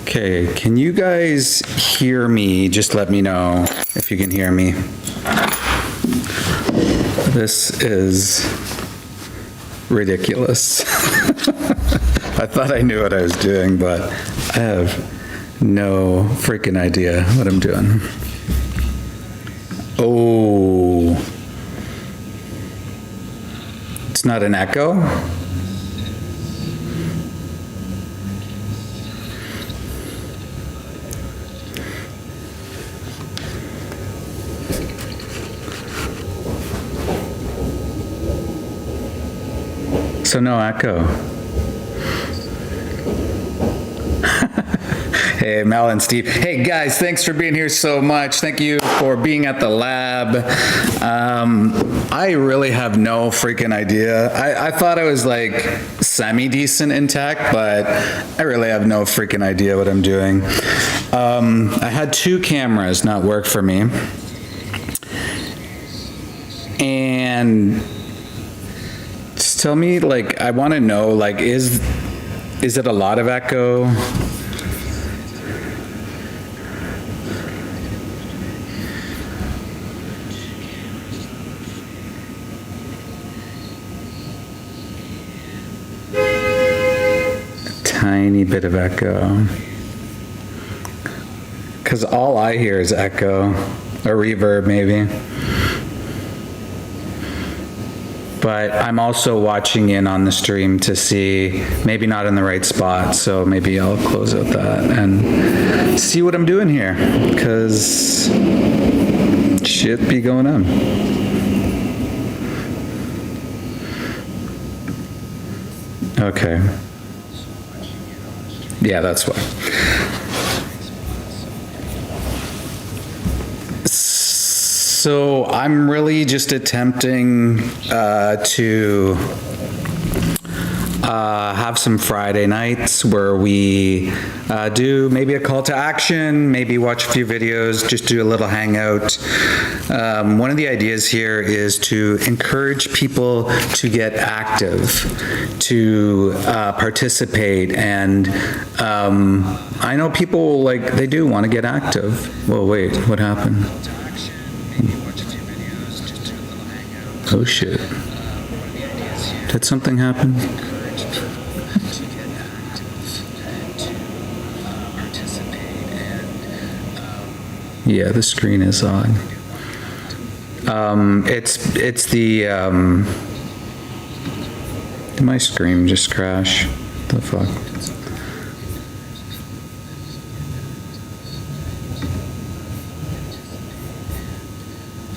Okay, can you guys hear me? Just let me know if you can hear me. This is ridiculous. I thought I knew what I was doing, but I have no freaking idea what I'm doing. Oh, it's not an echo? So no echo. Hey, Mel and Steve. Hey guys, thanks for being here so much. Thank you for being at the lab. I really have no freaking idea. I thought I was like semi-decent in tech, but I really have no freaking idea what I'm doing. I had 2 cameras not work for me. And just tell me, like, I want to know, like, is it a lot of echo? A tiny bit of echo. Because all I hear is echo, or reverb maybe. But I'm also watching in on the stream to see, maybe not in the right spot, so maybe I'll close out that and see what I'm doing here, because shit be going on. Okay. Yeah, that's why. So I'm really just attempting to have some Friday nights where we do maybe a call to action, maybe watch a few videos, just do a little hangout. One of the ideas here is to encourage people to get active, to participate, and I know people, like, they do want to get active. Well, wait, what happened? Oh shit. Did something happen? Yeah, the screen is on. It's the, did my screen just crash? The fuck?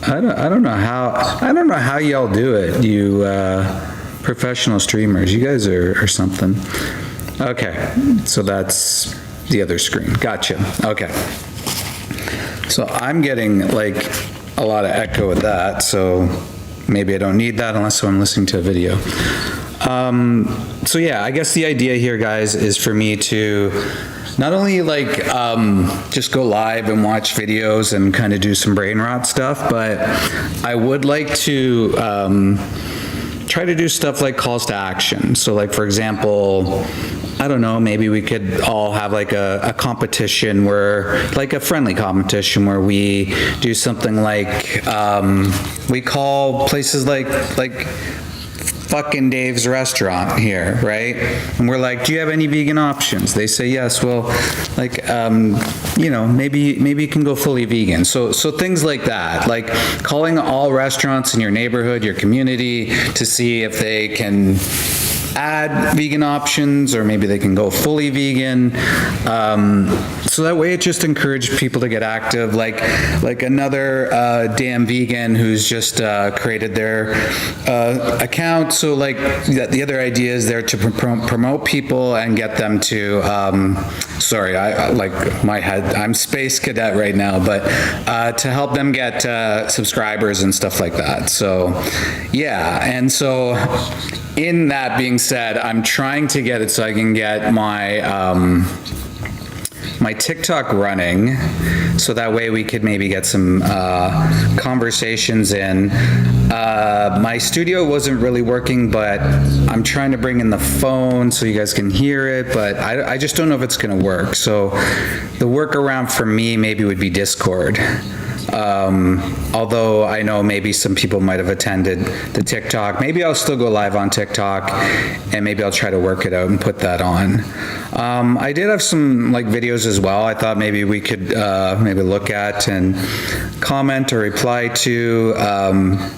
I don't know how y'all do it, you professional streamers. You guys are something. Okay, so that's the other screen. Gotcha. Okay. So I'm getting like a lot of echo with that, so maybe I don't need that unless I'm listening to a video. So yeah, I guess the idea here, guys, is for me to not only like just go live and watch videos and kind of do some brain rot stuff, but I would like to try to do stuff like calls to action. So like, for example, I don't know, maybe we could all have like a competition where, like a friendly competition where we do something like, we call places like fucking Dave's restaurant here, right? And we're like, do you have any vegan options? They say yes. Well, like, you know, maybe you can go fully vegan. So things like that, like calling all restaurants in your neighborhood, your community, to see if they can add vegan options, or maybe they can go fully vegan. So that way it just encouraged people to get active, like another damn vegan who's just created their account. So like the other idea is there to promote people and get them to, sorry, I like my head, I'm space cadet right now, but to help them get subscribers and stuff like that. So yeah, and so in that being said, I'm trying to get it so I can get my my TikTok running, so that way we could maybe get some conversations in. My studio wasn't really working, but I'm trying to bring in the phone so you guys can hear it, but I just don't know if it's going to work. So the workaround for me maybe would be Discord. Although I know maybe some people might have attended the TikTok. Maybe I'll still go live on TikTok, and maybe I'll try to work it out and put that on. I did have some like videos as well. I thought maybe we could maybe look at and comment or reply to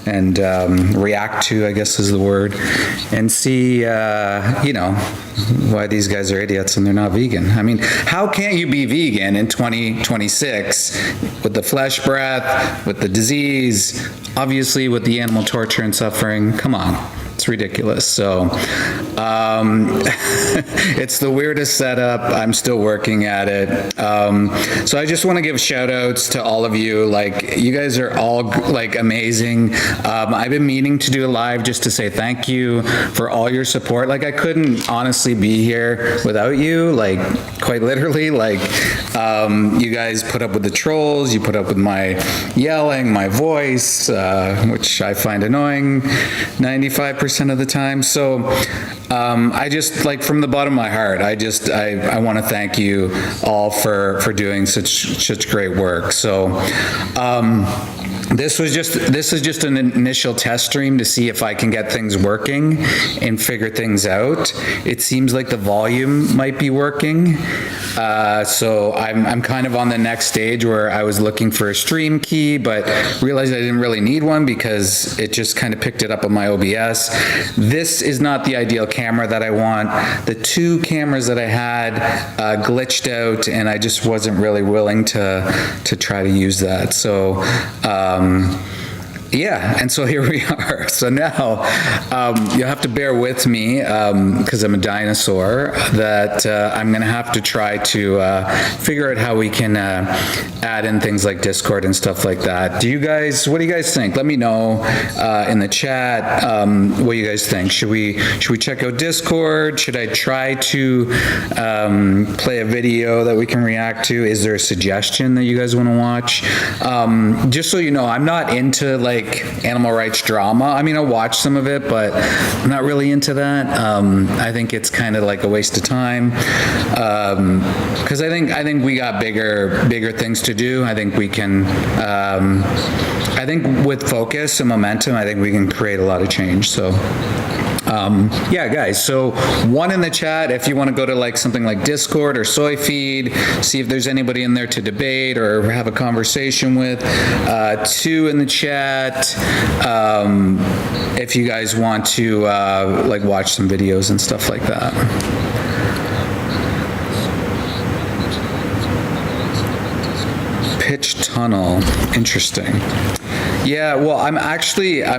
and react to, I guess is the word, and see, you know, why these guys are idiots and they're not vegan. I mean, how can't you be vegan in 2026 with the flesh breath, with the disease, obviously with the animal torture and suffering? Come on. It's ridiculous. So it's the weirdest setup. I'm still working at it. So I just want to give shout outs to all of you. Like, you guys are all like amazing. I've been meaning to do a live just to say thank you for all your support. Like, I couldn't honestly be here without you, like quite literally. Like, you guys put up with the trolls, you put up with my yelling, my voice, which I find annoying 95% of the time. So I just, like, from the bottom of my heart, I want to thank you all for doing such great work. So this is just an initial test stream to see if I can get things working and figure things out. It seems like the volume might be working. So I'm kind of on the next stage where I was looking for a stream key, but realized I didn't really need one because it just kind of picked it up on my OBS. This is not the ideal camera that I want. The two cameras that I had glitched out, and I just wasn't really willing to try to use that. So yeah, and so here we are. So now you'll have to bear with me because I'm a dinosaur, that I'm going to have to try to figure out how we can add in things like Discord and stuff like that. What do you guys think? Let me know in the chat what you guys think. Should we check out Discord? Should I try to play a video that we can react to? Is there a suggestion that you guys want to watch? Just so you know, I'm not into like animal rights drama. I mean, I'll watch some of it, but I'm not really into that. I think it's kind of like a waste of time because I think we got bigger things to do. I think we can. I think with focus and momentum, I think we can create a lot of change. So. Yeah, guys, so one in the chat if you want to go to like something like Discord or SoyFeed, see if there's anybody in there to debate or have a conversation with. Two in the chat if you guys want to like watch some videos and stuff like that. Pitch tunnel, interesting. Yeah, well, I'm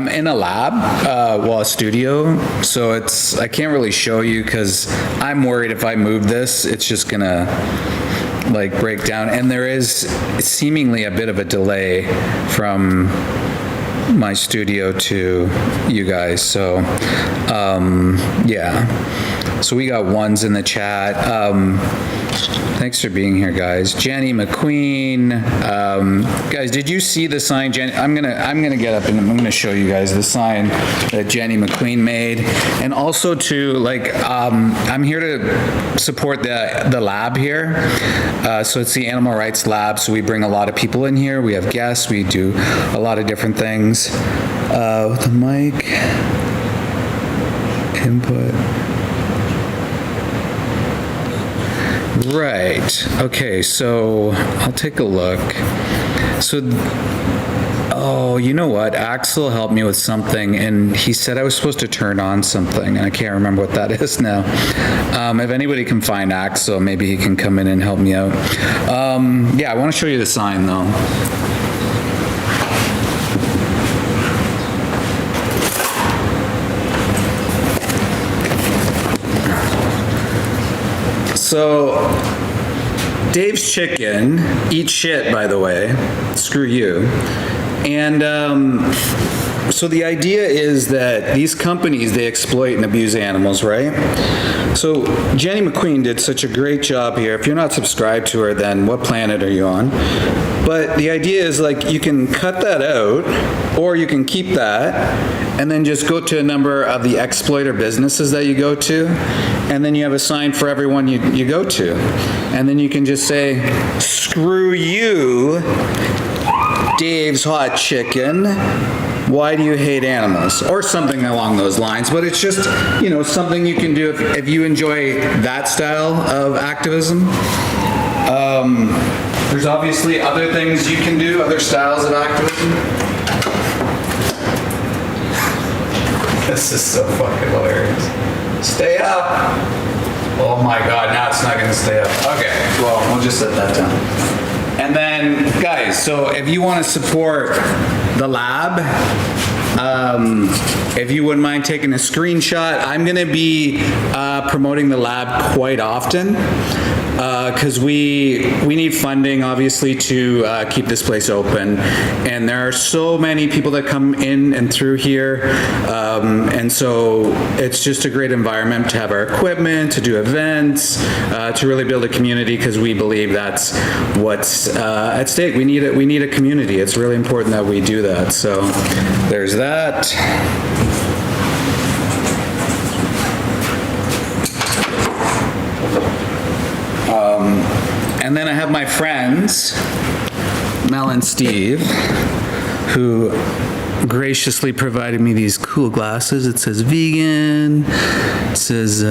in a lab, a studio, so I can't really show you because I'm worried if I move this, it's just gonna like break down. And there is seemingly a bit of a delay from my studio to you guys, so yeah. So we got ones in the chat. Thanks for being here, guys. Jenny McQueen. Guys, did you see the sign? Jenny, I'm gonna get up and I'm gonna show you guys the sign that Jenny McQueen made. And also to like, I'm here to support the lab here. So it's the Animal Rights Lab. So we bring a lot of people in here. We have guests. We do a lot of different things. With the mic, input. Right. Okay, so I'll take a look. So, oh, you know what? Axel helped me with something, and he said I was supposed to turn on something, and I can't remember what that is now. If anybody can find Axel, maybe he can come in and help me out. Yeah, I want to show you the sign, though. So, Dave's Chicken eats shit, by the way. Screw you. And So the idea is that these companies, they exploit and abuse animals, right? So Jenny McQueen did such a great job here. If you're not subscribed to her, then what planet are you on? But the idea is like you can cut that out, or you can keep that, and then just go to a number of the exploiter businesses that you go to, and then you have a sign for everyone you go to. And then you can just say, screw you, Dave's Hot Chicken. Why do you hate animals? Or something along those lines. But it's just, you know, something you can do if you enjoy that style of activism. There's obviously other things you can do, other styles of activism. This is so fucking hilarious. Stay up. Oh my God, now it's not gonna stay up. Okay, well, we'll just set that down. And then, guys, so if you want to support the lab, if you wouldn't mind taking a screenshot, I'm going to be promoting the lab quite often because we need funding, obviously, to keep this place open. And there are so many people that come in and through here. And so it's just a great environment to have our equipment, to do events, to really build a community, because we believe that's what's at stake. We need a community. It's really important that we do that. So there's that. And then I have my friends, Mel and Steve, who graciously provided me these cool glasses. It says vegan, it says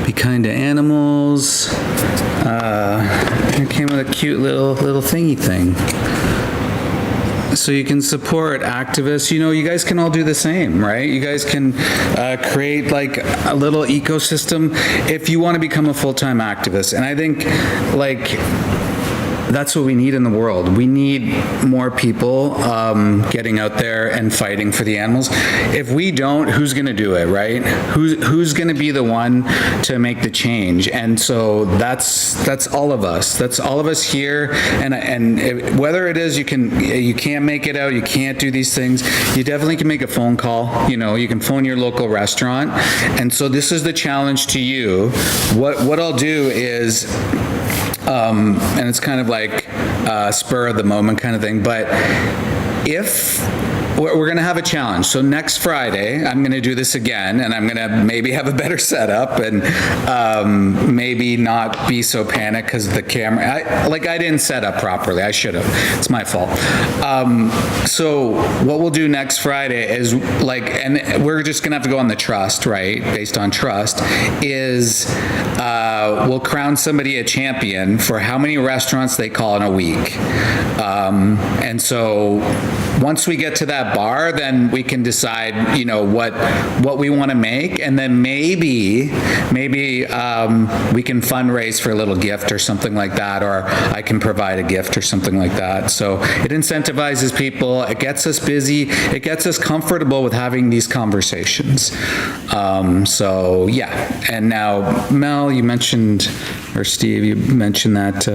be kind to animals. It came with a cute little thingy thing. So you can support activists. You know, you guys can all do the same, right? You guys can create like a little ecosystem if you want to become a full-time activist. And I think like that's what we need in the world. We need more people getting out there and fighting for the animals. If we don't, who's going to do it, right? Who's going to be the one to make the change? And so that's all of us. That's all of us here. And whether it is you can't make it out, you can't do these things, you definitely can make a phone call. You know, you can phone your local restaurant. And so this is the challenge to you. What I'll do is, and it's kind of like spur of the moment kind of thing, but if we're going to have a challenge. So next Friday, I'm going to do this again, and I'm going to maybe have a better setup and maybe not be so panicked because the camera, I didn't set up properly. I should have. It's my fault. So what we'll do next Friday is and we're just going to have to go on the trust, right? Based on trust, is we'll crown somebody a champion for how many restaurants they call in a week. And so once we get to that bar, then we can decide, you know, what we want to make, and then maybe we can fundraise for a little gift or something like that, or I can provide a gift or something like that. So it incentivizes people, it gets us busy, it gets us comfortable with having these conversations. So yeah, and now Mel, you mentioned, or Steve, you mentioned that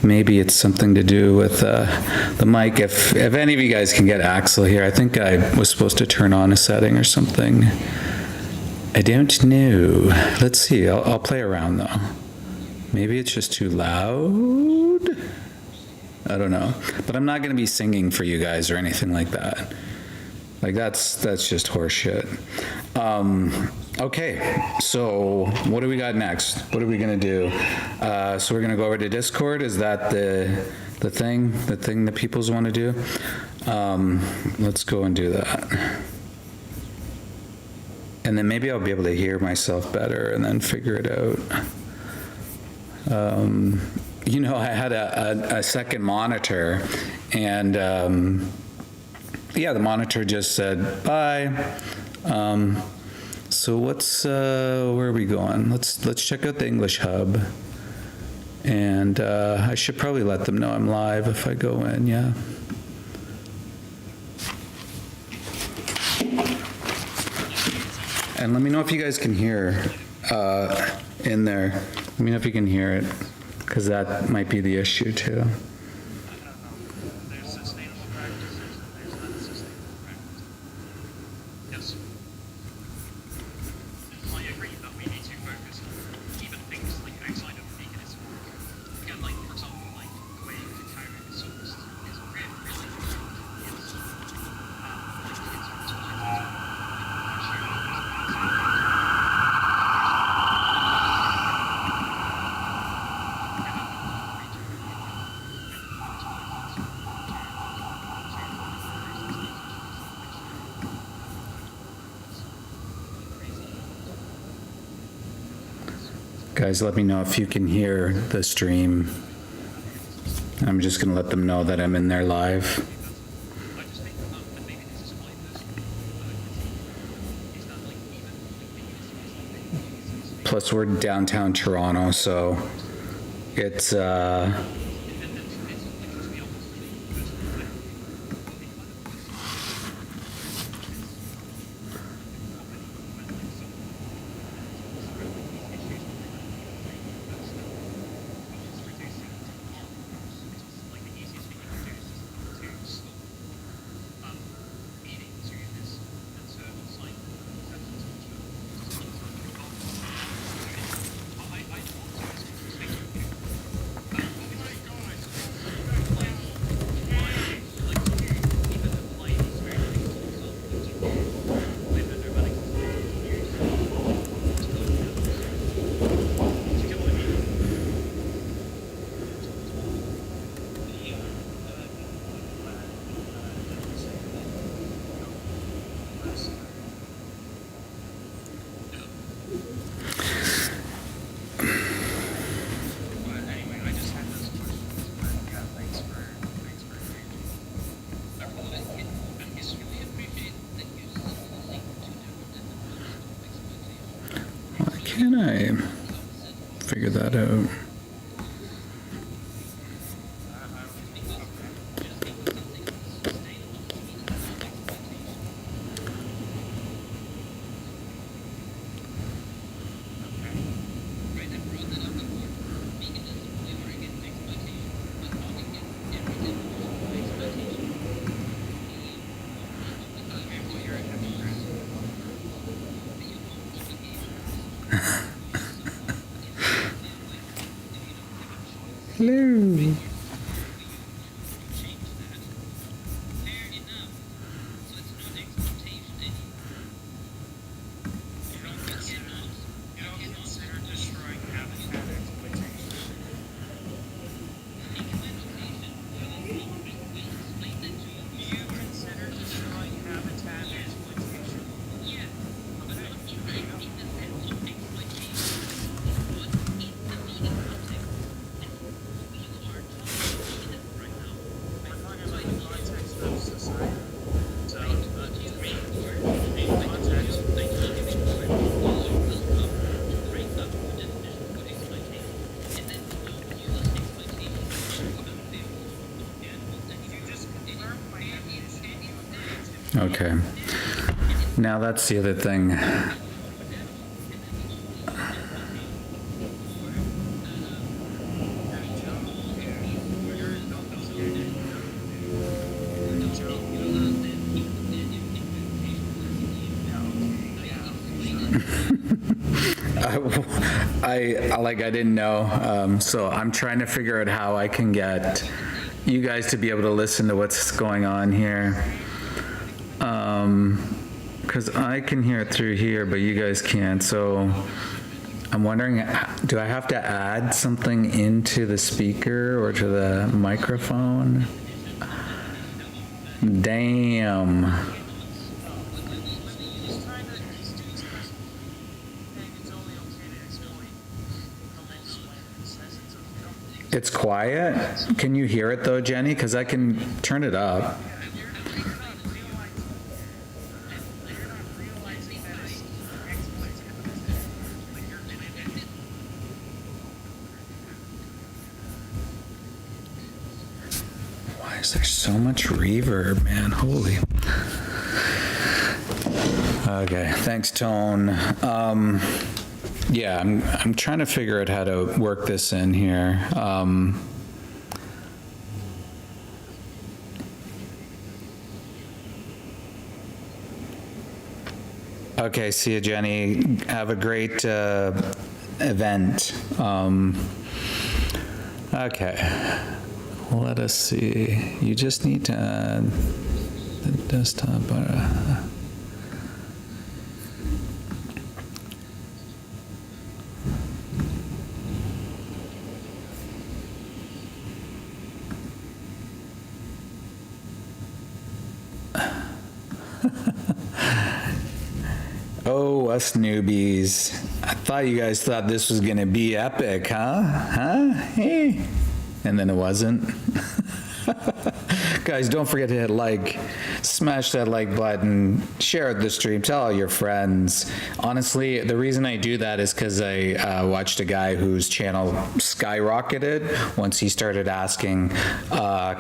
maybe it's something to do with the mic. If any of you guys can get Axel here, I think I was supposed to turn on a setting or something. I don't know. Let's see. I'll play around though. Maybe it's just too loud. I don't know. But I'm not going to be singing for you guys or anything like that. Like that's just horse shit. Okay, so what do we got next? What are we gonna do? So we're gonna go over to Discord. Is that the thing that peoples want to do? Let's go and do that. And then maybe I'll be able to hear myself better and then figure it out. You know, I had a second monitor, and yeah, the monitor just said bye. So where are we going? Let's check out the EnglishHub, and I should probably let them know I'm live if I go in. Yeah. And let me know if you guys can hear in there. Let me know if you can hear it, because that might be the issue too. Guys, let me know if you can hear the stream. I'm just gonna let them know that I'm in there live. Plus, we're downtown Toronto, so it's, why can't I figure that out? Hello. Okay. Now that's the other thing. I didn't know, so I'm trying to figure out how I can get you guys to be able to listen to what's going on here. Because I can hear it through here, but you guys can't, so I'm wondering, do I have to add something into the speaker or to the microphone? Damn. It's quiet? Can you hear it though, Jenny? Because I can turn it up. Why is there so much reverb, man? Holy. Okay, thanks, Tone. Yeah, I'm trying to figure out how to work this in here. Okay, see you, Jenny. Have a great event. Okay, let us see. You just need to add the desktop. Oh, us newbies. Thought you guys thought this was gonna be epic, huh? Hey. And then it wasn't. Guys, don't forget to hit like, smash that like button, share the stream, tell all your friends. Honestly, the reason I do that is because I watched a guy whose channel skyrocketed once he started asking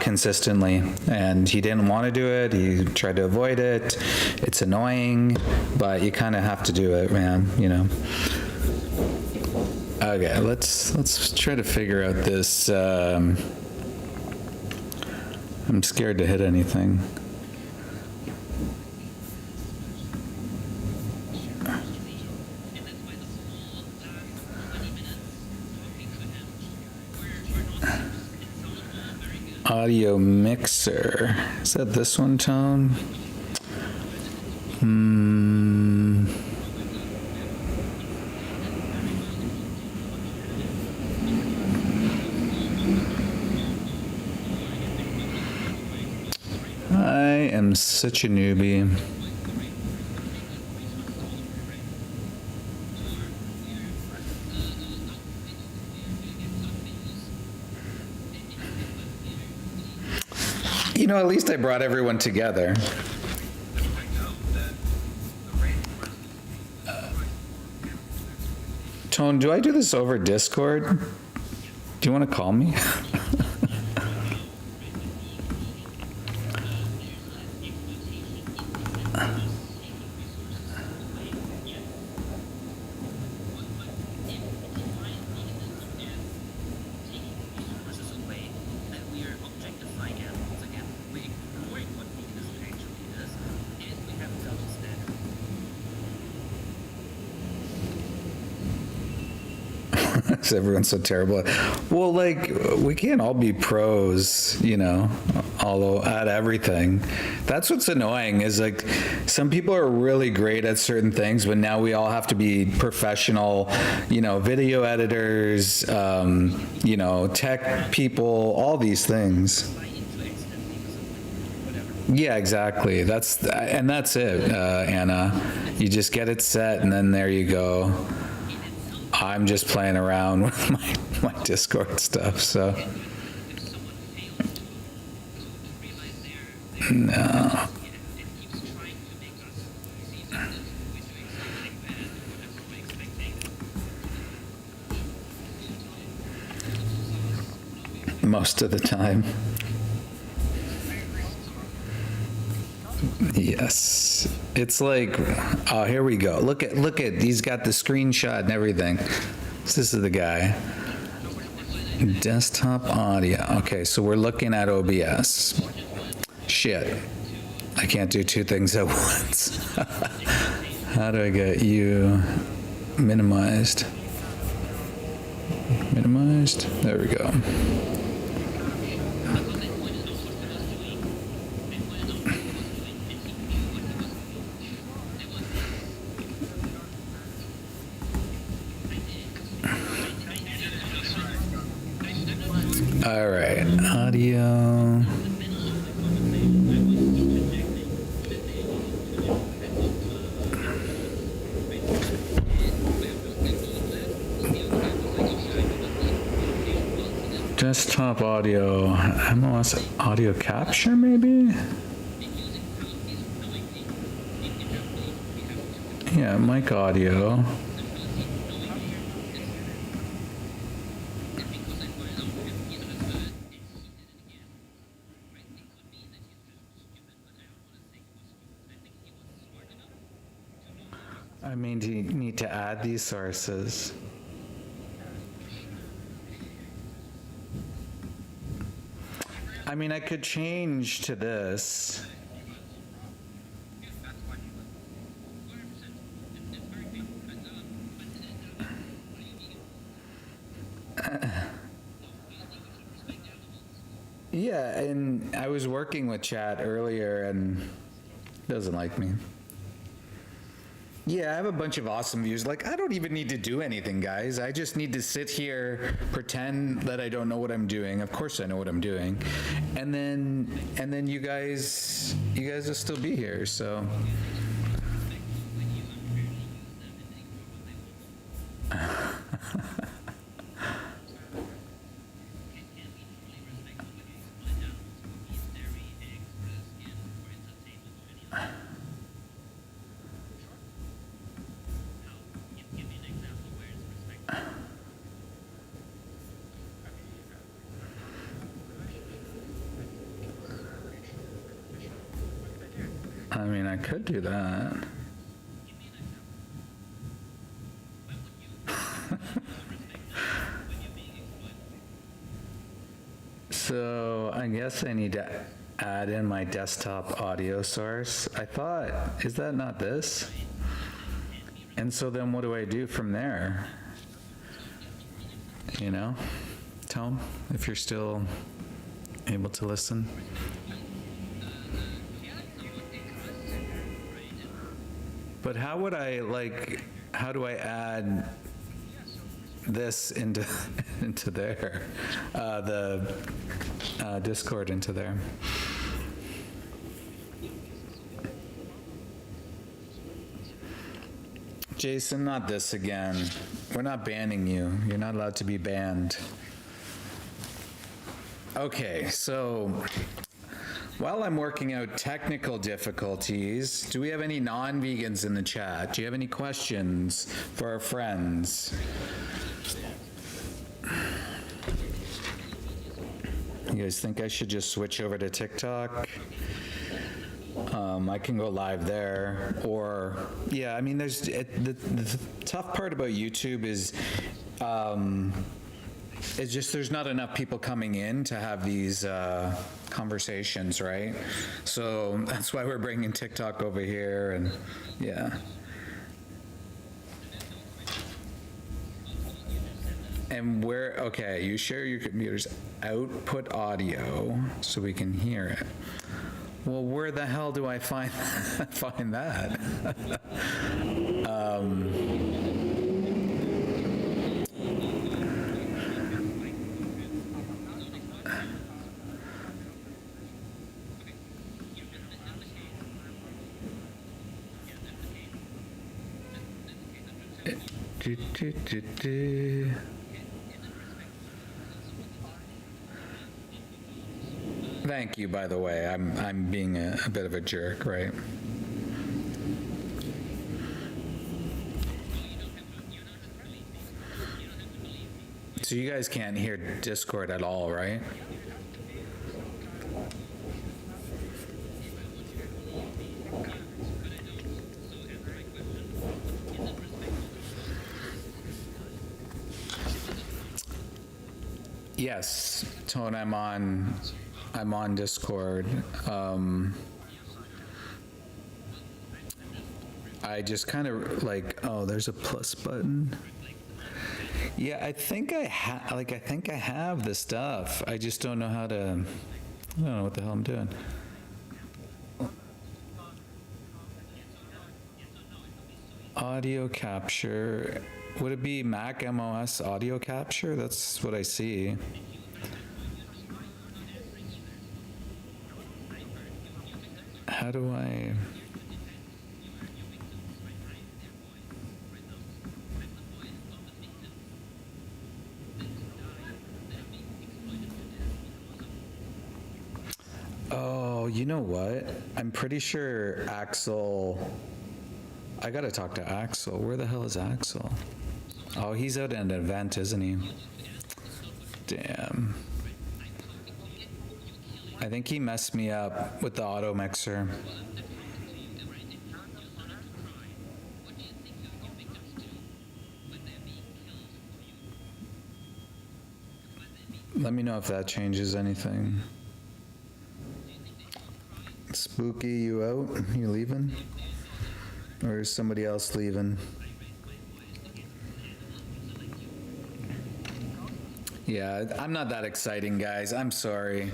consistently, and he didn't want to do it. He tried to avoid it. It's annoying, but you kind of have to do it, man, you know. Okay, let's try to figure out this. I'm scared to hit anything. Audio mixer. Is that this one, Tone? I am such a newbie. You know, at least I brought everyone together. Tone, do I do this over Discord? Do you want to call me? Everyone's so terrible. Well, like, we can't all be pros, you know, although at everything. That's what's annoying is like some people are really great at certain things, but now we all have to be professional, you know, video editors, you know, tech people, all these things. Yeah, exactly. That's it, Anna. You just get it set and then there you go. I'm just playing around with my Discord stuff, so. No. Most of the time. Yes. It's like, oh, here we go. Look at, he's got the screenshot and everything. This is the guy. Desktop audio. Okay, so we're looking at OBS. Shit. I can't do two things at once. How do I get you minimized? Minimized? There we go. All right, audio. Desktop audio, MLS audio capture maybe? Yeah, mic audio. I mean, do you need to add these sources? I mean, I could change to this. Yeah, and I was working with chat earlier and it doesn't like me. Yeah, I have a bunch of awesome views. Like, I don't even need to do anything, guys. I just need to sit here, pretend that I don't know what I'm doing. Of course I know what I'm doing. And then you guys will still be here, so. I mean, I could do that. So I guess I need to add in my desktop audio source. I thought, is that not this? And so then what do I do from there? You know, Tom, if you're still able to listen. But how would I, like, how do I add this into into there, the Discord into there? Jason, not this again. We're not banning you. You're not allowed to be banned. Okay, so while I'm working out technical difficulties, do we have any non-vegans in the chat? Do you have any questions for our friends? You guys think I should just switch over to TikTok? I can go live there, or, yeah, I mean, the tough part about YouTube is, it's just there's not enough people coming in to have these conversations, right? So that's why we're bringing TikTok over here, and yeah. And where, okay, you share your computer's output audio so we can hear it. Well, where the hell do I find find that? Thank you, by the way. I'm being a bit of a jerk, right? So you guys can't hear Discord at all, right? Yes, Tone, I'm on Discord. I just kind of like, oh, there's a plus button. Yeah, I think I have the stuff. I just don't know how to, I don't know what the hell I'm doing. Audio capture. Would it be Mac MOS audio capture? That's what I see. How do I? Oh, you know what? I'm pretty sure Axel, I gotta talk to Axel. Where the hell is Axel? Oh, he's out at an event, isn't he? Damn. I think he messed me up with the auto mixer. Let me know if that changes anything. Spooky, you out? You leaving? Or is somebody else leaving? Yeah, I'm not that exciting, guys. I'm sorry.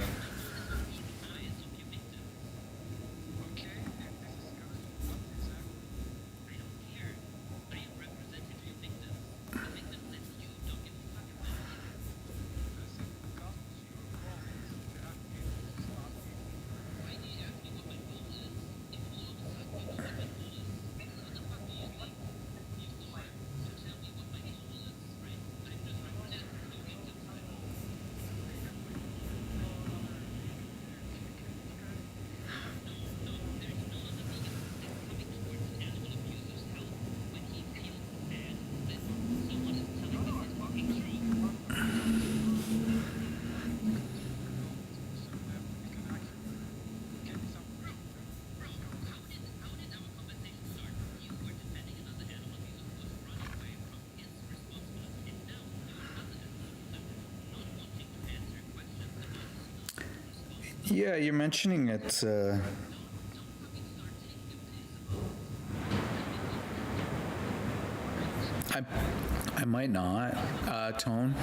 Yeah, you're mentioning it. I might not. Tone.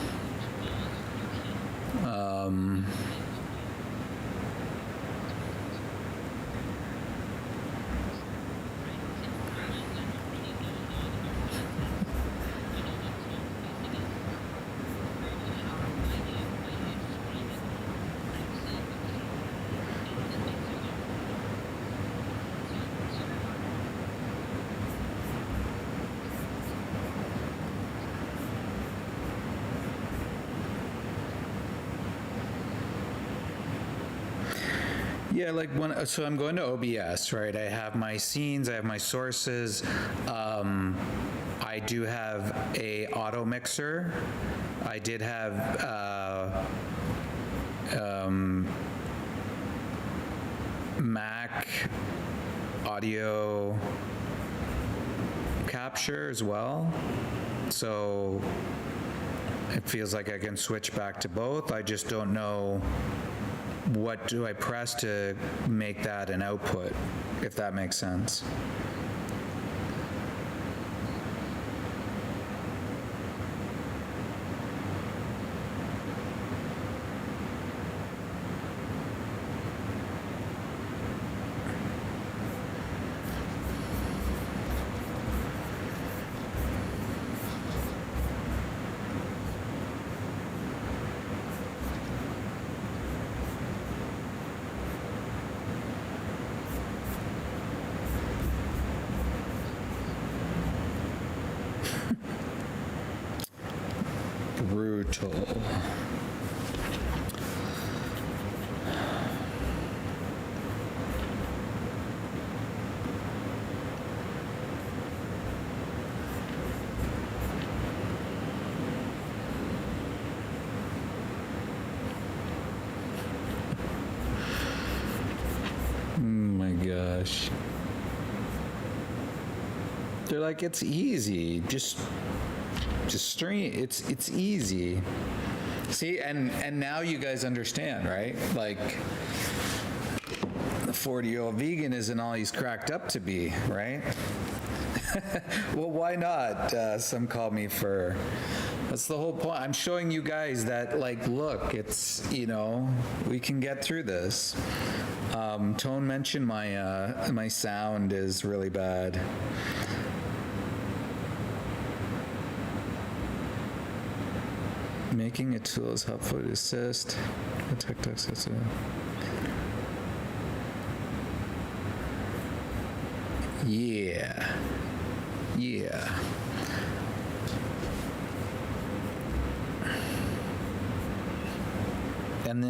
Yeah, like so I'm going to OBS, right? I have my scenes, I have my sources. I do have a auto mixer. I did have Mac audio capture as well. So it feels like I can switch back to both. I just don't know what do I press to make that an output, if that makes sense. Brutal. Oh my gosh. They're like, it's easy. Just stream. It's easy. See, and now you guys understand, right? Like, the 40-year-old vegan isn't all he's cracked up to be, right? Well, why not? Some call me fur. That's the whole point. I'm showing you guys that, like, look, it's, you know, we can get through this. Tone mentioned my sound is really bad. Making a tool is helpful to assist. Yeah. And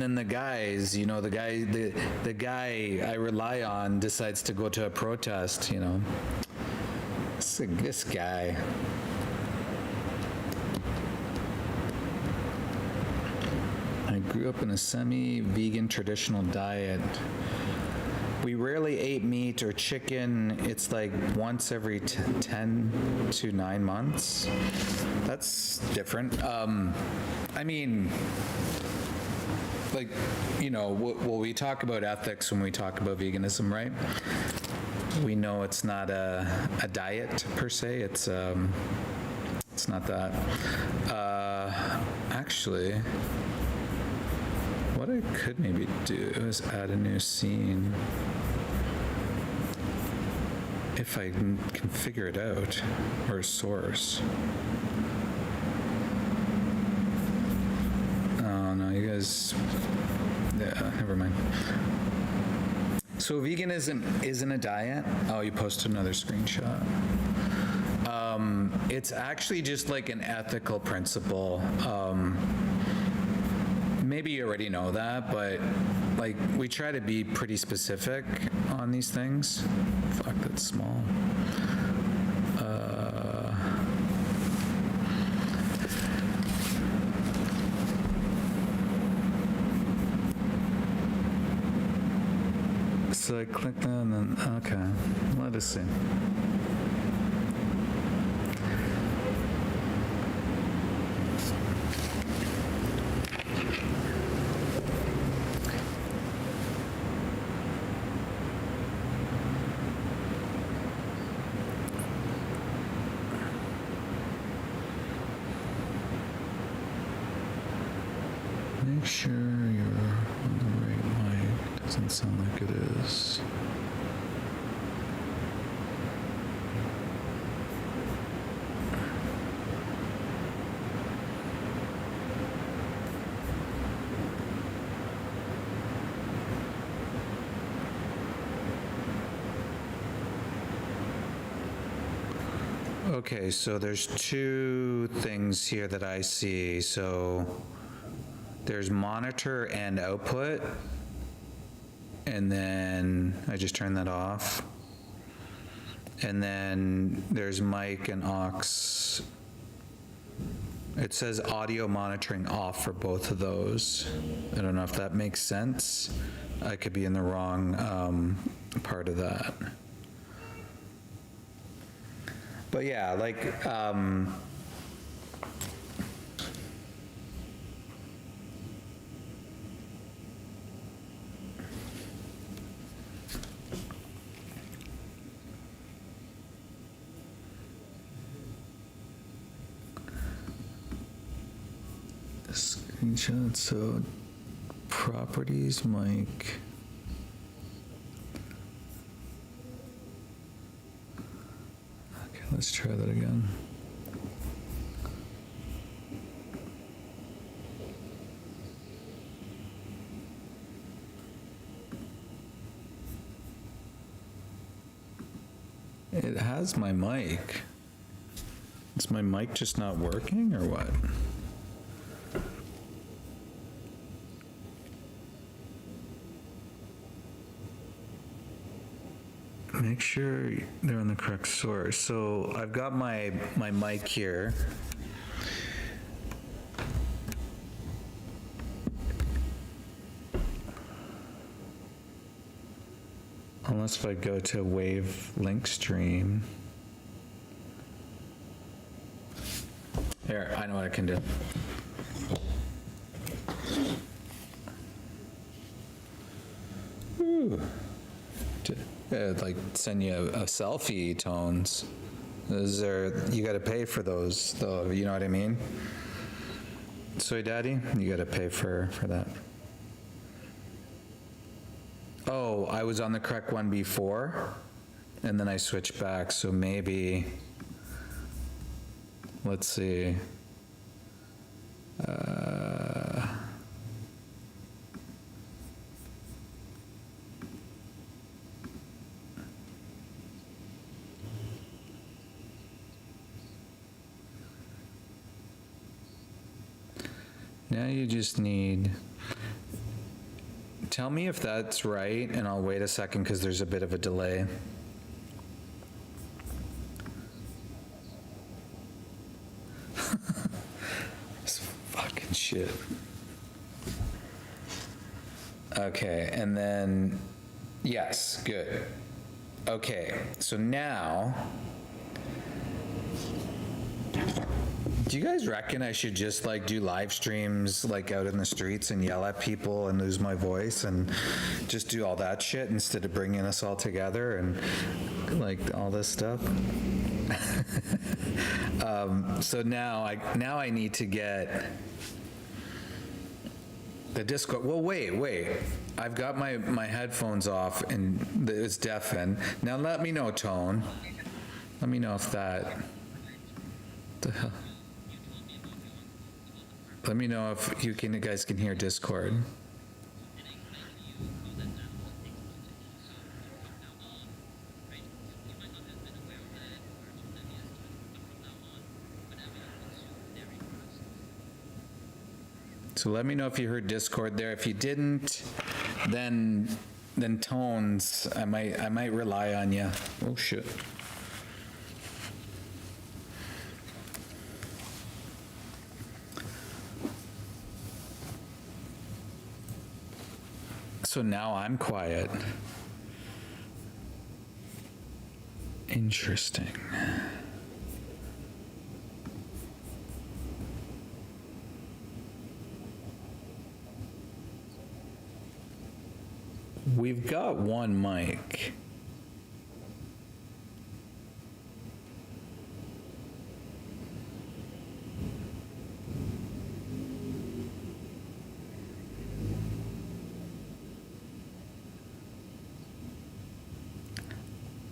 then the guys, you know, the guy I rely on decides to go to a protest, you know. This guy. I grew up in a semi-vegan traditional diet. We rarely ate meat or chicken. It's like once every 10 to 9 months. That's different. I mean, like, you know, well, we talk about ethics when we talk about veganism, right? We know it's not a diet per se. It's not that. Actually, what I could maybe do is add a new scene. If I can figure it out, or a source. Oh no, you guys, yeah, never mind. So veganism isn't a diet. Oh, you posted another screenshot. It's actually just like an ethical principle. Maybe you already know that, but like we try to be pretty specific on these things. Fuck, that's small. So I click that and then, okay, let us see. Make sure you're on the right mic. Doesn't sound like it is. Okay, so there's two things here that I see. So there's monitor and output, and then I just turn that off. And then there's mic and aux. It says audio monitoring off for both of those. I don't know if that makes sense. I could be in the wrong part of that. But yeah, like, screenshot, so properties, mic. Let's try that again. It has my mic. Is my mic just not working or what? Make sure they're on the correct source. So I've got my mic here. Unless if I go to Wave Link Stream. Here, I know what I can do. Ooh. Like send you a selfie tones. Those are, you gotta pay for those though, you know what I mean? Soy Daddy, you gotta pay for that. Oh, I was on the correct one before, and then I switched back, so maybe, let's see. Now you just need, tell me if that's right, and I'll wait a second because there's a bit of a delay. This fucking shit. Okay, and then, yes, good. Okay, so now, do you guys reckon I should just like do live streams like out in the streets and yell at people and lose my voice and just do all that shit instead of bringing us all together and like all this stuff? So now I need to get the Discord. Well, wait. I've got my headphones off and it's deafened. Now let me know, Tone. Let me know if that, the hell. Let me know if you guys can hear Discord. So let me know if you heard Discord there. If you didn't, then Tones, I might rely on you. Oh shit. So now I'm quiet. Interesting. We've got one mic.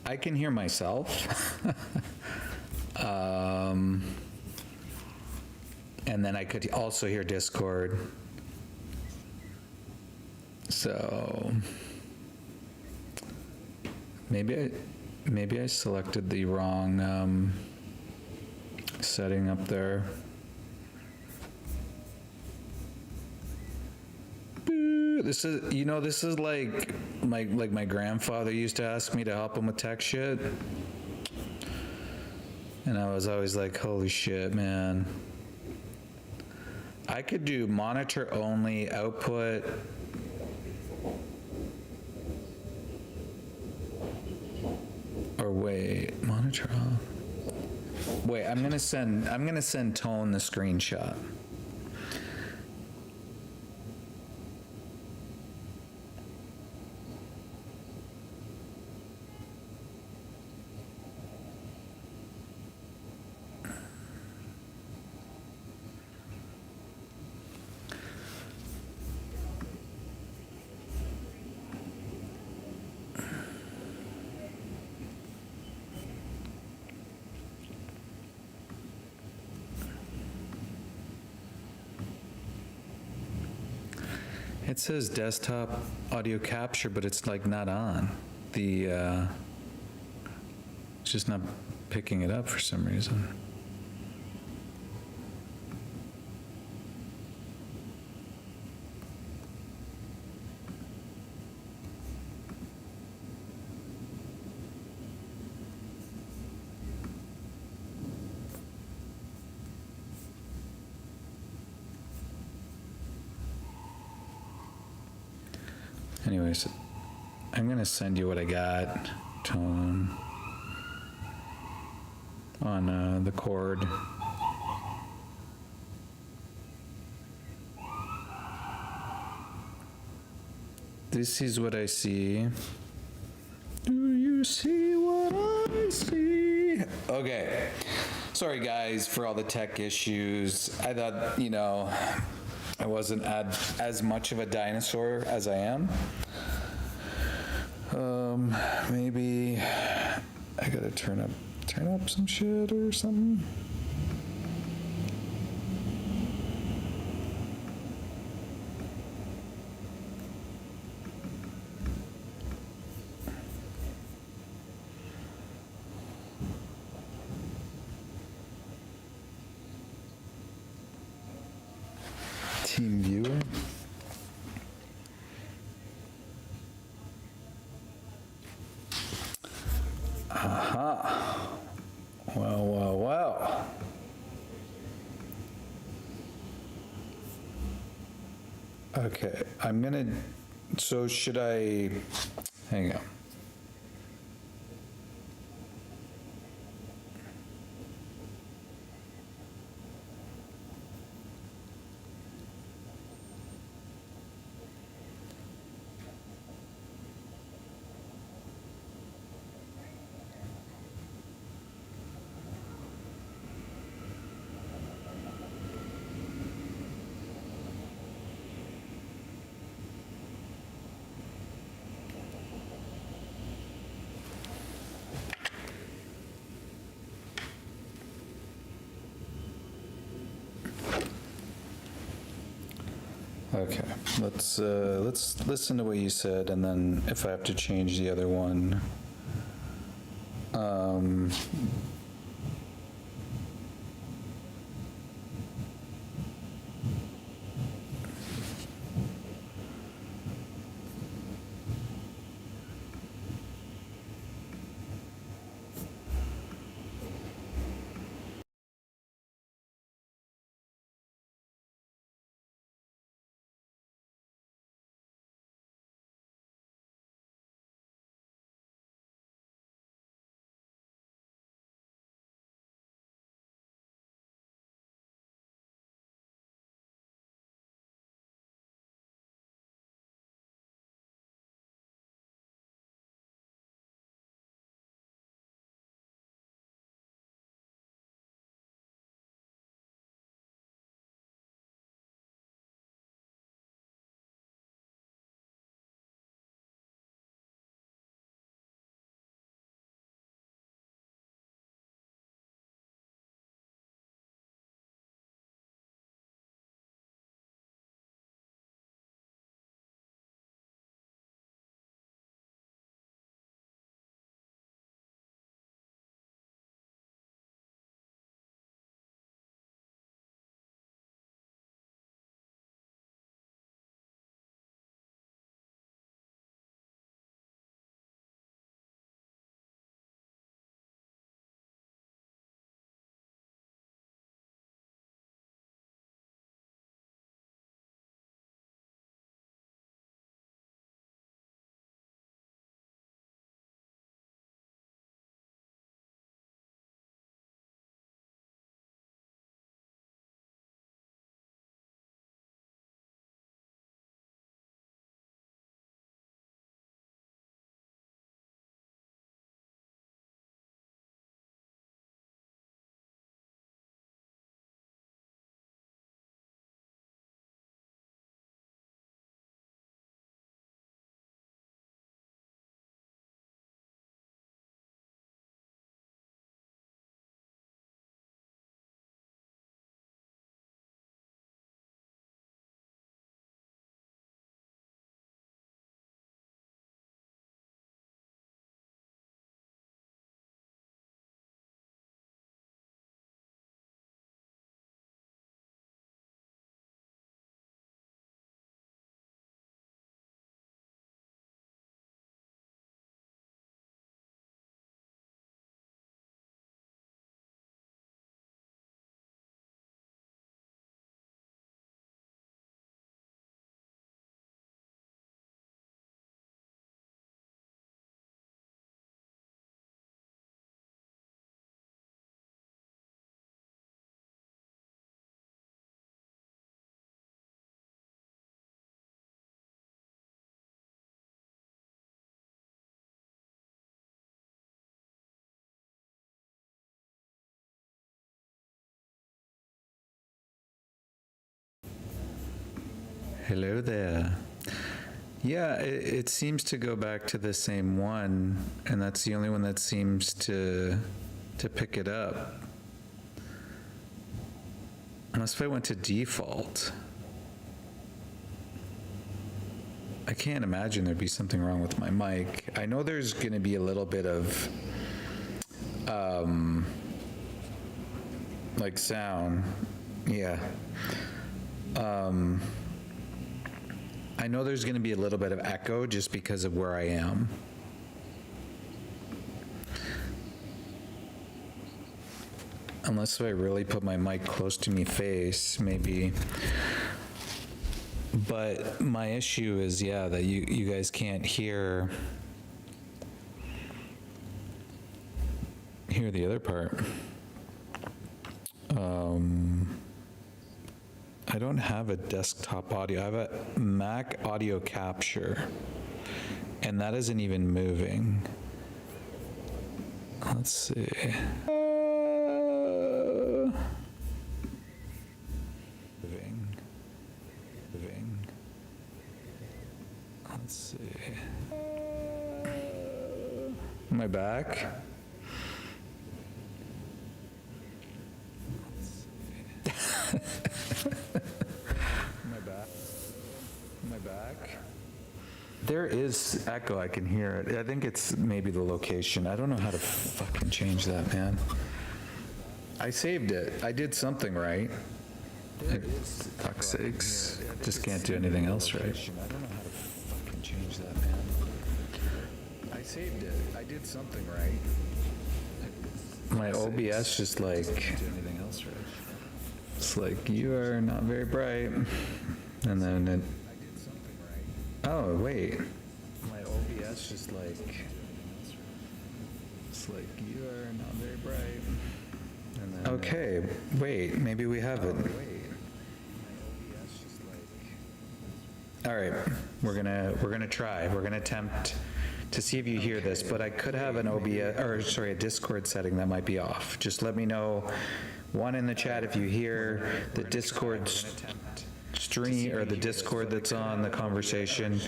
I can hear myself. And then I could also hear Discord. So maybe I selected the wrong setting up there. Boo. This is, you know, this is like my grandfather used to ask me to help him with tech shit. And I was always like, holy shit, man. I could do monitor only, output. Or wait, monitor off. Wait, I'm gonna send Tone the screenshot. It says desktop audio capture, but it's like not on. It's just not picking it up for some reason. Anyways, I'm gonna send you what I got, Tone, on the cord. This is what I see. Do you see what I see? Okay. Sorry guys for all the tech issues. I thought, you know, I wasn't as much of a dinosaur as I am. Maybe I gotta turn up some shit or something. Team viewer. Aha. Well. Okay, so should I, hang on. Okay, let's listen to what you said, and then if I have to change the other one, Hello there. Yeah, it seems to go back to the same one, and that's the only one that seems to pick it up. Unless if I went to default. I can't imagine there'd be something wrong with my mic. I know there's going to be a little bit of like sound. Yeah. I know there's going to be a little bit of echo just because of where I am. Unless I really put my mic close to me face, maybe. But my issue is, yeah, that you guys can't hear the other part. I don't have a desktop audio. I have a Mac audio capture, and that isn't even moving. Let's see. Moving. Let's see. Am I back? Am I back? There is echo, I can hear it. I think it's maybe the location. I don't know how to fucking change that, man. I saved it. I did something right. Fuck's sakes. Just can't do anything else right. I don't know how to fucking change that, man. I saved it. I did something right. My OBS just like, do anything else right. It's like, you are not very bright. And then it, oh, wait. My OBS just like, it's like, you are not very bright. And then okay, wait, maybe we have it. All right, we're gonna try. We're gonna attempt to see if you hear this, but I could have an OBS, or sorry, a Discord setting that might be off. Just let me know, one in the chat if you hear the Discord stream or the Discord that's on the conversation.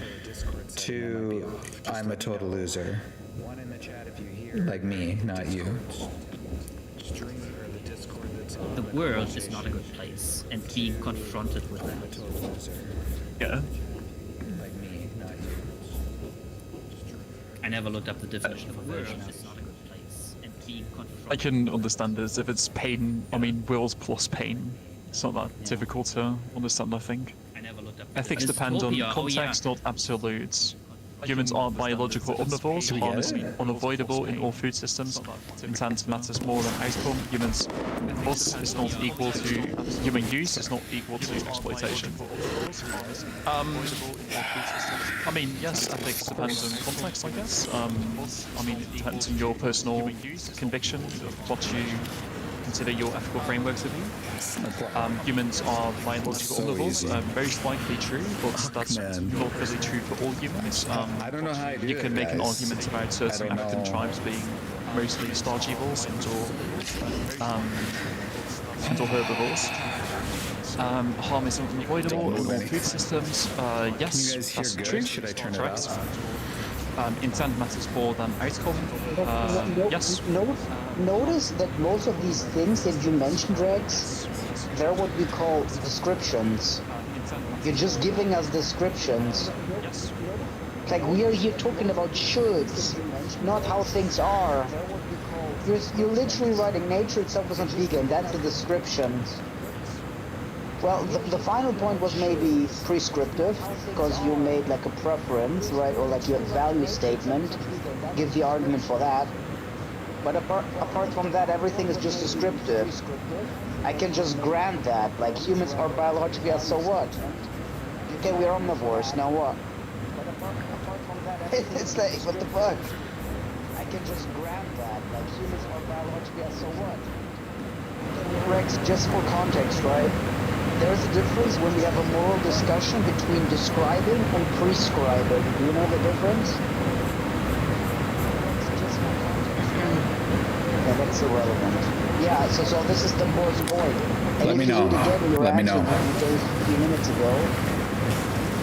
Two, I'm a total loser. One in the chat if you hear, like me, not you. The world is not a good place, and being confronted with that. Yeah. I never looked up the definition of a world is not a good place, and being confronted. I can understand this if it's pain. I mean, wills plus pain. It's not that difficult to understand, I think. I never looked up the Ethics depend on context, not absolutes. Humans are biological omnivores, harm is unavoidable in all food systems. Intent matters more than outcome. Humans' loss is not equal to human use, it's not equal to exploitation. I mean, yes, ethics depends on context, I guess. I mean, it depends on your personal conviction of what you consider your ethical framework to be. Humans are biological omnivores, very slightly true, but that's not really true for all humans. I don't know how I do you can make an guys. argument about certain African tribes being mostly stargivores and or herbivores. Harm is unavoidable in all food systems. Yes, that's true. Should I turn it correct. off? Intent matters more than outcome. Yes. Notice that most of these things that you mentioned, Rex, they're what we call descriptions. You're just giving us descriptions. Yes. Like, we are here talking about shoulds, not how things are. You're literally writing nature itself is not vegan. That's a description. Well, the final point was maybe prescriptive, because you made like a preference, right, or like your value statement. Give the argument for that. But apart from that, everything is just descriptive. I can just grant that, like, humans are biologically, so what? Okay, we're omnivores, now what? It's like, what the fuck? I can just grant that, like, humans are biologically, so what? Rex, just for context, right? There's a difference when we have a moral discussion between describing and prescribing. Do you know the difference? Yeah, that's irrelevant. Yeah, so this is the most point. And Let me know. Let me know. You gave a few minutes ago.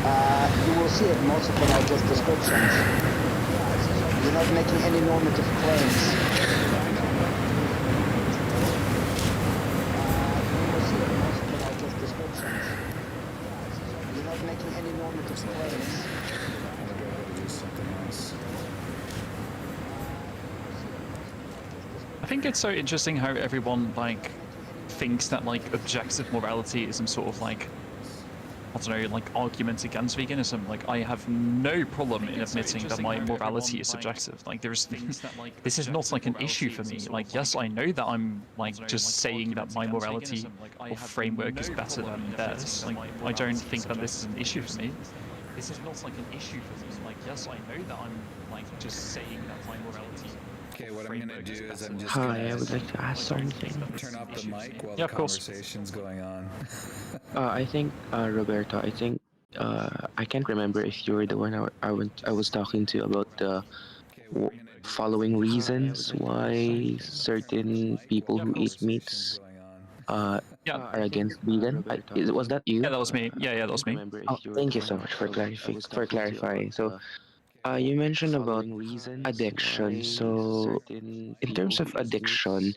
You will see it. Most of them are just descriptions. You're not making any normative claims. You will see it. Most of them are just descriptions. You're not making any normative claims. I think it's so interesting how everyone like thinks that like objective morality is some sort of like, I don't know, like argument against veganism. Like I have no problem in admitting that my morality is subjective. Like there's this is not like an issue for me. Like yes, I know that I'm like just saying that my morality or framework is better than theirs. Like I don't think that this is an issue for me. This is not like an issue for me. Like yes, I know that I'm like just saying that my morality. Okay, what I'm gonna do is I'm just Hi, I would like to ask something. turn off the mic while Yeah, the of course. conversation's going on. I think, Roberto, I think, I can't remember if you were the one I was talking to about the following reasons why certain people who eat meats Yeah. are against vegan. Was that you? Yeah, that was me. Yeah, that was me. Oh, thank you so much for clarifying. So, you mentioned about addiction. So, in terms of addiction,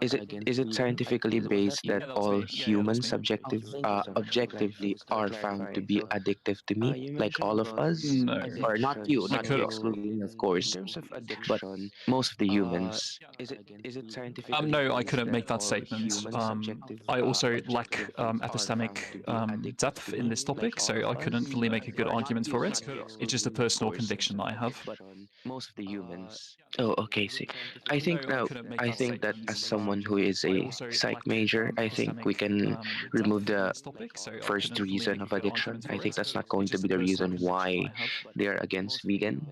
is it scientifically based that all humans objectively are found to be addictive to meat, like all of us, No. or not you, I not you could. excluding me, of course, but most of the humans? No, I couldn't make that statement. I also lack epistemic depth in this topic, so I couldn't really make a good argument for it. It's just a personal conviction that I have. Most of the humans. Oh, okay. See, I think now, I think that as someone who is a psych major, I think we can remove the first reason of addiction. I think that's not going to be the reason why they are against vegan.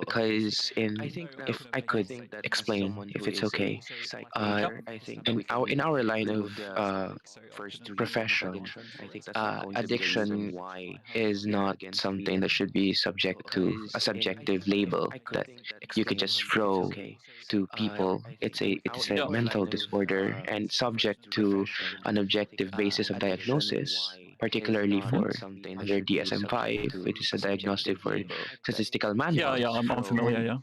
Because if I could explain, if it's okay, uh, in our line of profession, addiction is not something that should be subject to a subjective label that you could just throw to people. It's a mental disorder and subject to an objective basis of diagnosis, particularly for under DSM-5, which is a diagnostic for statistical manual. Yeah, I'm familiar. Yeah.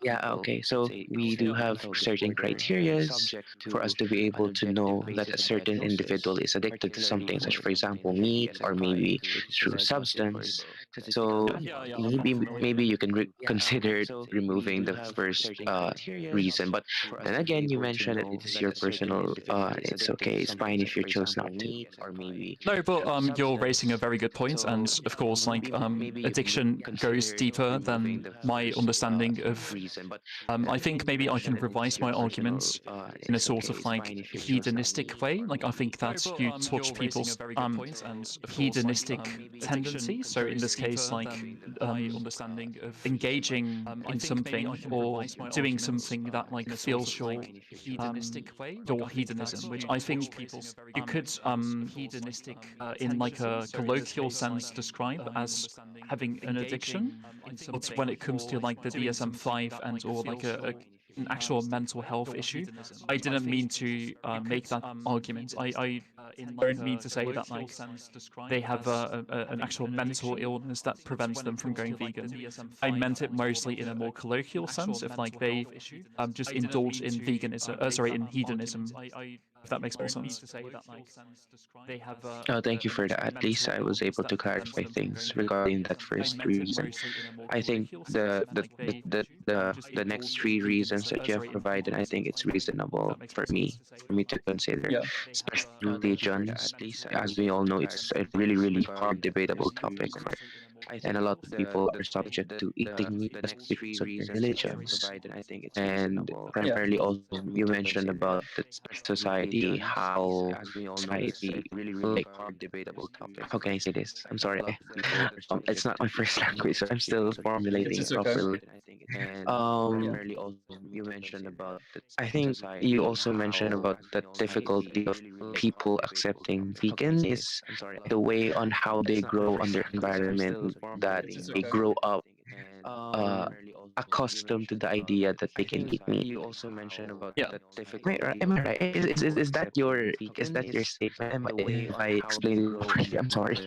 Yeah, okay. So we do have certain criterias for us to be able to know that a certain individual is addicted to something, such for example, meat or maybe through substance. So maybe you can consider removing the first reason. But then again, you mentioned that it is your personal. It's okay. It's fine if you chose not to. No, but you're raising a very good point, and of course, like addiction goes deeper than my understanding of. I think maybe I can revise my arguments in a sort of like hedonistic way. Like I think that you touch people's hedonistic tendencies. So in this case, like understanding of engaging in something or doing something that like feels your hedonism, which I think you could hedonistic in like a colloquial sense describe as having an addiction. But when it comes to like the DSM-5 and or like an actual mental health issue, I didn't mean to make that argument. I don't mean to say that like they have an actual mental illness that prevents them from going vegan. I meant it mostly in a more colloquial sense, if like they just indulge in veganism, in hedonism, if that makes more sense. Oh, thank you for that. At least I was able to clarify things regarding that first reason. I think the next three reasons that you have provided, I think it's reasonable for me to consider, Yeah. especially religions. As we all know, it's a really hard debatable topic for, and a lot of people are subject to eating meat just because of their religions. And primarily also you mentioned about the society, how society like, how can I say this? I'm sorry. It's not my first language, so I'm still formulating it It's okay. properly. Um, I think you also mentioned about the difficulty of people accepting vegan is the way on how they grow on their environment, that they grow up uh, accustomed to the idea that they can eat meat. Yeah. Am I right? Is that your statement? If I explain it properly, I'm sorry.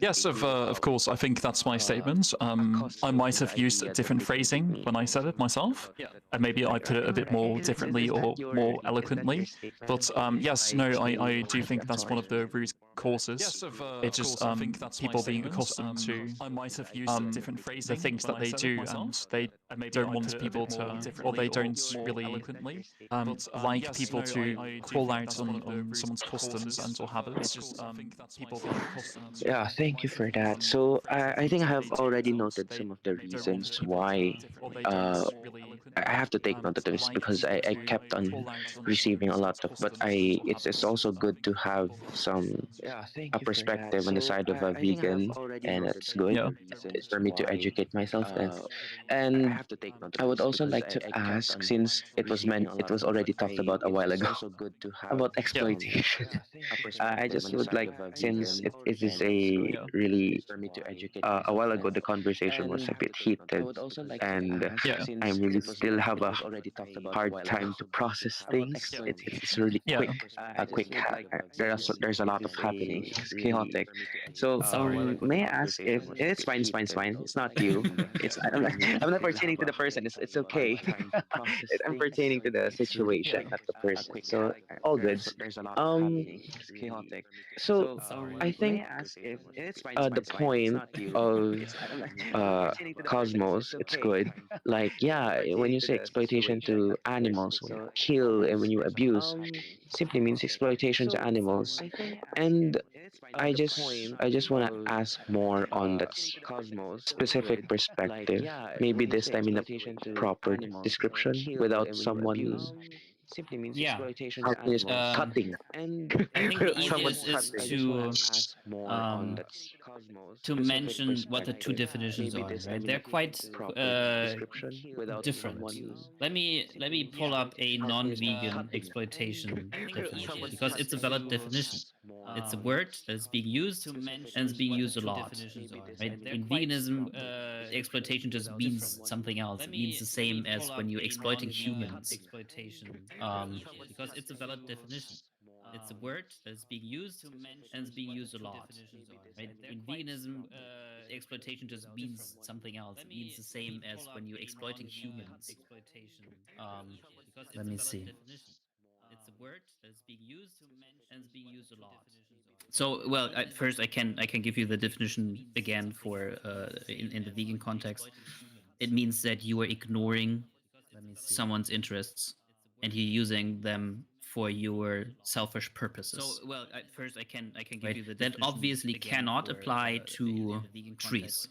Yes, of course. I think that's my statement. I might have used a different phrasing when I said it myself. And maybe I put it a bit more differently or more eloquently. But yes, no, I do think that's one of the root causes. It's just people being accustomed to the things that they do, and they don't want people to, or they don't really like people to call out on someone's customs and or habits. People being accustomed to. Yeah, thank you for that. So I think I have already noted some of the reasons why I have to take note of this because I kept on receiving a lot of, but it's also good to have some a perspective on the side of a vegan, and it's good Yeah. for me to educate myself. And I would also like to ask, since it was already talked about a while ago, about Yeah. exploitation. I just would like, since it is a Yeah. really a while ago the conversation was a bit heated, and Yeah. I really still have a hard time to process things. It's really Yeah. there's a lot of happening. It's chaotic. So may I ask if it's fine, it's fine, it's fine. It's not you. I'm not pertaining to the person. It's okay. I'm pertaining to the situation, not the person. So all goods. Um, so I think the point of Cosmos, it's good. Like, yeah, when you say exploitation to animals, when you kill and when you abuse, simply means exploitation to animals. And I just want to ask more on that specific perspective. Maybe this time in a proper description without someone, Yeah. how can you say, cutting. I think the Someone easiest is cutting. um, to mention what the two definitions are, right? They're quite different. Let me pull up a non-vegan exploitation definition because it's a valid definition. It's a word that is being used and it's being used a lot, right? In veganism, exploitation just means something else. It means the same as when you're exploiting humans. Because it's a valid definition. It's a word that is being used and it's being used a lot, right? In veganism, exploitation just means something else. It means the same as when you're exploiting humans. Let me see. It's a word that is being used and it's being used a lot. So, well, first I can give you the definition again for in the vegan context. It means that you are ignoring someone's interests and you're using them for your selfish purposes. So, well, first I can give you the definition. That obviously cannot apply to trees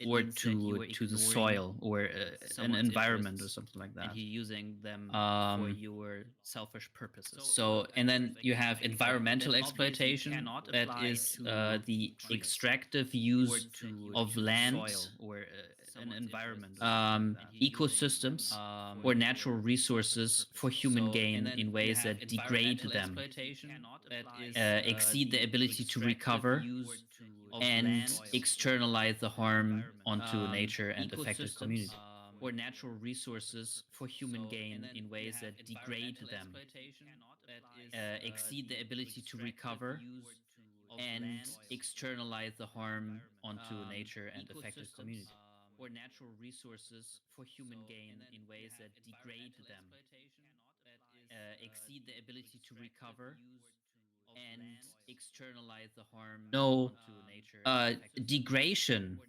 or to the soil or an environment or something like that. And you're using them for your selfish purposes. So, and then you have environmental exploitation. That is the extractive use of land or an environment, ecosystems or natural resources for human gain in ways that degrade them, exceed the ability to recover, and externalize the harm onto nature and affected community. Or natural resources for human gain in ways that degrade them, exceed the ability to recover, and externalize the harm onto nature and affected community. Or natural resources for human gain in ways that degrade them, exceed the ability to recover, and externalize the harm. No, degradation.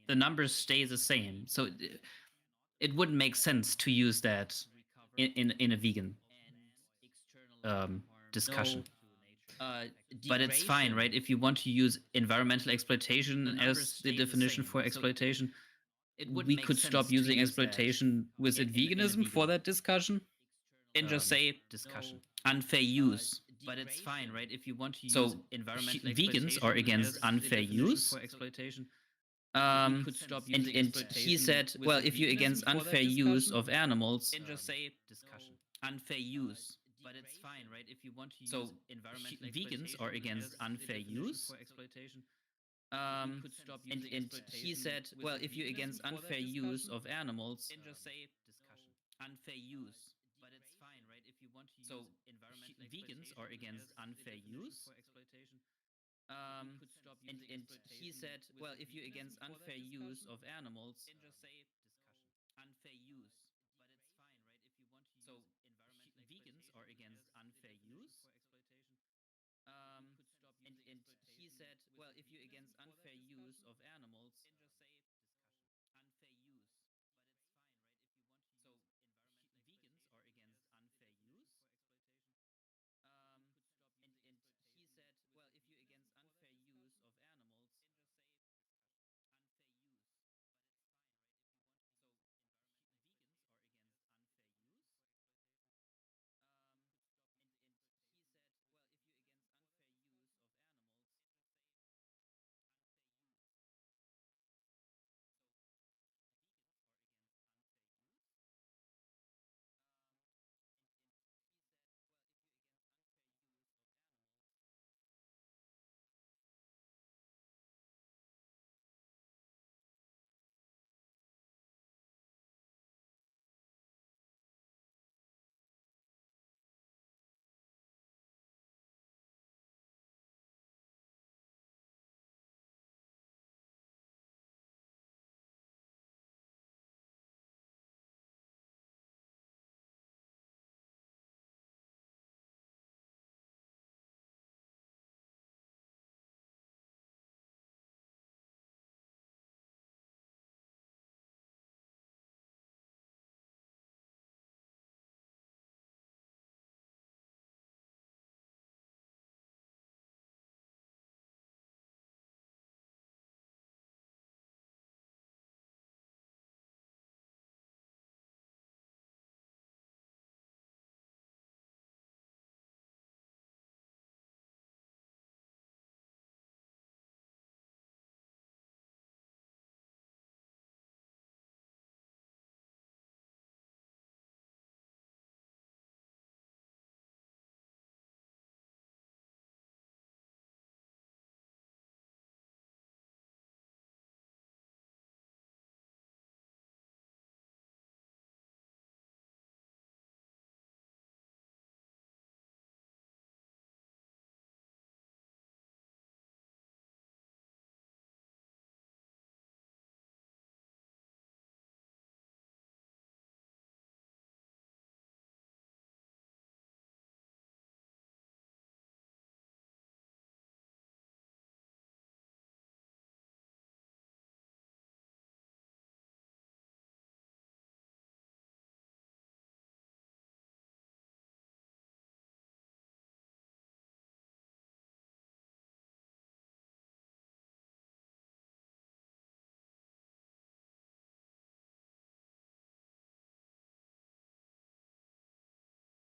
The numbers stay the same, so it wouldn't make sense to use that in a vegan discussion. But it's fine, right? If you want to use environmental exploitation as the definition for exploitation, we could stop using exploitation within veganism for that discussion and just say unfair use. But it's fine, right? If you want to use environmental vegans are against unfair use. And he said, well, if you're against unfair use of animals, then just say unfair use. But it's fine, right? If you want to use vegans are against unfair use. And he said, well, if you're against unfair use of animals, then just say unfair use. But it's fine, right? If you want to use vegans are against unfair use. And he said, well, if you're against unfair use of animals, just say unfair use. So vegans are against unfair use. And he said, well, if you're against unfair use of animals, just say unfair use. So vegans are against unfair use. And he said, well, if you're against unfair use of animals, just say unfair use. So vegans are against unfair use. And he said, well, if you're against unfair use of animals, just say unfair use. So vegans are against unfair use. And he said, well, if you're against unfair use of animals,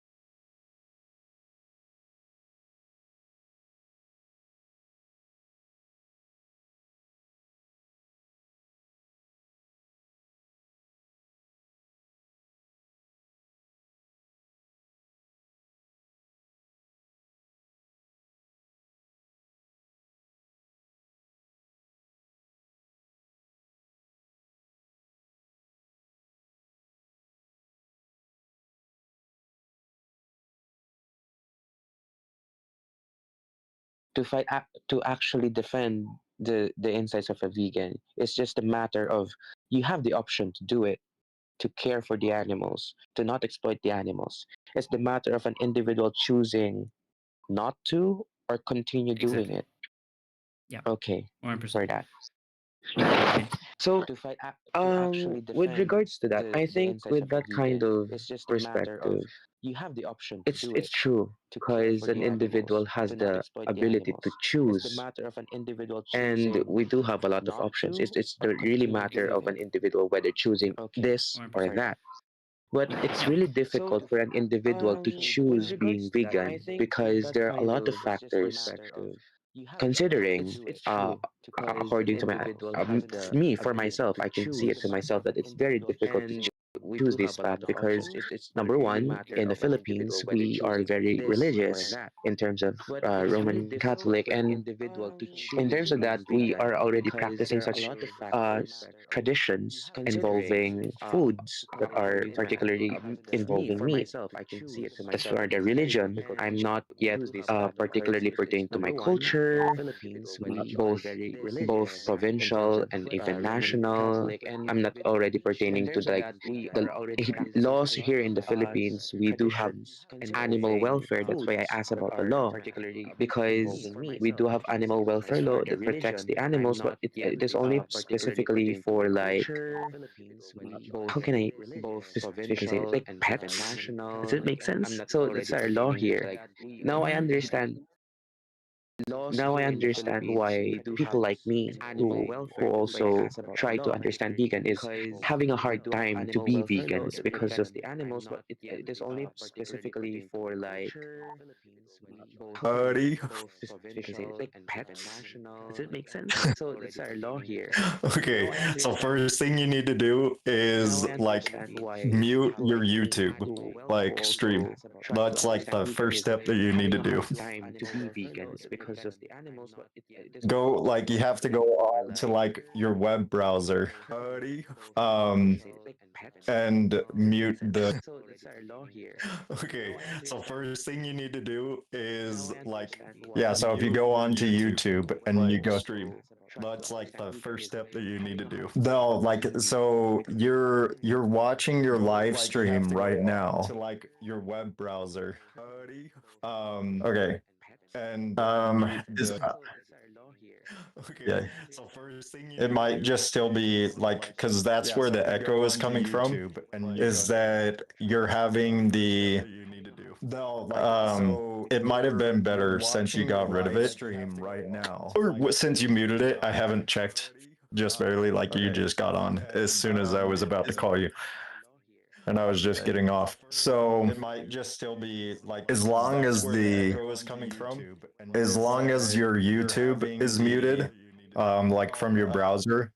To actually defend the insights of a vegan. It's just a matter of you have the option to do it, to care for the animals, to not exploit the animals. It's the matter of an individual choosing not to or continue doing Exactly. it. Yeah. Okay, 100%. for that. Okay. So, with regards to that, I think with that kind of perspective, it's true because an individual has the ability to choose, and we do have a lot of options. It's the really matter of an individual whether choosing this or 100%. that. But it's Yeah. really difficult for an individual to choose being vegan because there are a lot of factors considering according to my me for myself I can see it to myself that it's very difficult to choose this path because number one, in the Philippines, we are very religious in terms of Roman Catholic, and in terms of that, we are already practicing such uh, traditions involving foods that are particularly involving meat. As for the religion, I'm not yet particularly pertaining to my culture, both provincial and even national. I'm not already pertaining to the laws here in the Philippines. We do have animal welfare. That's why I asked about the law, because we do have animal welfare law that protects the animals, but it is only specifically for like how can I specifically say it? Like pets? Does it make sense? So that's our law here. Now I understand now I understand why people like me who also try to understand vegan is having a hard time to be vegan. It's because of the animals, but it is only specifically for like Buddy. specifically say like pets. Does it make sense? So that's our law here. Okay, so first thing you need to do is like mute your YouTube, like stream. That's like the first step that you need to do. Time to be vegan. It's because of the animals, but it is Go like you have to go on to like your web browser, um, and mute the. so that's our law here. Okay, so first thing you need to do is like, yeah, so if you go on to YouTube and you go stream, that's like the first step that you need to do. No, like so you're watching your live stream right now to like your web browser. Okay. And is yeah. So first thing It might just still be like because that's where the echo is coming from. Is that you're having the no, it might have been better since you got rid of it. Stream right now. Or since you muted it, I haven't checked just barely. Like you just got on as soon as I was about to call you, and I was just getting off. So it might just still be like as long as the echo is coming from, as long as your YouTube is muted, like from your browser.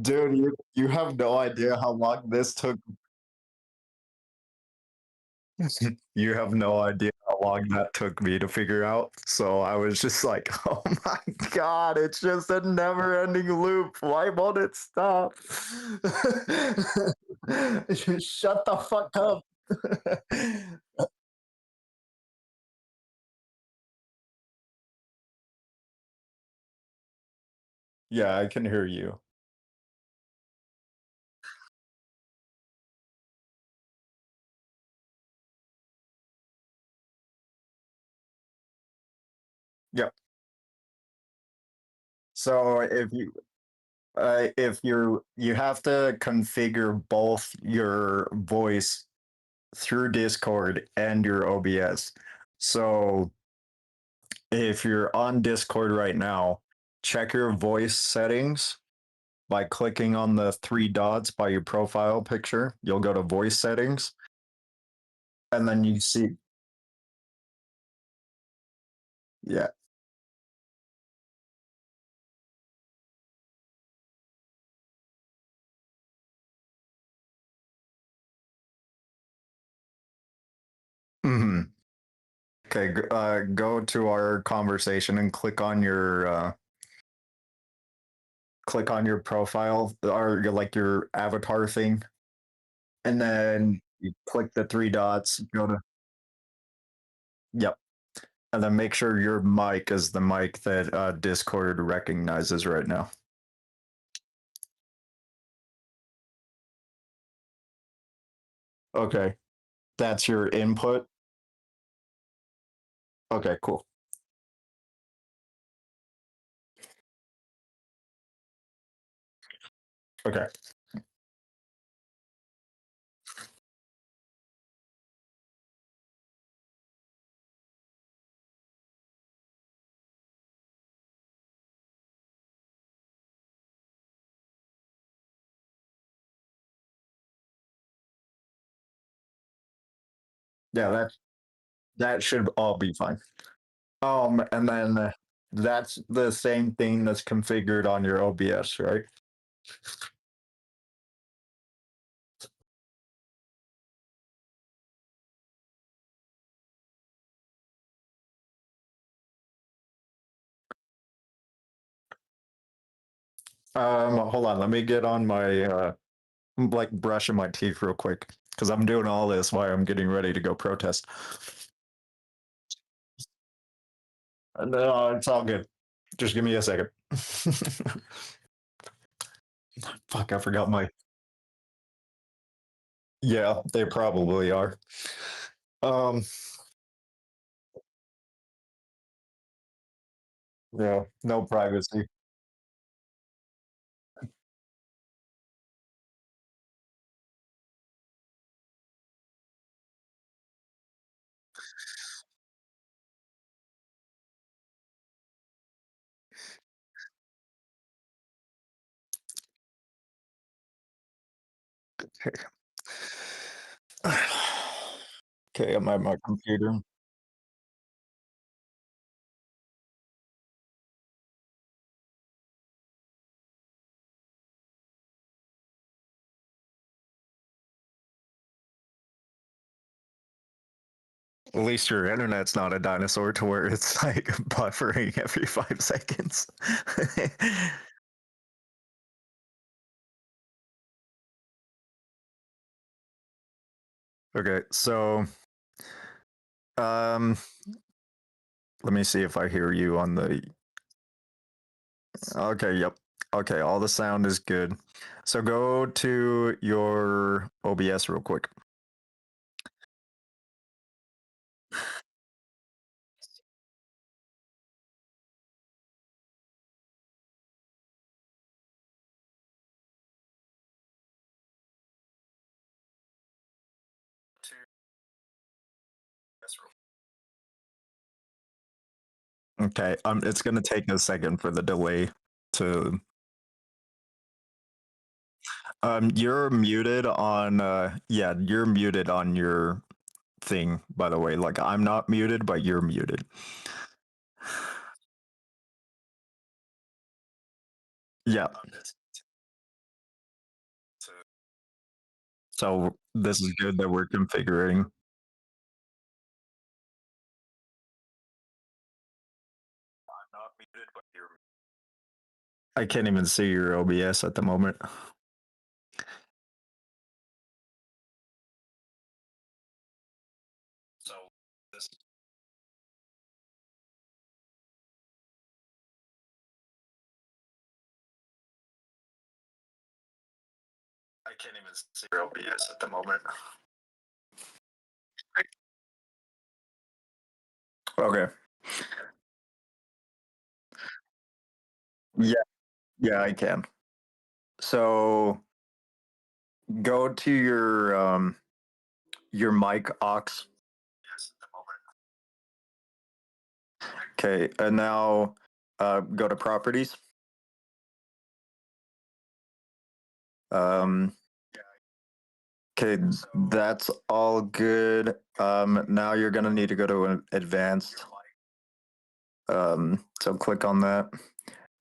Dude, you have no idea how long this took. You have no idea how long that took me to figure out. So I was just like, oh my God, it's just a never ending loop. Why won't it stop? Shut the fuck up. Yeah, I can hear you. Yep. So if you have to configure both your voice through Discord and your OBS. So if you're on Discord right now, check your voice settings by clicking on the three dots by your profile picture. You'll go to voice settings, and then you see, yeah. Mhm. Okay, go to our conversation and click on your profile or like your avatar thing, and then you click the three dots. Go to yep, and then make sure your mic is the mic that Discord recognizes right now. Okay, that's your input. Okay, cool. Okay. Yeah, that should all be fine. And then that's the same thing that's configured on your OBS, right? Hold on, let me get on my I'm like brushing my teeth real quick because I'm doing all this while I'm getting ready to go protest. No, it's all good. Just give me a second. Fuck, I forgot my. Yeah, they probably are. Um, yeah, no privacy. Okay, I'm at my computer. At least your internet's not a dinosaur to where it's like buffering every 5 seconds. Okay, so um let me see if I hear you on the. Okay, yep. Okay, all the sound is good. So go to your OBS real quick. Okay, it's gonna take a second for the delay to. You're muted on. Yeah, you're muted on your thing. By the way, like I'm not muted, but you're muted. Yeah. So this is good that we're configuring. I can't even see your OBS at the moment. So this. I can't even see your OBS at the moment. Okay. Yeah, yeah, I can. So go to your mic aux. Okay, and now go to properties. Okay, that's all good. Now you're gonna need to go to advanced. So click on that.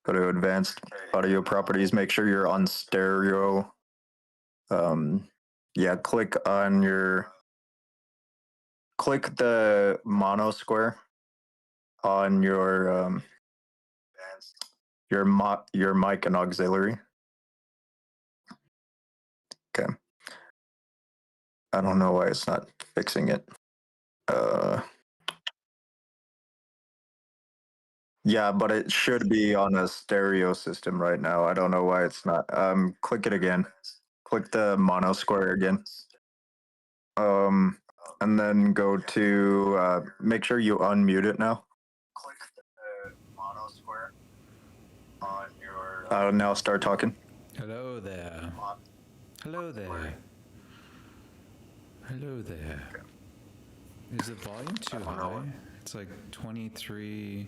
Go to advanced audio properties. Make sure you're on stereo. Yeah, click the mono square on your mic and auxiliary. Okay. I don't know why it's not fixing it. Yeah, but it should be on a stereo system right now. I don't know why it's not. Click it again. Click the mono square again. And then go to make sure you unmute it now. Click the mono square on your. Now start talking. Hello there. Hello there. Hello there. Is the volume too high? It's like 23.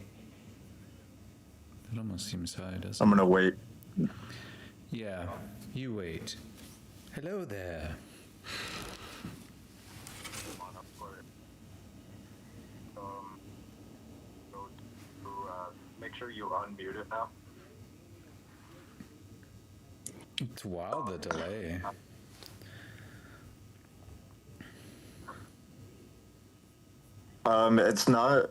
It almost seems high, doesn't it? I'm gonna wait. Yeah, you wait. Hello there. sure you unmute it now. It's wild, the delay. It's not.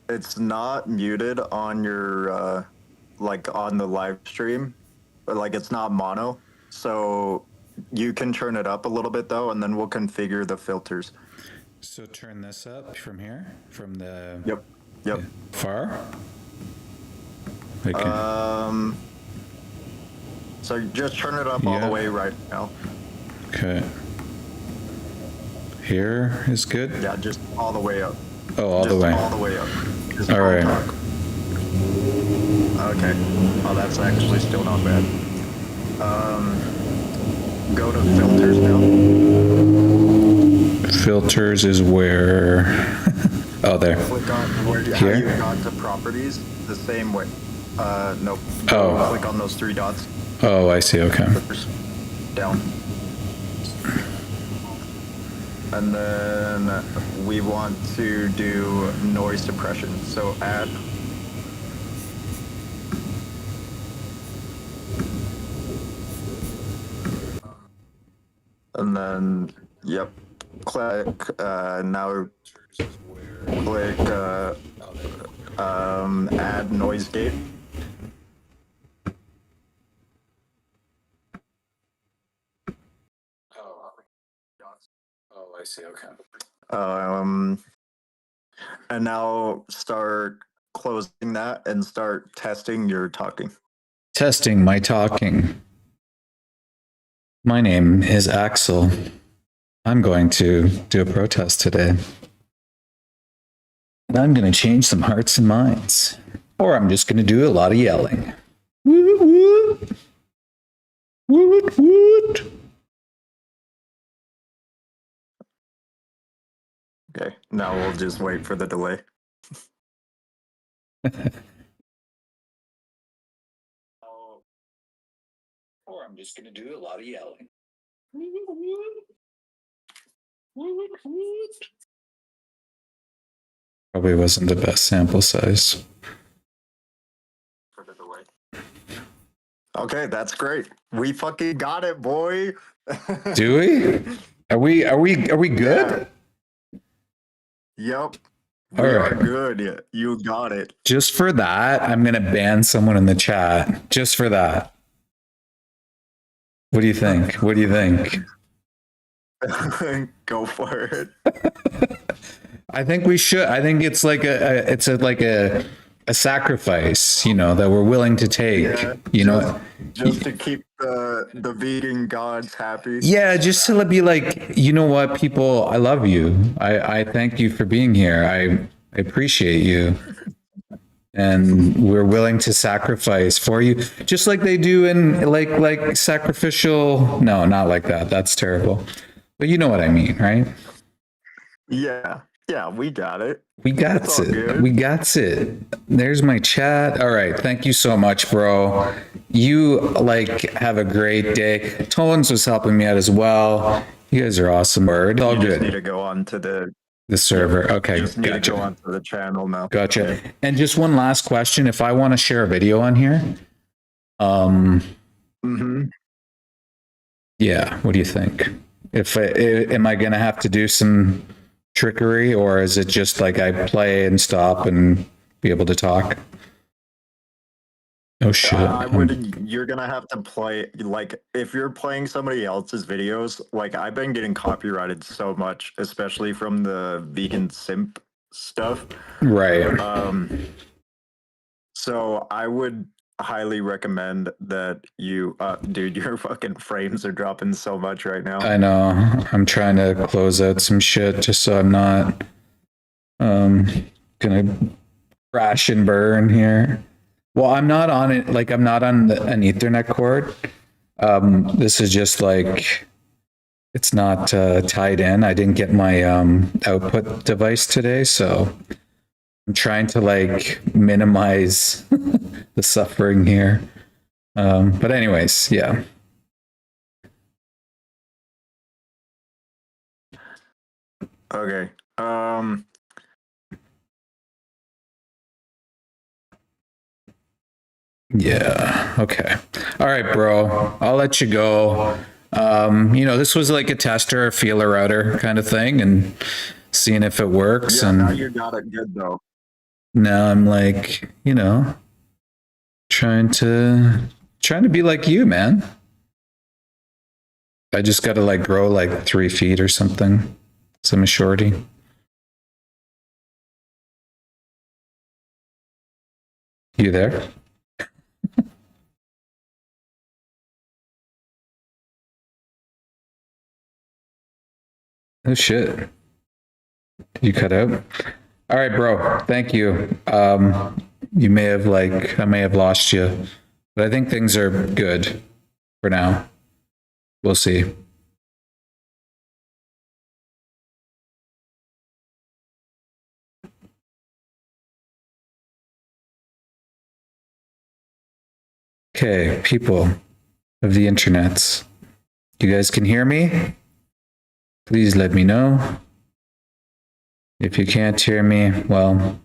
It's not muted on your like on the live stream, but like it's not mono. So you can turn it up a little bit though, and then we'll configure the filters. So turn this up from here, from the Yep. Yep. far. Okay. So just turn it up all the Yeah. way right now. Okay. Here is good. Yeah, just all the way up. Oh, all Just the way. all the way up. Just All don't right. talk. Okay. Oh, that's actually still not bad. Go to filters now. Filters is where. Oh, there. Click on where how Here? you got to properties the same way. No. Oh. Click on those three dots. Oh, I see. Okay. Down. And then we want to do noise suppression. So add. And then, yep. Click, now click, add noise gate. Oh, I see. Okay. And now start closing that and start testing your talking. Testing my talking. My name is Axel. I'm going to do a protest today. And I'm going to change some hearts and minds. Or I'm just going to do a lot of yelling. Woot, woot. Woot, woot. Okay, now we'll just wait for the delay. Or I'm just going to do a lot of yelling. Probably wasn't the best sample size. For the delay. Okay, that's great. We fucking got it, boy. Do we? Are we good? Yep. All We right. are good. You got it. Just for that, I'm going to ban someone in the chat. Just for that. What do you think? What do you think? Go for it. I think we should. I think it's like a sacrifice, you know, that we're willing to take, Yeah, you know. Just to keep the vegan gods happy. Yeah, just to be like, you know what, people, I love you. I thank you for being here. I appreciate you. And we're willing to sacrifice for you, just like they do in like sacrificial. No, not like that. That's terrible. But you know what I mean, right? Yeah. Yeah, we got it. We got It's all it. good. We got it. There's my chat. All right. Thank you so much, bro. You have a great day. Tones was helping me out as well. You guys are awesome. Word. All You just need good. to go on to the The server. Okay. just need to go Gotcha. on to the channel now. Gotcha. Okay. And just one last question. If I want to share a video on here, Mm-hmm. yeah, what do you think? Am I going to have to do some trickery, or is it just like I play and stop and be able to talk? Oh shit. You're gonna have to play, like, if you're playing somebody else's videos, like, I've been getting copyrighted so much, especially from the vegan simp stuff. Right. So I would highly recommend that you, dude, your fucking frames are dropping so much right now. I know. I'm trying to close out some shit just so I'm not gonna crash and burn here. Well, I'm not on it. Like, I'm not on an Ethernet cord. This is just like, it's not tied in. I didn't get my output device today, so I'm trying to like minimize the suffering here. But anyways, yeah. Okay. Yeah. Okay. All right, bro. I'll let you go. This was like a tester, a feeler outer kind of thing, and seeing if it works. Yeah, and now you got it good though. now I'm like, trying to be like you, man. I just got to like grow like 3 feet or something. So I'm a shorty. You there? Oh shit. Did you cut out? All right, bro. Thank you. I may have lost you, but I think things are good for now. We'll see. Okay, people of the internets, you guys can hear me? Please let me know. If you can't hear me, well...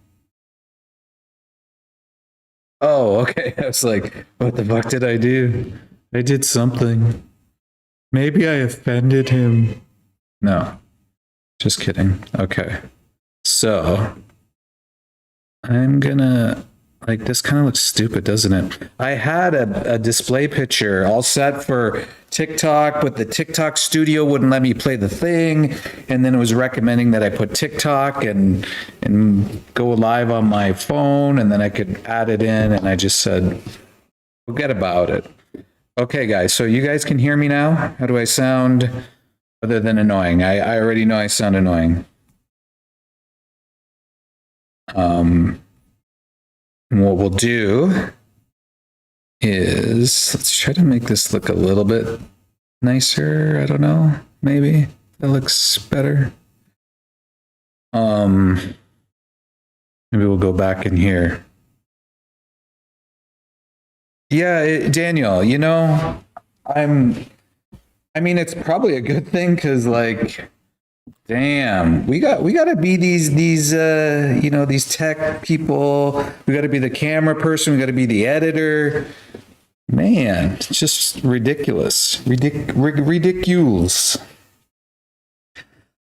Oh, okay. I was like, what the fuck did I do? I did something. Maybe I offended him. No, just kidding. Okay. So, I'm gonna... Like, this kind of looks stupid, doesn't it? I had a display picture all set for TikTok, but the TikTok studio wouldn't let me play the thing. And then it was recommending that I put TikTok and go live on my phone, and then I could add it in. And I just said, forget about it. Okay, guys. So you guys can hear me now? How do I sound other than annoying? I already know I sound annoying. What we'll do is, let's try to make this look a little bit nicer. I don't know, maybe that looks better. Maybe we'll go back in here. Yeah, Daniel, I mean, it's probably a good thing because, like, damn, we got to be these tech people. We got to be the camera person. We got to be the editor. Man, it's just ridiculous. Ridiculous.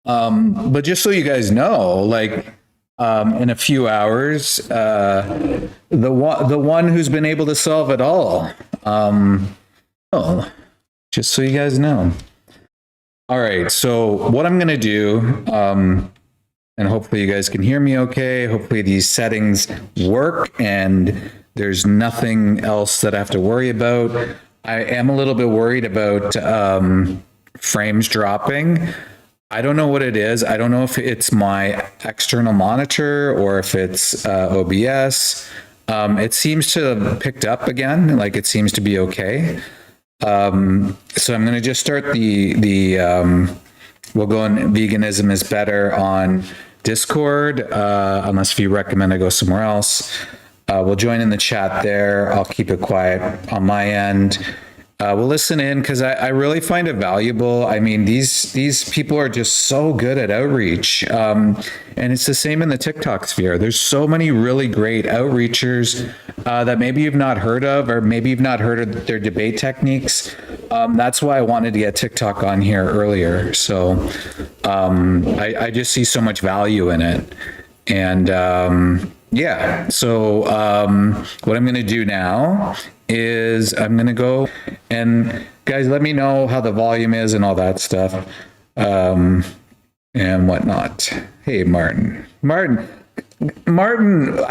But just so you guys know, like, in a few hours, the one who's been able to solve it all. Just so you guys know. All right, so what I'm going to do, and hopefully you guys can hear me okay. Hopefully these settings work and there's nothing else that I have to worry about. I am a little bit worried about frames dropping. I don't know what it is. I don't know if it's my external monitor or if it's OBS. It seems to have picked up again, like it seems to be okay. So I'm going to just start we'll go on Veganism is Better on Discord, unless if you recommend I go somewhere else. We'll join in the chat there. I'll keep it quiet on my end. We'll listen in because I really find it valuable. I mean, these people are just so good at outreach. And it's the same in the TikTok sphere. There's so many really great outreachers that maybe you've not heard of, or maybe you've not heard of their debate techniques. That's why I wanted to get TikTok on here earlier. So I just see so much value in it. And yeah, so what I'm going to do now is I'm going to go and guys, let me know how the volume is and all that stuff and whatnot. Hey, Martin, I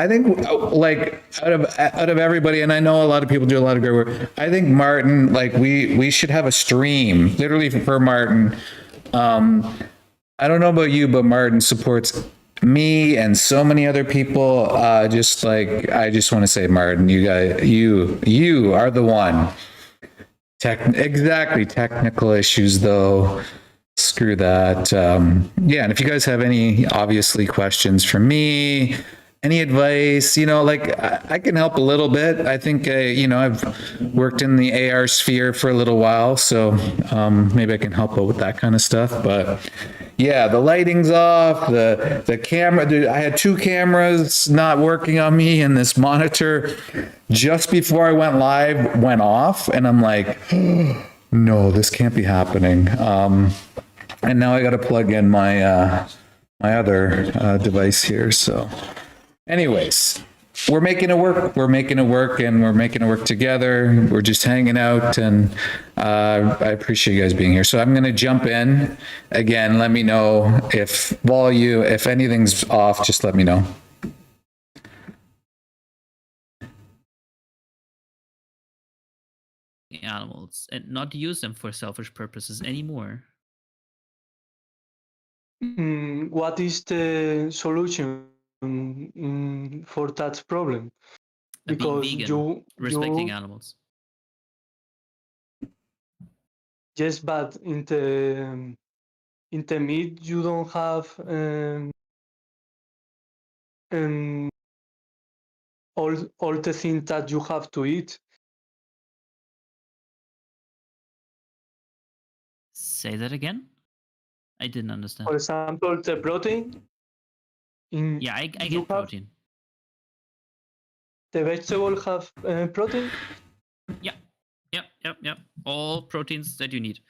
think like out of everybody, and I know a lot of people do a lot of great work. I think Martin, like we should have a stream literally for Martin. I don't know about you, but Martin supports me and so many other people. Just like, I just want to say, Martin, you are the one. Exactly. Technical issues though. Screw that. Yeah. And if you guys have any obviously questions for me, any advice, like I can help a little bit. I think, I've worked in the AR sphere for a little while, so maybe I can help out with that kind of stuff. But Yeah, the lighting's off, the camera, I had two cameras not working on me, and this monitor just before I went live went off, and I'm like, no, this can't be happening. And now I got to plug in my my other device here. So, anyways, we're making it work. We're making it work, and we're making it work together. We're just hanging out, and I appreciate you guys being here. So I'm going to jump in again. Let me know if if anything's off. Just let me know. Animals and not use them for selfish purposes anymore. What is the solution for that problem? Being vegan, respecting animals. Yes, but in the meat you don't have all the things that you have to eat. Say that again. I didn't understand. For example, the protein. Yeah, I get protein. The vegetable have protein. Yep. All proteins that you need.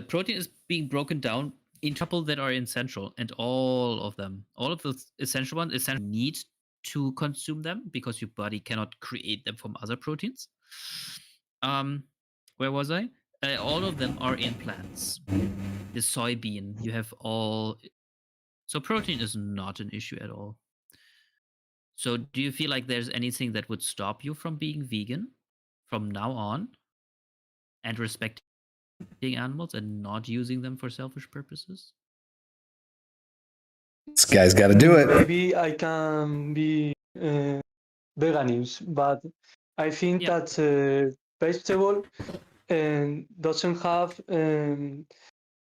Protein is being broken down in couple that are essential, and all of those essential ones, essentially need to consume them because your body cannot create them from other proteins. Where was I? All of them are in plants. The soybean, you have all. So protein is not an issue at all. So do you feel like there's anything that would stop you from being vegan from now on and respecting animals and not using them for selfish purposes? This guy's got to do it. Maybe I can be veganist, but I think that vegetable doesn't have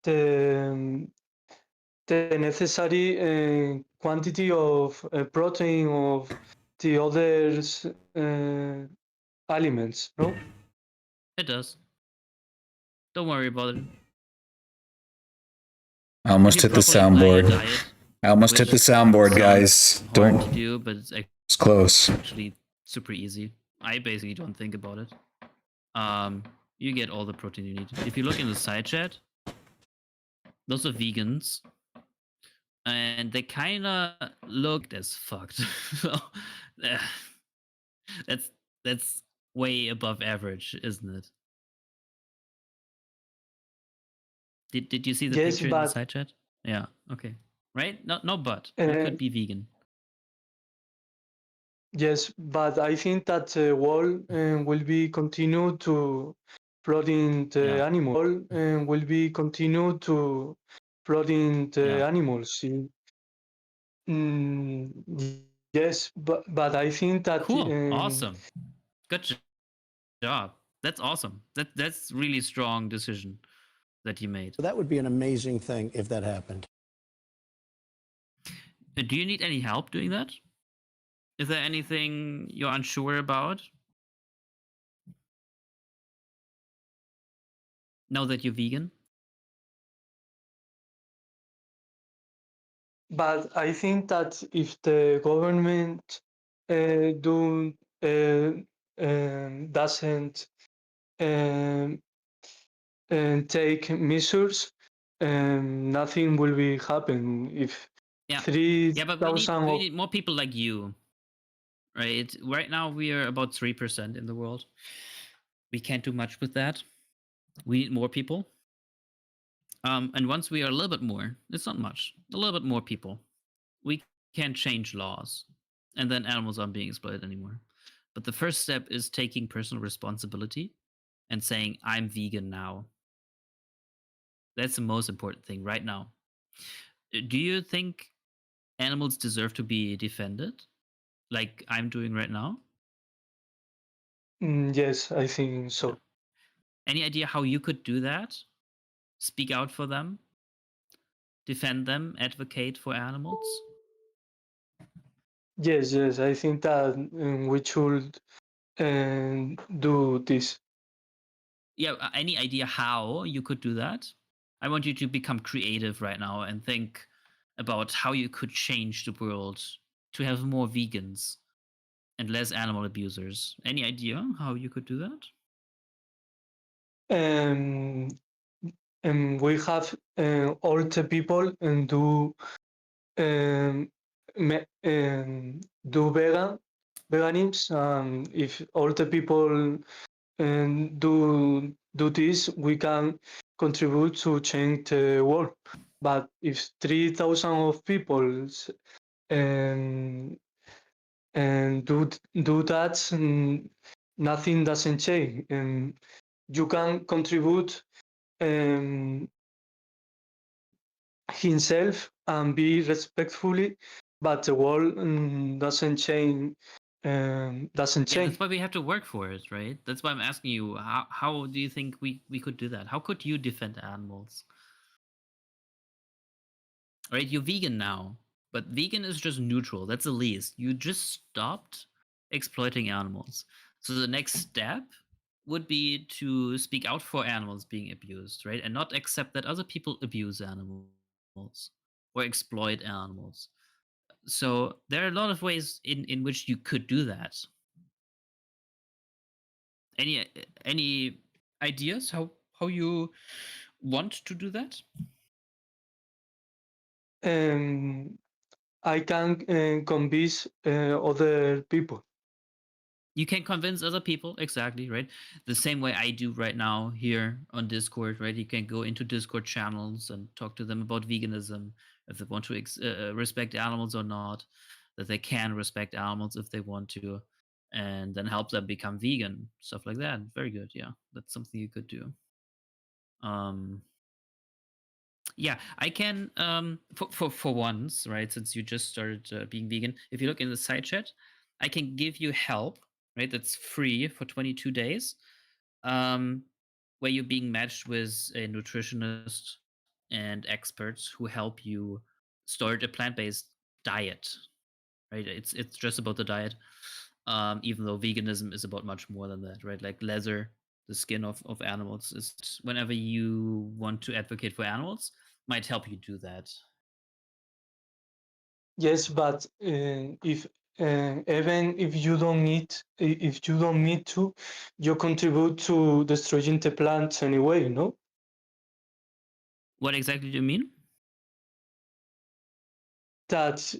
the necessary quantity of protein of the other aliments, no? It does. Don't worry about it. I almost hit the soundboard. I almost hit the soundboard, guys. Don't to do, but it's close. Actually, super easy. I basically don't think about it. You get all the protein you need. If you look in the side chat, those are vegans, and they kind of looked as fucked. So that's way above average, isn't it? Did you see the picture in the side chat? Yeah. Okay. Right? No, but you could be vegan. Yes, but I think that the world will be continue to flooding the animal and will be continue to flooding the animals. Yes, but I think that cool, awesome, good job. That's awesome. That's really strong decision that you made. That would be an amazing thing if that happened. Do you need any help doing that? Is there anything you're unsure about? Now that you're vegan? But I think that if the government doesn't take measures, nothing will be happen. If but we need more people like you, right? Right now we are about 3% in the world. We can't do much with that. We need more people. And once we are a little bit more, it's not much, a little bit more people, we can change laws, and then animals aren't being exploited anymore. But the first step is taking personal responsibility and saying, I'm vegan now. That's the most important thing right now. Do you think animals deserve to be defended like I'm doing right now? Yes, I think so. Any idea how you could do that? Speak out for them? Defend them? Advocate for animals? Yes, I think that we should do this. Yeah, any idea how you could do that? I want you to become creative right now and think about how you could change the world to have more vegans and less animal abusers. Any idea how you could do that? Um, and we have all the people and um, do veganism. If all the people do this, we can contribute to change the world. But if 3,000 of people and do that, nothing doesn't change. And you can contribute himself and be respectfully, but the world doesn't change. Doesn't Yeah, change. that's why we have to work for it, right? That's why I'm asking you, how do you think we could do that? How could you defend animals? Right, you're vegan now, but vegan is just neutral. That's the least. You just stopped exploiting animals. So the next step would be to speak out for animals being abused, right? And not accept that other people abuse animals or exploit animals. So there are a lot of ways in which you could do that. Any ideas how you want to do that? I can convince other people. You can convince other people, exactly, right? The same way I do right now here on Discord, right? You can go into Discord channels and talk to them about veganism, if they want to respect animals or not, that they can respect animals if they want to, and then help them become vegan, stuff like that. Very good, yeah. That's something you could do. Yeah, I can for once, right? Since you just started being vegan, if you look in the side chat, I can give you help, right? That's free for 22 days, um, where you're being matched with a nutritionist and experts who help you start a plant-based diet, right? It's just about the diet, even though veganism is about much more than that, right? Like leather, the skin of animals is whenever you want to advocate for animals, might help you do that. Yes, but if even if you don't need to, you contribute to destroying the plants anyway, no? What exactly do you mean? That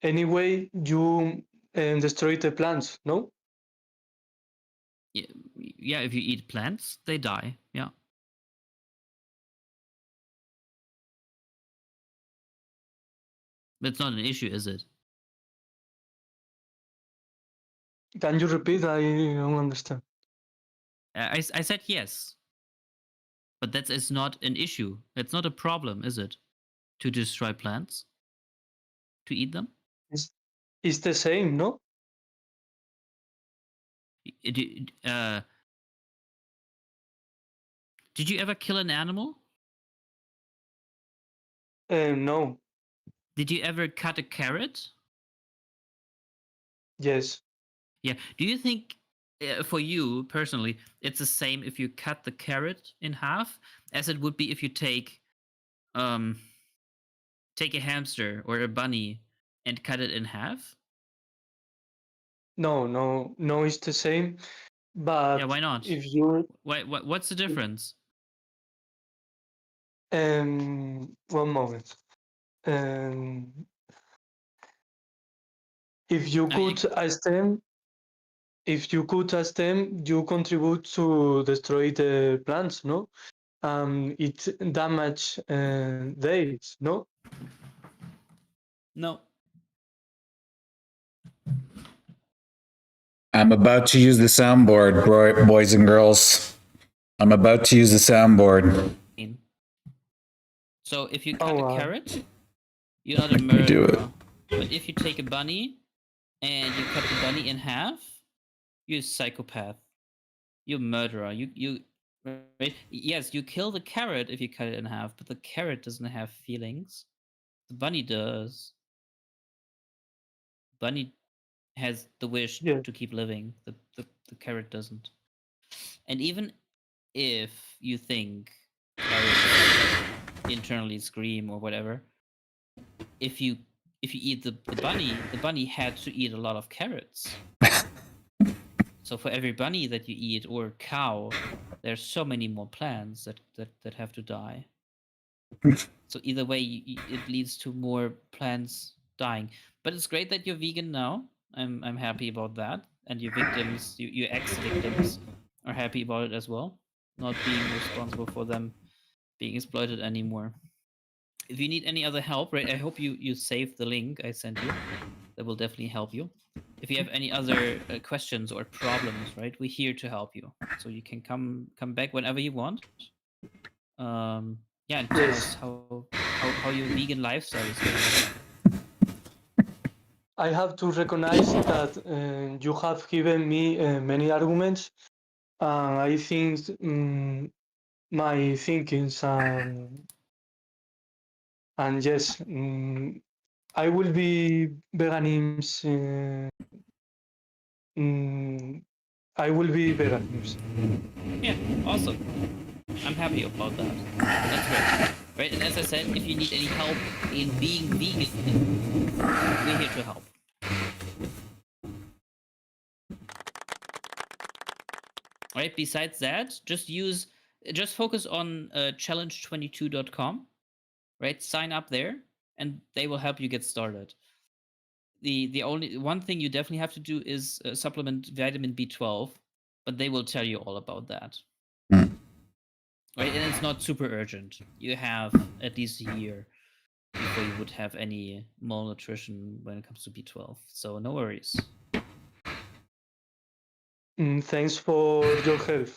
anyway you destroy the plants, no? Yeah, if you eat plants, they die. Yeah. That's not an issue, is it? Can you repeat? I don't understand. I said yes, but that is not an issue. It's not a problem, is it? To destroy plants, to eat them. It's the same, no? Did you ever kill an animal? No. Did you ever cut a carrot? Yes. Yeah. Do you think, for you personally, it's the same if you cut the carrot in half as it would be if you take a hamster or a bunny and cut it in half? No, it's the same. But Yeah, why not? if you What's the difference? one moment. If you I mean, cut a stem, you contribute to destroy the plants, no? It damage days, no? no. I'm about to use the soundboard, boys and girls. I'm about to use the soundboard. So if you cut Oh, a carrot, you're not a me do it. murderer. But if you take a bunny and you cut the bunny in half, you're a psychopath. You're a murderer. You right? Yes, you kill the carrot if you cut it in half, but the carrot doesn't have feelings. The bunny does. Bunny has the wish yeah. to keep living. The carrot doesn't. And even if you think internally scream or whatever. If you eat the bunny had to eat a lot of carrots. So for every bunny that you eat or cow, there's so many more plants that have to die. So either way, it leads to more plants dying. But it's great that you're vegan now. I'm happy about that, and your victims, your ex-victims, are happy about it as well, not being responsible for them being exploited anymore. If you need any other help, right? I hope you saved the link I sent you. That will definitely help you. If you have any other questions or problems, right, we're here to help you. So you can come back whenever you want. Yeah, and tell us how your vegan lifestyle is going. I have to recognize that you have given me many arguments. I think my thinkings and yes, I will be veganism. I will be veganism. Yeah, awesome. I'm happy about that. That's great. Right, and as I said, if you need any help in being vegan, we're here to help. All right, besides that, just focus on challenge22.com, right? Sign up there, and they will help you get started. The only one thing you definitely have to do is supplement vitamin B12, but they will tell you all about that. Right, and it's not super urgent. You have at least a year before you would have any malnutrition when it comes to B12. So no worries. Thanks for your help.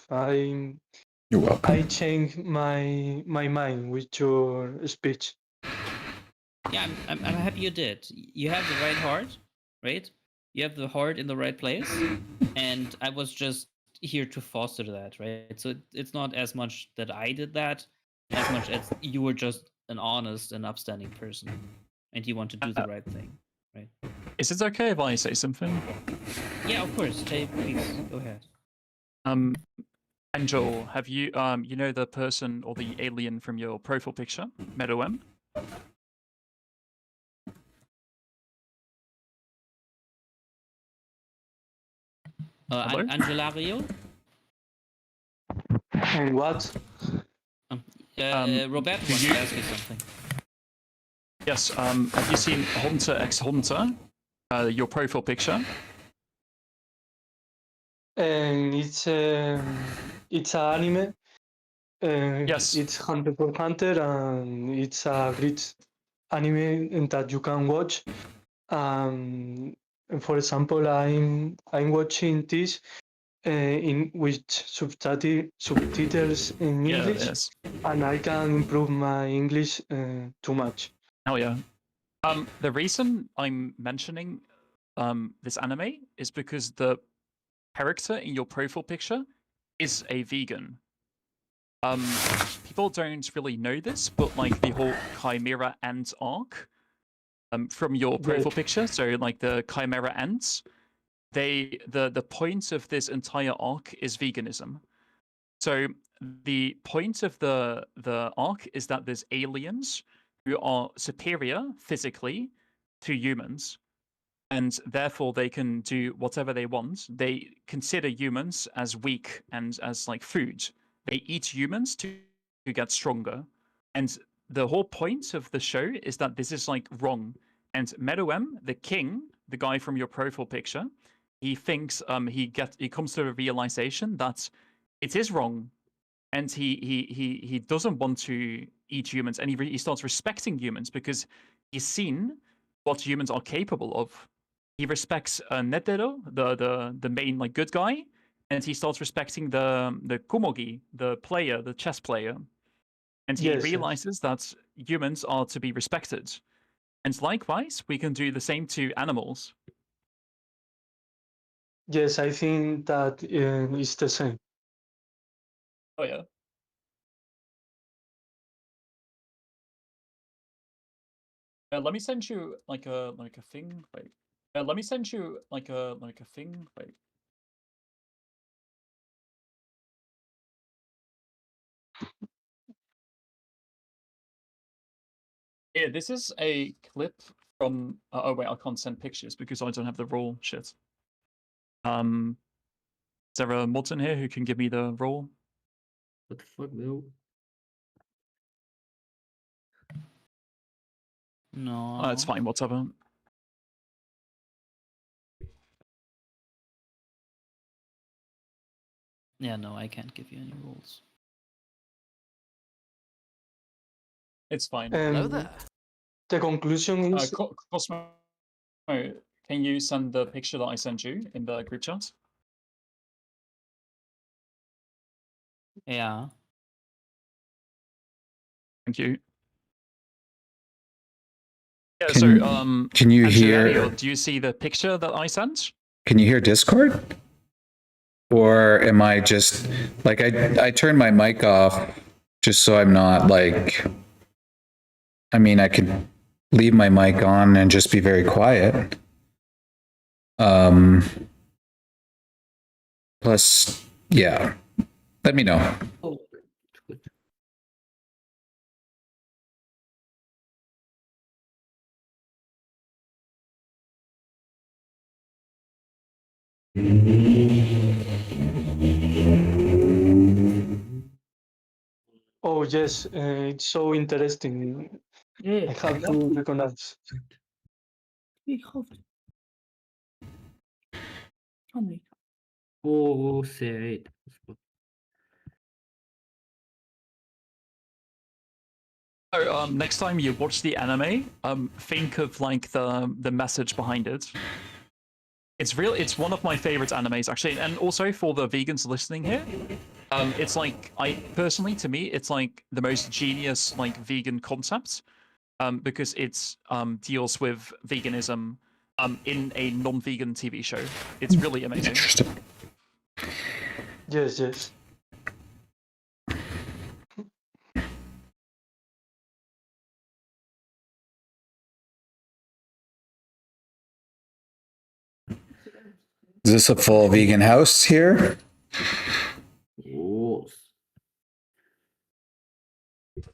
You're welcome. I changed my mind with your speech. Yeah, I'm happy you did. You have the right heart, right? You have the heart in the right place, and I was just here to foster that, right? So it's not as much that I did that, as much as you were just an honest and upstanding person, and you want to do the right thing, right? Is it okay if I say something? Yeah, of course. Jay, please go ahead. Angel, have you you know the person or the alien from your profile picture, Meadow M? Hello? Angelario? And what? Roberto wants to ask you something. Yes, have you seen Hunter x Hunter, your profile picture? And it's an anime. Yes. It's Hunter x Hunter, and it's a great anime that you can watch. For example, I'm watching this in with subtitles in English, Yes. and I can improve my English too much. Oh yeah. The reason I'm mentioning this anime is because the character in your profile picture is a vegan. People don't really know this, but like the whole Chimera Ant arc from your profile picture, so like the Chimera Ants, the point of this entire arc is veganism. So the point of the arc is that there's aliens who are superior physically to humans, and therefore they can do whatever they want. They consider humans as weak and as like food. They eat humans to get stronger. And the whole point of the show is that this is like wrong. And Meruem, the king, the guy from your profile picture, he thinks he comes to a realization that it is wrong, and he doesn't want to eat humans, and he starts respecting humans because he's seen what humans are capable of. He respects Netero, the main like good guy, and he starts respecting the Kumogi, the player, the chess player, and he realizes that humans are to be respected. And likewise, we can do the same to animals. Yes, I think that it's the same. Oh yeah. Let me send you like a thing. Wait. Let me send you like a thing. Wait. Yeah, this is a clip from. Oh wait, I can't send pictures because I don't have the raw shit. Is there a mod in here who can give me the raw? What the fuck, though? No. It's fine, whatever. Yeah, no, I can't give you any rules. It's fine. The conclusion is Cosmo, can you send the picture that I sent you in the group chat? Yeah. Thank you. Yeah, Can you Andrew, hear? Elliot, do you see the picture that I sent? Can you hear Discord? Or am I just like I turned my mic off just so I'm not like. I mean, I could leave my mic on and just be very quiet. Plus, yeah. Let me know. Oh, good. oh yes, it's so interesting. Yeah, I have to recognize. Oh, say. So, next time you watch the anime, think of like the message behind it. It's one of my favorite animes actually, and also for the vegans listening here, it's like personally to me it's like the most genius like vegan concept, because it deals with veganism in a non-vegan TV show. It's really amazing. Interesting. Yes. Is this a full vegan house here? Yes.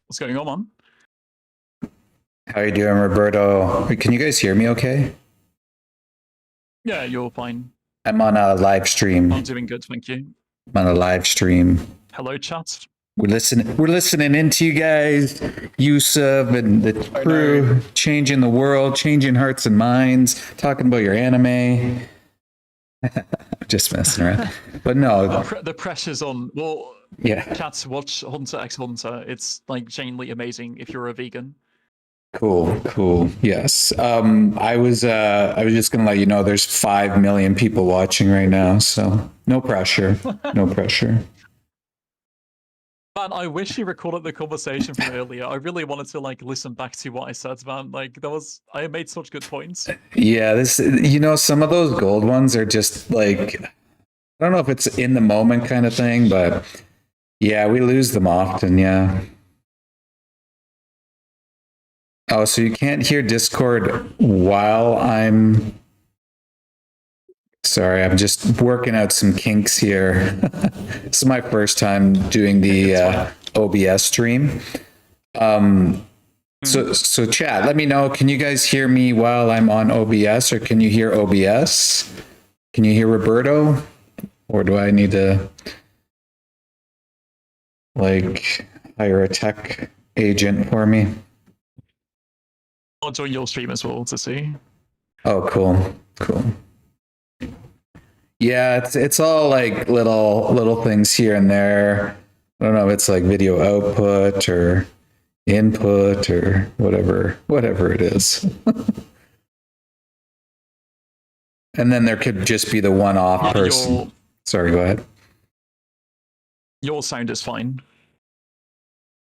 What's going on, man? How you doing, Roberto? Can you guys hear me okay? Yeah, you're fine. I'm on a live stream. I'm doing good, thank you. I'm on a live stream. Hello, chat. We're listening into you guys, Yusuf and the crew, changing the world, changing hearts and minds, talking about your anime. Just messing around. But no. The pressure's on. Well, yeah. Chat, watch Hunter x Hunter. It's like genuinely amazing if you're a vegan. Cool. Yes. I was just gonna let you know there's 5 million people watching right now, so no pressure. No pressure. Man, I wish you recorded the conversation from earlier. I really wanted to like listen back to what I said, man. Like I made such good points. Yeah, some of those gold ones are just like, I don't know if it's in the moment kind of thing, but yeah, we lose them often. Yeah. Oh, so you can't hear Discord while I'm. Sorry, I'm just working out some kinks here. This is my first time doing the OBS stream. So chat, let me know. Can you guys hear me while I'm on OBS, or can you hear OBS? Can you hear Roberto? Or do I need to like hire a tech agent for me? I'll join your stream as well to see. Oh, cool. Yeah, it's all like little things here and there. I don't know if it's like video output or input or whatever it is. And then there could just be the one-off person. Sorry, go ahead. Your sound is fine.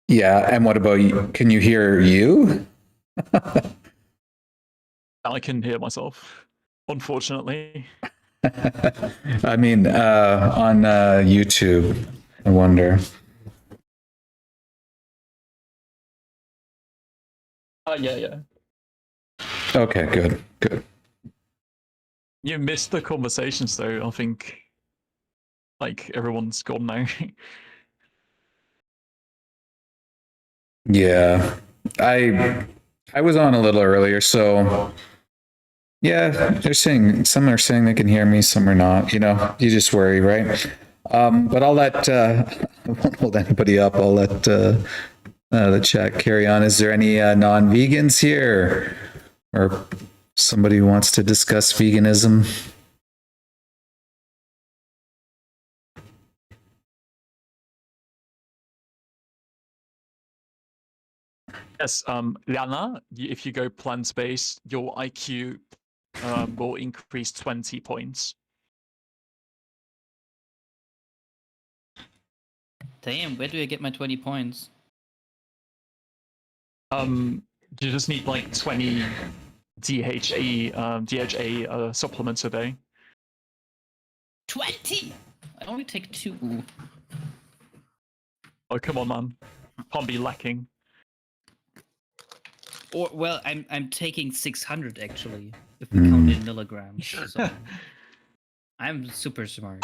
Yeah, and what about you? Can you hear you? I can hear myself, unfortunately. I mean, on YouTube, I wonder. Yeah. Okay, good. You missed the conversations though. I think, like, everyone's gone now. Yeah, I was on a little earlier, so yeah, some are saying they can hear me, some are not. You know, you just worry, right? But I'll let I won't hold anybody up. I'll let the chat carry on. Is there any non-vegans here, or somebody who wants to discuss veganism? Yes, Lana, if you go plant-based, your IQ will increase 20 points. Damn, where do I get my 20 points? You just need like 20 DHA supplements a day. 20? I only take 2. Oh, come on, man. Can't be lacking. Or well, I'm taking 600 actually, if we count in milligrams. So I'm super smart.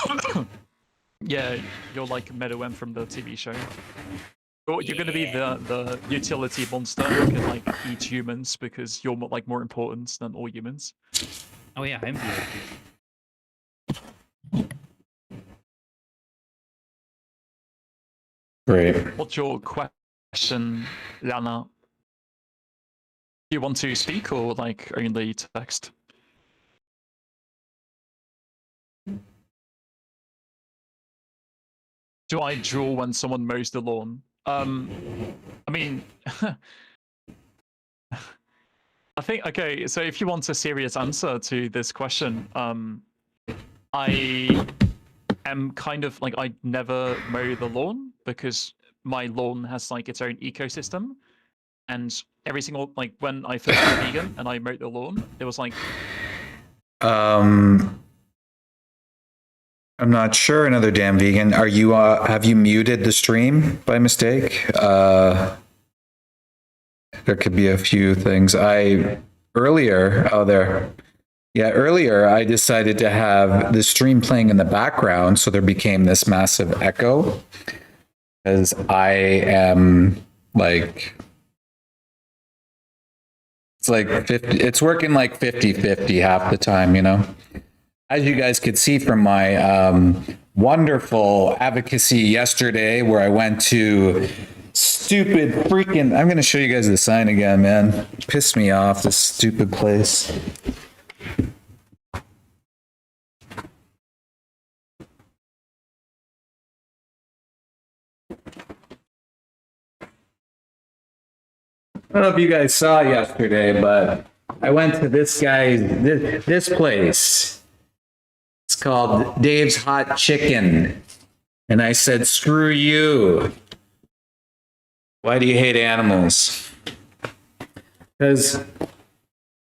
Yeah, you're like Meadow from the TV show. You're gonna be the utility monster who can like eat humans because you're like more important than all humans. Oh yeah, I'm VIP. Great. What's your question, Lana? Do you want to speak or like only text? Do I draw when someone mows the lawn? I mean, I think, okay, so if you want a serious answer to this question, I am kind of like, I never mow the lawn because my lawn has like its own ecosystem. And every single, like when I first went vegan and I mowed the lawn, it was like... I'm not sure. Another damn vegan. Are you? Have you muted the stream by mistake? There could be a few things. Earlier I decided to have the stream playing in the background, so there became this massive echo. Because I am like, it's like 50. It's working like 50-50 half the time, you know. As you guys could see from my wonderful advocacy yesterday, where I went to stupid freaking, I'm going to show you guys the sign again, man. Pissed me off, this stupid place. I don't know if you guys saw yesterday, but I went to this guy's, this place. It's called Dave's Hot Chicken. And I said, screw you. Why do you hate animals? Because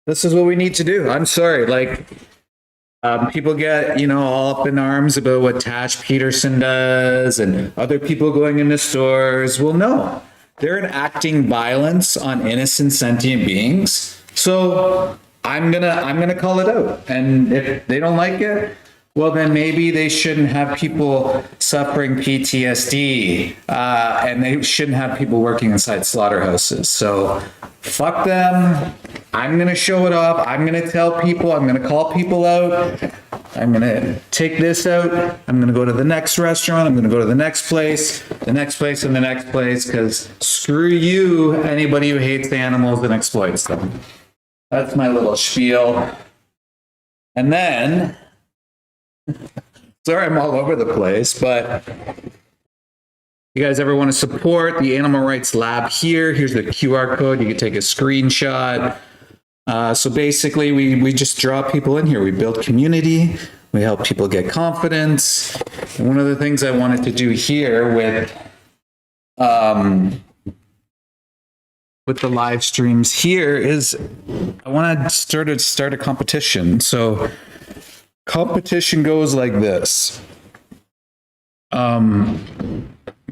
this is what we need to do. I'm sorry. Like, people get, you know, all up in arms about what Tash Peterson does and other people going into stores. Well, no. They're enacting violence on innocent sentient beings. So I'm gonna call it out. And if they don't like it, well, then maybe they shouldn't have people suffering PTSD, and they shouldn't have people working inside slaughterhouses. So fuck them. I'm going to show it off. I'm going to tell people. I'm going to call people out. I'm going to take this out. I'm going to go to the next restaurant. I'm going to go to the next place, and the next place, because screw you, anybody who hates animals and exploits them. That's my little spiel. And then... Sorry, I'm all over the place, but you guys ever want to support the Animal Rights Lab here? Here's the QR code. You can take a screenshot. So basically, we just draw people in here. We build community. We help people get confidence. And one of the things I wanted to do here with the live streams here is I want to start a competition. So competition goes like this.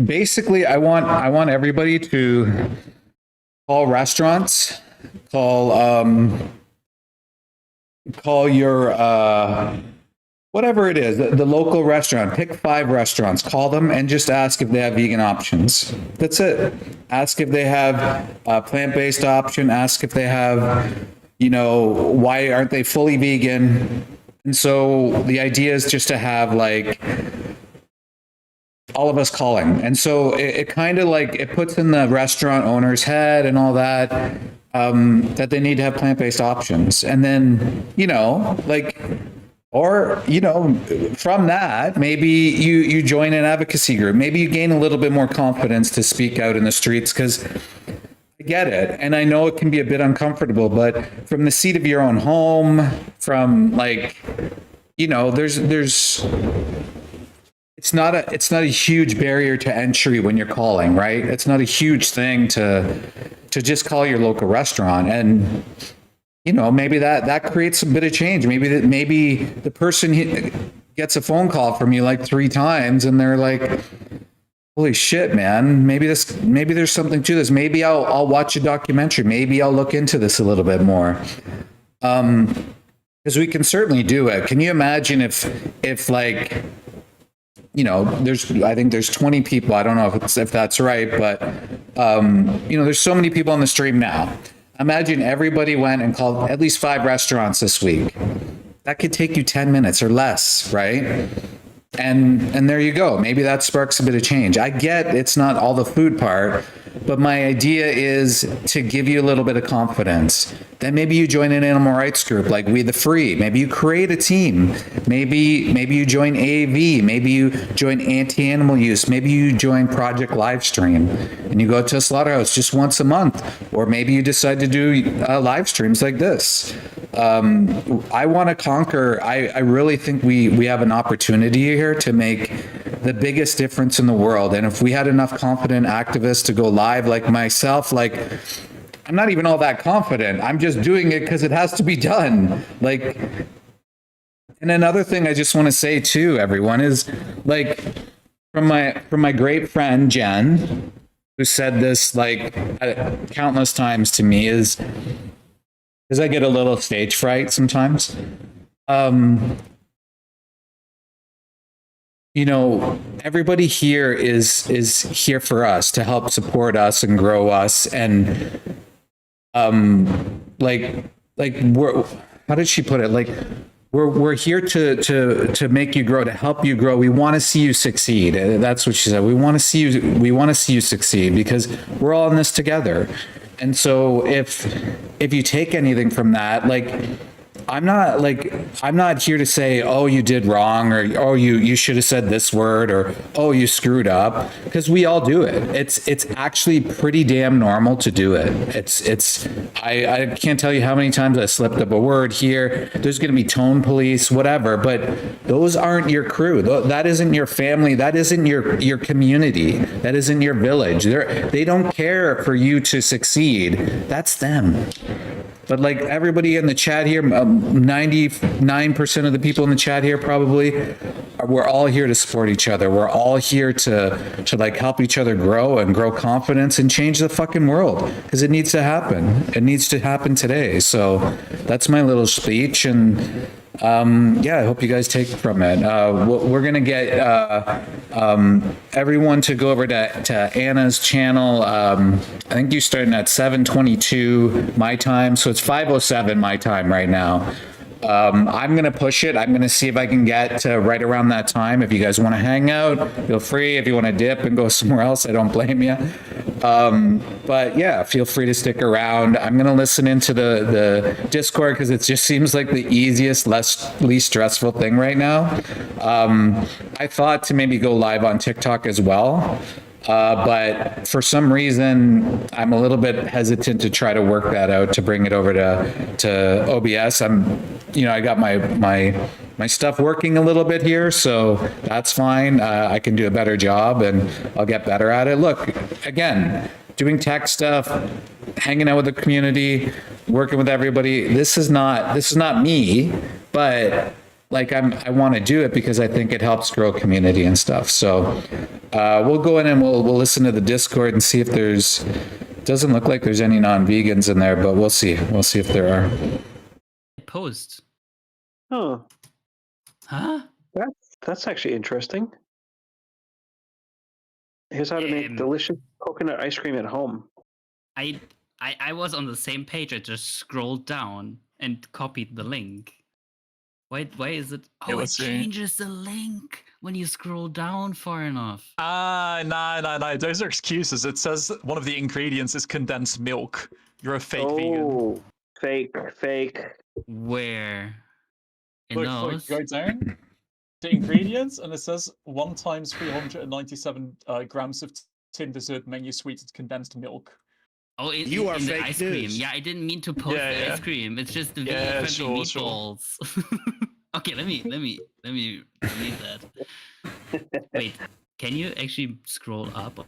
Basically, I want everybody to call restaurants, call your whatever it is, the local restaurant, pick 5 restaurants, call them and just ask if they have vegan options. That's it. Ask if they have a plant-based option. Ask if they have, why aren't they fully vegan? And so the idea is just to have like all of us calling. And so it kind of like, it puts in the restaurant owner's head and all that, that they need to have plant-based options. And then, or, from that, maybe you join an advocacy group. Maybe you gain a little bit more confidence to speak out in the streets, because I get it. And I know it can be a bit uncomfortable, but from the seat of your own home, from like, there's it's not a huge barrier to entry when you're calling, right? It's not a huge thing to just call your local restaurant. And maybe that creates a bit of change. Maybe the person gets a phone call from you like 3 times and they're like, holy shit, man, maybe there's something to this. Maybe I'll watch a documentary. Maybe I'll look into this a little bit more. Because we can certainly do it. Can you imagine if like, I think there's 20 people. I don't know if that's right, but there's so many people on the stream now. Imagine everybody went and called at least 5 restaurants this week. That could take you 10 minutes or less, right? And there you go. Maybe that sparks a bit of change. I get it's not all the food part, but my idea is to give you a little bit of confidence. Then maybe you join an animal rights group like We the Free. Maybe you create a team. Maybe you join AV. Maybe you join anti-animal use. Maybe you join Project Livestream and you go to a slaughterhouse just once a month. Or maybe you decide to do live streams like this. I want to conquer. I really think we have an opportunity here to make the biggest difference in the world. And if we had enough confident activists to go live like myself, like I'm not even all that confident. I'm just doing it because it has to be done. Like, and another thing I just want to say to everyone is like from my great friend Jen, who said this like countless times to me, is because I get a little stage fright sometimes. Everybody here is here for us, to help support us and grow us. And like we're, how did she put it? Like we're here to make you grow, to help you grow. We want to see you succeed. That's what she said. We want to see you succeed because we're all in this together. And so if you take anything from that, like I'm not here to say, oh, you did wrong, or oh, you should have said this word, or oh, you screwed up, because we all do it. It's actually pretty damn normal to do it. I can't tell you how many times I slipped up a word here. There's going to be tone police, whatever, but those aren't your crew. That isn't your family. That isn't your community. That isn't your village. They don't care for you to succeed. That's them. But like everybody in the chat here, 99% of the people in the chat here probably, we're all here to support each other. We're all here to like help each other grow and grow confidence and change the fucking world, because it needs to happen. It needs to happen today. So that's my little speech. And yeah, I hope you guys take from it. We're going to get everyone to go over to Anna's channel. I think you're starting at 7:22 my time, so it's 5:07 my time right now. I'm going to push it. I'm going to see if I can get to right around that time. If you guys want to hang out, feel free. If you want to dip and go somewhere else, I don't blame you. But yeah, feel free to stick around. I'm going to listen into the Discord because it just seems like the easiest, least stressful thing right now. I thought to maybe go live on TikTok as well. But for some reason, I'm a little bit hesitant to try to work that out, to bring it over to OBS. I got my stuff working a little bit here, so that's fine. I can do a better job and I'll get better at it. Look, again, doing tech stuff, hanging out with the community, working with everybody. This is not me, but like I want to do it because I think it helps grow community and stuff. So we'll go in and we'll listen to the Discord and see if there's. Doesn't look like there's any non-vegans in there, but we'll see. We'll see if there are. Post. Oh. Huh? That's actually interesting. Here's how to make delicious coconut ice cream at home. I was on the same page. I just scrolled down and copied the link. Why is it? Oh, it changes the link when you scroll down far enough. No. Those are excuses. It says one of the ingredients is condensed milk. You're a fake vegan. Oh, fake. Where? Look, go down. The ingredients, and it says 1 times 397 grams of tin dessert menu sweetened condensed milk. Oh, in You are the fake ice news. cream. Yeah, I didn't mean to post the ice cream. It's just the vegan-friendly meatballs. Okay, let me delete that. Wait, can you actually scroll up?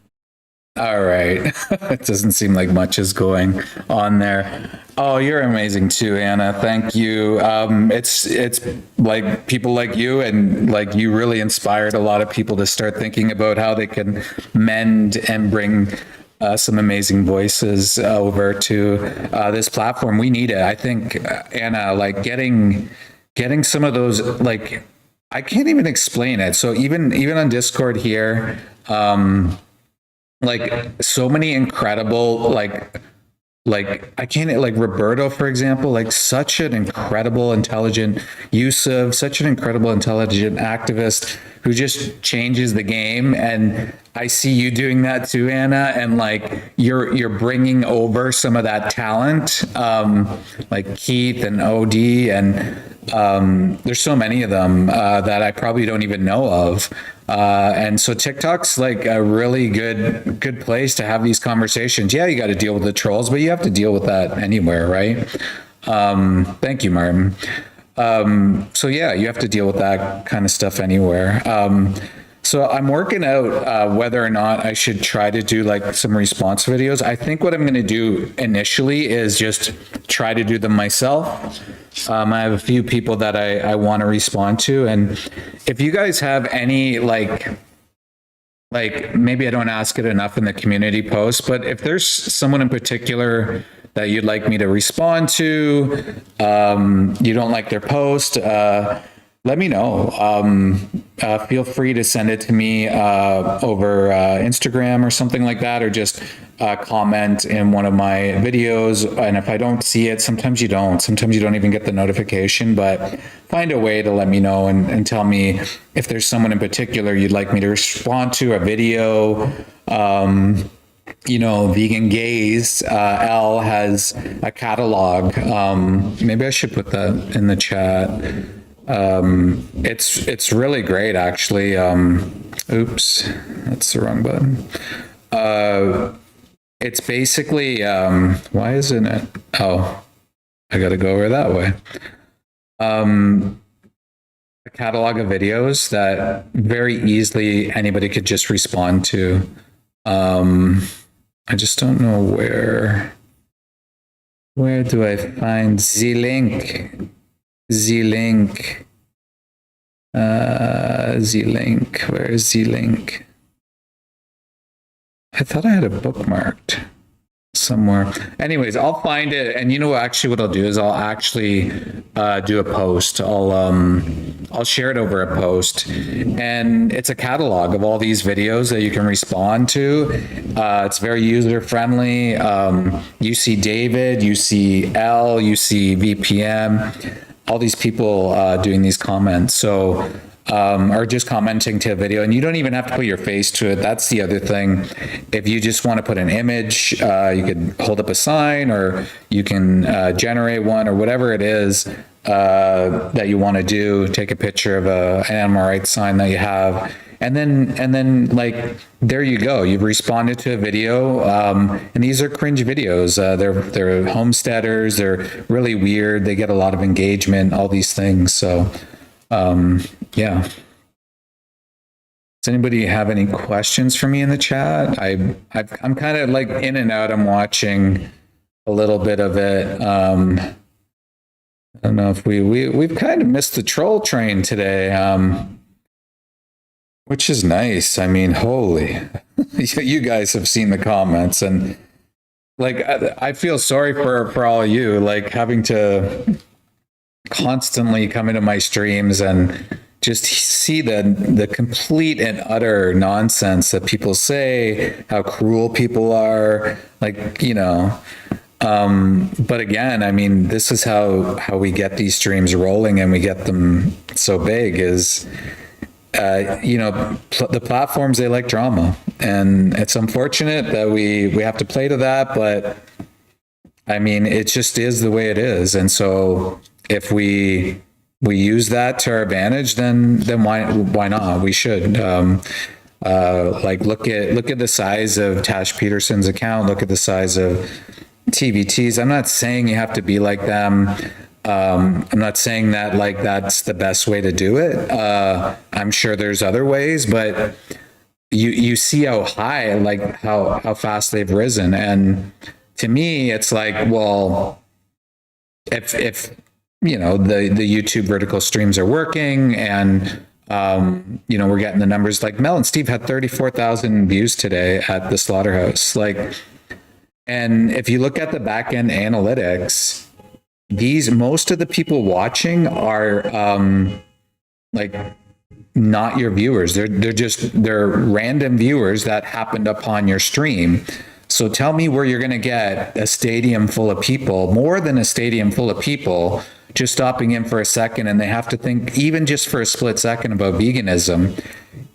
All right. It doesn't seem like much is going on there. Oh, you're amazing too, Anna. Thank you. It's like people like you, and like you really inspired a lot of people to start thinking about how they can mend and bring some amazing voices over to this platform. We need it. I think, Anna, like getting some of those, like, I can't even explain it. So even on Discord here, like so many incredible, like I can't, like Roberto, for example, like such an incredible, intelligent Yusuf, such an incredible, intelligent activist who just changes the game. And I see you doing that too, Anna. And like you're bringing over some of that talent, like Keith and OD, and there's so many of them that I probably don't even know of. And so TikTok's like a really good place to have these conversations. Yeah, you got to deal with the trolls, but you have to deal with that anywhere, right? Thank you, Martin. So yeah, you have to deal with that kind of stuff anywhere. So I'm working out whether or not I should try to do like some response videos. I think what I'm going to do initially is just try to do them myself. I have a few people that I want to respond to. And if you guys have any, like maybe I don't ask it enough in the community post, but if there's someone in particular that you'd like me to respond to, you don't like their post, let me know. Feel free to send it to me over Instagram or something like that, or just comment in one of my videos. And if I don't see it, sometimes you don't even get the notification, but find a way to let me know and tell me if there's someone in particular you'd like me to respond to, a video. You know, Vegan Gaze, L has a catalog. Maybe I should put that in the chat. It's really great, actually. Oops, that's the wrong button. It's basically, why isn't it? Oh, I got to go over that way. A catalog of videos that very easily anybody could just respond to. I just don't know where do I find the link? The link. Where is the link? I thought I had it bookmarked somewhere. Anyways, I'll find it, and you know actually what I'll do is I'll actually do a post. I'll share it over a post, and it's a catalog of all these videos that you can respond to. It's very user friendly. You see David, you see L, you see VPM, all these people doing these comments. So or just commenting to a video, and you don't even have to put your face to it. That's the other thing. If you just want to put an image, you could hold up a sign, or you can generate one, or whatever it is that you want to do. Take a picture of an animal rights sign that you have, and then like there you go. You've responded to a video, and these are cringe videos. They're homesteaders. They're really weird. They get a lot of engagement. All these things. So. Yeah. Does anybody have any questions for me in the chat? I'm kind of like in and out. I'm watching a little bit of it. I don't know if we've kind of missed the troll train today, which is nice. I mean, holy, you guys have seen the comments, and like I feel sorry for all of you, like having to constantly come into my streams and just see the complete and utter nonsense that people say, how cruel people are, like, you know. But again, I mean, this is how we get these streams rolling and we get them so big is, you know, the platforms, they like drama, and it's unfortunate that we have to play to that, but I mean, it just is the way it is. And so if we use that to our advantage, then why not? We should. Like look at the size of Tash Peterson's account, look at the size of TVT's. I'm not saying you have to be like them. I'm not saying that like that's the best way to do it. I'm sure there's other ways, but you see how high, like how fast they've risen. And to me, it's like, well, if you know, the YouTube vertical streams are working and, you know, we're getting the numbers, like Mel and Steve had 34,000 views today at the Slaughterhouse. Like, and if you look at the back end analytics, most of the people watching are, like not your viewers. They're random viewers that happened upon your stream. So tell me where you're going to get a stadium full of people, more than a stadium full of people, just stopping in for a second, and they have to think even just for a split second about veganism.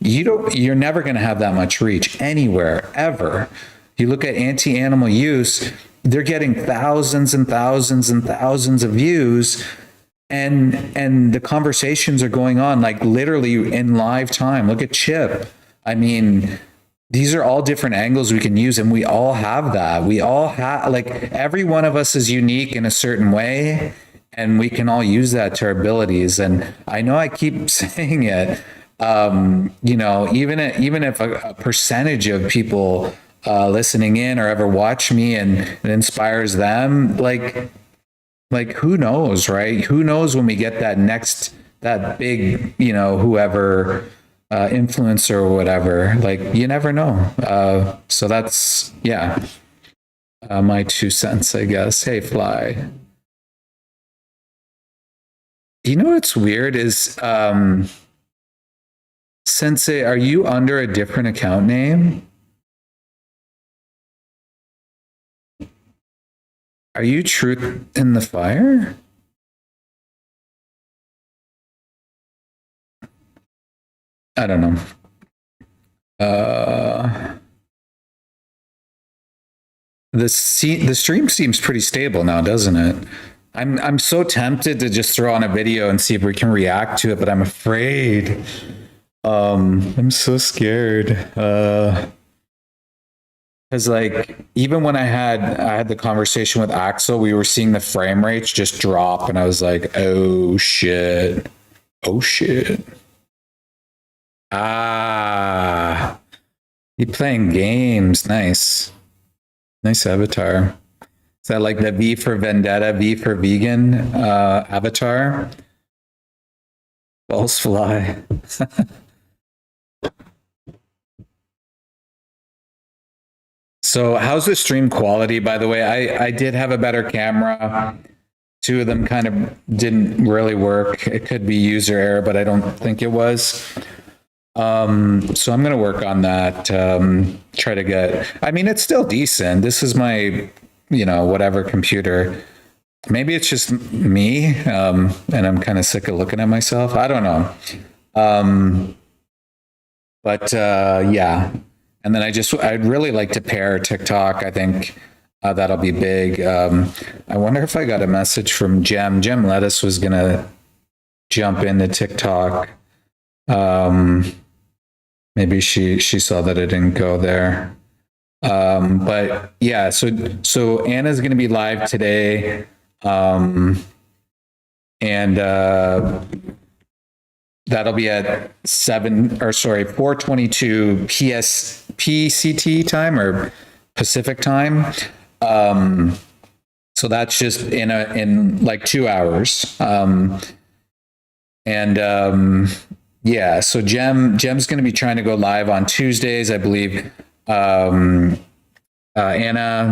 You're never going to have that much reach anywhere, ever. You look at anti-animal use, they're getting thousands and thousands and thousands of views, and the conversations are going on like literally in live time. Look at Chip. I mean, these are all different angles we can use, and we all have that. We all have, like, every one of us is unique in a certain way, and we can all use that to our abilities. And I know I keep saying it, you know, even if a percentage of people listening in or ever watch me and it inspires them, like who knows, right? Who knows when we get that big, you know, whoever influencer or whatever, like, you never know. So that's, yeah, my 2 cents, I guess. Hey, Fly. You know what's weird is, Sensei, are you under a different account name? Are you Truth in the Fire? I don't know. The stream seems pretty stable now, doesn't it? I'm so tempted to just throw on a video and see if we can react to it, but I'm afraid. I'm so scared. Because like, even when I had the conversation with Axel, we were seeing the frame rates just drop, and I was like, oh shit. Oh shit. Ah, you playing games. Nice. Nice avatar. Is that like the V for Vendetta, V for Vegan avatar? False Fly. So how's the stream quality, by the way? I did have a better camera. 2 of them kind of didn't really work. It could be user error, but I don't think it was. So I'm going to work on that. Try to get, I mean, it's still decent. This is my, you know, whatever computer. Maybe it's just me, and I'm kind of sick of looking at myself. I don't know. But yeah. And then I'd really like to pair TikTok. I think that'll be big. I wonder if I got a message from Jem. Jem Lettuce was going to jump into TikTok. Maybe she saw that it didn't go there. But yeah, so Anna's going to be live today. And that'll be at 4:22 PCT time, or Pacific time. So that's just in like 2 hours. Yeah, so Jem's going to be trying to go live on Tuesdays, I believe. Anna,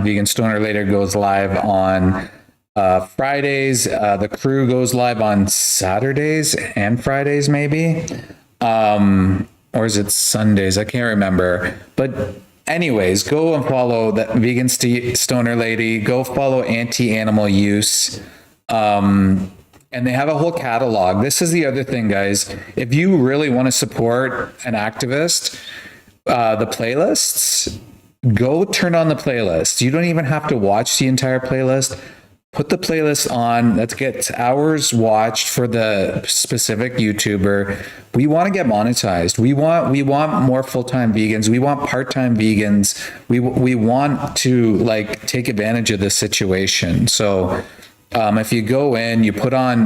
Vegan Stoner, later goes live on Fridays, the crew goes live on Saturdays and Fridays, maybe. Or is it Sundays? I can't remember. But anyways, go and follow that vegan stoner lady. Go follow anti-animal use. And they have a whole catalog. This is the other thing, guys. If you really want to support an activist, the playlists, go turn on the playlist. You don't even have to watch the entire playlist. Put the playlist on. Let's get hours watched for the specific YouTuber. We want to get monetized. We want more full-time vegans. We want part-time vegans. We want to like take advantage of this situation. So if you go in, you put on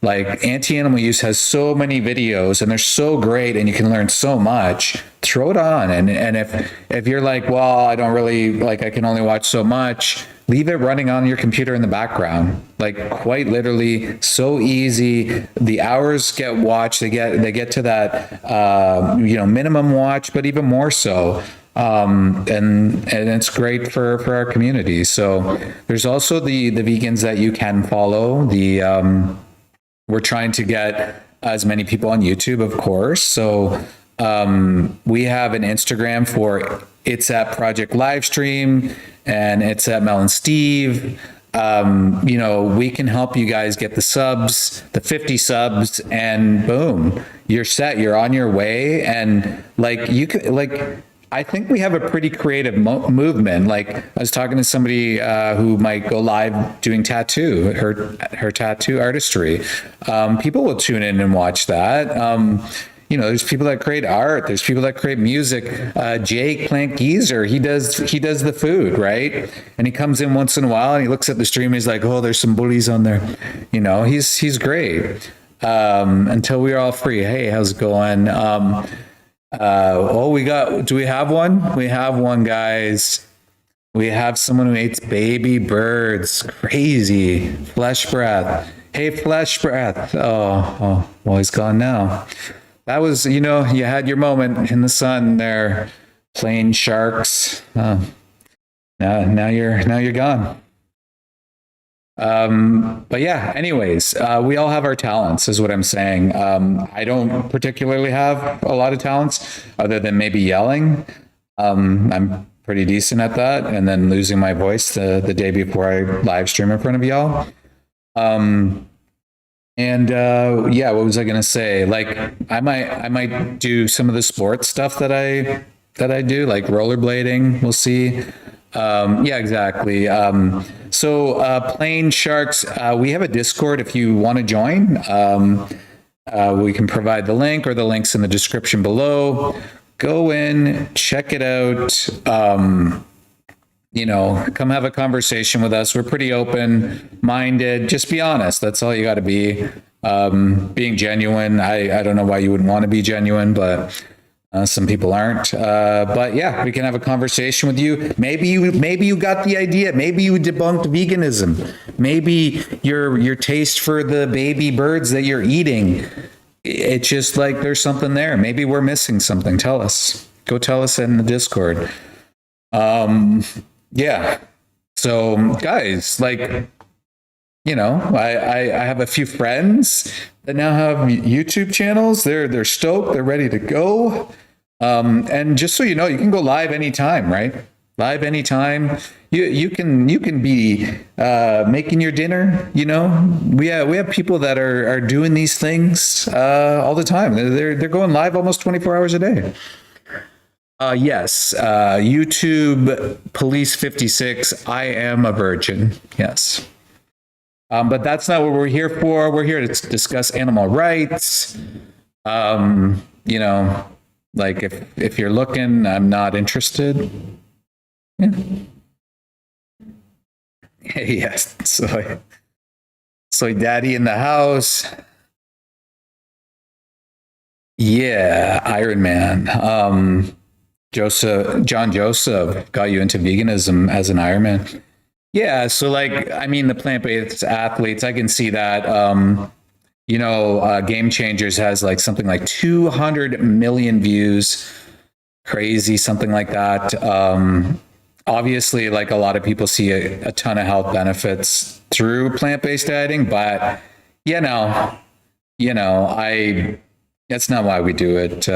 like anti-animal use has so many videos and they're so great and you can learn so much. Throw it on. And if you're like, well, I don't really like, I can only watch so much, leave it running on your computer in the background. Like quite literally, so easy. The hours get watched. They get to that minimum watch, but even more so. And it's great for our community. So there's also the vegans that you can follow. We're trying to get as many people on YouTube, of course. So we have an Instagram for It's at Project Livestream and It's at Mel and Steve. We can help you guys get the subs, the 50 subs, and boom, you're set. You're on your way. And like you could like. I think we have a pretty creative movement. Like I was talking to somebody who might go live doing tattoo, her tattoo artistry. People will tune in and watch that. There's people that create art. There's people that create music. Jake Plant Geezer, he does the food, right? And he comes in once in a while and he looks at the stream. And he's like, oh, there's some bullies on there. He's great. Until we're all free. Hey, how's it going? Do we have one? We have one, guys. We have someone who eats baby birds. Crazy. Flesh breath. Hey, Flesh breath. Oh, well, he's gone now. That was, you had your moment in the sun there, playing sharks. Now you're gone. But yeah, anyways, we all have our talents is what I'm saying. I don't particularly have a lot of talents other than maybe yelling. I'm pretty decent at that. And then losing my voice the day before I live stream in front of y'all. What was I going to say? Like I might do some of the sports stuff that I do, like rollerblading. We'll see. Yeah, exactly. Plain Sharks, we have a Discord if you want to join. We can provide the link or the links in the description below. Go in, check it out. Come have a conversation with us. We're pretty open-minded. Just be honest. That's all you got to be. Being genuine. I don't know why you wouldn't want to be genuine, but some people aren't. But yeah, we can have a conversation with you. Maybe you got the idea. Maybe you debunked veganism. Maybe your taste for the baby birds that you're eating, it's just like there's something there. Maybe we're missing something. Tell us. Go tell us in the Discord. Yeah. So guys, I have a few friends that now have YouTube channels. They're stoked. They're ready to go. And just so you know, you can go live anytime, right? Live anytime. You can be making your dinner. We have people that are doing these things all the time. They're going live almost 24 hours a day. Yes. YouTube Police 56. I am a virgin. Yes. But that's not what we're here for. We're here to discuss animal rights. Like if you're looking, I'm not interested. Yeah. Yes. Soy daddy in the house. Yeah. Iron Man. John Joseph got you into veganism as an Ironman. Yeah, so the plant-based athletes, I can see that. Game Changers has something like 200 million views, crazy, something like that. obviously, like a lot of people see a ton of health benefits through plant-based dieting, but that's not why we do it.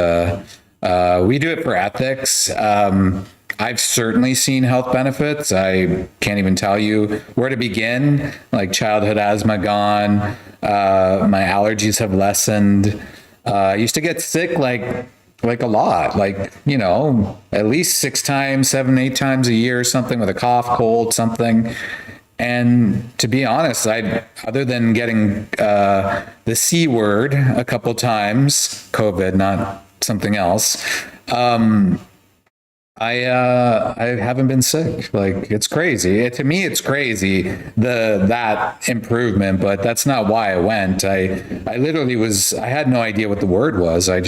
We do it for ethics. I've certainly seen health benefits. I can't even tell you where to begin. Like childhood asthma gone. My allergies have lessened. I used to get sick like a lot, like, at least 6 times, 7, 8 times a year or something, with a cough, cold, something. And to be honest, other than getting the C word a couple times, COVID, not something else, I haven't been sick. Like, it's crazy. To me, it's crazy, that improvement, but that's not why I went. I literally I had no idea what the word was. I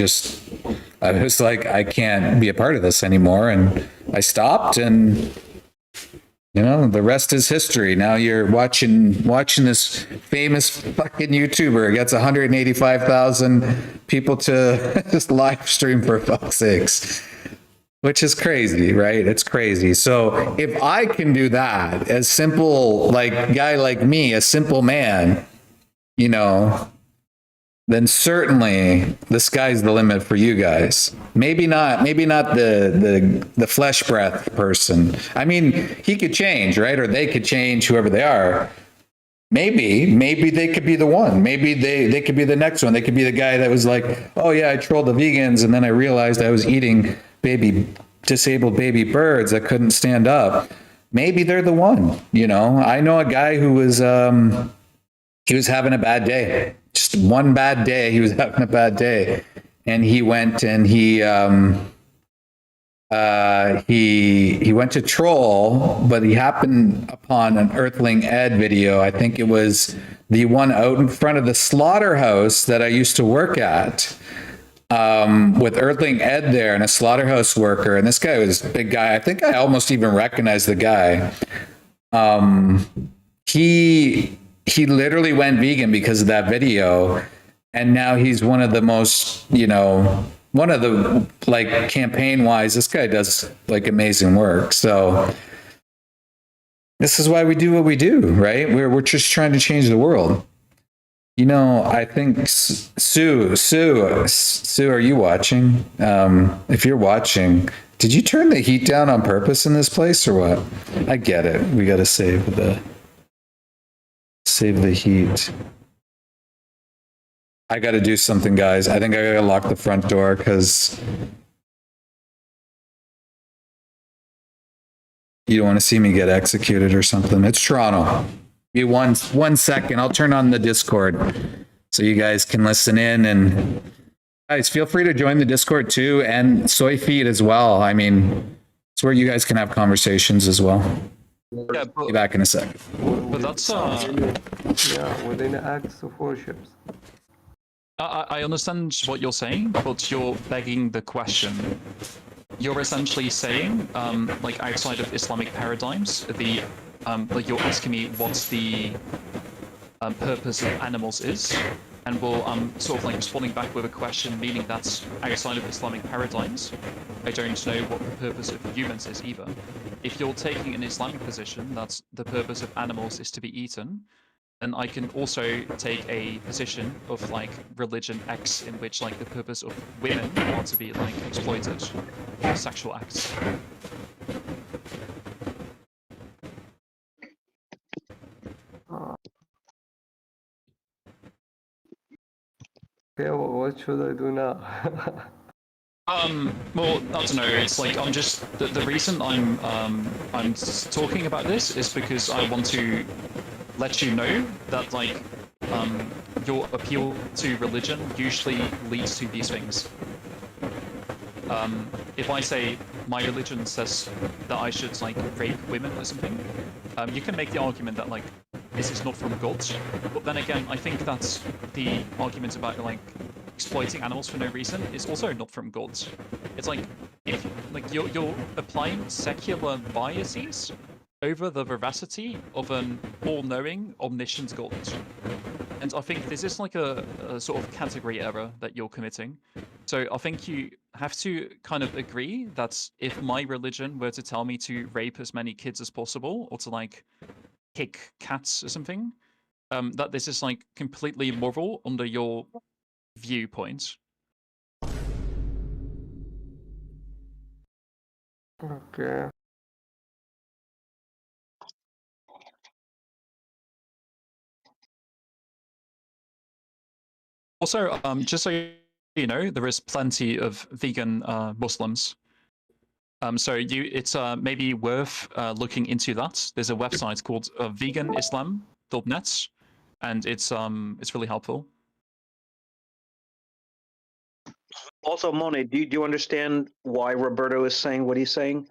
was like, I can't be a part of this anymore. And I stopped, and the rest is history. Now you're watching this famous fucking YouTuber gets 185,000 people to just live stream, for fuck's sakes. Which is crazy, right? It's crazy. So if I can do that, as simple, guy like me, a simple man, then certainly the sky's the limit for you guys. Maybe not the flesh breath person. I mean, he could change, right? Or they could change, whoever they are. Maybe they could be the one. Maybe they could be the next one. They could be the guy that was like, oh yeah, I trolled the vegans, and then I realized I was eating disabled baby birds that couldn't stand up. Maybe they're the one. I know a guy who was he was having a bad day. Just one bad day, he was having a bad day, and he went and he went to troll, but he happened upon an Earthling Ed video. I think it was the one out in front of the slaughterhouse that I used to work at, with Earthling Ed there and a slaughterhouse worker. And this guy was a big guy. I think I almost even recognized the guy. He literally went vegan because of that video. And now he's one of the most, campaign wise, this guy does amazing work. So this is why we do what we do, right? We're just trying to change the world. I think Sue, are you watching? If you're watching, did you turn the heat down on purpose in this place or what? I get it. We got to save the heat. I got to do something, guys. I think I got to lock the front door because you don't want to see me get executed or something. It's Toronto. Be one second. I'll turn on the Discord so you guys can listen in. And guys, feel free to join the Discord too, and SoyFeed as well. I mean, it's where you guys can have conversations as well. Yeah, Be back in a second. But that's within acts of worships. I understand what you're saying, but you're begging the question. You're essentially saying, outside of Islamic paradigms, you're asking me what the purpose of animals is, and I'm sort of responding back with a question, meaning that's outside of Islamic paradigms. I don't know what the purpose of humans is either. If you're taking an Islamic position that the purpose of animals is to be eaten, then I can also take a position of religion X in which the purpose of women are to be exploited for sexual acts. Okay, well, what should I do now? Well, I don't know. It's I'm just the reason I'm talking about this is because I want to let you know that your appeal to religion usually leads to these things. If I say my religion says that I should rape women or something, you can make the argument that this is not from God. But then again, I think that the argument about exploiting animals for no reason is also not from God. It's if you're applying secular biases over the veracity of an all-knowing, omniscient God. And I think this is a sort of category error that you're committing. So I think you have to kind of agree that if my religion were to tell me to rape as many kids as possible, or to like kick cats or something, that this is like completely immoral under your viewpoint. Okay. Also, just so you know, there is plenty of vegan Muslims. So it's maybe worth looking into that. There's a website called veganislam.net, and it's really helpful. Also, Monet, do you understand why Roberto is saying what he's saying?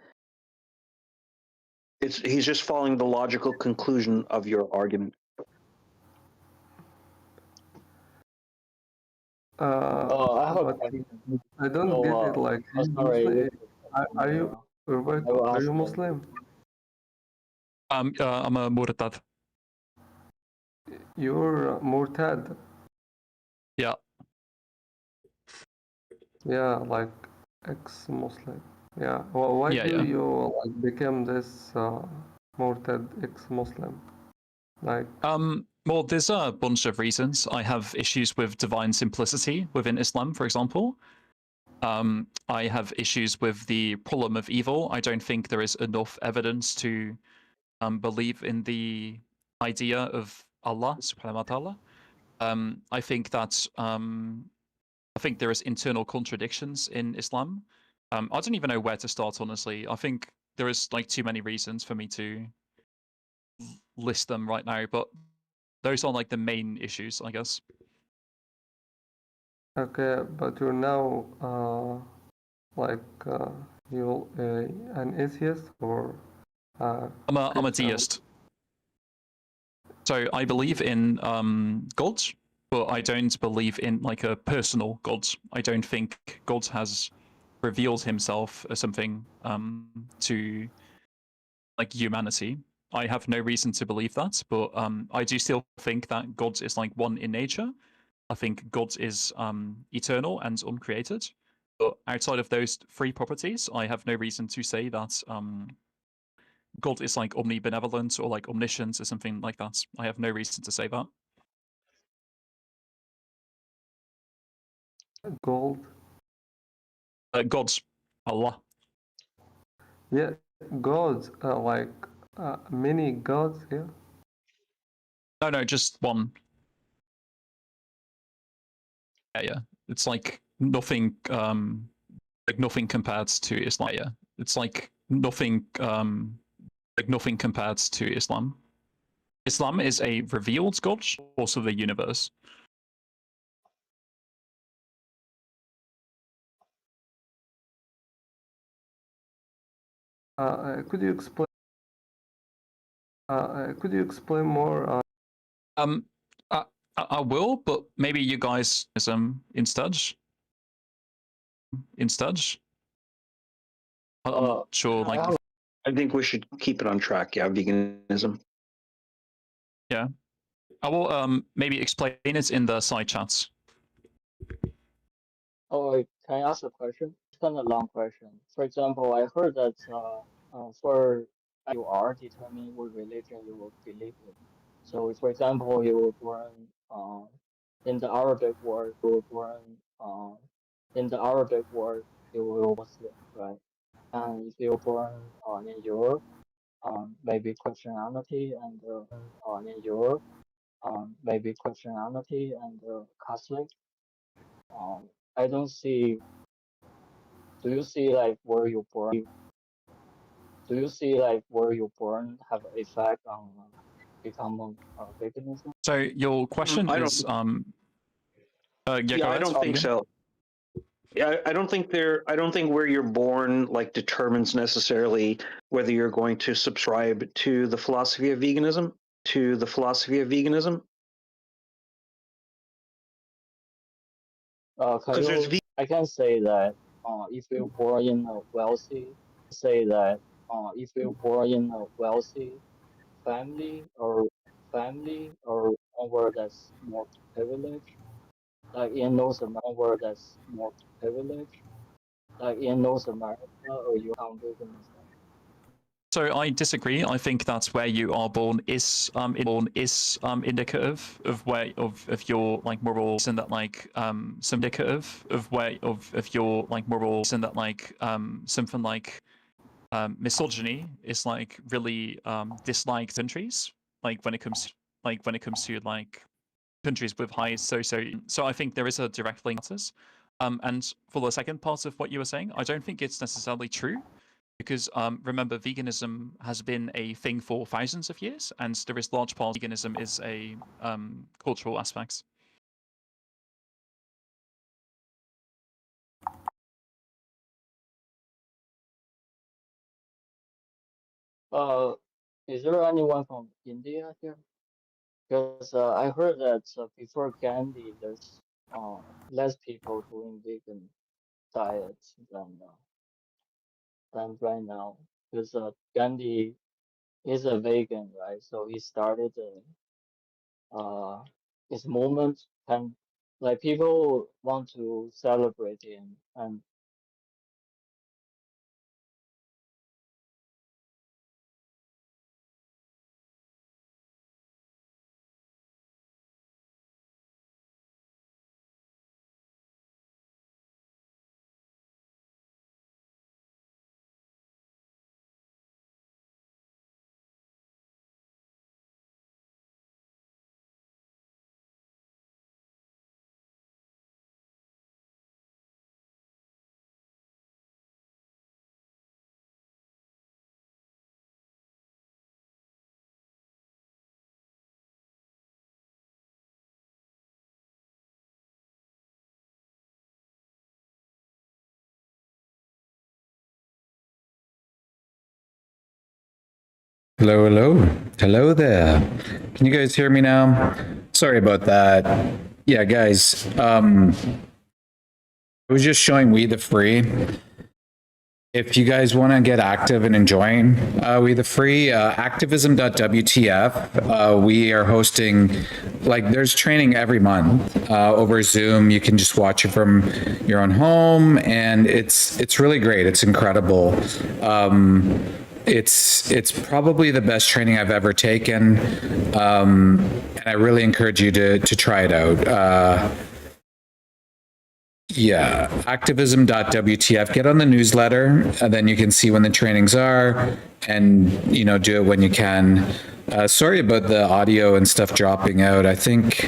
He's just following the logical conclusion of your argument. I have a question. I don't get it. Like, Muslim, are you Roberto? Are you Muslim? I'm a Murtad. You're Murtad. Yeah. Yeah, like ex-Muslim. Yeah. Well, why do you like become this Murtad ex-Muslim? Like. Well, there's a bunch of reasons. I have issues with divine simplicity within Islam, for example. I have issues with the problem of evil. I don't think there is enough evidence to believe in the idea of Allah subhanahu wa ta'ala. I think that I think there is internal contradictions in Islam. I don't even know where to start, honestly. I think there is like too many reasons for me to list them right now, but those are like the main issues, I guess. Okay, but you're now like you an atheist or I'm a deist. So I believe in God, but I don't believe in like a personal God. I don't think God has revealed himself as something to like humanity. I have no reason to believe that, but I do still think that God is like one in nature. I think God is eternal and uncreated. But outside of those three properties, I have no reason to say that God is like omnibenevolent or like omniscient or something like that. I have no reason to say that. gold? God's Allah. Yeah, gods like many gods. Yeah. No, just one. Yeah. It's like nothing compared to Islam. Yeah. It's like nothing compared to Islam. Islam is a revealed God, also the universe. Could you explain? Could you explain more? I will, but maybe you guys instead. I'm not sure. Like, I think we should keep it on track. Yeah, veganism. Yeah, I will maybe explain it in the side chats. Oh, can I ask a question? It's kind of a long question. For example, I heard that for you are determining what religion you will believe in. So, for example, you were born in the Arabic world, you were born in the Arabic world, you were Muslim, right? And if you're born in Europe, maybe Christianity and in Europe, maybe Christianity and Catholic. I don't see. Do you see like where you born? Do you see like where you born have effect on becoming veganism? So your question is yeah, I don't think so. Yeah, I don't think where you're born like determines necessarily whether you're going to subscribe to the philosophy of veganism. I can say that if you're born in a wealthy, family or somewhere that's more privileged, like in North America, that's more privileged, like in North America, or you found veganism? So I disagree. I think that's where you are born is indicative of where of your like morals, and that like some indicative of where of your like morals, and that like something like misogyny is like really disliked countries, like when it comes to like countries with high so I think there is a direct link to this. And for the second part of what you were saying, I don't think it's necessarily true, because remember, veganism has been a thing for thousands of years, and there is large part of veganism is a cultural aspect. Is there anyone from India here? Because I heard that before Gandhi, there's less people doing vegan diets than right now. Because Gandhi is a vegan, right? So he started his movement, and like people want to celebrate him, and Hello, hello. Hello there. Can you guys hear me now? Sorry about that. Yeah, guys, I was just showing We the Free. If you guys want to get active and enjoying We the Free, activism.wtf, we are hosting, like, there's training every month over Zoom. You can just watch it from your own home, and it's really great. It's incredible. It's probably the best training I've ever taken, and I really encourage you to try it out. Yeah, activism.wtf. Get on the newsletter, and then you can see when the trainings are, and do it when you can. Sorry about the audio and stuff dropping out. I think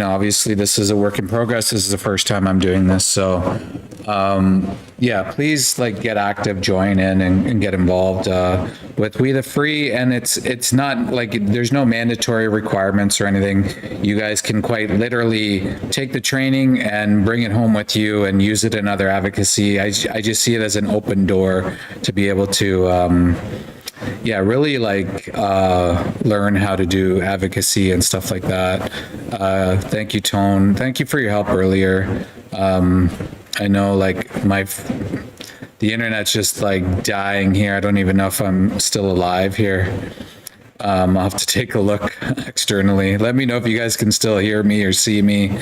obviously this is a work in progress. This is the first time I'm doing this, so yeah, please get active, join in, and get involved with We the Free. And it's not there's no mandatory requirements or anything. You guys can quite literally take the training and bring it home with you and use it in other advocacy. I just see it as an open door to be able to really learn how to do advocacy and stuff like that. Thank you, Tone. Thank you for your help earlier. I know the internet's just dying here. I don't even know if I'm still alive here. I'll have to take a look externally. Let me know if you guys can still hear me or see me.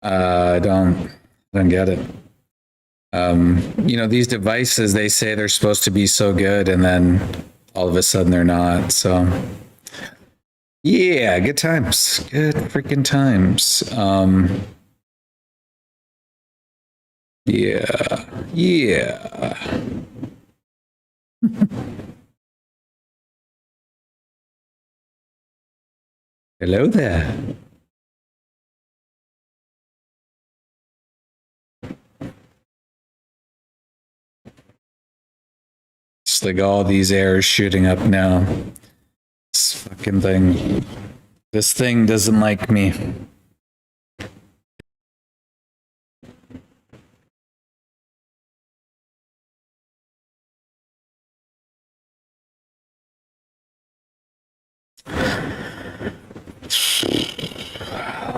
I don't get it. These devices, they say they're supposed to be so good, and then all of a sudden they're not. So yeah, good times. Good freaking times. Yeah. Hello there. It's all these errors shooting up now. This fucking thing. This thing doesn't like me.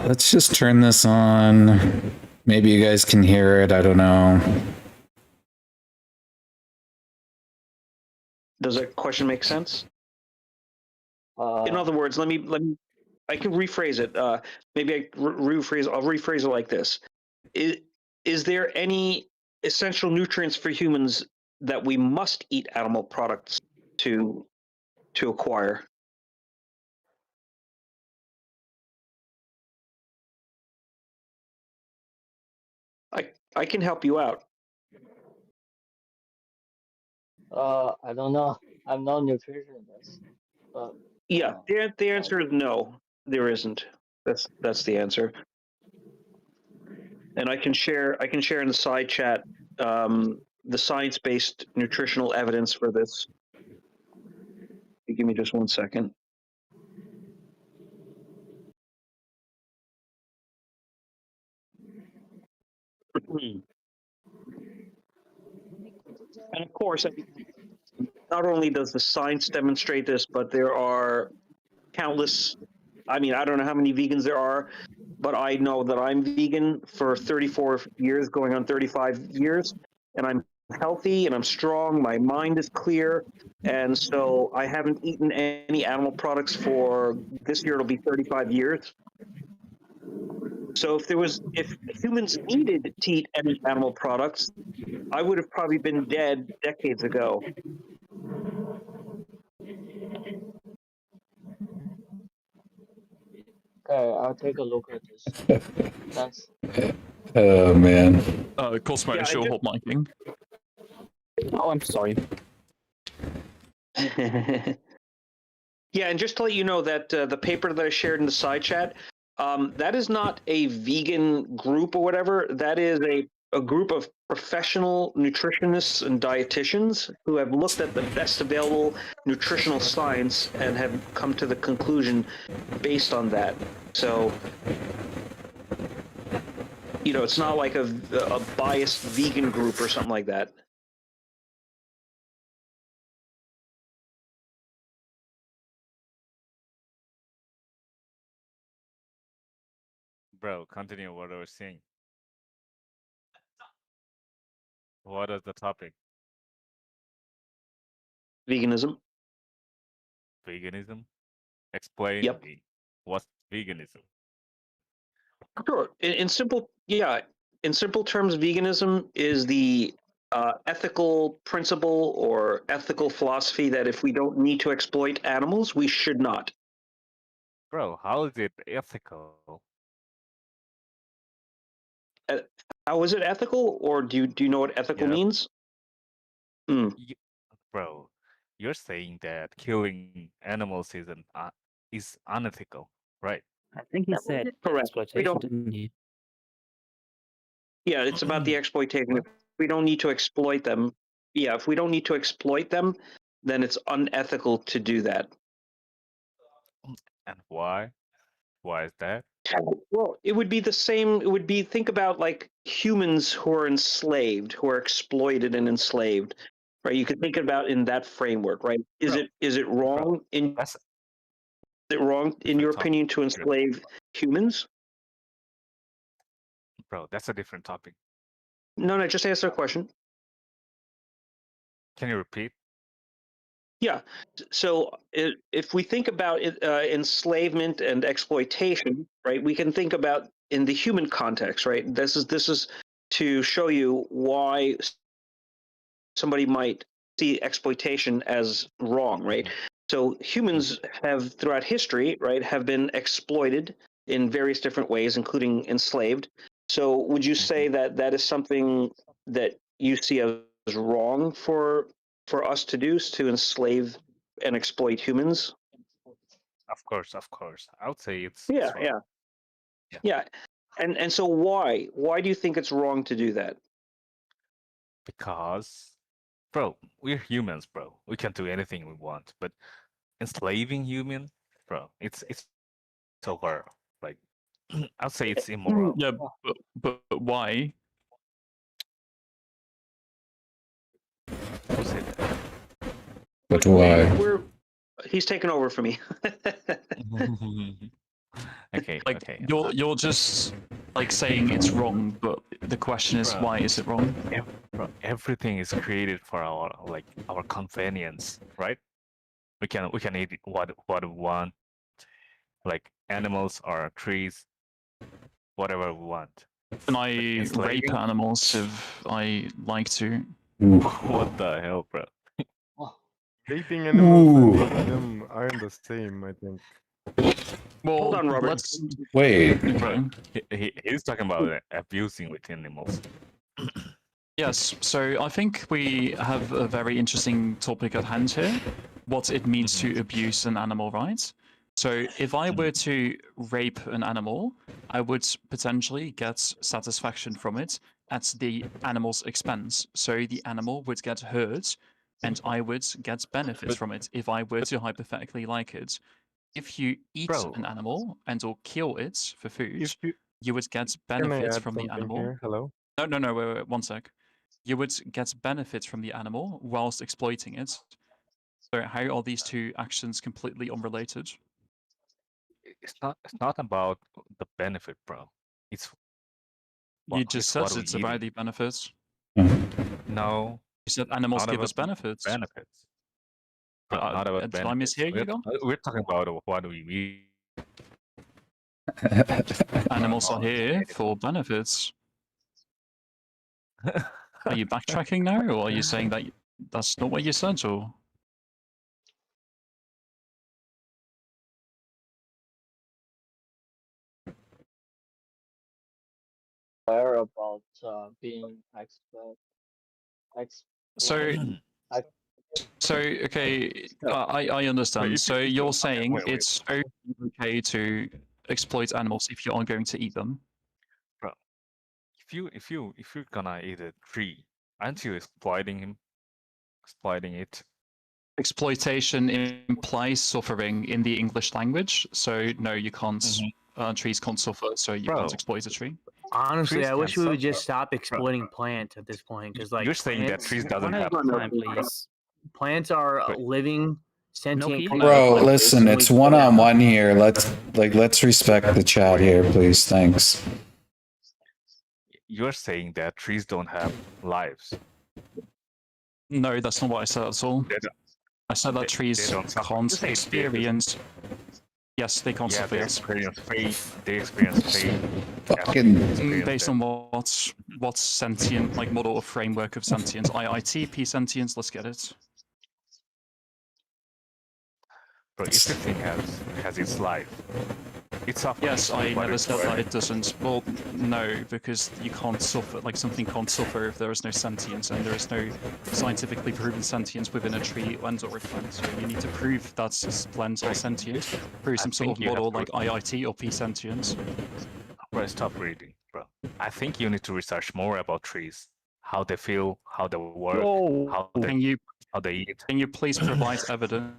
Let's just turn this on. Maybe you guys can hear it. I don't know. Does that question make sense? In other words, let me. I can rephrase it. Maybe I'll rephrase it like this. is there any essential nutrients for humans that we must eat animal products to acquire? I can help you out. I don't know. I'm not a nutritionist, but Yeah, the answer is no. There isn't. That's the answer. And I can share in the side chat the science-based nutritional evidence for this. Give me just 1 second. And of course, not only does the science demonstrate this, but there are countless. I mean, I don't know how many vegans there are, but I know that I'm vegan for 34 years, going on 35 years, and I'm healthy and I'm strong. My mind is clear. And so I haven't eaten any animal products for this year, it'll be 35 years. So if humans needed to eat any animal products, I would have probably been dead decades ago. okay, I'll take a look at this. Thanks. Oh, man. Cosmo, Yeah, is your hot micing? Oh, I'm sorry. Yeah, and just to let you know that the paper that I shared in the side chat, that is not a vegan group or whatever. That is a group of professional nutritionists and dietitians who have looked at the best available nutritional science and have come to the conclusion based on that. So, it's not like a biased vegan group or something like that. Bro, continue what I was saying. What is the topic? Veganism. Veganism? Explain Yep. me. What's veganism? Sure. In simple terms, veganism is the ethical principle or ethical philosophy that if we don't need to exploit animals, we should not. Bro, how is it ethical? How is it ethical, or do you know what ethical means? Bro, you're saying that killing animals is unethical, right? I think he said Correct. exploitation, didn't he? Yeah, it's about the exploitation. If we don't need to exploit them, if we don't need to exploit them, then it's unethical to do that. And why? Why is that? Well, it would be the same. It would be, think about like humans who are enslaved, who are exploited and enslaved, right? You could think about in that framework, right? Is it wrong in your opinion to enslave humans? Bro, that's a different topic. No, just answer a question. Can you repeat? Yeah. So if we think about enslavement and exploitation, right, we can think about in the human context, right? This is to show you why somebody might see exploitation as wrong, right? So humans have throughout history, right, have been exploited in various different ways, including enslaved. So would you say that that is something that you see as wrong for us to do, to enslave and exploit humans? Of course. I would say it's Yeah. And so why do you think it's wrong to do that? Because, bro, we're humans, bro. We can do anything we want, but enslaving human, bro, it's over. Like, I'd say it's immoral. Yeah, but why? Who said that? But why? He's taken over for me. Okay. You're just like saying it's wrong, but the question is, why is it wrong? Bro, everything is created for our convenience, right? We can eat what we want, like animals or trees, whatever we want. Can I Enslaving? rape animals if I like to? What the hell, bro? Raping animals and Ooh. eating them aren't the same, I think. Well, Hold on, Robert. let's. Wait. Bro. He's talking about abusing with animals. Yes, so I think we have a very interesting topic at hand here, what it means to abuse an animal, right? So if I were to rape an animal, I would potentially get satisfaction from it at the animal's expense. So the animal would get hurt and I would get benefits from it if I were to hypothetically like it. If you eat an animal and or kill it for food, you would get Can I benefits add from the something animal. here? Hello? No, wait, 1 sec. You would get benefits from the animal whilst exploiting it. So how are these two actions completely unrelated? It's not about the benefit, bro. It's You just said what it's we about eating. the benefits. No. You said animals not give about us benefits. Benefits. Not about Did I mishear you, Egon? We're talking about what we eat. Animals are here for benefits. Are you backtracking now, or are you saying that that's not what you said, or? Aware about being So okay, I understand. So you're saying it's okay to exploit animals if you are going to eat them? Bro, if you're gonna eat a tree, aren't you exploiting it? Exploitation implies suffering in the English language, so no, you can't. Trees can't suffer, so you can't exploit a tree. Honestly, I wish we would just stop exploiting plants at this point, because like You're saying that trees doesn't have time, please. Plants are living, sentient creatures. Bro, like us, listen, and we it's kill them. one-on-one here. Let's respect the chat here, please. Thanks. You're saying that trees don't have lives. No, that's not what I said at all. I said that trees can't experience. Yes, they can't suffer. They experience fate. They experience fate. Fucking. Based on what's sentient, like model or framework of sentience, IIT, P sentience. Let's get it. But if the thing has its life, it's suffering. Yes, I never said that it doesn't. Well, no, because you can't suffer, like something can't suffer if there is no sentience, and there is no scientifically proven sentience within a tree and or a plant. So you need to prove that plants are sentient through some sort of model like IIT or P sentience. Bro, stop reading, bro. I think you need to research more about trees, how they feel, how they work, how they eat. Can you please provide evidence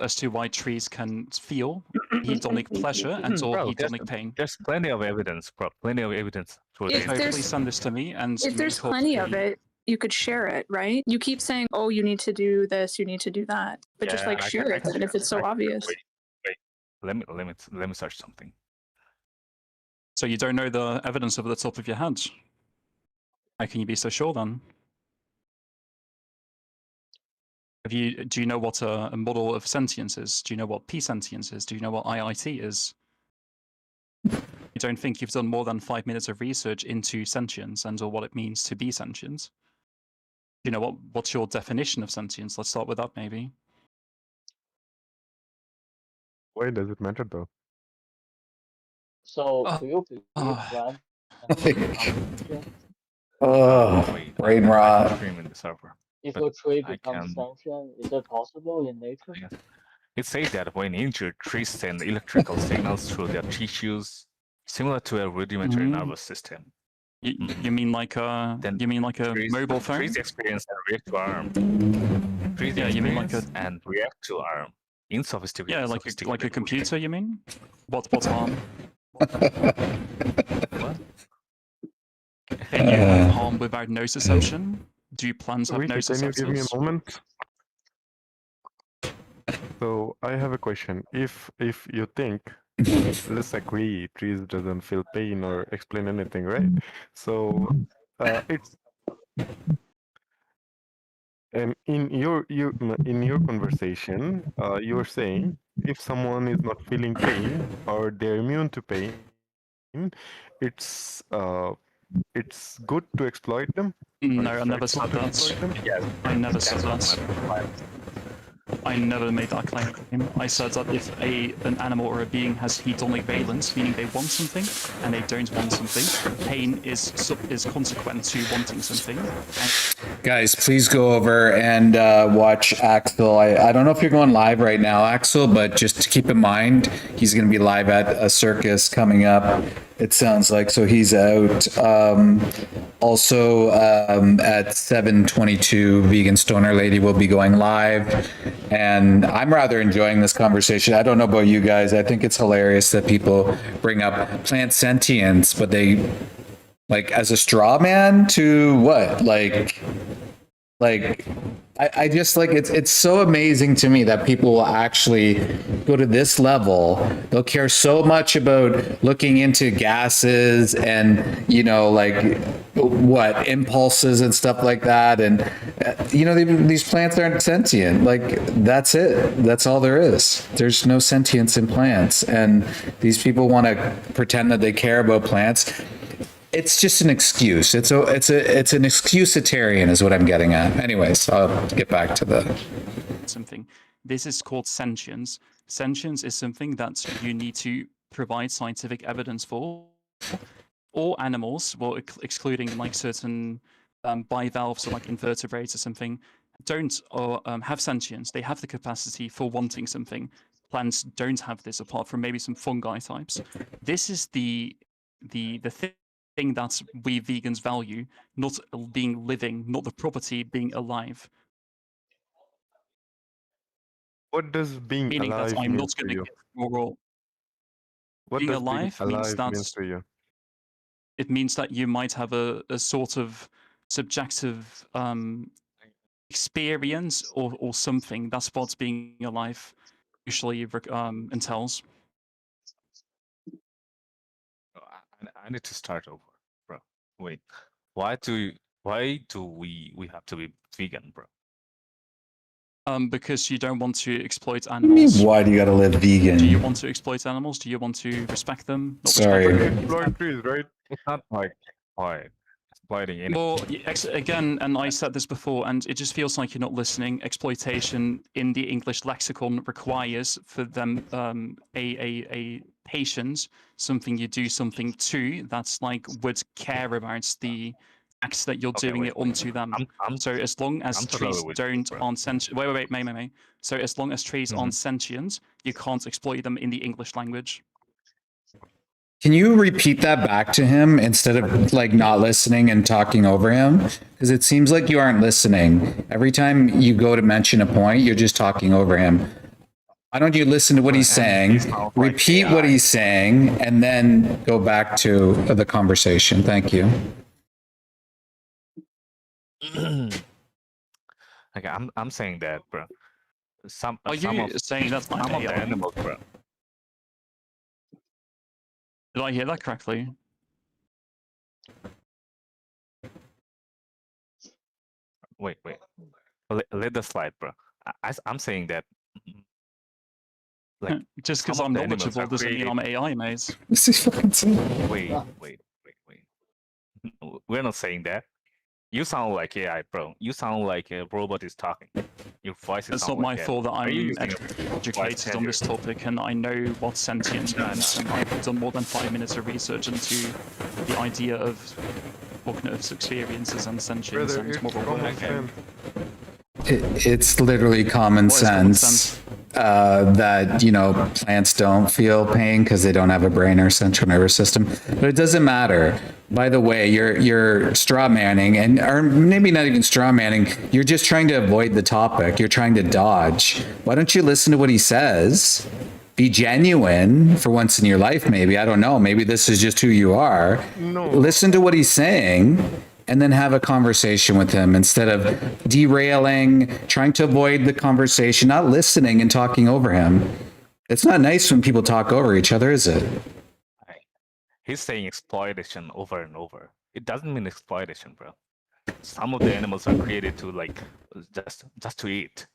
as to why trees can feel hedonic pleasure and or hedonic pain? There's plenty of evidence, bro. Plenty of evidence. Please send this to me. And if there's plenty of it, you could share it, right? You keep saying, "Oh, you need to do this, you need to do that," but just like share it, even if it's so obvious. Wait. Let me search something. So you don't know the evidence over the top of your head? How can you be so sure then? Do you know what a model of sentience is? Do you know what P sentience is? Do you know what IIT is? You don't think you've done more than 5 minutes of research into sentience and or what it means to be sentient? Do you know what's your definition of sentience? Let's start with that maybe. Why does it matter though? So do you believe Brain rot. if a tree becomes sentient, is it possible in nature? Yes. It says that when injured, trees send electrical signals through their tissues, similar to a rudimentary nervous system. You mean like a mobile phone? Trees experience and react to arm. Trees you mean like and react to arm. In sophisticated. Yeah, like a computer. You mean? What's harm? What? Can you have harm without nociception? Do plants have nociceptors? Can you give me a moment? So I have a question. If you think, let's agree, trees doesn't feel pain or explain anything, right? So it's and in your conversation, you're saying if someone is not feeling pain or they're immune to pain, it's it's good to exploit them? No, I never said that. Yes, I never said that's that. I never made that claim. I said that if an animal or a being has hedonic valence, meaning they want something and they don't want something, pain is consequent to wanting something. Guys, please go over and watch Axel. I don't know if you're going live right now, Axel, but just to keep in mind, he's going to be live at a circus coming up. It sounds like, so he's out. Also, at 7:22, Vegan Stoner Lady will be going live. And I'm rather enjoying this conversation. I don't know about you guys. I think it's hilarious that people bring up plant sentience, but they, like, as a straw man to what? I just like it's so amazing to me that people will actually go to this level. They'll care so much about looking into gases and, you know, like what impulses and stuff like that. And, you know, these plants aren't sentient. Like, that's it. That's all there is. There's no sentience in plants. And these people want to pretend that they care about plants. It's just an excuse. It's an excusitarian is what I'm getting at. Anyways, I'll get back to the something. This is called sentience. Sentience is something that you need to provide scientific evidence for. All animals, well, excluding like certain bivalves or like invertebrates or something, don't have sentience. They have the capacity for wanting something. Plants don't have this, apart from maybe some fungi types. This is the thing that we vegans value, not being living, not the property being alive. What does being Meaning alive that I'm mean not to going to you? get moral. What Being does alive being means alive that mean to you? it means that you might have a sort of subjective experience or something. That's what being alive usually entails. I need to start over, bro. Wait, why do we have to be vegan, bro? Because you don't want to exploit What do you mean, animals. why do you gotta live vegan? Do you want to exploit animals? Do you want to respect them? Not Sorry. respect them? Exploit trees, right? It's not like exploiting anything. Well, again, and I said this before, and it just feels like you're not listening. Exploitation in the English lexicon requires for them a patient, something you do something to, that's like would care about the acts that you're doing it onto them. So as long as trees aren't sentient, wait, may. So as long as trees aren't sentient, you can't exploit them in the English language. Can you repeat that back to him instead of like not listening and talking over him? Because it seems like you aren't listening. Every time you go to mention a point, you're just talking over him. Why don't you listen to what he's saying, repeat what he's saying, and then go back to the conversation? Thank you. Okay, I'm saying that, bro. Are you saying that's not some of the AI? animals, bro? Did I hear that correctly? Wait. Let the slide, bro. I'm saying that. Like, just because I'm knowledgeable doesn't mean I'm AI, mate. This is fucking silly. Wait. We're not saying that. You sound like AI, bro. You sound like a robot is talking. Your voice is. It's not my fault that I'm educated on this topic and I know what sentience means. And I've done more than 5 minutes of research into the idea of cognitive experiences and sentience and moral work. It's literally common sense that, you know, plants don't feel pain because they don't have a brain or central nervous system. But it doesn't matter. By the way, you're straw manning, or maybe not even straw manning. You're just trying to avoid the topic. You're trying to dodge. Why don't you listen to what he says? Be genuine for once in your life, maybe. I don't know. Maybe this is just who you are. No. Listen to what he's saying and then have a conversation with him instead of derailing, trying to avoid the conversation, not listening and talking over him. It's not nice when people talk over each other, is it? He's saying exploitation over and over. It doesn't mean exploitation, bro. Some of the animals are created to like just to eat,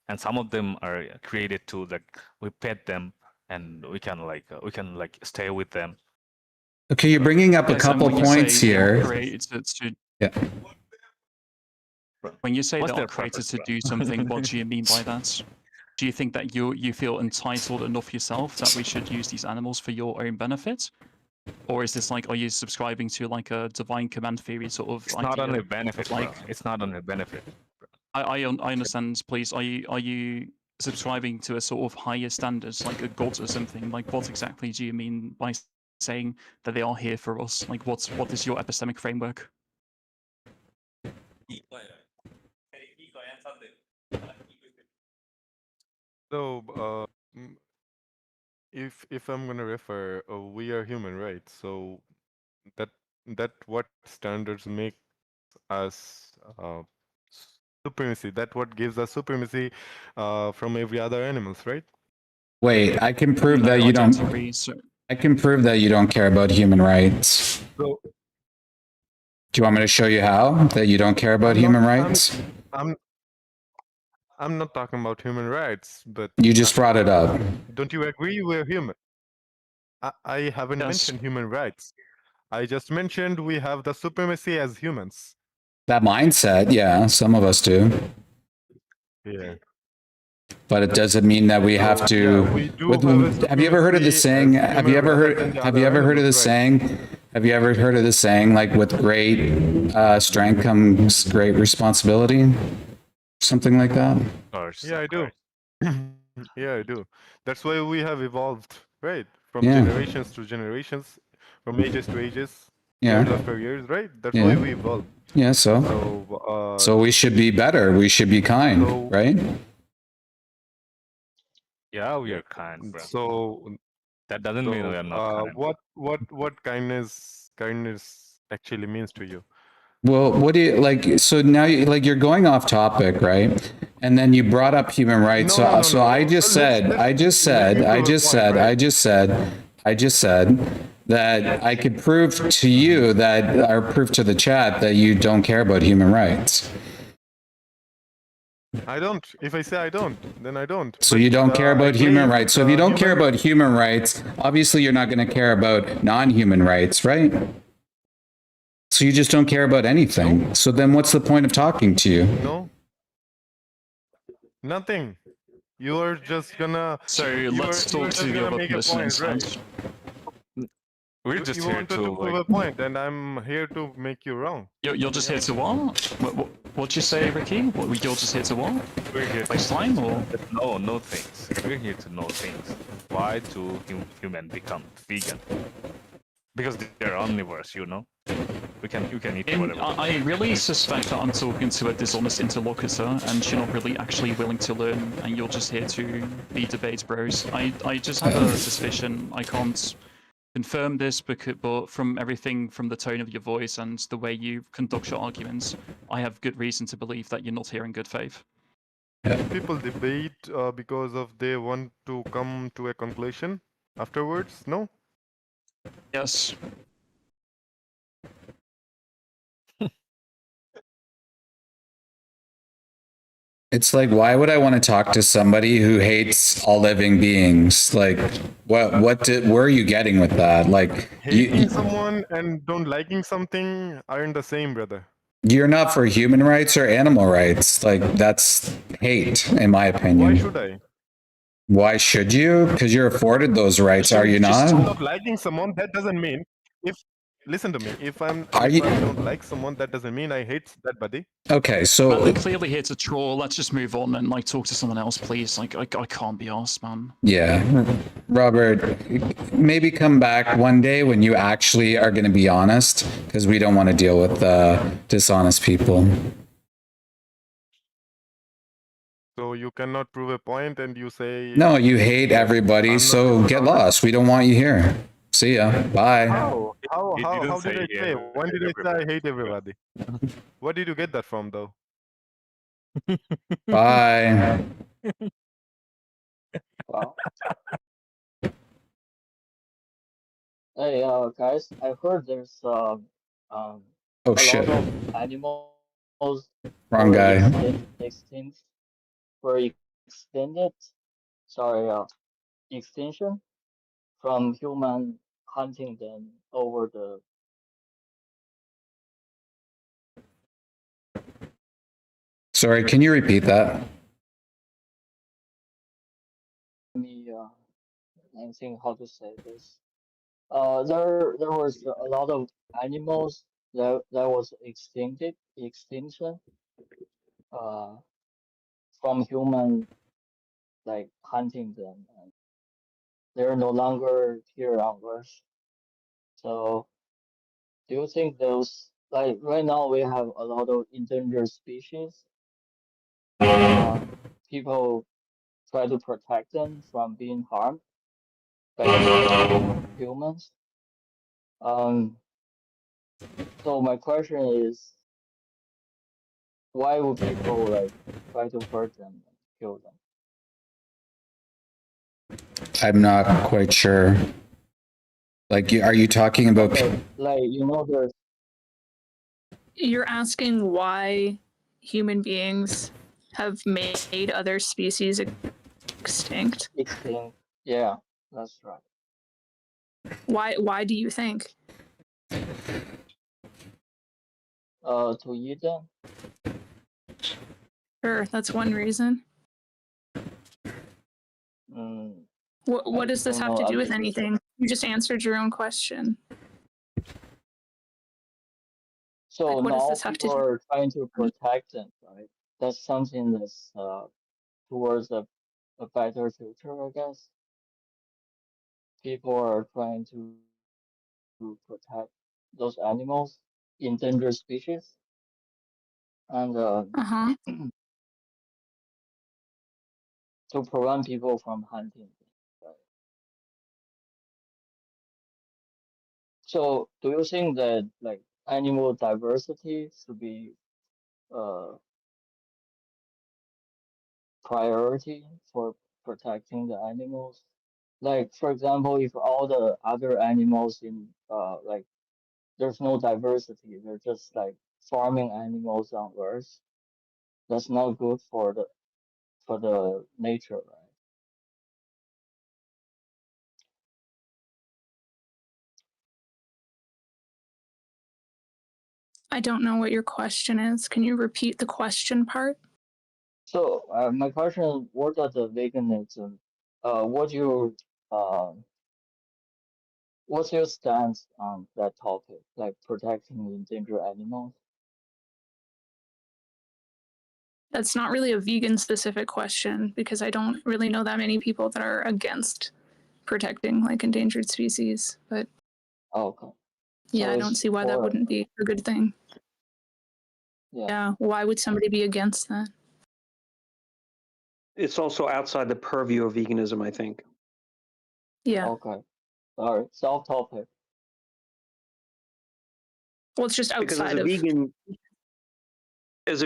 and some of them are created to like we pet them and we can like stay with them. Okay, you're bringing up a couple points here. Yeah. When you say What's that their are created purpose, to bro? do something, what do you mean by that? Do you think that you feel entitled enough yourself that we should use these animals for your own benefit? Or is this like, are you subscribing to like a divine command theory sort of It's idea? not on a benefit, like, bro. It's not on a benefit. I understand, please. Are you subscribing to a sort of higher standards, like a god or something? Like, what exactly do you mean by saying that they are here for us? Like, what is your epistemic framework? So, if I'm gonna refer, we are human, right? So that what standards make us supremacy. That what gives us supremacy from every other animals, right? Wait, I can prove that you don't. I can prove that you don't care about human rights. So, do you want me to show you how that you don't care about human rights? I'm not talking about human rights, but you just brought it up. Don't you agree we're human? I haven't mentioned human rights. I just mentioned we have the supremacy as humans. That mindset, yeah, some of us do. Yeah. But it doesn't mean that we have to. Have you ever heard of the saying? Have you ever heard of the saying? Have you ever heard of the saying, like, with great strength comes great responsibility? Something like that? Yeah, I do. Yeah, I do. That's why we have evolved, right? From Yeah. generations to generations, from ages to ages, Yeah. years after years, right? That's Yeah. why we evolved. Yeah, so we should be better. We should be kind, right? Yeah, we are kind, bro. So that doesn't mean we are not kind. What kindness actually means to you? Well, what do you like? So now, you're going off topic, right? And then you brought up human rights. So I just said that I could prove to you that, or prove to the chat that you don't care about human rights. I don't. If I say I don't, then I don't. So you don't care about human rights. So if you don't care about human rights, obviously you're not going to care about non-human rights, right? So you just don't care about anything. No. So then what's the point of talking to you? No. Nothing. You are just gonna... So let's talk to the other person instead. We're just you here wanted to prove a point, and I'm here to make you wrong. You're just here to what? What'd you say, Ricky? You're just here to what? We're here waste time, or? No things. We're here to know things. Why do humans become vegan? Because they're omnivores, you know. You can eat whatever. I really suspect that I'm talking to a dishonest interlocutor, and you're not really actually willing to learn, and you're just here to be debate bros. I just have a suspicion. I can't confirm this, but from everything, from the tone of your voice and the way you conduct your arguments, I have good reason to believe that you're not here in good faith. People debate because of they want to come to a conclusion afterwards, no? Yes. It's like, why would I want to talk to somebody who hates all living beings? Like, where are you getting with that? Like, hating someone and don't liking something aren't the same, brother. You're not for human rights or animal rights. Like, that's hate, in my opinion. Why should I? Why should you? Because you're afforded those rights, are you not? Stop liking someone, that doesn't mean listen to me. If I don't like someone, that doesn't mean I hate that buddy. Okay, so we're clearly here to troll. Let's just move on and like talk to someone else, please. Like I can't be arsed, man. Yeah, Robert, maybe come back one day when you actually are going to be honest, because we don't want to deal with dishonest people. So you cannot prove a point, and you say no. You hate everybody, so get lost. We don't want you here. See ya. Bye. How did I say? When did I say I hate everybody? Where did you get that from, though? Bye. Wow. Hey, guys, I heard there's oh a shit. lot of animals Wrong guy. were extended. Sorry, extinction from human hunting them over the Sorry, can you repeat that? I think how to say this. There was a lot of animals that was extinction. From human like hunting them, and they're no longer here on Earth. So, do you think those like right now we have a lot of endangered species? People try to protect them from being harmed by humans. So my question is, why would people like try to hurt them and kill them? I'm not quite sure. Like, are you talking about? Like there's. You're asking why human beings have made other species extinct? Extinct. Yeah, that's right. Why do you think? To eat them. Sure, that's one reason. What does this have to do with anything? You just answered your own question. So like, what now does this have to people do? are trying to protect them, right? That's something that's towards a better future, I guess. People are trying to protect those animals, endangered species, and to prevent people from hunting. Right? So, do you think that like animal diversity should be priority for protecting the animals? Like, for example, if all the other animals in like there's no diversity, they're just like farming animals on Earth. That's not good for the nature, right? I don't know what your question is. Can you repeat the question part? So my question is, what are the veganism? What's your stance on that topic, like protecting endangered animals? That's not really a vegan specific question because I don't really know that many people that are against protecting like endangered species. But okay. Yeah, So I don't see why that wouldn't be a good thing. Yeah, why would somebody be against that? It's also outside the purview of veganism, I think. Yeah. Okay. All right. Soft topic. Well, it's just outside because as a of.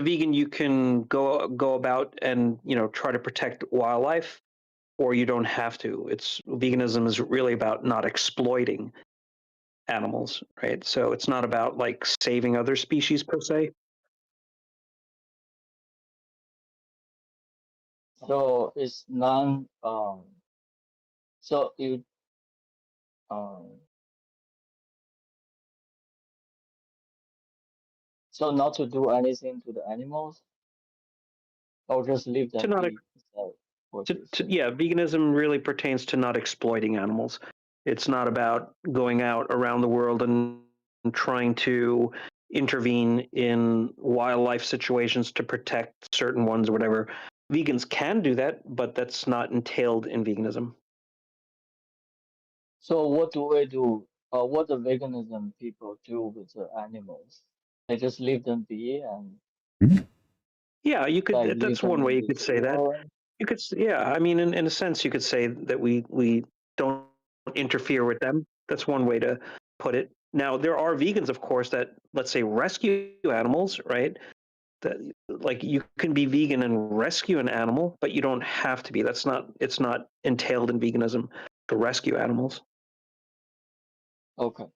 vegan, you can go about and try to protect wildlife, or you don't have to. Veganism is really about not exploiting animals, right? So it's not about like saving other species per se. So it's so you so not to do anything to the animals, or just leave them be. Yeah, veganism really pertains to not exploiting animals. It's not about going out around the world and trying to intervene in wildlife situations to protect certain ones or whatever. Vegans can do that, but that's not entailed in veganism. So what do we do? What the veganism people do with the animals? They just leave them be and. Yeah, you could. Like that's one way you could say that. You could. Yeah, I mean, in a sense, you could say that we don't interfere with them. That's one way to put it. Now, there are vegans, of course, that let's say rescue animals, right? That like you can be vegan and rescue an animal, but you don't have to be. It's not entailed in veganism to rescue animals. Okay.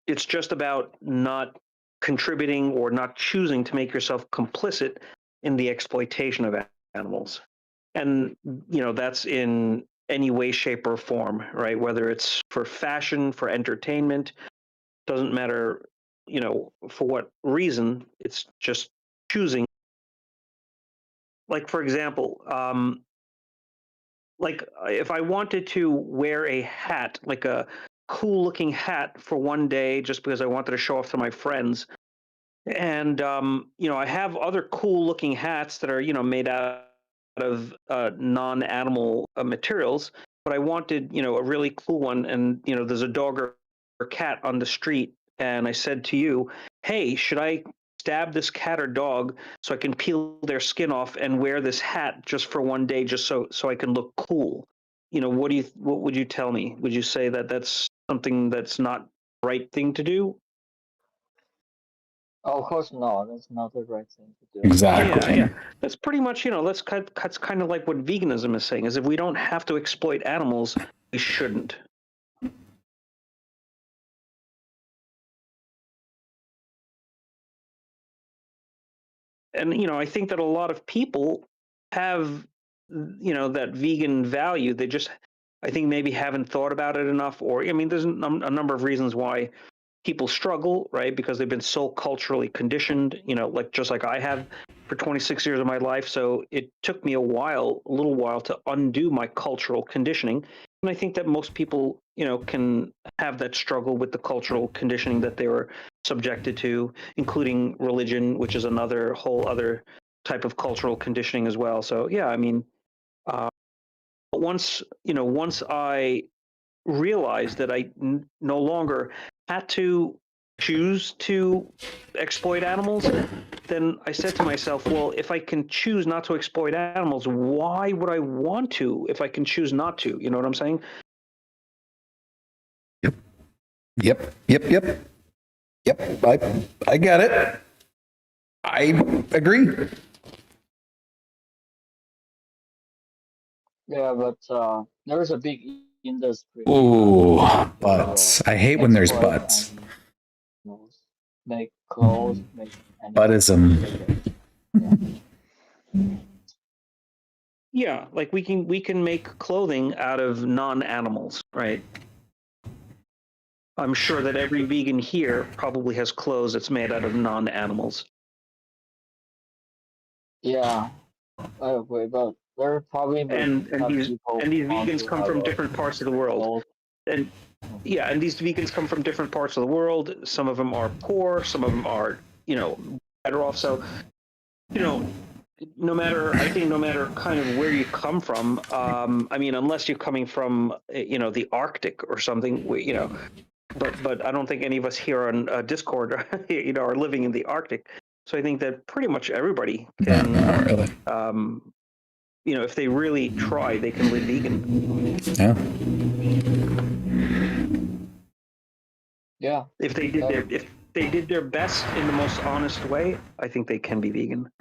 It's just about not contributing or not choosing to make yourself complicit in the exploitation of animals. and that's in any way, shape, or form, right? Whether it's for fashion, for entertainment, doesn't matter, for what reason. It's just choosing. Like, for example, like if I wanted to wear a hat, like a cool looking hat for one day, just because I wanted to show off to my friends, and I have other cool looking hats that are made out of non-animal materials, but I wanted a really cool one, and there's a dog or cat on the street, and I said to you, hey, should I stab this cat or dog so I can peel their skin off and wear this hat just for one day, just so I can look cool? What would you tell me? Would you say that that's something that's not the right thing to do? Oh, of course not. That's not the right thing to do. Exactly. Yeah. That's pretty much, that's kind of like what veganism is saying, is if we don't have to exploit animals, we shouldn't. And, I think that a lot of people have, that vegan value. They just, I think, maybe haven't thought about it enough, or, there's a number of reasons why people struggle, right? Because they've been so culturally conditioned, just like I have for 26 years of my life. So it took me a little while to undo my cultural conditioning. And I think that most people, can have that struggle with the cultural conditioning that they were subjected to, including religion, which is another whole other type of cultural conditioning as well. So yeah, once I realized that I no longer had to choose to exploit animals, then I said to myself, well, if I can choose not to exploit animals, why would I want to if I can choose not to? You know what I'm saying? Yep. I get it. I agree. Yeah, but there is a big industry. Ooh, butts. I hate when there's butts. Make clothes, make Buttism. Yeah, like we can make clothing out of non-animals, right? I'm sure that every vegan here probably has clothes that's made out of non-animals. Yeah, I agree, but there are probably and these vegans come from different parts of the world, and these vegans come from different parts of the world. Some of them are poor, some of them are better off. So no matter kind of where you come from, unless you're coming from the Arctic or something, but I don't think any of us here on Discord are living in the Arctic. So I think that pretty much everybody can, not really. If they really try, they can live vegan. Yeah. Yeah. If they did their best in the most honest way, I think they can be vegan.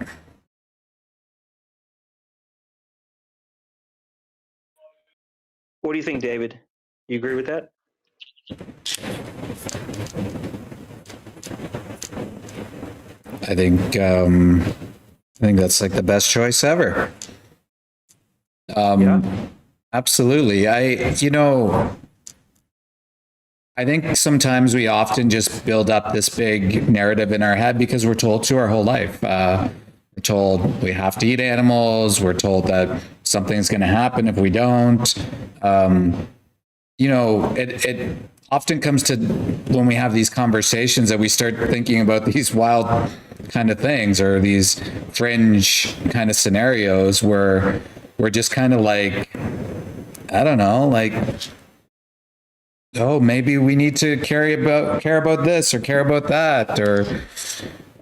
What do you think, David? You agree with that? I think that's like the best choice ever. Absolutely. I think sometimes we often just build up this big narrative in our head because we're told to our whole life. We're told we have to eat animals. We're told that something's going to happen if we don't. It often comes to when we have these conversations that we start thinking about these wild kind of things or these fringe kind of scenarios where we're just kind of like, I don't know, like, oh, maybe we need to care about this or care about that. Or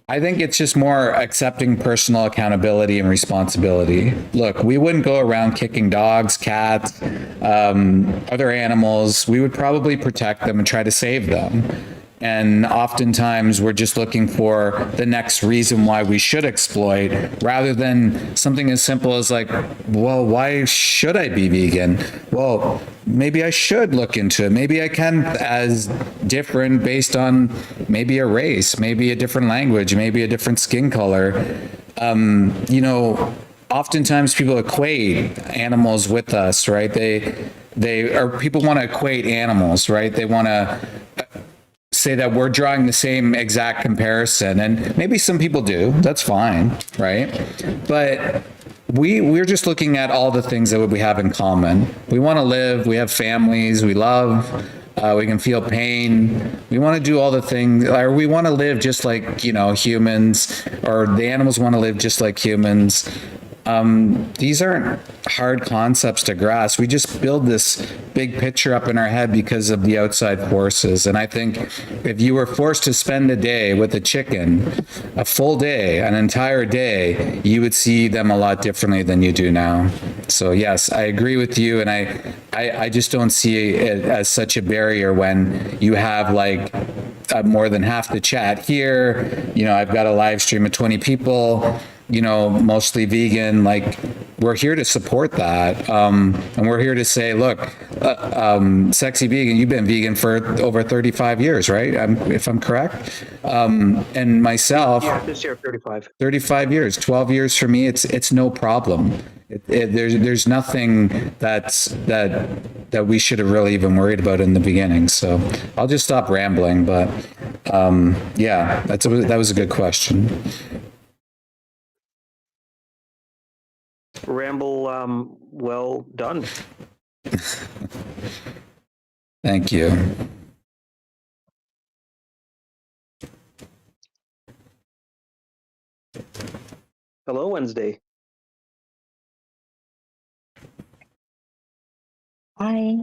I think it's just more accepting personal accountability and responsibility. Look, we wouldn't go around kicking dogs, cats, other animals. We would probably protect them and try to save them. And oftentimes we're just looking for the next reason why we should exploit rather than something as simple as like, well, why should I be vegan? Well, maybe I should look into it. Maybe I can as different based on maybe a race, maybe a different language, maybe a different skin color. oftentimes people equate animals with us, right? People want to equate animals, right? They want to say that we're drawing the same exact comparison, and maybe some people do. That's fine, right? But we're just looking at all the things that we have in common. We want to live. We have families. We love. We can feel pain. We want to do all the things, or we want to live just like, humans, or the animals want to live just like humans. These aren't hard concepts to grasp. We just build this big picture up in our head because of the outside forces. And I think if you were forced to spend a day with a chicken, a full day, an entire day, you would see them a lot differently than you do now. So yes, I agree with you. And I just don't see it as such a barrier when you have like more than half the chat here. I've got a live stream of 20 people, mostly vegan. Like, we're here to support that. And we're here to say, look, Sexy Vegan, you've been vegan for over 35 years, right? If I'm correct. And myself, Yeah, this year 35. 35 years, 12 years for me, it's no problem. There's nothing that we should have really even worried about in the beginning. So I'll just stop rambling, but yeah, that was a good question. Ramble, well done. Thank you. Hello, Wednesday. Hi.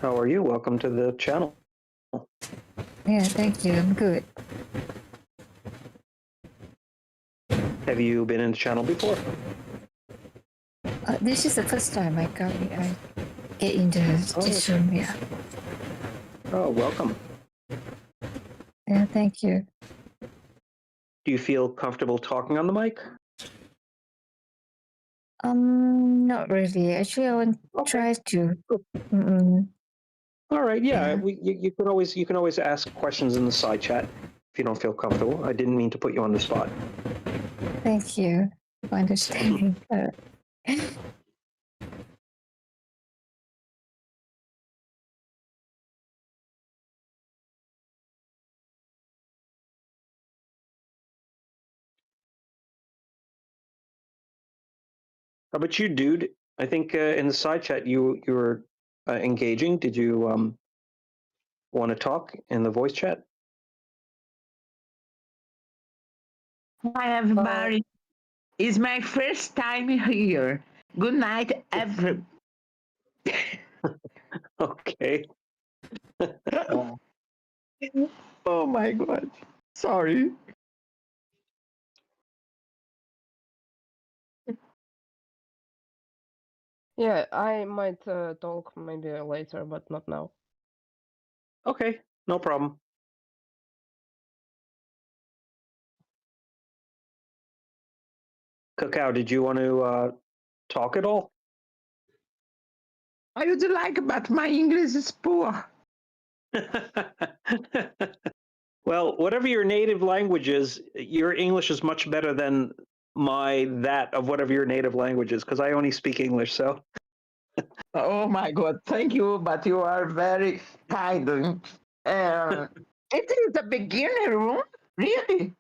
How are you? Welcome to the channel. Yeah, thank you. I'm good. Have you been in the channel before? This is the first time I get into this room. Yeah. Oh, welcome. Yeah, thank you. Do you feel comfortable talking on the mic? Not really. Actually, I want to try to. All right. Yeah, you can always ask questions in the side chat if you don't feel comfortable. I didn't mean to put you on the spot. Thank you for understanding. How about you, dude? I think in the side chat you were engaging. Did you want to talk in the voice chat? Hi, everybody. It's my first time here. Good night, everyone. Okay. Oh my God. Sorry. Yeah, I might talk maybe later, but not now. Okay, no problem. Cacao, did you want to talk at all? I would like, but my English is poor. Well, whatever your native language is, your English is much better than that of whatever your native language is, because I only speak English, so. Oh my God, thank you, but you are very kind. It is a beginner room, really?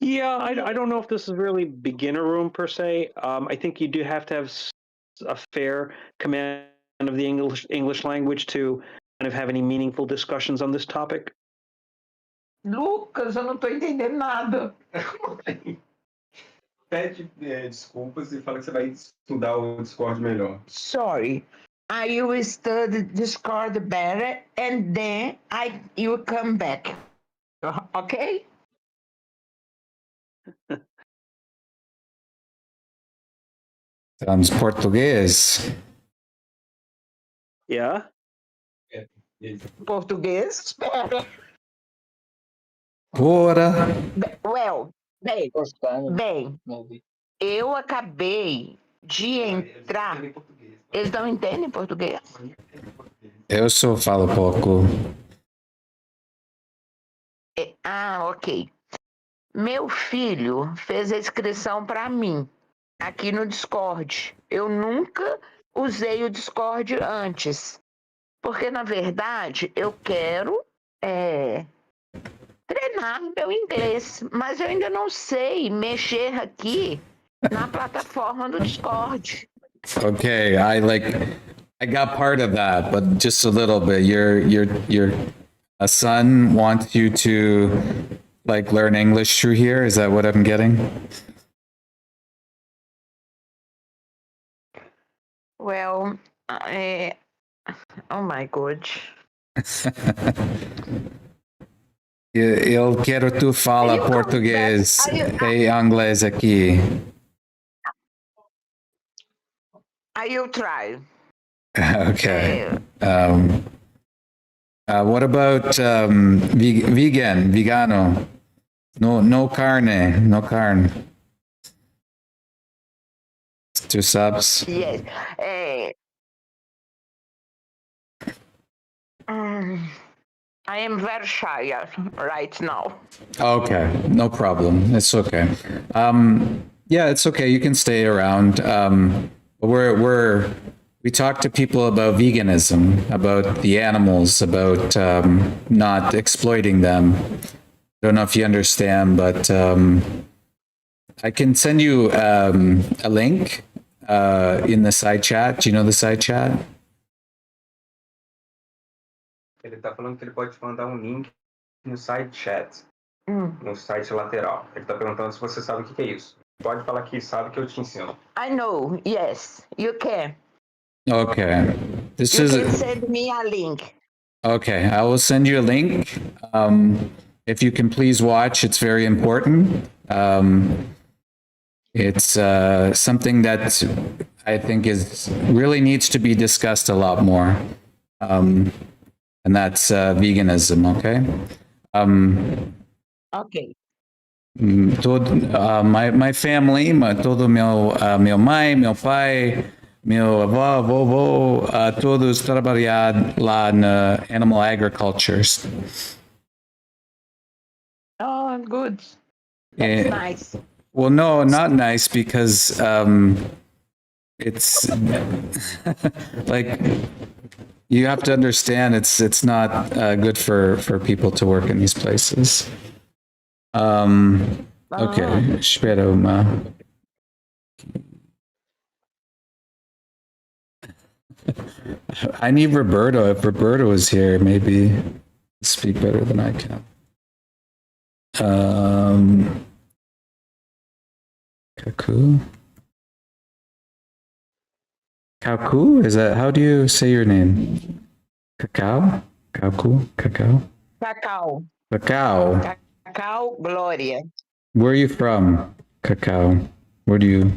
Yeah, I don't know if this is really beginner room per se. I think you do have to have a fair command of the English language to kind of have any meaningful discussions on this topic. Lucas, eu não tô entendendo nada. Pede desculpas e fala que você vai estudar o Discord melhor. Sorry. I will study Discord better and then you come back. Okay? Sounds português. Yeah? Português? Espera. Bora. Bem, eu acabei de entrar. Eles não entendem português? Eu só falo pouco. Ok. Meu filho fez a inscrição para mim, aqui no Discord. Eu nunca usei o Discord antes, porque, na verdade, eu quero treinar meu inglês, mas eu ainda não sei mexer aqui na plataforma do Discord. Okay, I got part of that, but just a little bit. Your a son wants you to like learn English through here. Is that what I'm getting? Well, oh my God. Eu quero tu fala português e inglês aqui. I'll try. Okay. What about vegano? No carne, no carne. Tu sabes? Yes. I am very shy right now. Okay, no problem. It's okay. Yeah, it's okay. You can stay around. We talk to people about veganism, about the animals, about not exploiting them. Don't know if you understand, but I can send you a link in the side chat. Do you know the side chat? Ele tá falando que ele pode te mandar link no side chat, no site lateral. Ele tá perguntando se você sabe o que é isso. Pode falar que sabe que eu te ensino. I know, yes, you can. Okay. You can send me a link. Okay, I will send you a link. If you can please watch, it's very important. It's something that I think really needs to be discussed a lot more. And that's veganism, okay? Okay. My family, todo meu mãe, meu pai, meu avô, vovô, todos trabalham lá na animal agriculture. Oh, good. That's nice. Well, no, not nice because it's like you have to understand it's not good for people to work in these places. Okay, espera uma. I need Roberto. If Roberto is here, maybe he'll speak better than I can. Kaku? Kauku? Is that, how do you say your name? Cacau? Kauku? Cacau? Cacau. Cacau. Cacau Glória. Where are you from, Cacau? Where do you?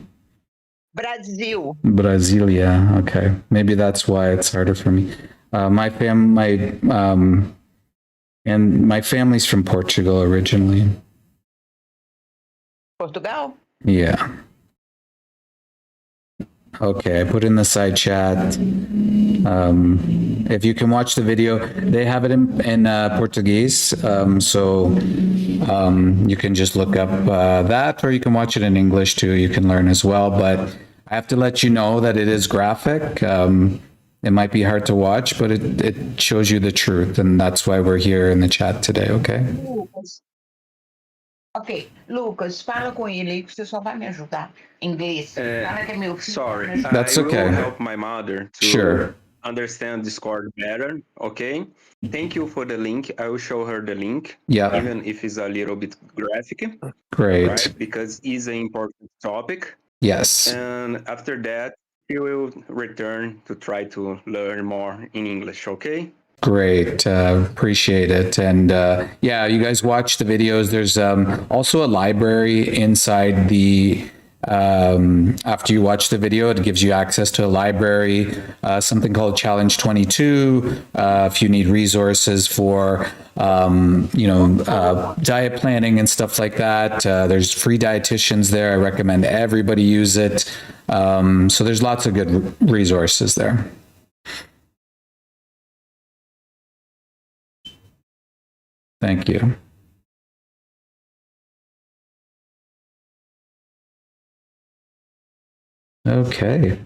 Brazil. Brasilia. Okay. Maybe that's why it's harder for me. My family's from Portugal originally. Portugal? Yeah. Okay, I put in the side chat. If you can watch the video, they have it in Portuguese, so you can just look up that, or you can watch it in English too. You can learn as well, but I have to let you know that it is graphic. It might be hard to watch, but it shows you the truth, and that's why we're here in the chat today, okay? Ok, Lucas, fala com ele que você só vai me ajudar em inglês. Fala que é meu filho. Sorry, That's okay. I will help my mother to understand Discord better, okay? Thank you for the link. I will show her the link, even if it's a little bit graphic. Great. Right? Because it's an important topic. Yes. And after that, she will return to try to learn more in English, okay? Great. Appreciate it. And yeah, you guys watch the videos. There's also a library inside the, after you watch the video, it gives you access to a library, something called Challenge 22. If you need resources for, diet planning and stuff like that, there's free dietitians there. I recommend everybody use it. So there's lots of good resources there. Thank you. Okay.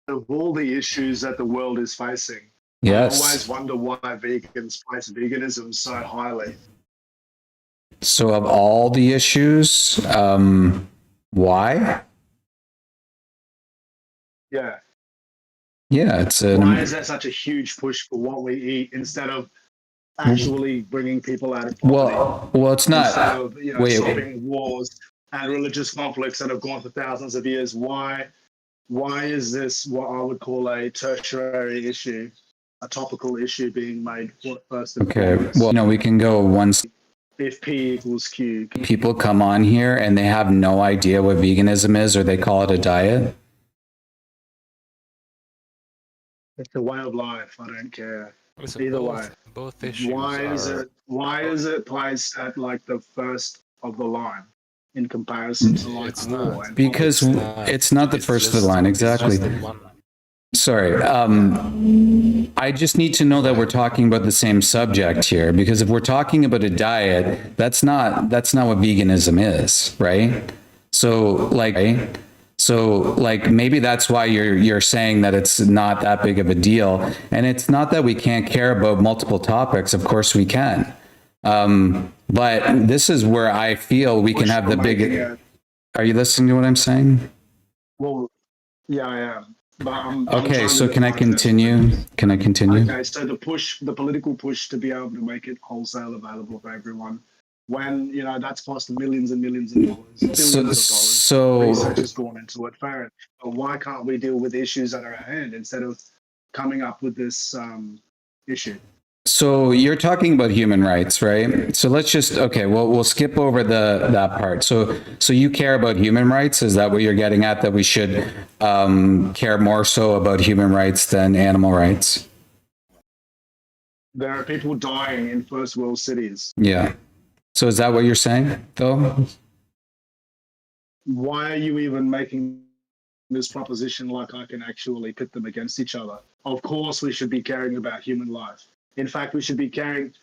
Of all the issues that the world is facing, Yes. I always wonder why vegans place veganism so highly. So of all the issues, why? Yeah. Yeah, it's Why is there such a huge push for what we eat instead of actually bringing people out of poverty? Well, it's not. Instead of Wait. stopping wars and religious conflicts that have gone for thousands of years. Why is this what I would call a tertiary issue, a topical issue being made first and Okay. foremost? Well, no, we can go one. If P equals Q. People come on here and they have no idea what veganism is, or they call it a diet. It's a way of life. I don't care. So Either way. Both issues Why is it placed at like the first of the line in comparison to like war? And Because it's not the first of the line, exactly. Sorry. I just need to know that we're talking about the same subject here, because if we're talking about a diet, that's not what veganism is, right? So like maybe that's why you're saying that it's not that big of a deal. And it's not that we can't care about multiple topics. Of course we can. But this is where I feel we can have the big. Are you listening to what I'm saying? Well, yeah, I am. But okay, so can I continue? Can I continue? Okay, so the political push to be able to make it wholesale available for everyone, when that's cost millions and millions of dollars, billions of dollars. So research has gone into it. Fair. But why can't we deal with issues that are at hand instead of coming up with this issue? So you're talking about human rights, right? So let's just we'll skip over that part. So you care about human rights? Is that what you're getting at? That we should care more so about human rights than animal rights? There are people dying in first world cities. Yeah. So is that what you're saying, though? Why are you even making this proposition like I can actually pit them against each other? Of course, we should be caring about human life. In fact, we should be caring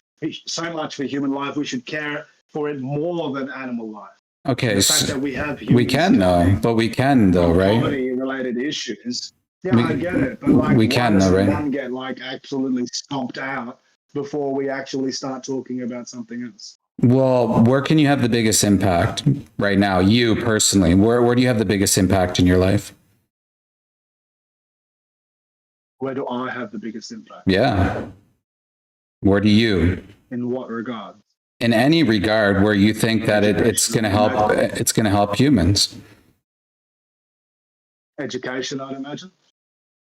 so much for human life, we should care for it more than animal life. Okay, the fact that we have we can though, but we can though, right? Poverty-related issues. Yeah, I get it, but like, we can though, right? One get like absolutely stomped out before we actually start talking about something else. Well, where can you have the biggest impact right now? You personally, where do you have the biggest impact in your life? Where do I have the biggest impact? Yeah. Where do you? In what regard? In any regard where you think that it's going to help humans. Education, I'd imagine.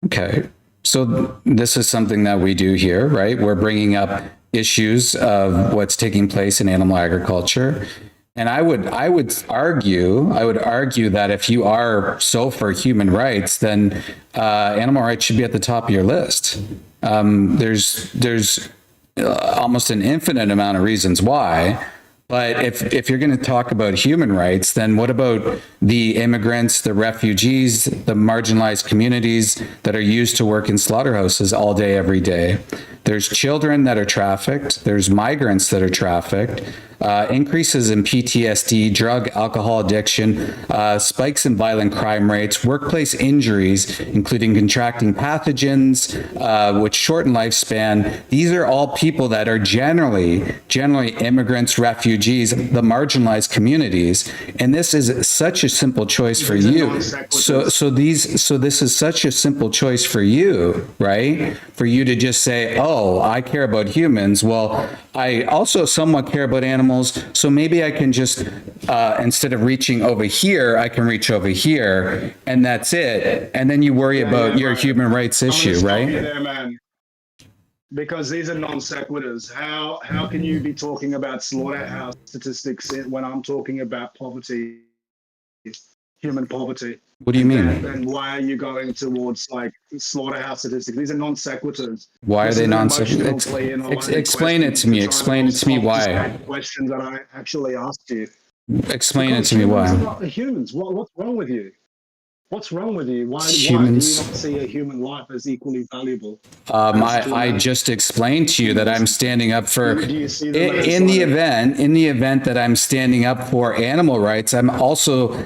Okay. So this is something that we do here, right? We're bringing up issues of what's taking place in animal agriculture. And I would argue that if you are so for human rights, then animal rights should be at the top of your list. There's almost an infinite amount of reasons why. But if you're going to talk about human rights, then what about the immigrants, the refugees, the marginalized communities that are used to work in slaughterhouses all day, every day? There's children that are trafficked. There's migrants that are trafficked. Increases in PTSD, drug, alcohol addiction, spikes in violent crime rates, workplace injuries, including contracting pathogens, which shorten lifespan. These are all people that are generally immigrants, refugees, the marginalized communities. And this is such a simple choice for you. So this is such a simple choice for you, right? For you to just say, oh, I care about humans. Well, I also somewhat care about animals, so maybe I can just, instead of reaching over here, I can reach over here, and that's it. And then you worry about your human rights issue, right? There, man. Because these are non sequiturs. How can you be talking about slaughterhouse statistics when I'm talking about poverty, human poverty? What do you mean? Then why are you going towards like slaughterhouse statistics? These are non sequiturs. Why are they non sequiturs? Explain it to me. Explain it to me why. Questions that I actually asked you. Explain it to me why. Humans, what's wrong with you? What's wrong with you? Why do you not see a human life as equally valuable? I just explained to you that I'm standing up for, in the event that I'm standing up for animal rights, I'm also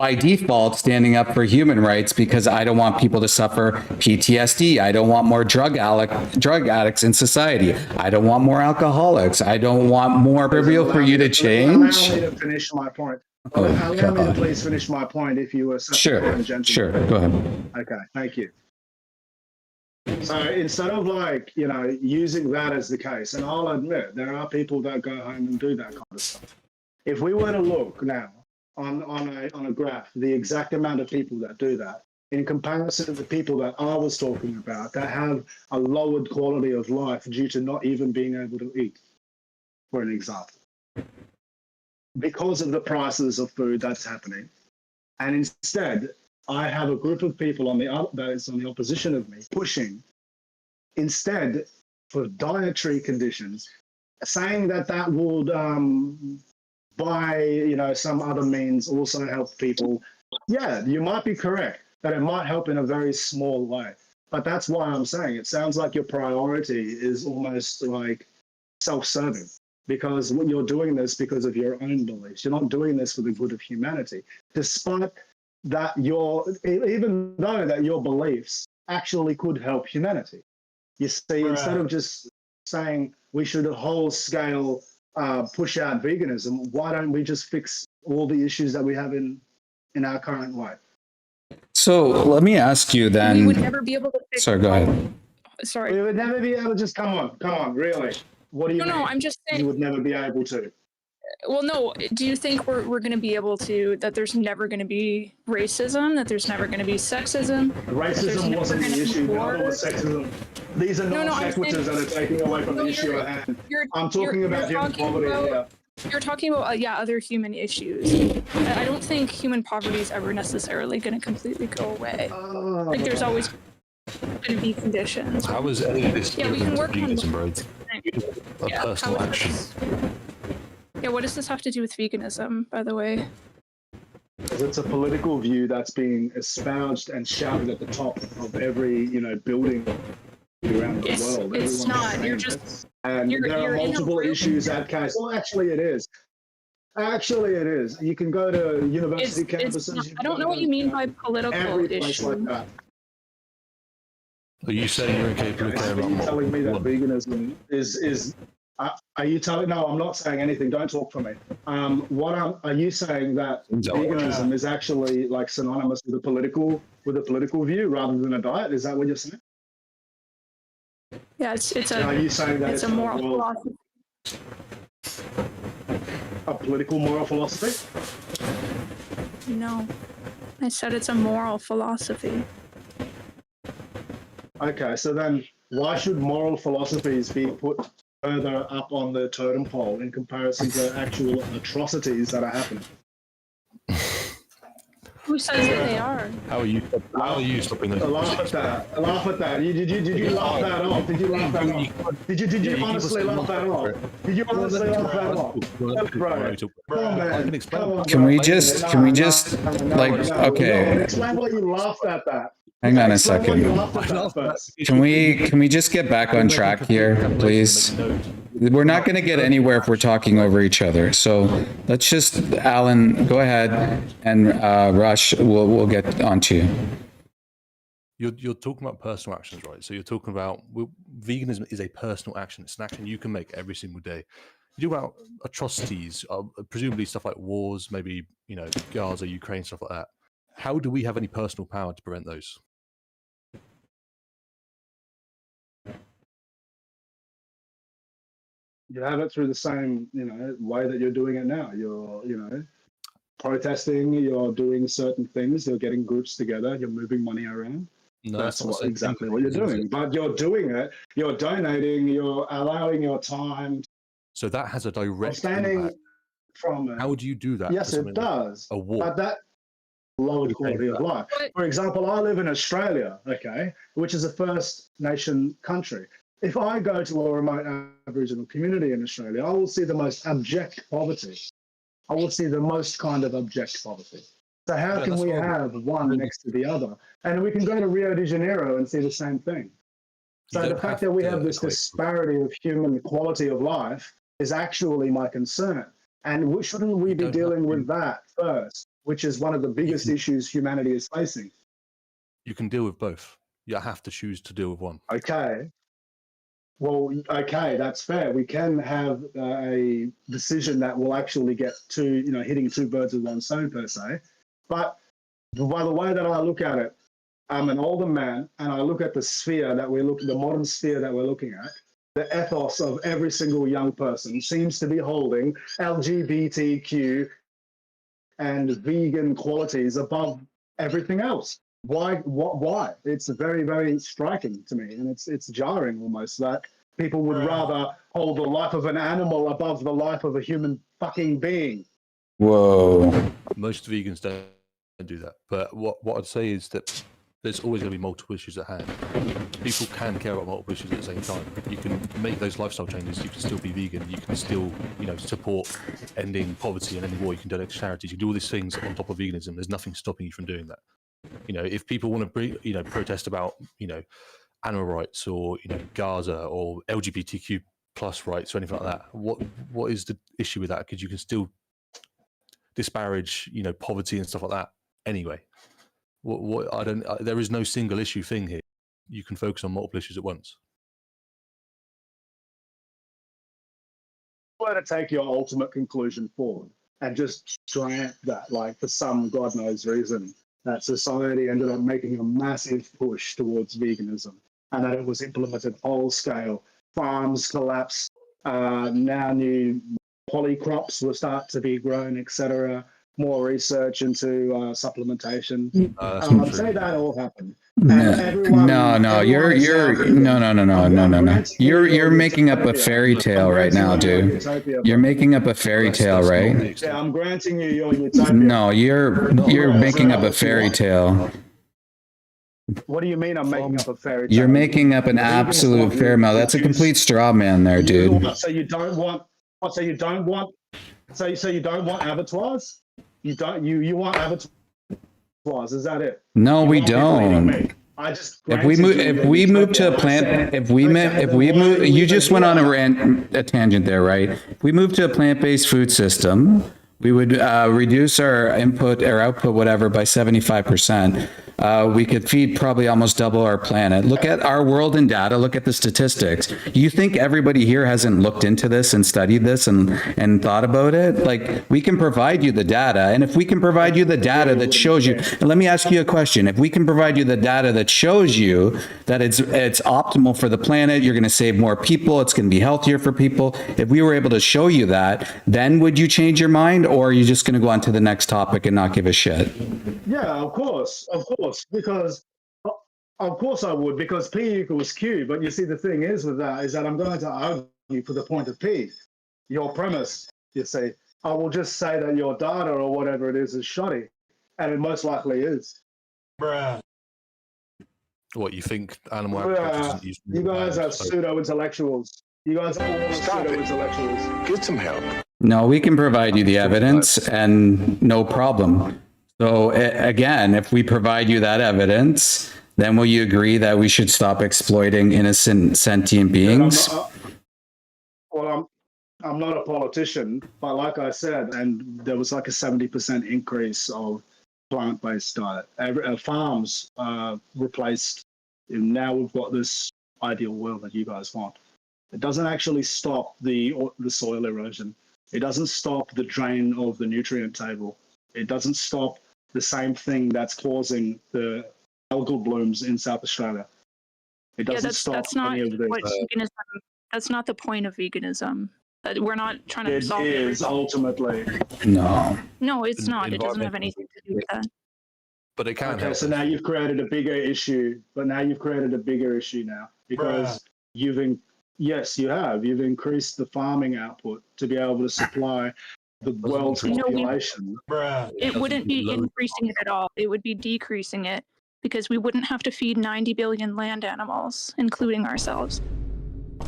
by default standing up for human rights because I don't want people to suffer PTSD. I don't want more drug addicts in society. I don't want more alcoholics. I don't want more trivial for you to change. Allow me to finish my point. Allow me to please finish my point if you were such a kind gentleman. Sure, go ahead. Okay, thank you. So instead of like, you know, using that as the case, and I'll admit there are people that go home and do that kind of stuff. If we were to look now on a graph, the exact amount of people that do that, in comparison to the people that I was talking about that have a lowered quality of life due to not even being able to eat, for an example, because of the prices of food that's happening. And instead, I have a group of people that is on the opposition of me pushing, instead, for dietary conditions, saying that would, by some other means, also help people. Yeah, you might be correct that it might help in a very small way, but that's why I'm saying it sounds like your priority is almost like self-serving, because you're doing this because of your own beliefs. You're not doing this for the good of humanity, despite that even though that your beliefs actually could help humanity. You see, instead of just saying we should whole scale push out veganism, why don't we just fix all the issues that we have in our current life? So let me ask you then. We would never be able to fix. Sorry, go ahead. Sorry. We would never be able to just come on, really. What do you mean? No, I'm just saying. You would never be able to. Well, no. Do you think we're going to be able to, that there's never going to be racism, that there's never going to be sexism? Racism wasn't the issue. Neither was sexism. These are not sequiturs that are taking away from the issue at hand. I'm talking about human poverty. You're talking about, other human issues. I don't think human poverty is ever necessarily going to completely go away. Like, there's always going to be conditions. How is any of this we can work on veganism, bro? A personal action. Yeah, what does this have to do with veganism, by the way? Because it's a political view that's being espoused and shouted at the top of every, building around the world. It's not. You're just. And there are multiple issues at case. Well, actually, it is. Actually, it is. You can go to university campuses. I don't know what you mean by political issue. Like that. Are you saying you're incapable of caring about more? Telling me that veganism is are you telling? No, I'm not saying anything. Don't talk for me. Are you saying that veganism is actually like synonymous with a political view rather than a diet? Is that what you're saying? Yeah, it's are you saying that it's a moral philosophy? A political moral philosophy? No, I said it's a moral philosophy. Okay, so then why should moral philosophies be put further up on the totem pole in comparison to actual atrocities that are happening? Who says that they are? How are you stopping those? Laugh at that. Did you laugh that off? Did you laugh that off? Did you honestly laugh that off? Did you honestly laugh that off? Bro, come on, man. Can we just like, okay. Explain why you laughed at that. Hang on a second. Can we just get back on track here, please? We're not going to get anywhere if we're talking over each other. So let's just, Alan, go ahead, and Rush, we'll get on to you. You're talking about personal actions, right? So you're talking about veganism is a personal action. It's an action you can make every single day. You talk about atrocities, presumably stuff like wars, maybe Gaza, Ukraine, stuff like that. How do we have any personal power to prevent those? You have it through the same, way that you're doing it now. You're, protesting. You're doing certain things. You're getting groups together. You're moving money around. No, that's exactly what you're doing. But you're doing it. You're donating. You're allowing your time. So that has a direct standing impact. From it. How would you do that? Yes, it does. A war. But that lowered quality of life. For example, I live in Australia, okay, which is a First Nation country. If I go to a remote Aboriginal community in Australia, I will see the most abject poverty. I will see the most kind of abject poverty. So how can we have one next to the other? And we can go to Rio de Janeiro and see the same thing. So the fact that we have this disparity of human quality of life is actually my concern. And shouldn't we be dealing with that first which is one of the biggest issues humanity is facing. You can deal with both. You have to choose to deal with one. Okay. Well, okay, that's fair. We can have a decision that will actually get to, hitting two birds with one stone per se. But by the way that I look at it, I'm an older man, and I look at the sphere that the modern sphere that we're looking at. The ethos of every single young person seems to be holding LGBTQ and vegan qualities above everything else. Why? Why? It's very, very striking to me, and it's jarring almost that people would rather hold the life of an animal above the life of a human fucking being. Whoa. Most vegans don't do that. But what I'd say is that there's always going to be multiple issues at hand. People can care about multiple issues at the same time. You can make those lifestyle changes. You can still be vegan. You can still, support ending poverty and ending war. You can donate to charities. You can do all these things on top of veganism. There's nothing stopping you from doing that. If people want to, protest about, animal rights or, Gaza or LGBTQ plus rights or anything like that, what is the issue with that? Because you can still disparage, poverty and stuff like that anyway. There is no single issue thing here. You can focus on multiple issues at once. Try to take your ultimate conclusion forward and just grant that, like, for some God knows reason, that society ended up making a massive push towards veganism and that it was implemented whole scale. Farms collapsed, now new polycrops will start to be grown, etc. More research into supplementation. I'd say that all happened. No, you're making up a fairy tale right now, dude. You're making up a fairy tale, right? Yeah, I'm granting you your utopia. No, you're making up a fairy tale. What do you mean I'm making up a fairy tale? You're making up an absolute fairy tale. That's a complete straw man there, dude. So you don't want abattoirs? You want abattoirs? Is that it? No, we don't. If we move to a plant, you just went on a tangent there, right? If we move to a plant-based food system, we would reduce our input or output, whatever, by 75%. We could feed probably almost double our planet. Look at our world in data. Look at the statistics. You think everybody here hasn't looked into this and studied this and thought about it? Like, we can provide you the data. And if we can provide you the data that shows you, and let me ask you a question. If we can provide you the data that shows you that it's optimal for the planet, you're going to save more people, it's going to be healthier for people. If we were able to show you that, then would you change your mind? Or are you just going to go on to the next topic and not give a shit? Yeah, of course, because of course I would, because P equals Q. But you see, the thing is with that is that I'm going to argue for the point of P. Your premise, you say, I will just say that your data or whatever it is shoddy, and it most likely is. Bruh. What, you think animal agriculture isn't used? You guys are pseudo-intellectuals. You guys are all pseudo-intellectuals. Get some help. No, we can provide you the evidence and no problem. So again, if we provide you that evidence, then will you agree that we should stop exploiting innocent sentient beings? I'm not a politician, but like I said, and there was like a 70% increase of plant-based diet. Farms replaced, and now we've got this ideal world that you guys want. It doesn't actually stop the soil erosion. It doesn't stop the drain of the nutrient table. It doesn't stop the same thing that's causing the algal blooms in South Australia. It doesn't stop any of this. That's not the point of veganism. We're not trying to solve it. It is ultimately. No. No, it's not. It doesn't have anything to do with that. But it can. Okay, so now you've created a bigger issue. Now because yes, you have. You've increased the farming output to be able to supply the world's population. It wouldn't be increasing it at all. It would be decreasing it because we wouldn't have to feed 90 billion land animals, including ourselves.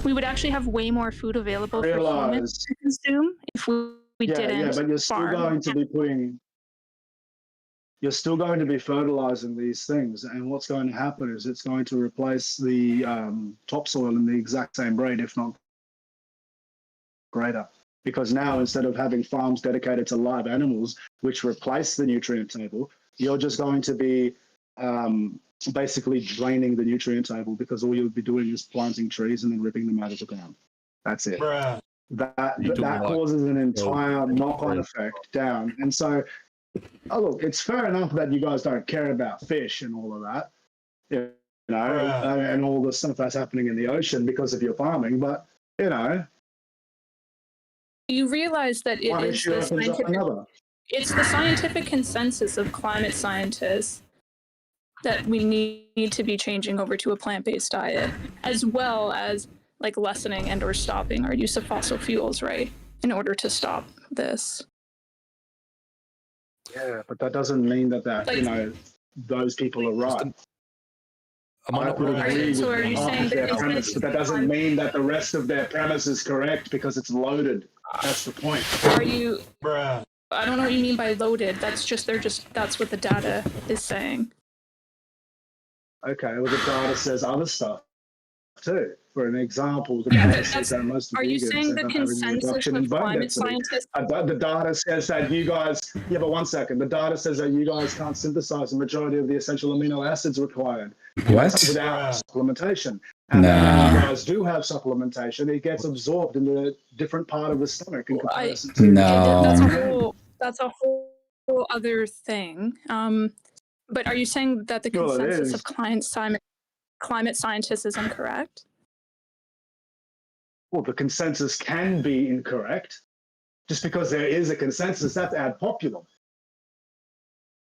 We would actually have way more food available for humans to consume if we didn't. Yeah, but you're still going to be fertilizing these things, and what's going to happen is it's going to replace the topsoil in the exact same rate, if not greater. because now instead of having farms dedicated to live animals, which replace the nutrient table, you're just going to be basically draining the nutrient table, because all you'll be doing is planting trees and then ripping them out of the ground. That's it. Bruh. That causes an entire knock-on effect down. And so, look, it's fair enough that you guys don't care about fish and all of that, you know, and all the stuff that's happening in the ocean because of your farming, but, you know. You realize that it One is issue the opens up scientific, another. it's the scientific consensus of climate scientists that we need to be changing over to a plant-based diet, as well as like lessening and or stopping our use of fossil fuels, right, in order to stop this. Yeah, but that doesn't mean that Like- you know, those people are right. I would agree So are with you half saying of their that premise, but that doesn't mean that the rest of their premise is correct because it's loaded. That's the point. Are you? I don't know what you mean by loaded. That's just that's what the data is saying. Okay, well, the data says other stuff too. For an example, the data says that most of Are you vegans saying end the up having a consensus reduction in of bone climate density. scientists? The data says that you guys, yeah, but 1 second. The data says that you guys can't synthesize the majority of the essential amino acids required. What? Without supplementation. And then when you guys do have supplementation, it gets absorbed in a different part of the stomach in comparison to... That's a whole other thing. But are you saying that the Well, it consensus is. of climate scientists is incorrect? Well, the consensus can be incorrect. Just because there is a consensus, that's ad populum.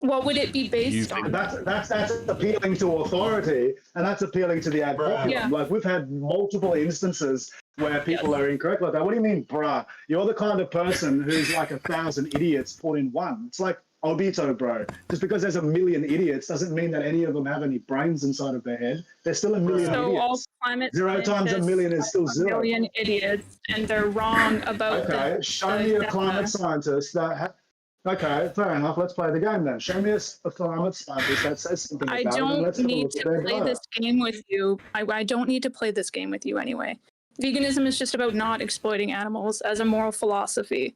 What would it be based on? That's appealing to authority, and that's appealing to the ad populum. Yeah. Like, we've had multiple instances where people are incorrect like that. What do you mean, bruh? You're the kind of person who's like 1,000 idiots put in one. It's like Obito, bro. Just because there's a million idiots doesn't mean that any of them have any brains inside of their head. There's still a million So all idiots. climate 0 times a million is still scientists are 0. a million idiots, and they're wrong about Okay, show me a climate scientist that... Okay, fair enough. Let's play the game then. Show me a climate scientist that says something about I it, and don't let's have a need look to at their play data. this game with you. I don't need to play this game with you anyway. Veganism is just about not exploiting animals as a moral philosophy.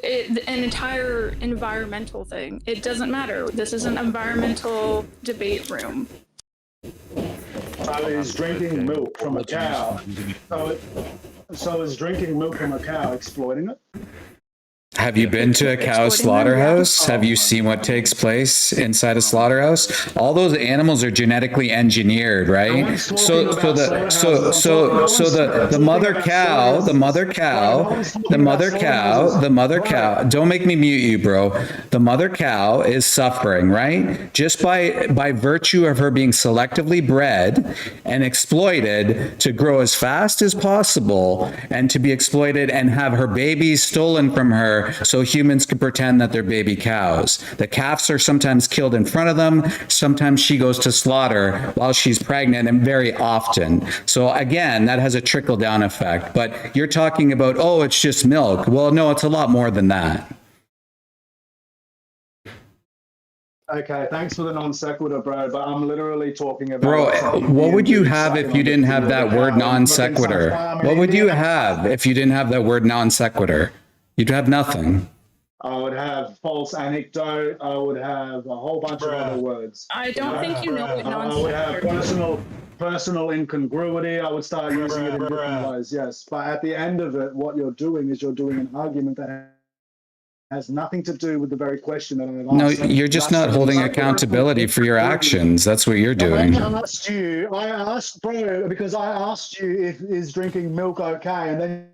An entire environmental thing. It doesn't matter. This is an environmental debate room. So is drinking milk from a cow. So is drinking milk from a cow exploiting it? Have you been to a cow slaughterhouse? Have you seen what takes place inside a slaughterhouse? All those animals are genetically engineered, right? So the mother cow, don't make me mute you, bro. The mother cow is suffering, right? Just by virtue of her being selectively bred and exploited to grow as fast as possible and to be exploited and have her babies stolen from her so humans can pretend that they're baby cows. The calves are sometimes killed in front of them. Sometimes she goes to slaughter while she's pregnant, and very often. So again, that has a trickle-down effect. But you're talking about, oh, it's just milk. Well, no, it's a lot more than that. Okay, thanks for the non sequitur, bro. But I'm literally talking about. Bro, what would you have if you didn't have that word non sequitur? What would you have if you didn't have that word non sequitur? You'd have nothing. I would have false anecdote. I would have a whole bunch of other words. I don't think you know what I would have personal incongruity. I would start using it in different ways, yes. But at the end of it, what you're doing is you're doing an argument that has nothing to do with the very question that I've asked. No, you're just not holding accountability for your actions. That's what you're doing. I asked, bro, because I asked you if is drinking milk okay, and then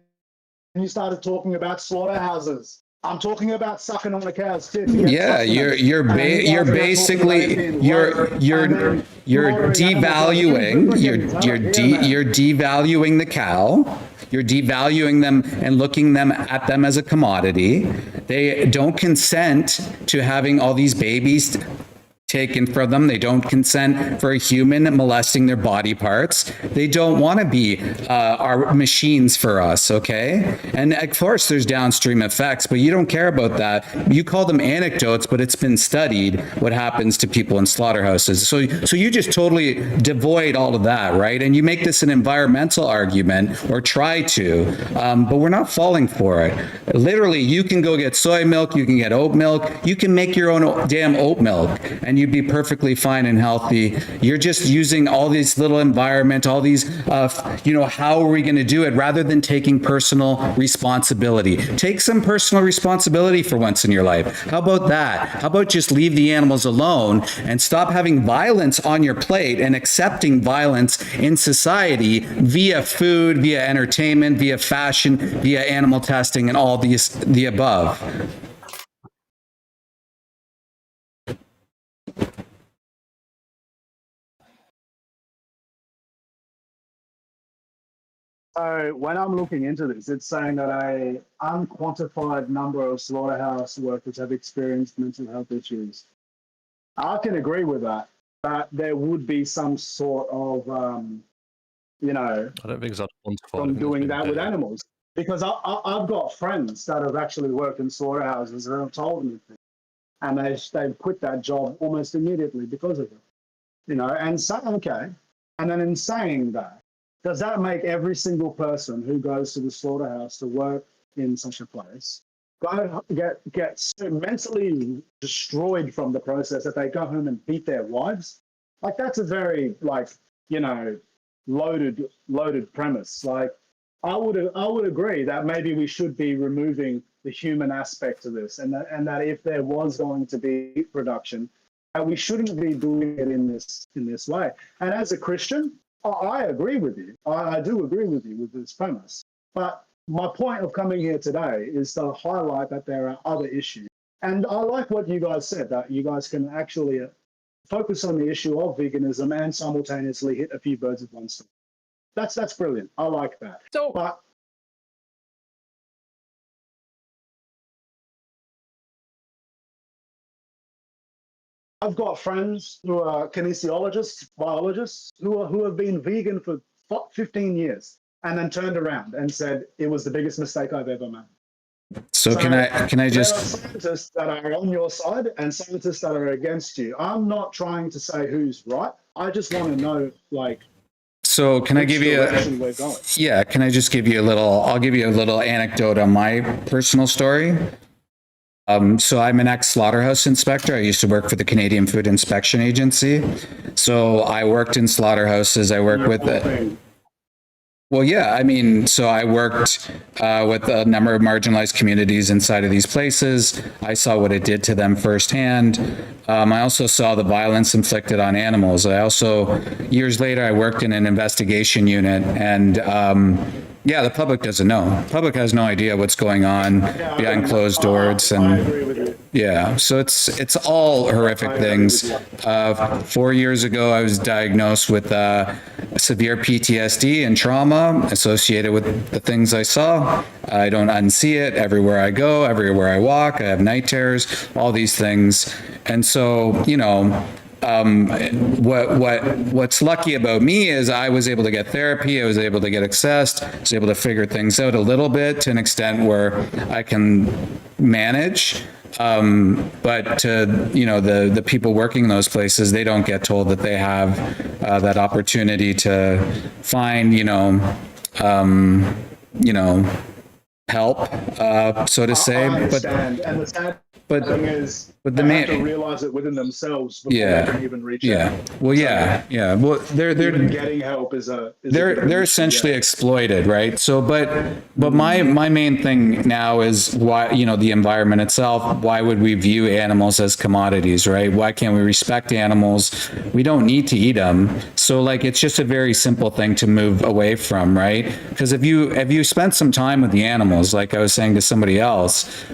you started talking about slaughterhouses. I'm talking about sucking on a cow's tit. Yeah, you're basically devaluing the cow. You're devaluing them and looking at them as a commodity. They don't consent to having all these babies taken from them. They don't consent for a human molesting their body parts. They don't want to be our machines for us, okay? And of course, there's downstream effects, but you don't care about that. You call them anecdotes, but it's been studied what happens to people in slaughterhouses. So you just totally devoid all of that, right? And you make this an environmental argument, or try to, but we're not falling for it. Literally, you can go get soy milk, you can get oat milk, you can make your own damn oat milk, and you'd be perfectly fine and healthy. You're just using all these little environment, all these, how are we going to do it, rather than taking personal responsibility. Take some personal responsibility for once in your life. How about that? How about just leave the animals alone and stop having violence on your plate and accepting violence in society via food, via entertainment, via fashion, via animal testing, and all the above. So when I'm looking into this, it's saying that an unquantified number of slaughterhouse workers have experienced mental health issues. I can agree with that, but there would be some sort of, I don't think it's quantified. from doing that with animals. Because I've got friends that have actually worked in slaughterhouses and have told me, and they've quit that job almost immediately because of it. And so, okay. And then in saying that, does that make every single person who goes to the slaughterhouse to work in such a place get so mentally destroyed from the process that they go home and beat their wives? Like, that's a very, loaded premise. Like, I would agree that maybe we should be removing the human aspect of this, and that if there was going to be production, that we shouldn't be doing it in this way. And as a Christian, I agree with you. I do agree with you with this premise. But my point of coming here today is to highlight that there are other issues. And I like what you guys said, that you guys can actually focus on the issue of veganism and simultaneously hit a few birds with one stone. That's brilliant. I like that. But I've got friends who are kinesiologists, biologists, who have been vegan for 15 years and then turned around and said it was the biggest mistake I've ever made. So can I just... There are scientists that are on your side and scientists that are against you. I'm not trying to say who's right. I just want to know, So can I give you can I just give you I'll give you a little anecdote on my personal story. So I'm an ex-slaughterhouse inspector. I used to work for the Canadian Food Inspection Agency. So I worked in slaughterhouses. I worked with it. Well, yeah, so I worked with a number of marginalized communities inside of these places. I saw what it did to them firsthand. I also saw the violence inflicted on animals. I also, years later, I worked in an investigation unit, and the public doesn't know. The public has no idea what's going on behind closed doors, and so it's all horrific things. 4 years ago, I was diagnosed with severe PTSD and trauma associated with the things I saw. I don't unsee it everywhere I go, everywhere I walk. I have night terrors, all these things, and so what's lucky about me is I was able to get therapy, I was able to get accessed, I was able to figure things out a little bit to an extent where I can manage. But to, the people working in those places, they don't get told that they have that opportunity to find, help, so to say. But the thing is, they have to realize it within themselves before they can even reach out. Well, Well, they're getting help they're essentially exploited, right? So, but my main thing now is why, the environment itself. Why would we view animals as commodities, right? Why can't we respect animals? We don't need to eat them. So, it's just a very simple thing to move away from, right? Because if you spent some time with the animals, like I was saying to somebody else,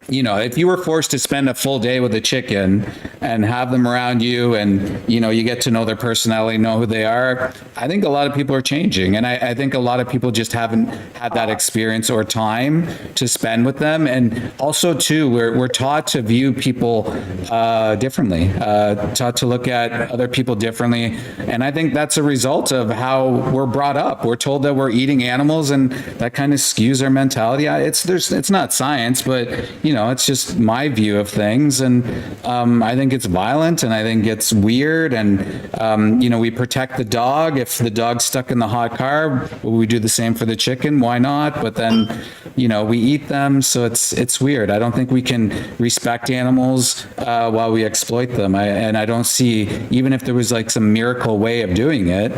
you know, if you were forced to spend a full day with a chicken and have them around you and, you know, you get to know their personality, know who they are, I think a lot of people are changing. And I think a lot of people just haven't had that experience or time to spend with them. And also, too, we're taught to view people differently, taught to look at other people differently. And I think that's a result of how we're brought up. We're told that we're eating animals, and that kind of skews our mentality. It's not science, but, you know, it's just my view of things. And I think it's violent, and I think it's weird. And, you know, we protect the dog. If the dog's stuck in the hot car, we do the same for the chicken. Why not? But then, you know, we eat them. So it's weird. I don't think we can respect animals while we exploit them. And I don't see, even if there was like some miracle way of doing it,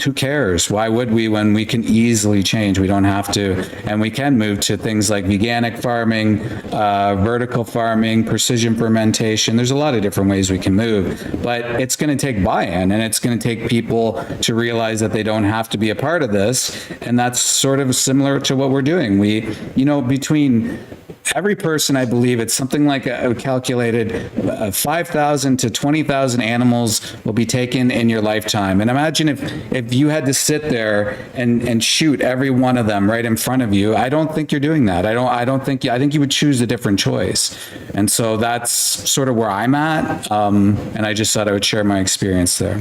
who cares? Why would we when we can easily change? We don't have to. And we can move to things like veganic farming, vertical farming, precision fermentation. There's a lot of different ways we can move, but it's going to take buy-in, and it's going to take people to realize that they don't have to be a part of this. And that's sort of similar to what we're doing. We, you know, between every person, I believe it's something like calculated 5,000 to 20,000 animals will be taken in your lifetime. And imagine if you had to sit there and shoot every one of them right in front of you. I don't think you're doing that. I think you would choose a different choice. And so that's sort of where I'm at. And I just thought I would share my experience there.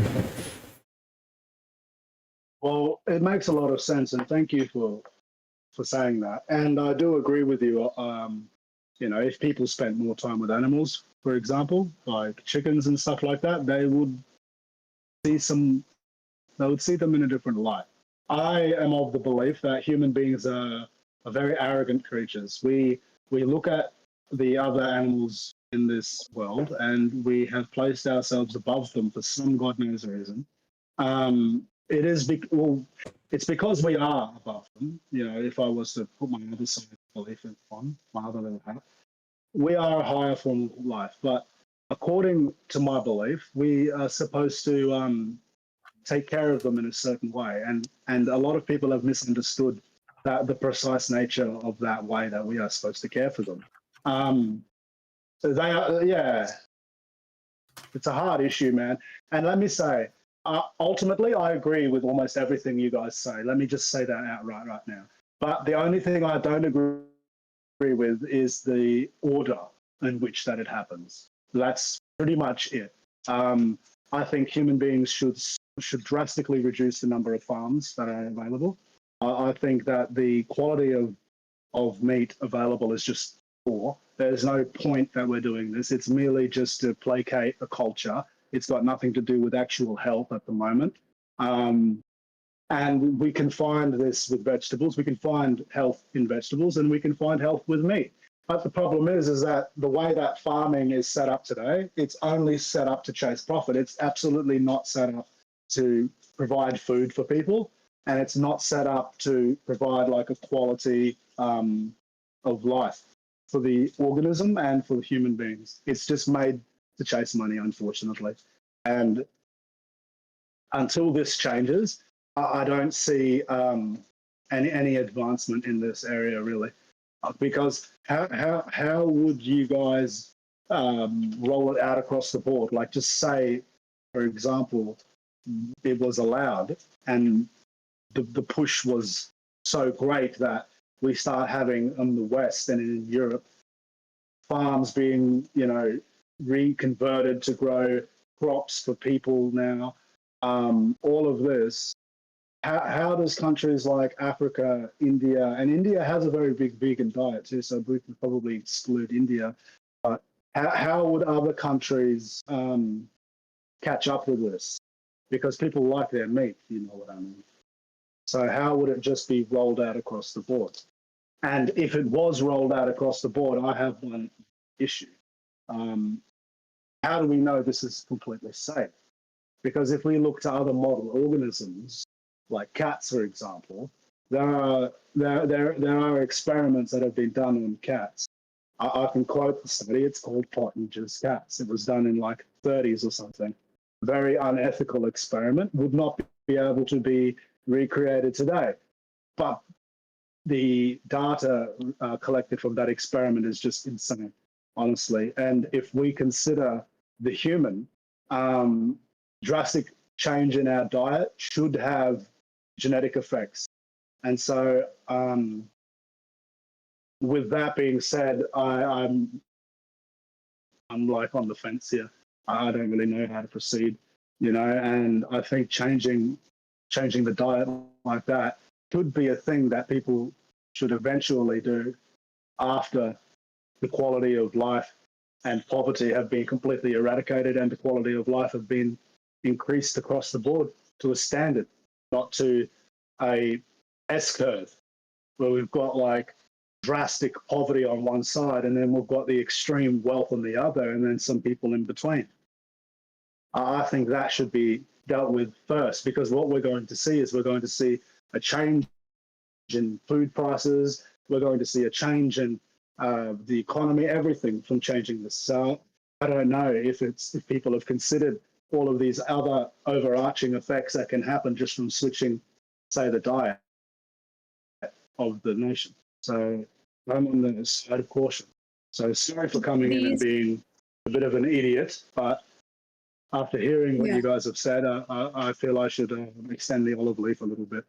Well, it makes a lot of sense, and thank you for saying that. And I do agree with you. You know, if people spent more time with animals, for example, like chickens and stuff like that, they would see them in a different light. I am of the belief that human beings are very arrogant creatures. We look at the other animals in this world, and we have placed ourselves above them for some God knows reason. It's because we are above them. You know, if I was to put my other side of belief on, my other little hat, we are a higher form of life. But according to my belief, we are supposed to take care of them in a certain way. And a lot of people have misunderstood the precise nature of that way that we are supposed to care for them. So they are, yeah, it's a hard issue, man. And let me say, ultimately, I agree with almost everything you guys say. Let me just say that outright right now. But the only thing I don't agree with is the order in which that it happens. That's pretty much it. I think human beings should drastically reduce the number of farms that are available. I think that the quality of meat available is just poor. There's no point that we're doing this. It's merely just to placate a culture. It's got nothing to do with actual health at the moment. And we can find this with vegetables. We can find health in vegetables, and we can find health with meat. But the problem is that the way that farming is set up today, it's only set up to chase profit. It's absolutely not set up to provide food for people, and it's not set up to provide like a quality of life for the organism and for the human beings. It's just made to chase money, unfortunately. And until this changes, I don't see any advancement in this area, really. Because how would you guys roll it out across the board? Like, just say, for example, it was allowed and the push was so great that we start having in the West and in Europe farms being, you know, reconverted to grow crops for people now. All of this. How does countries like Africa, India, and India has a very big vegan diet too, so we can probably exclude India. But how would other countries catch up with this? Because people like their meat, you know what I mean. So how would it just be rolled out across the board? And if it was rolled out across the board, I have one issue. How do we know this is completely safe? Because if we look to other model organisms, like cats, for example, there are experiments that have been done on cats. I can quote the study. It's called Pottinger's cats. It was done in like 30s or something. Very unethical experiment. Would not be able to be recreated today. But the data collected from that experiment is just insane, honestly. And if we consider the human, drastic change in our diet should have genetic effects. And so, with that being said, I'm like on the fence here. I don't really know how to proceed, you know, and I think changing the diet like that could be a thing that people should eventually do after the quality of life and poverty have been completely eradicated and the quality of life have been increased across the board to a standard, not to a S-curve where we've got like drastic poverty on one side and then we've got the extreme wealth on the other and then some people in between. I think that should be dealt with first, because what we're going to see is we're going to see a change in food prices. We're going to see a change in the economy, everything from changing this. So I don't know if people have considered all of these other overarching effects that can happen just from switching, say, the diet of the nation. So I'm on the side of caution. So sorry for coming in and being a bit of an idiot, but after hearing what you guys have said, I feel I should extend the olive leaf a little bit.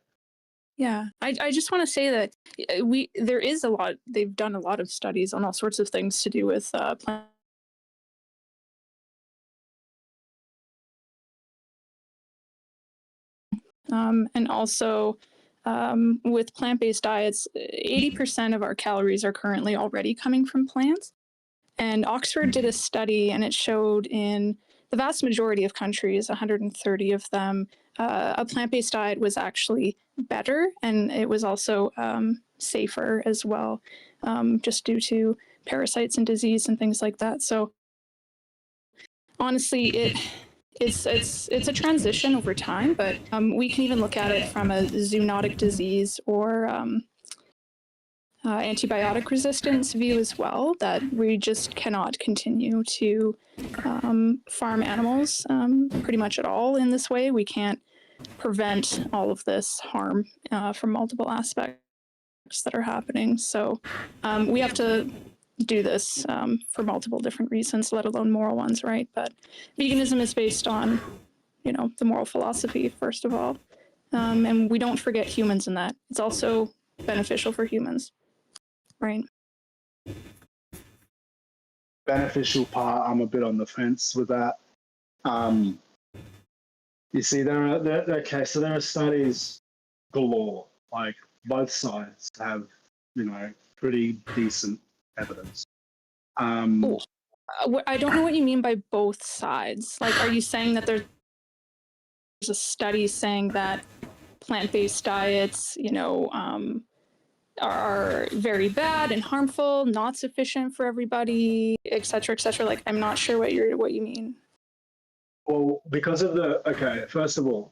Yeah, I just want to say that there is a lot. They've done a lot of studies on all sorts of things to do with plant. And also with plant-based diets, 80% of our calories are currently already coming from plants. And Oxford did a study, and it showed in the vast majority of countries, 130 of them, a plant-based diet was actually better, and it was also safer as well, just due to parasites and disease and things like that. So honestly, it's a transition over time, but we can even look at it from a zoonotic disease or antibiotic resistance view as well, that we just cannot continue to farm animals pretty much at all in this way. We can't prevent all of this harm from multiple aspects that are happening. So we have to do this for multiple different reasons, let alone moral ones, right? But veganism is based on, you know, the moral philosophy, first of all. And we don't forget humans in that. It's also beneficial for humans. Right. Beneficial part, I'm a bit on the fence with that. You see, there are studies galore. Like both sides have, you know, pretty decent evidence. I don't know what you mean by both sides. Like, are you saying that there's a study saying that plant-based diets, you know, are very bad and harmful, not sufficient for everybody, et cetera, et cetera? Like, I'm not sure what you mean. Well, because of first of all,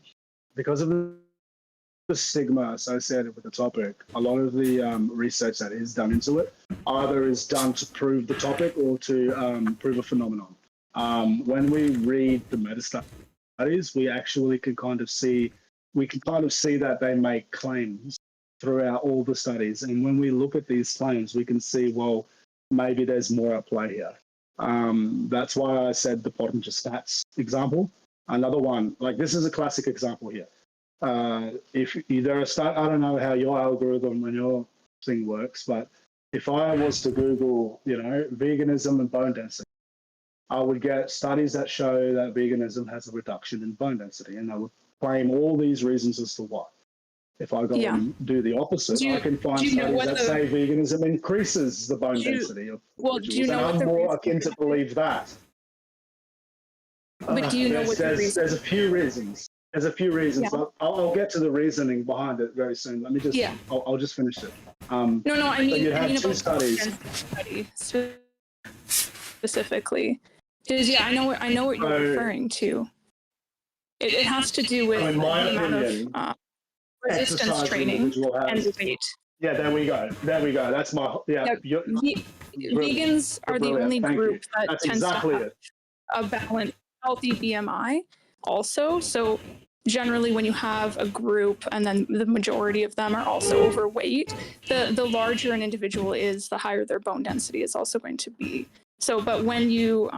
because of the stigma associated with the topic, a lot of the research that is done into it either is done to prove the topic or to prove a phenomenon. When we read the meta studies, we actually can kind of see that they make claims throughout all the studies. And when we look at these claims, we can see, well, maybe there's more at play here. That's why I said the Pottinger stats example. Another one, like this is a classic example here. If there are I don't know how your algorithm and your thing works, but if I was to Google, you know, veganism and bone density, I would get studies that show that veganism has a reduction in bone density, and I would claim all these reasons as to why. If I go and do the opposite, I can find studies that say veganism increases the bone density of individuals, and I'm more akin to believe that. But do you know what the reason? There's a few reasons. There's a few reasons. Yeah. I'll get to the reasoning behind it very soon. Let me just. Yeah. I'll just finish it. I mean, you have two about studies. Study specifically, because I know what you're referring to. It has to do with in my the opinion, amount of resistance training and weight. Yeah, there we go. That's my vegans are the only group that tends to have a balanced, healthy BMI. Also, so generally when you have a group and then the majority of them are also overweight, the larger an individual is, the higher their bone density is also going to be. So, but when you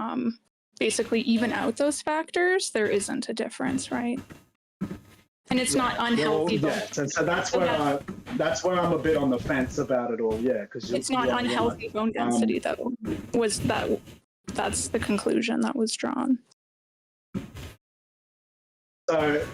basically even out those factors, there isn't a difference, right? And it's not unhealthy. Well, yeah, so that's where I'm a bit on the fence about it all. Yeah, because it's not unhealthy bone density though. That's the conclusion that was drawn. So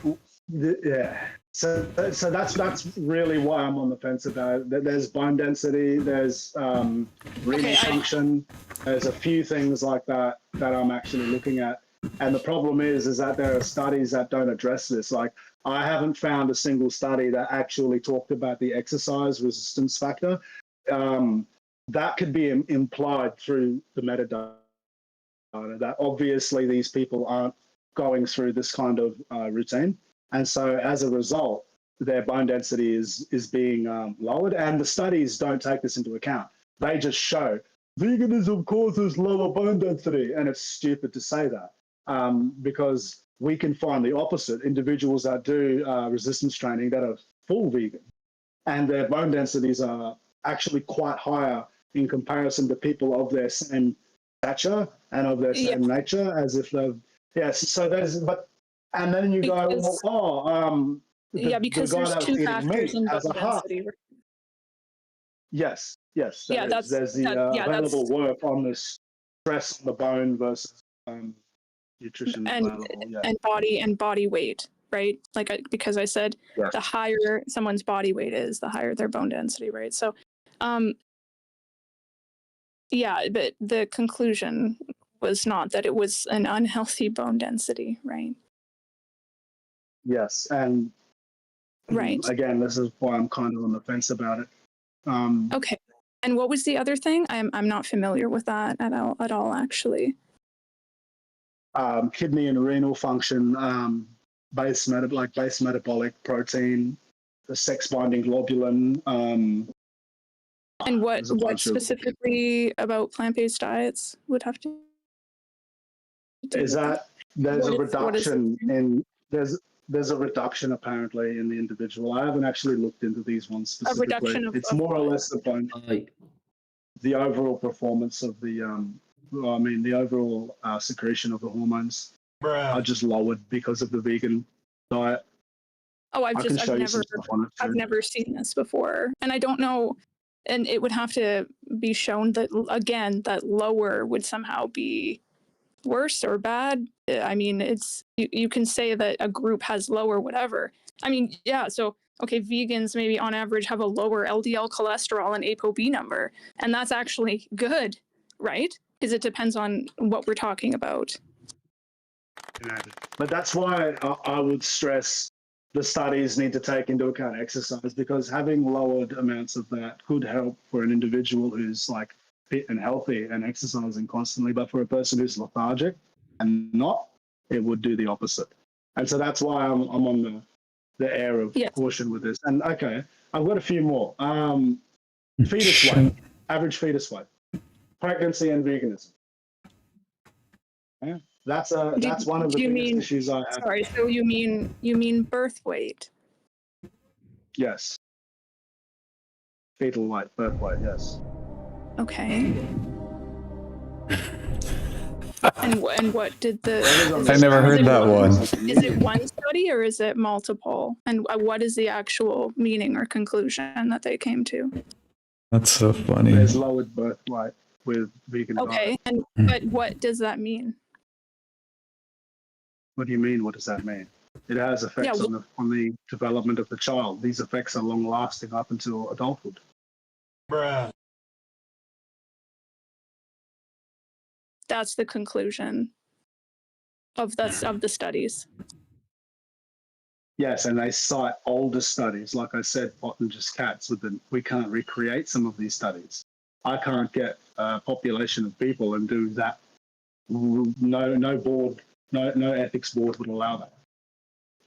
yeah, so that's really why I'm on the fence about it. There's bone density, there's renal function, there's a few things like that I'm actually looking at. And the problem is that there are studies that don't address this. Like, I haven't found a single study that actually talked about the exercise resistance factor. That could be implied through the metadata, that obviously these people aren't going through this kind of routine. And so as a result, their bone density is being lowered. And the studies don't take this into account. They just show veganism causes lower bone density. And it's stupid to say that. Because we can find the opposite, individuals that do resistance training that are full vegan, and their bone densities are actually quite higher in comparison to people of their same stature and of their same nature, as if they've, so there's, but, and then you go, because the guy there's that's two eating factors meat in has bone a heart. density. Yes, there's that's available work on this stress on the bone versus nutrition available. and body weight, right? Like because I said the higher someone's body weight is, the higher their bone density, right? So but the conclusion was not that it was an unhealthy bone density, right? Yes, and again, this is why I'm kind of on the fence about it. Okay, and what was the other thing? I'm not familiar with that at all actually. Kidney and renal function, base metabolic protein, the sex binding globulin. And what specifically about plant-based diets would have to is that there's a reduction in there's a reduction apparently in the individual. I haven't actually looked into these ones specifically. A reduction it's more or less the overall performance of the the overall secretion of the hormones are just lowered because of the vegan diet. Oh, I've never seen this before, and I don't know. And it would have to be shown that again that lower would somehow be worse or bad. I mean, it's you can say that a group has lower whatever. I mean, yeah. So okay, vegans maybe on average have a lower LDL cholesterol and ApoB number, and that's actually good, right? Because it depends on what we're talking about. But that's why I would stress the studies need to take into account exercise, because having lowered amounts of that could help for an individual who's like fit and healthy and exercising constantly. But for a person who's lethargic and not, it would do the opposite. And so that's why I'm on the air of caution with this. And okay, I've got a few more. Fetus weight, average fetus weight, pregnancy and veganism. Yeah. That's one of the biggest issues I have. Sorry, so you mean birth weight? Yes. Fetal weight, birth weight, yes. Okay. and what did the? I never heard that one. Is it one study or is it multiple? And what is the actual meaning or conclusion that they came to? That's so funny. There's lowered birth weight with vegan diet. Okay, but what does that mean? What do you mean? What does that mean? It has effects on the development of the child. These effects are long lasting up until adulthood. Bruh. That's the conclusion of the studies. Yes, and they cite older studies. Like I said, botanist cats we can't recreate some of these studies. I can't get a population of people and do that. No board. No ethics board would allow that.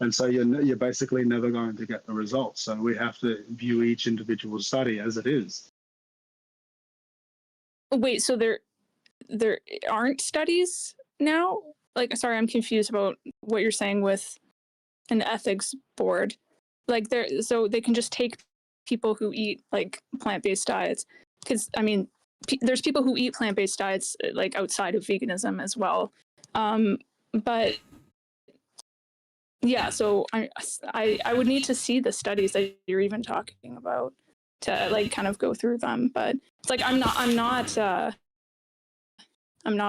And so you're basically never going to get the results. So we have to view each individual study as it is. Wait, so there aren't studies now? Like, sorry, I'm confused about what you're saying with an ethics board. Like so they can just take people who eat like plant-based diets, because I mean there's people who eat plant-based diets like outside of veganism as well, but yeah, so I would need to see the studies that you're even talking about to like kind of go through them. But it's like I'm not a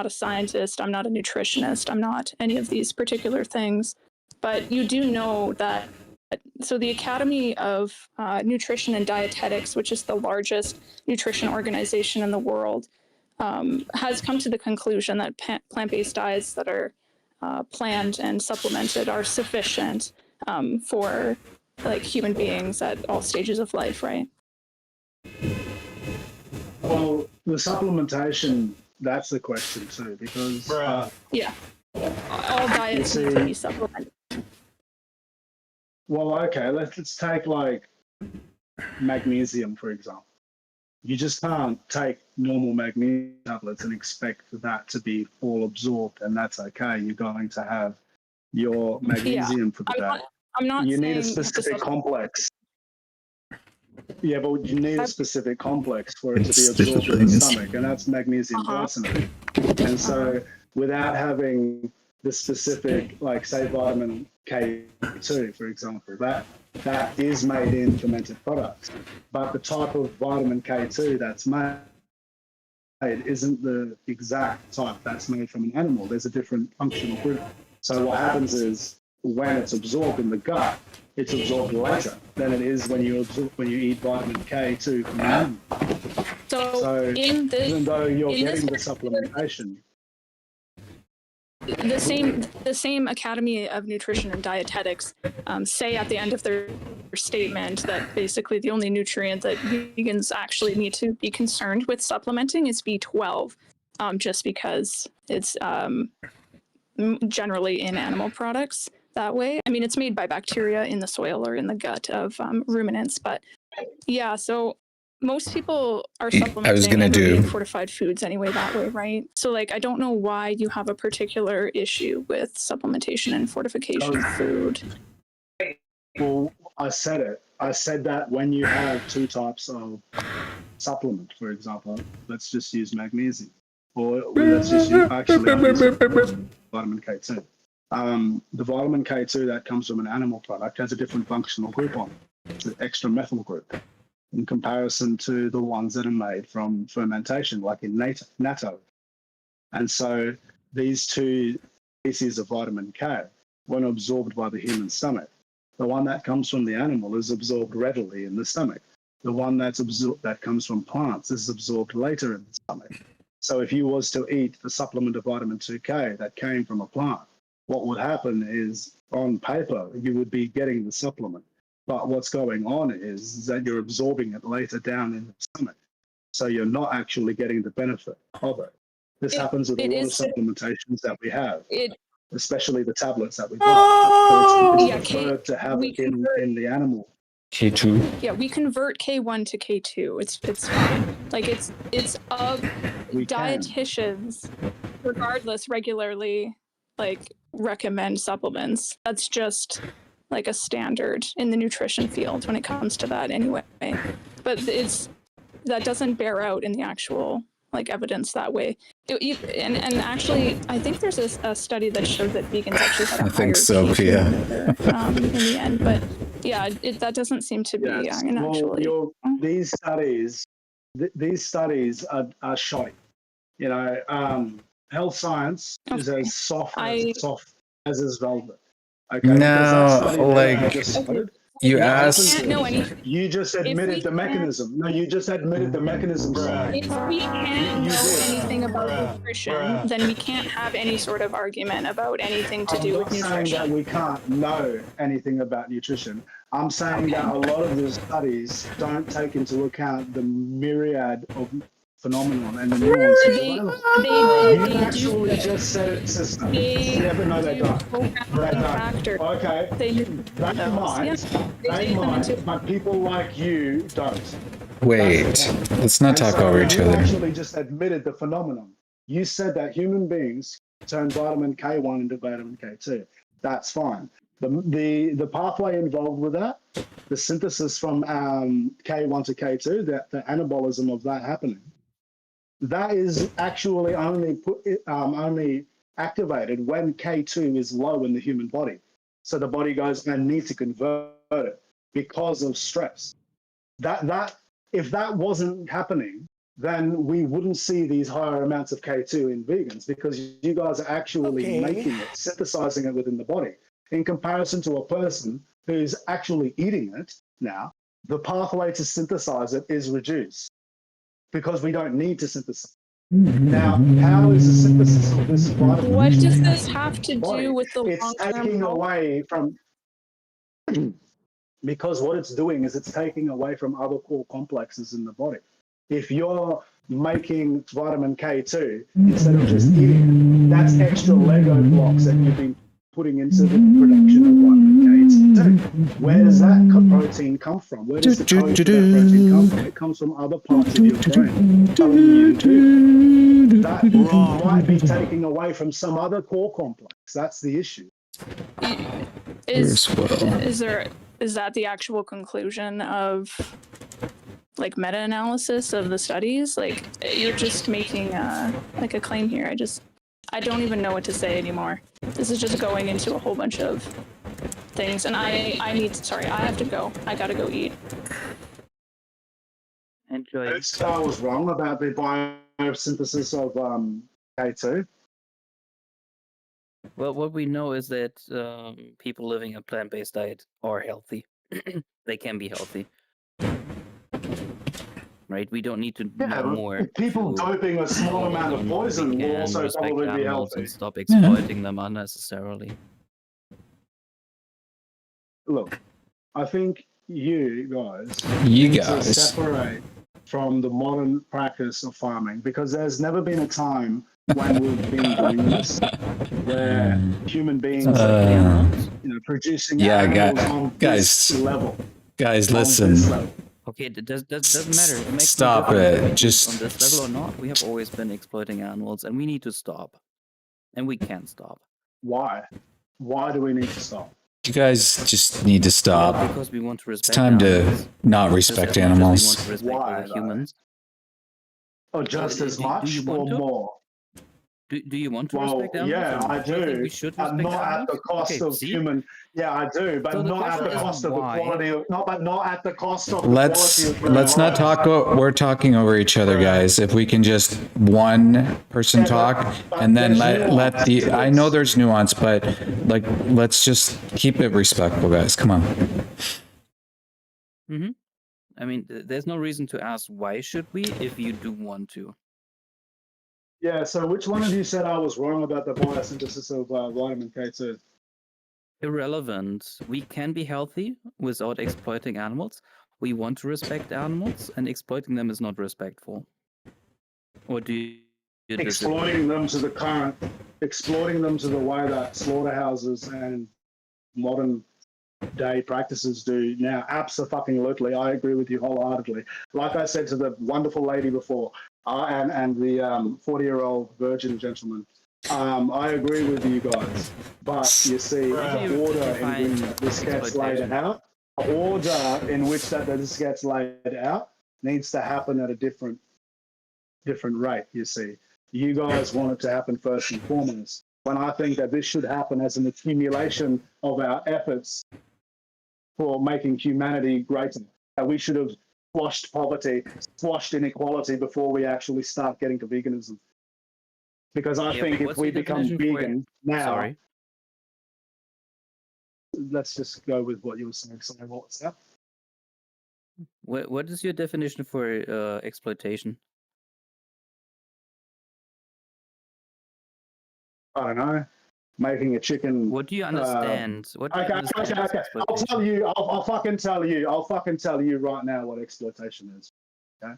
scientist, I'm not a nutritionist, I'm not any of these particular things, but you do know that. So the Academy of Nutrition and Dietetics, which is the largest nutrition organization in the world, has come to the conclusion that plant-based diets that are planned and supplemented are sufficient for like human beings at all stages of life, right? Well, the supplementation, that's the question too, because yeah, all diets need to be supplemented. Well, okay, let's take like magnesium, for example. You just can't take normal magnesium tablets and expect that to be all absorbed, and that's okay. You're going to have your magnesium for the day. I'm not you need a saying specific complex. Yeah, but you need a specific complex for it to be absorbed in the stomach, and that's magnesium glycinate. And so without having the specific, like say vitamin K2, for example, that is made in fermented products. But the type of vitamin K2 that's made isn't the exact type that's made from an animal. There's a different functional group. So what happens is when it's absorbed in the gut, it's absorbed later than it is when you eat vitamin K2 from an animal. So even though you're getting the supplementation, the same Academy of Nutrition and Dietetics say at the end of their statement that basically the only nutrient that vegans actually need to be concerned with supplementing is B12, just because it's generally in animal products that way. I mean, it's made by bacteria in the soil or in the gut of ruminants, but yeah, so most people are supplementing and eating fortified foods anyway that way, right? So like, I don't know why you have a particular issue with supplementation and fortification of food. well, I said it. I said that when you have two types of supplement, for example, let's just use magnesium, or let's just use vitamin K2. The vitamin K2 that comes from an animal product has a different functional group on it. It's an extra methyl group in comparison to the ones that are made from fermentation, like in natto. And so these two species of vitamin K, when absorbed by the human stomach, the one that comes from the animal is absorbed readily in the stomach. The one that comes from plants is absorbed later in the stomach. So if you was to eat the supplement of vitamin 2K that came from a plant, what would happen is, on paper, you would be getting the supplement. But what's going on is that you're absorbing it later down in the stomach. So you're not actually getting the benefit of it. This happens with a lot of supplementations that we have, especially the tablets that we buy. So it's preferred to have it in the animal. K2. Yeah, we convert K1 to K2. It's fine. Like it's dietitians, regardless, regularly like recommend supplements. That's just like a standard in the nutrition field when it comes to that anyway. But that doesn't bear out in the actual like evidence that way. And actually, I think there's a study that showed that vegans actually had a higher K2 in the end. But yeah, that doesn't seem to be actually. These studies are shoddy. You know, health science is as soft as is velvet. Okay, no, like you asked. You just admitted the mechanism. No, you just admitted the mechanism. If we can't know anything about nutrition, then we can't have any sort of argument about anything to do with nutrition. I'm not saying that we can't know anything about nutrition. I'm saying that a lot of the studies don't take into account the myriad of phenomenon and the nuances available. You actually just said it, sister. Yeah, but no, they don't. Okay, they might, but people like you don't. Wait, let's not talk over each other. You actually just admitted the phenomenon. You said that human beings turn vitamin K1 into vitamin K2. That's fine. The pathway involved with that, the synthesis from K1 to K2, the anabolism of that happening, that is actually only activated when K2 is low in the human body. So the body goes, I need to convert it because of stress. If that wasn't happening, then we wouldn't see these higher amounts of K2 in vegans, because you guys are actually making it, synthesizing it within the body. In comparison to a person who's actually eating it now, the pathway to synthesize it is reduced because we don't need to synthesize. Now, how is the synthesis of this vitamin? What does this have to do with the It's long-term taking health? away from, because what it's doing is it's taking away from other core complexes in the body. If you're making vitamin K2 instead of just eating it, that's extra Lego blocks that you've been putting into the production of vitamin K2. Where does that protein come from? Where does the code for that protein come from? It comes from other parts of your brain telling you to do that. That might be taking away from some other core complex. That's the issue. Is that the actual conclusion of like meta-analysis of the studies? Like, you're just making like a claim here. I don't even know what to say anymore. This is just going into a whole bunch of things, and I have to go. I gotta go eat. Enjoy. I was wrong about the biosynthesis of K2. Well, what we know is that people living a plant-based diet are healthy. They can be healthy. Right? We don't need to know more. People doping a small amount of poison will also probably be healthy. And stop exploiting them unnecessarily. Look, I think you guys need to separate from the modern practice of farming, because there's never been a time when we've been doing this where human beings are producing animals on this level. Guys, listen. Okay, it doesn't matter. It makes Stop no difference it. if we Just on this level or not. We have always been exploiting animals, and we need to stop. And we can stop. Why? Why do we need to stop? You guys just need to stop. Because we want to respect It's time animals. to not respect animals. We want to respect other humans. Or just as much or more? Do you want to respect animals? Yeah, I do. We should not respect at the cost of human. Yeah, I do, but not at the cost of the quality of. But not at the cost of. Let's not talk. We're talking over each other, guys. If we can just one person talk and then let the. I know there's nuance, but like let's just keep it respectful, guys. Come on. Mm-hmm. I mean, there's no reason to ask why should we if you do want to. Yeah, so which one of you said I was wrong about the biosynthesis of vitamin K2? Irrelevant. We can be healthy without exploiting animals. We want to respect animals, and exploiting them is not respectful. Or do you exploiting them to the way that slaughterhouses and modern day practices do now? Absolutely, I agree with you wholeheartedly. Like I said to the wonderful lady before, and the 40-year-old virgin gentleman, I agree with you guys. But you see, the order in which this gets laid out, needs to happen at a different rate. You see, you guys want it to happen first and foremost, when I think that this should happen as an accumulation of our efforts for making humanity greater. That we should have squashed poverty, squashed inequality before we actually start getting to veganism. Because I think if we become vegan now, let's just go with what you were saying. Sorry, what was that? What is your definition for exploitation? I don't know. Making a chicken. What do you understand? Okay. I'll tell you. I'll fucking tell you. I'll fucking tell you right now what exploitation is. Okay.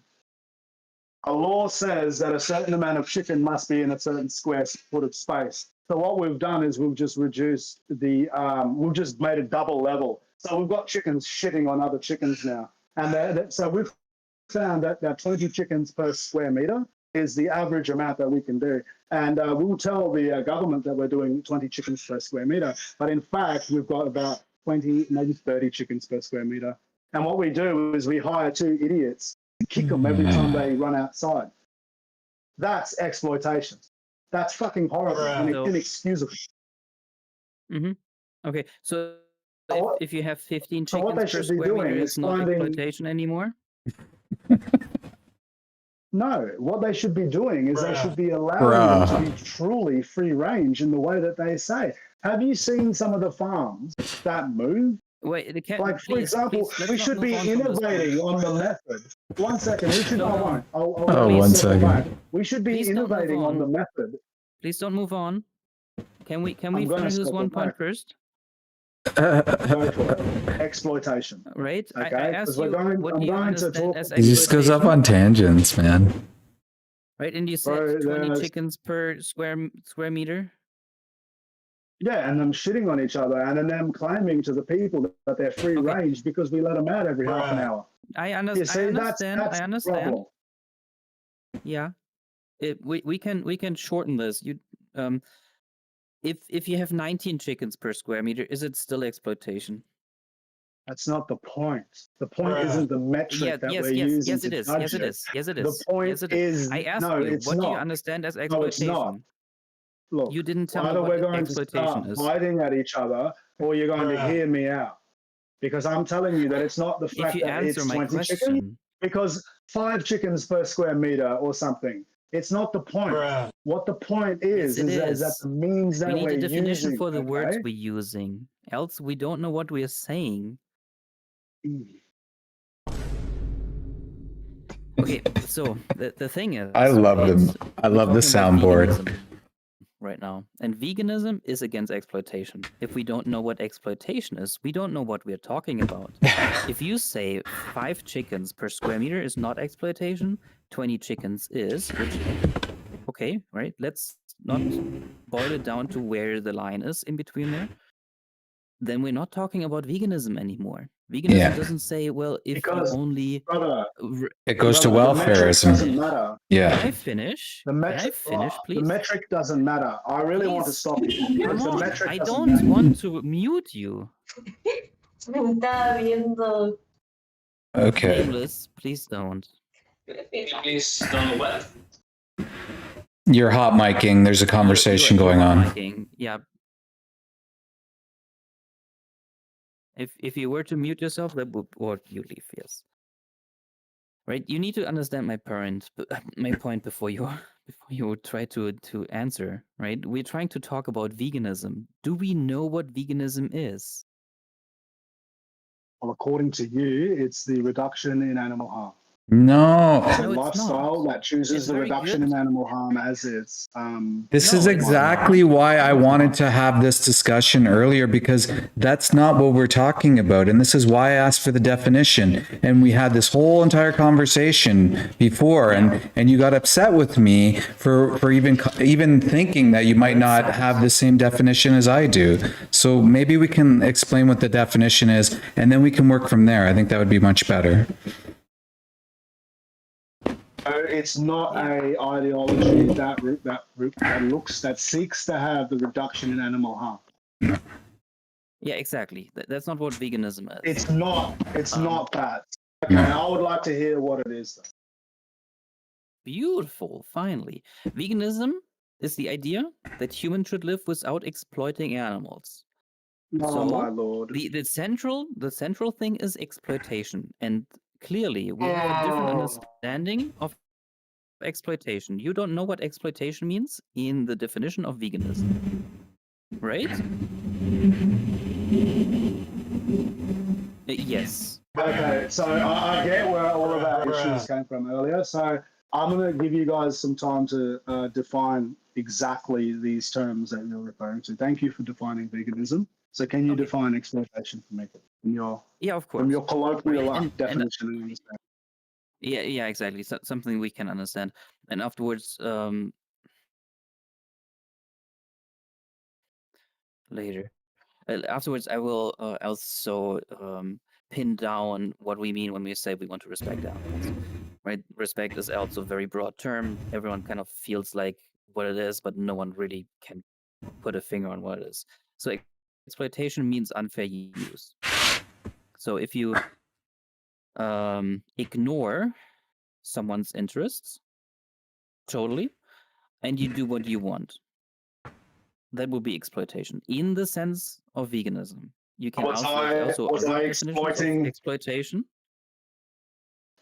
A law says that a certain amount of chicken must be in a certain square foot of space. So what we've done is we've just reduced the. We've just made a double level. So we've got chickens shitting on other chickens now, and so we've found that 20 chickens per square meter is the average amount that we can do. And we'll tell the government that we're doing 20 chickens per square meter, but in fact, we've got about 20, maybe 30 chickens per square meter. And what we do is we hire 2 idiots to kick them every time they run outside. That's exploitation. That's fucking horrible and it's inexcusable. Okay, so if you have 15 So what chickens they per should be square doing meter, is it's not finding- exploitation anymore? No, what they should be doing is they should be allowing them to be truly free range in the way that they say. Have you seen some of the farms that move? Wait, Like, for example, let's we not should move be on from this innovating point. on the method. 1 second, we should, No, I no. won't. I'll Oh, please 1 circle back. second. We should be Please don't move innovating on on. the method. Please don't move on. Can we I'm gonna finish this circle one point back. first? Go for it. Exploitation. Right? Okay, I 'cause asked we're you, going- what I'm do you going to understand talk- as He just goes up on tangents, man. Right, and you said Bro, 20 there's- chickens per square meter? Yeah, and them shitting on each other and then them claiming to the people that they're free range because we let them out every half an hour. I You understand. see, I that's understand. I the understand. problem. Yeah, we can shorten this. If you have 19 chickens per square meter, is it still exploitation? That's not the point. The point isn't the metric that we're yes, using yes, to it is. judge Yes, it it. is. Yes, it The is. point Yes, it is. I asked no, you, it's what do you not. understand as No, it's exploitation? not. Look, You didn't tell me either what we're going to exploitation start is. fighting at each other or you're going to hear me out. Because I'm telling you that it's not the If fact you that answer it's my 20 chickens, question, because 5 chickens per square meter or something. It's not the point. What the point is, yes, it is that is. the means that We need we're a definition using, for the words okay? we're using. Else, we don't know what we are saying. Okay, so the thing is, I love right, them. I we're love the talking about soundboard. veganism right now, and veganism is against exploitation. If we don't know what exploitation is, we don't know what we're talking about. If you say 5 chickens per square meter is not exploitation, 20 chickens is, which, okay, right? Let's not boil it down to where the line is in between there. Then we're not talking about veganism anymore. Veganism Yeah. doesn't say, well, if Because, you only... brother, It goes to the metric welfareism. doesn't matter. Yeah. Can I finish? The metric, Can I finish, please? The metric doesn't matter. I really want to Please. stop you. Come because the on, metric I doesn't don't matter. want to mute you. Okay. Nameless, please don't. Please don't what? You're hot micing. There's a conversation going on. Micing. Yeah. If you were to mute yourself, that would you leave, yes. Right? You need to understand my point before you try to answer, right? We're trying to talk about veganism. Do we know what veganism is? Well, according to you, it's the reduction in animal harm. No. It's a No, it's lifestyle that chooses It's the very reduction good. in animal harm as its. This No, is it's exactly why I wanted to have this discussion earlier, because that's not what we're talking about. And this is why I asked for the definition. And we had this whole entire conversation before, and you got upset with me for even thinking that you might not have the same definition as I do. So maybe we can explain what the definition is, and then we can work from there. I think that would be much better. It's not a ideology that seeks to have the reduction in animal harm. Yeah, exactly. That's not what veganism is. It's not. It's not that. Okay, I would like to hear what it is, though. Beautiful, finally. Veganism is the idea that humans should live without exploiting animals. Oh, my lord. The central thing is exploitation, and clearly we have a different understanding of exploitation. You don't know what exploitation means in the definition of veganism, right? Yes. Okay, so I get where all of our issues came from earlier. So I'm going to give you guys some time to define exactly these terms that you're referring to. Thank you for defining veganism. So can you define exploitation for me in your of course, from your colloquial and definition and understanding? Yeah, exactly. So, something we can understand, and afterwards, later. Afterwards, I will also pin down what we mean when we say we want to respect animals. right? Respect is also a very broad term. Everyone kind of feels like what it is, but no one really can put a finger on what it is. So exploitation means unfair use. So if you ignore someone's interests totally, and you do what you want, that would be exploitation in the sense of veganism. You can Was I exploiting exploitation.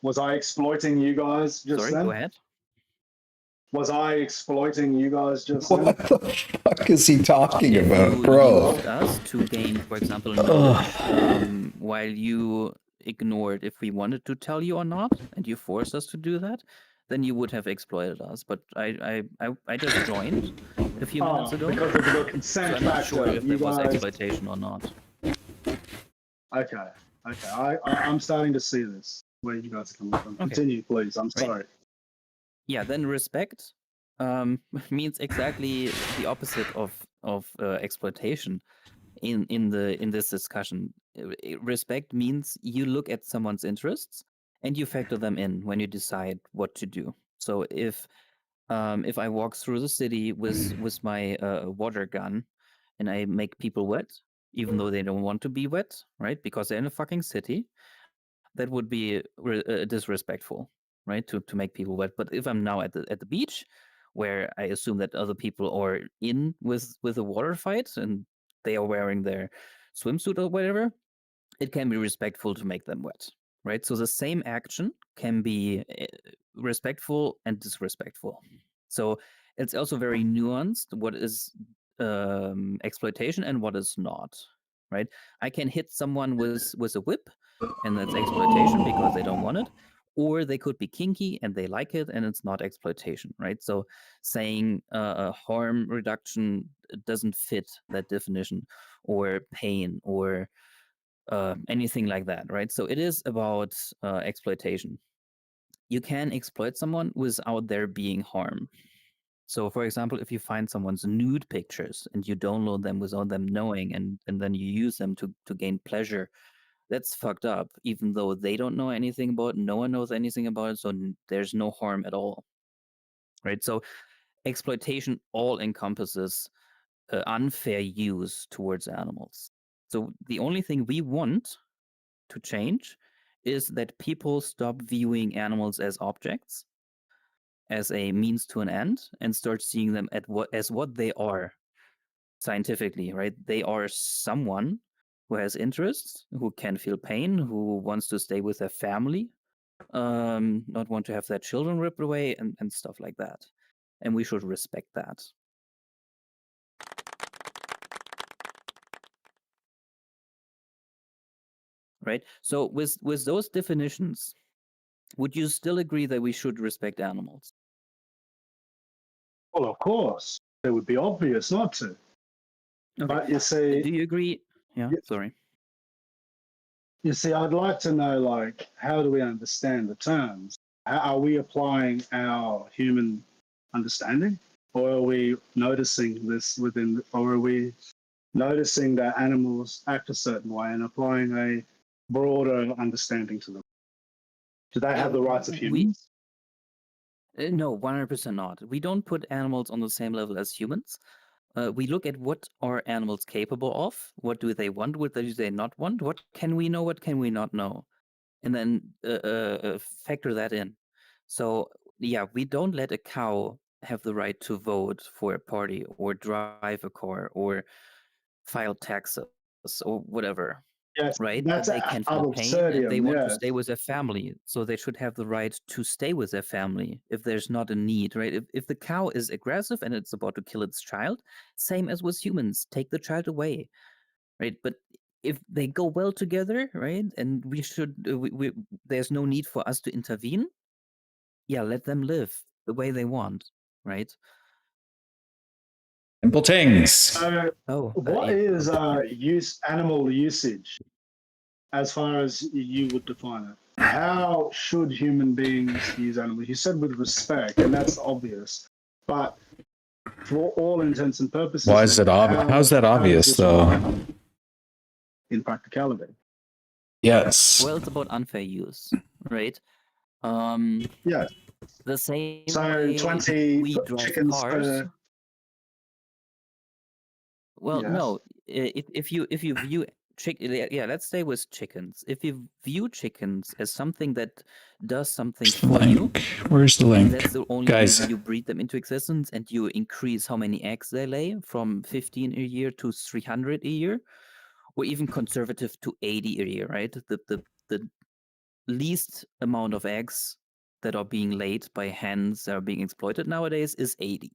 Was I exploiting you guys just Sorry, then? go ahead. Was I exploiting you guys just What then? the fuck is he talking If about, you bro? used us to gain, for example, knowledge, while you ignored if we wanted to tell you or not, and you forced us to do that, then you would have exploited us. But I just joined a few minutes ago, because of the consent so I'm not factor. sure if you that was guys... exploitation or not. Okay. I'm starting to see this where you guys are coming from. Continue, please. I'm sorry. Yeah, then respect means exactly the opposite of exploitation in this discussion. Respect means you look at someone's interests and you factor them in when you decide what to do. So if I walk through the city with my water gun and I make people wet, even though they don't want to be wet, right? Because they're in a fucking city, that would be disrespectful, right? To make people wet. But if I'm now at the beach, where I assume that other people are in with a water fight and they are wearing their swimsuit or whatever, it can be respectful to make them wet, right? So the same action can be respectful and disrespectful. So it's also very nuanced what is exploitation and what is not, right? I can hit someone with a whip, and that's exploitation because they don't want it, or they could be kinky and they like it and it's not exploitation, right? So saying harm reduction doesn't fit that definition, or pain, or anything like that, right? So it is about exploitation. You can exploit someone without there being harm. So, for example, if you find someone's nude pictures and you download them without them knowing, and then you use them to gain pleasure, that's fucked up, even though they don't know anything about it, no one knows anything about it, so there's no harm at all, right? So exploitation all encompasses unfair use towards animals. So the only thing we want to change is that people stop viewing animals as objects, as a means to an end, and start seeing them as what they are scientifically, right? They are someone who has interests, who can feel pain, who wants to stay with their family, not want to have their children ripped away, and stuff like that. And we should respect that. Right? So with those definitions, would you still agree that we should respect animals? Well, of course. It would be obvious not to. Okay. But you see... Do you agree? Yeah, sorry. You see, I'd like to know, like, how do we understand the terms? Are we applying our human understanding? Or are we noticing this within, or are we noticing that animals act a certain way and applying a broader understanding to them? Do they have the rights of humans? No, 100% not. We don't put animals on the same level as humans. We look at what are animals capable of, what do they want, what do they not want, what can we know, what can we not know, and then factor that in. So yeah, we don't let a cow have the right to vote for a party, or drive a car, or file taxes, or whatever. Yes, right? that's They can feel ab pain and they absurdium, want to yeah. stay with their family, so they should have the right to stay with their family if there's not a need, right? If the cow is aggressive and it's about to kill its child, same as with humans, take the child away, right? But if they go well together, right, and we should, there's no need for us to intervene, yeah, let them live the way they want, right? Simple things. So, what is animal usage, as far as you would define it? How should human beings use animals? You said with respect, and that's obvious. But for all intents and purposes, Why is it obvious? How's that obvious, though? In practicality. Yes. Well, it's about unfair use, right? Yeah. The same So way 20 we drive chickens cars. per. Well, Yes. no. If you view let's stay with chickens. If you view chickens as something that does something Where's the for you, link? Where's the and link? that's the only Guys, reason you breed them into existence, and you increase how many eggs they lay from 15 a year to 300 a year, or even conservative to 80 a year, right? The least amount of eggs that are being laid by hens that are being exploited nowadays is 80.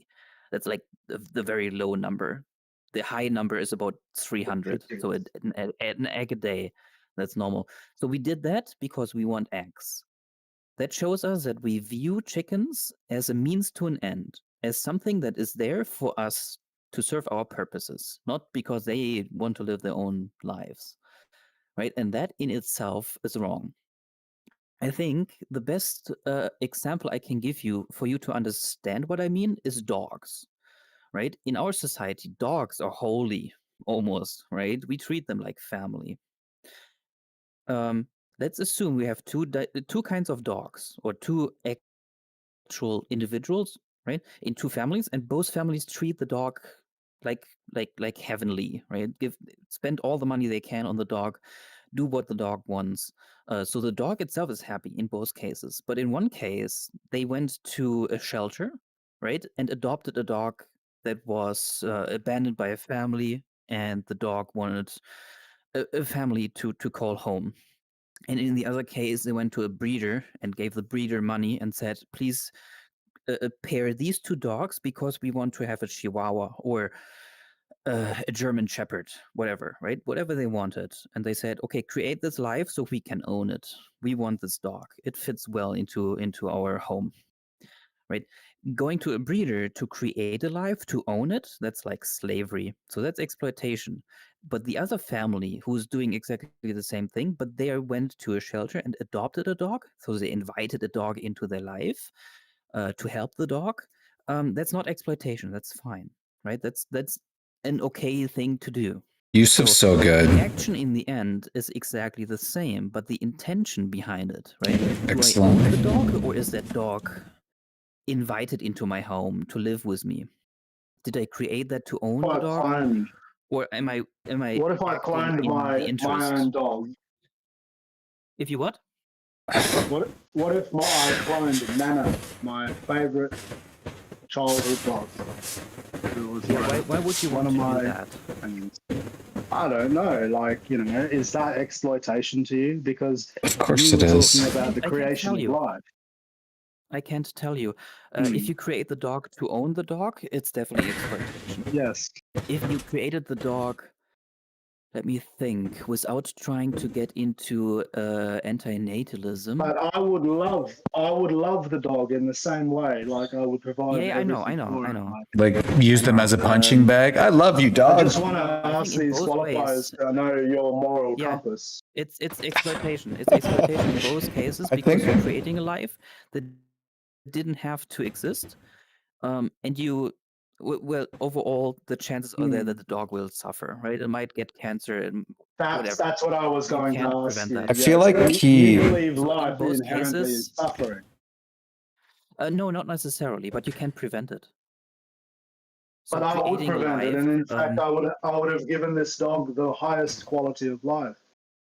That's like the very low number. The high number is about 300. So an egg a day, that's normal. So we did that because we want eggs. That shows us that we view chickens as a means to an end, as something that is there for us to serve our purposes, not because they want to live their own lives, right? And that in itself is wrong. I think the best example I can give you for you to understand what I mean is dogs, right? In our society, dogs are holy, almost, right? We treat them like family. Let's assume we have two kinds of dogs, or two actual individuals, right? In two families, and both families treat the dog like heavenly, right? Spend all the money they can on the dog, do what the dog wants. So the dog itself is happy in both cases. But in one case, they went to a shelter, right, and adopted a dog that was abandoned by a family, and the dog wanted a family to call home. And in the other case, they went to a breeder and gave the breeder money and said, please pair these two dogs because we want to have a Chihuahua or a German Shepherd, whatever, right? Whatever they wanted. And they said, okay, create this life so we can own it. We want this dog. It fits well into our home, right? Going to a breeder to create a life, to own it, that's like slavery. So that's exploitation. But the other family who's doing exactly the same thing, but they went to a shelter and adopted a dog. So they invited a dog into their life to help the dog. That's not exploitation. That's fine, right? That's an okay thing to do. Yusuf's so good. The action in the end is exactly the same, but the intention behind it, right? Excellent. Do I own the dog, or is that dog invited into my home to live with me? Did I create that to own the dog, or am I? What if I cloned my own dog? If you what? What if I cloned Nana, my favorite childhood dog? Why would you want to do that? I don't know. Like, is that exploitation to you? Because of course you it were is. talking about the creation of life. I can't tell you. If you create the dog to own the dog, it's definitely exploitation. Yes. If you created the dog, let me think, without trying to get into anti-natalism. But I would love the dog in the same way. Like, I would provide. Yeah, I know. Like, use them as a punching bag. I love you, dog. I just want to ask these qualifiers to know your moral compass. It's exploitation. It's exploitation in both cases because you're creating a life that didn't have to exist, and you. Well, overall, the chances are there that the dog will suffer, right? It might get cancer and whatever. That's what I was going to ask you. I feel like you believe life inherently is suffering. No, not necessarily, but you can prevent it. So but I would prevent it, and in fact, I would have given this dog the highest quality of life,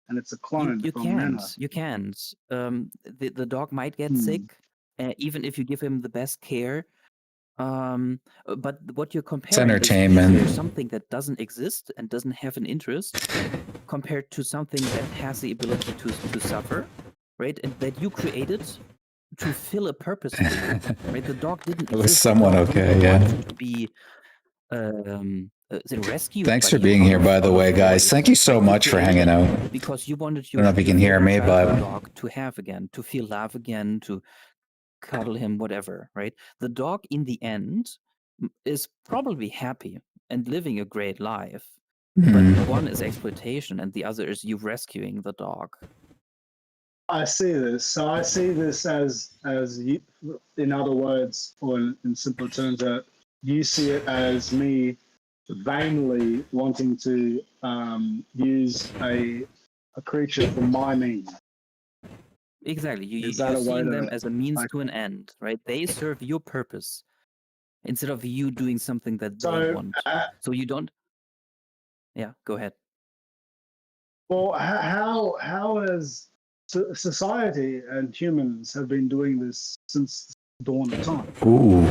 and it's a clone. You can't. The dog might get sick, even if you give him the best care. But what you're comparing is there's something that doesn't exist and doesn't have an interest compared to something that has the ability to suffer, right? And that you created to fill a purpose for you, right? The dog didn't exist. It was somewhat okay, yeah. To be rescued. Thanks for being here, by the way, guys. Thank you so much for hanging out. Because you wanted I don't know if you can hear me, but dog to have again, to feel love again, to cuddle him, whatever, right? The dog in the end is probably happy and living a great life, but one is exploitation and the other is you rescuing the dog. I see this. So I see this as you, in other words, or in simpler terms, that you see it as me vainly wanting to use a creature for my means. Exactly. Is You're that a way seeing to them as a means like, to an end, right? They serve your purpose instead of you doing something that they so want. So you don't. Yeah, go ahead. well, how has society and humans have been doing this since the dawn of time? Ooh,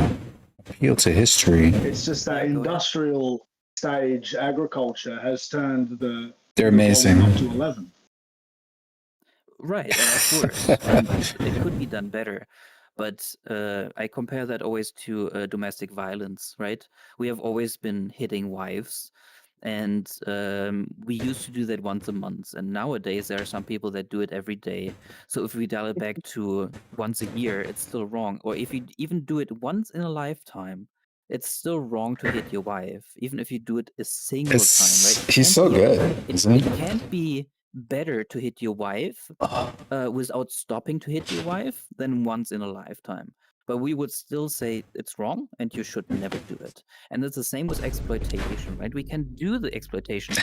appeal to history. It's just that industrial stage agriculture has turned the They're the volume amazing. up to 11. Right, of course, and it could be done better. But I compare that always to domestic violence, right? We have always been hitting wives, and we used to do that once a month. And nowadays, there are some people that do it every day. So if we dial it back to once a year, it's still wrong. Or if you even do it once in a lifetime, it's still wrong to hit your wife, even if you do it a single time, right? He's so good, isn't It he? can't be better to hit your wife without stopping to hit your wife than once in a lifetime. But we would still say it's wrong and you should never do it. And it's the same with exploitation, right? We can do the exploitation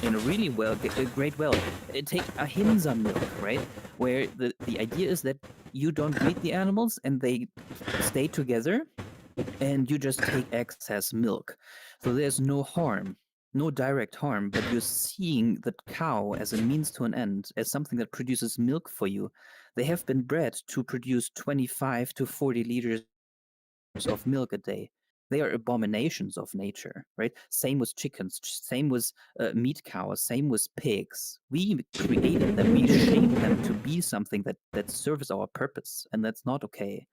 in a really great well. Take ahimsa milk, right? Where the idea is that you don't breed the animals and they stay together and you just take excess milk. So there's no harm. No direct harm, but you're seeing the cow as a means to an end, as something that produces milk for you. They have been bred to produce 25 to 40 liters of milk a day. They are abominations of nature, right? Same with chickens, same with meat cows, same with pigs. We created them, we shaped them to be something that serves our purpose, and that's not okay.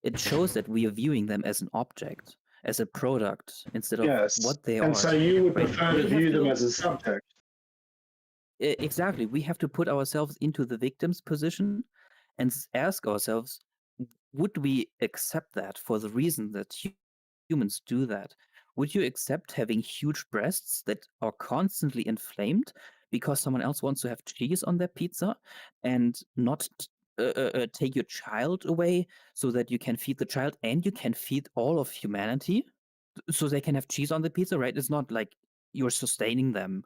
It shows that we are viewing them as an object, as a product, instead of what they are. And so you would right? prefer to view them as a subject. Exactly. We have to put ourselves into the victim's position and ask ourselves, would we accept that for the reason that humans do that? Would you accept having huge breasts that are constantly inflamed because someone else wants to have cheese on their pizza and not take your child away so that you can feed the child and you can feed all of humanity so they can have cheese on the pizza, right? It's not like you're sustaining them,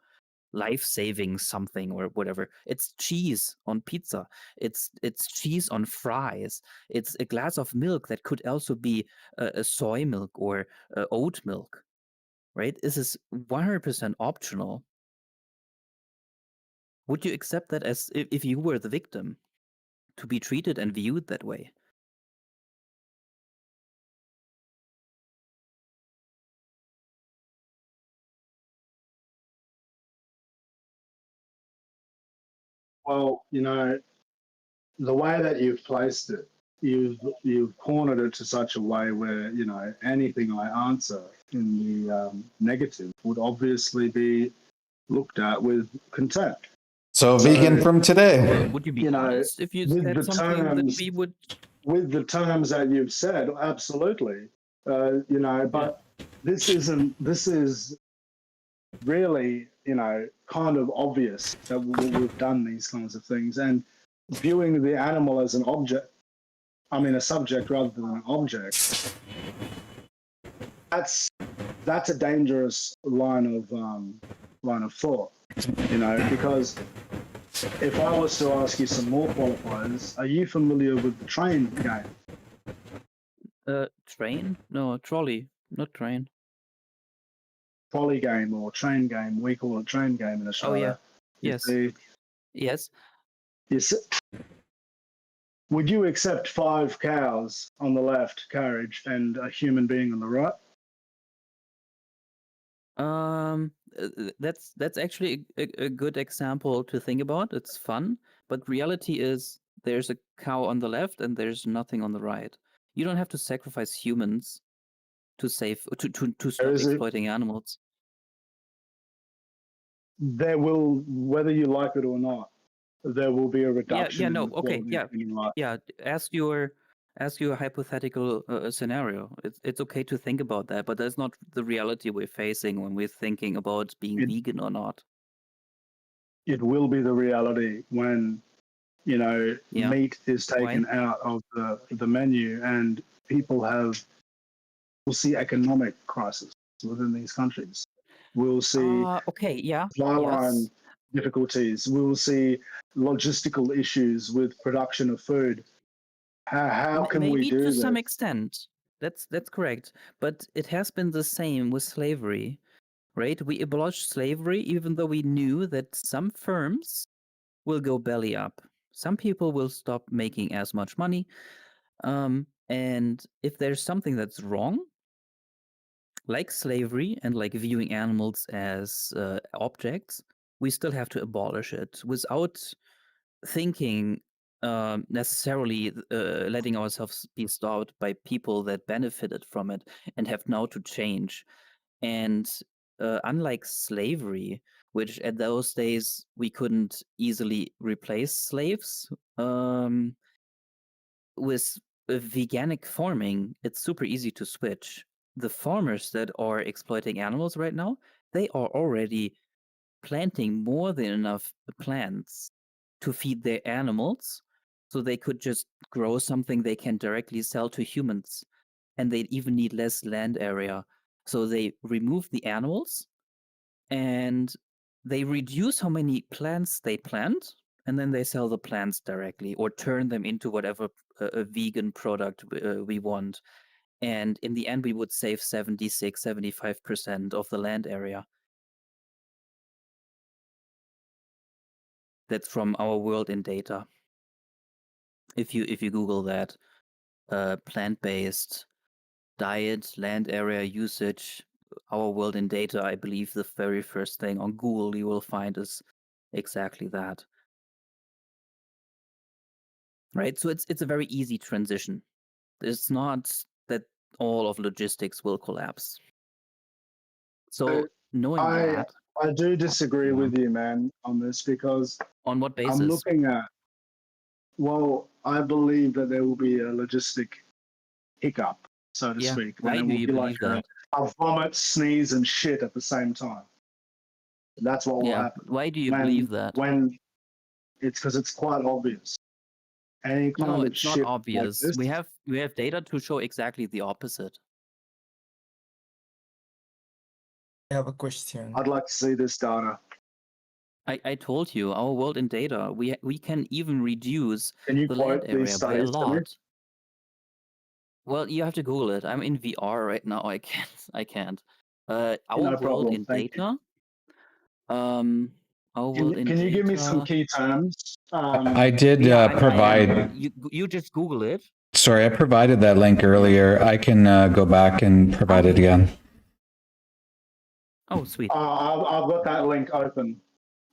life-saving something or whatever. It's cheese on pizza. It's cheese on fries. It's a glass of milk that could also be a soy milk or oat milk, right? This is 100% optional. Would you accept that as if you were the victim, to be treated and viewed that way? Well, you know, the way that you've placed it, you've cornered it to such a way where, you know, anything I answer in the negative would obviously be looked at with contempt. So vegan from today. Would you be honest if you said something that we would? With the terms that you've said, absolutely. You know, but this is really, you know, kind of obvious that we've done these kinds of things, and viewing the animal as an object, I mean a subject rather than an object, that's a dangerous line of thought, you know, because if I was to ask you some more qualifiers, are you familiar with the train game? Train? No, trolley, not train. Trolley game or train game. We call it train game in Australia. Oh yeah. Yes. Yes. Yes. Would you accept 5 cows on the left carriage and a human being on the right? That's actually a good example to think about. It's fun, but reality is there's a cow on the left and there's nothing on the right. You don't have to sacrifice humans to stop exploiting animals. There will, whether you like it or not, there will be a reduction. Ask your hypothetical scenario. It's okay to think about that, but that's not the reality we're facing when we're thinking about being vegan or not. It will be the reality when, you know, meat is taken out of the menu and people will see economic crisis within these countries. We'll see flyline difficulties. We will see logistical issues with production of food. How can we Maybe do to this? some extent. That's correct. But it has been the same with slavery, right? We abolished slavery even though we knew that some firms will go belly up. Some people will stop making as much money. And if there's something that's wrong, like slavery and like viewing animals as objects, we still have to abolish it without thinking necessarily letting ourselves be stopped by people that benefited from it and have now to change. And unlike slavery, which at those days we couldn't easily replace slaves, with veganic farming, it's super easy to switch. The farmers that are exploiting animals right now, they are already planting more than enough plants to feed their animals, so they could just grow something they can directly sell to humans. And they even need less land area. So they remove the animals and they reduce how many plants they plant, and then they sell the plants directly or turn them into whatever a vegan product we want. And in the end, we would save 76-75% of the land area. That's from Our World in Data. If you Google that, plant-based diet, land area usage, Our World in Data, I believe the very first thing on Google you will find is exactly that. Right? So it's a very easy transition. It's not that all of logistics will collapse. So knowing that, I do disagree with you, man, on this, because on what basis? I'm looking at, well, I believe that there will be a logistic hiccup, so to speak. Why do you believe that? A vomit, sneeze, and shit at the same time. That's what will happen. Why do you believe that? When it's because it's quite obvious. Any kind No, of it's not shit obvious. Like this, we have data to show exactly the opposite. I have a question. I'd like to see this data. I told you, Our World in Data, we can even reduce Can you the land quote area these by a studies to me? lot. Well, you have to Google it. I'm in VR right now. I can't. Our World problem. in Thank Data. Our World in Can you give me Data. some key terms? I did Yeah, provide. You just Google it. Sorry, I provided that link earlier. I can go back and provide it again. Oh, sweet. I've got that link open.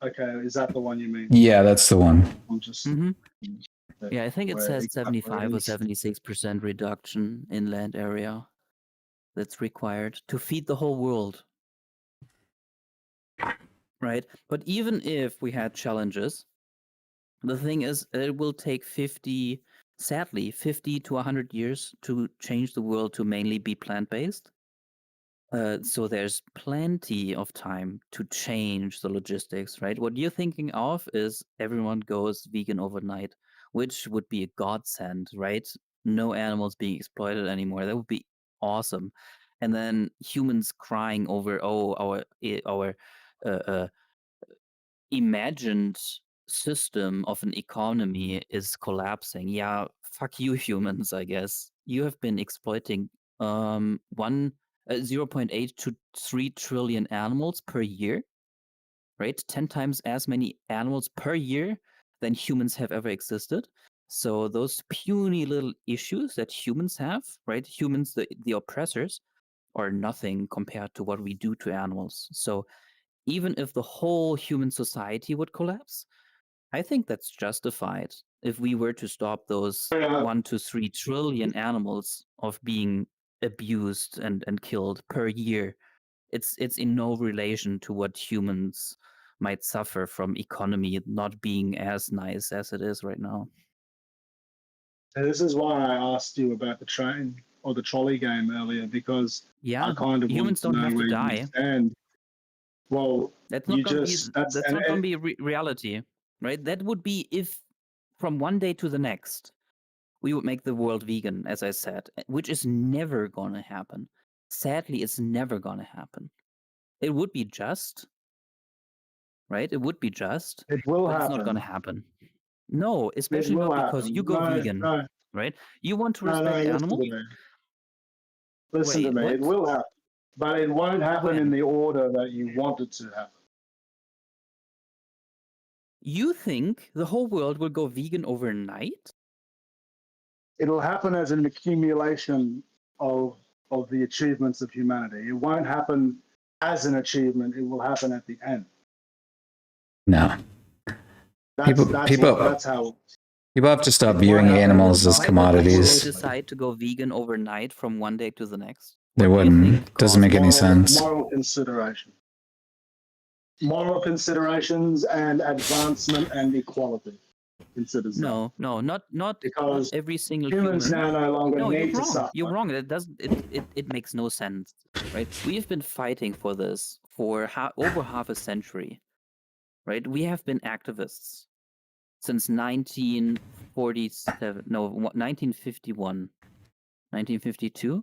Okay, is that the one you mean? Yeah, that's the one. I'm just. Yeah, I think it where says exactly 75 it or is. 76% reduction in land area that's required to feed the whole world. Right? But even if we had challenges, the thing is, it will take 50 to 100 years to change the world to mainly be plant-based. So there's plenty of time to change the logistics, right? What you're thinking of is everyone goes vegan overnight, which would be a godsend, right? No animals being exploited anymore. That would be awesome. And then humans crying over, oh, our imagined system of an economy is collapsing. Yeah, fuck you, humans, I guess. You have been exploiting 0.8 to 3 trillion animals per year, right? 10 times as many animals per year than humans have ever existed. So those puny little issues that humans have, right? Humans, the oppressors, are nothing compared to what we do to animals. So even if the whole human society would collapse, I think that's justified if we were to stop those 1 to 3 trillion animals of being abused and killed per year. It's in no relation to what humans might suffer from economy not being as nice as it is right now. And this is why I asked you about the train or the trolley game earlier, because I kind of humans want don't to know have to where you die. stand. Well, That's not you going just to be not going to be reality, right? That would be if from one day to the next we would make the world vegan, as I said, which is never going to happen. Sadly, it's never going to happen. It would be just, right? It would be just. It will but happen. It's not going to happen. No, especially not because you go vegan, right? You want to respect animals. Listen to me. It will happen, but it won't happen in the order that you want it to happen. You think the whole world will go vegan overnight? It'll happen as an accumulation of the achievements of humanity. It won't happen as an achievement. It will happen at the end. No. That's how. People have to stop viewing animals as commodities. They decide to go vegan overnight from one day to the next. They wouldn't. Doesn't make any sense. Moral consideration. Moral considerations and advancement and equality considers no, not because every single humans human. now no longer No, need you're to wrong. suffer. You're wrong. It makes no sense, right? We've been fighting for this for over half a century, right? We have been activists since 1947. No, 1951, 1952.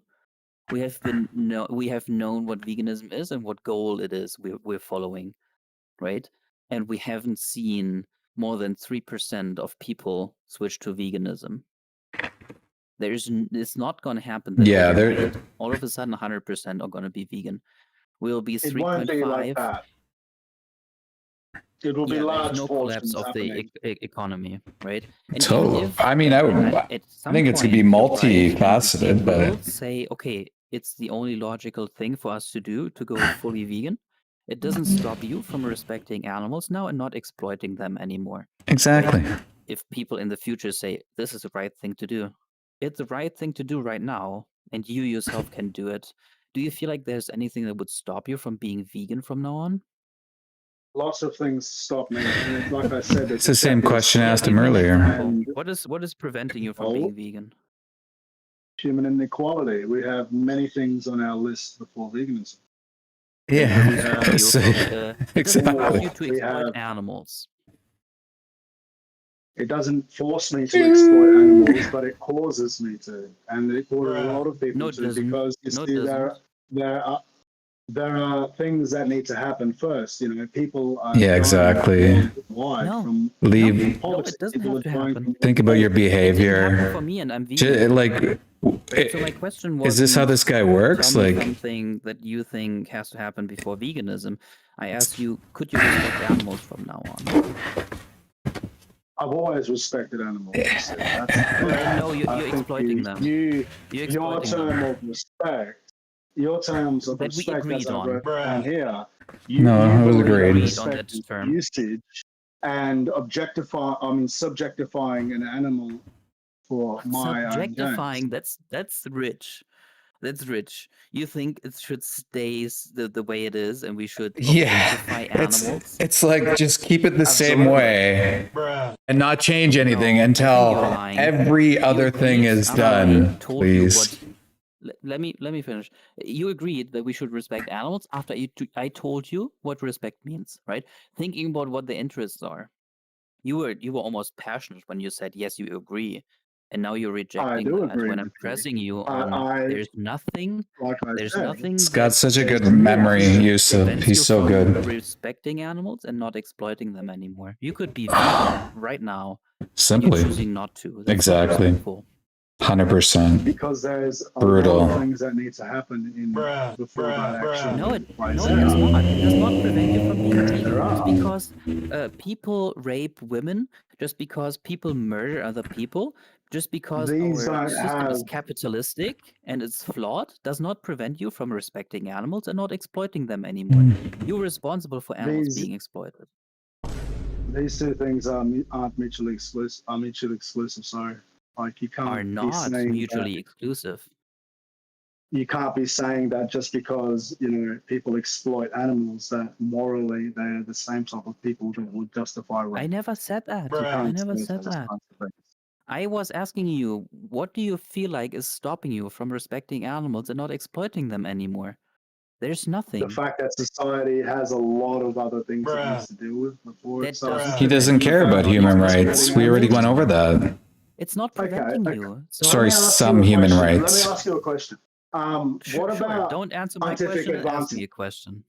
We have known what veganism is and what goal it is we're following, right? And we haven't seen more than 3% of people switch to veganism. It's not going to happen. That all of a sudden 100% are going to be vegan. We'll be 3.5. It won't be like that. It will be large no portions collapse of the economy, right? And Totally. I mean, I think it's going to be multifaceted, but we'll say, okay, it's the only logical thing for us to do to go fully vegan. It doesn't stop you from respecting animals now and not exploiting them anymore. Exactly. Right? If people in the future say this is the right thing to do, it's the right thing to do right now, and you yourself can do it. Do you feel like there's anything that would stop you from being vegan from now on? Lots of things stop me. And like I said, it's the same question I asked him earlier. What is preventing you from being vegan? Human inequality. We have many things on our list before veganism. Yeah. It doesn't force you to exploit animals. It doesn't force me to exploit animals, but it causes me to, and it causes a lot of people to, because you see, there are things that need to happen first. You know, people are exactly. Leave. It doesn't have to happen. Think about your behavior. For me, and I'm vegan. So my question was: is this how this guy works? Tell me something that you think has to happen before veganism. I asked you, could you respect animals from now on? I've always respected animals. No, you're exploiting them. Your term of respect. Your terms of respect as I wrote down here. I was agreed on that term. Usage and subjectifying an animal for my own subjectifying. That's rich. That's rich. You think it should stay the way it is, and we should objectify animals? It's like just keep it the same way and not change anything until every other thing is done. Please. Let me finish. You agreed that we should respect animals after I told you what respect means, right? Thinking about what the interests are. You were almost passionate when you said yes, you agree, and now you're rejecting that. When I'm pressing you on, there's nothing. There's nothing. Scott's such a good memory, Yusuf. He's so good. Respecting animals and not exploiting them anymore. You could be vegan right now. Simply. You're choosing not to. That's exactly. 100%. Because there's a brutal lot of things that need to happen before that action. No, it does not. It does not prevent you from being vegan. Just because people rape women, just because people murder other people, just because our system is capitalistic and it's flawed, does not prevent you from respecting animals and not exploiting them anymore. You're responsible for animals being exploited. These two things aren't mutually exclusive. Are mutually exclusive. Sorry. Like you can't are not mutually exclusive. You can't be saying that just because people exploit animals that morally they're the same type of people that would justify rape. I never said that. I never said that. I was asking you, what do you feel like is stopping you from respecting animals and not exploiting them anymore? There's nothing. The fact that society has a lot of other things it needs to deal with before it starts. He doesn't care about human rights. We already went over that. It's not preventing you. So sorry, some human rights. Let me ask you a question. What about Don't answer my question, ask me a question.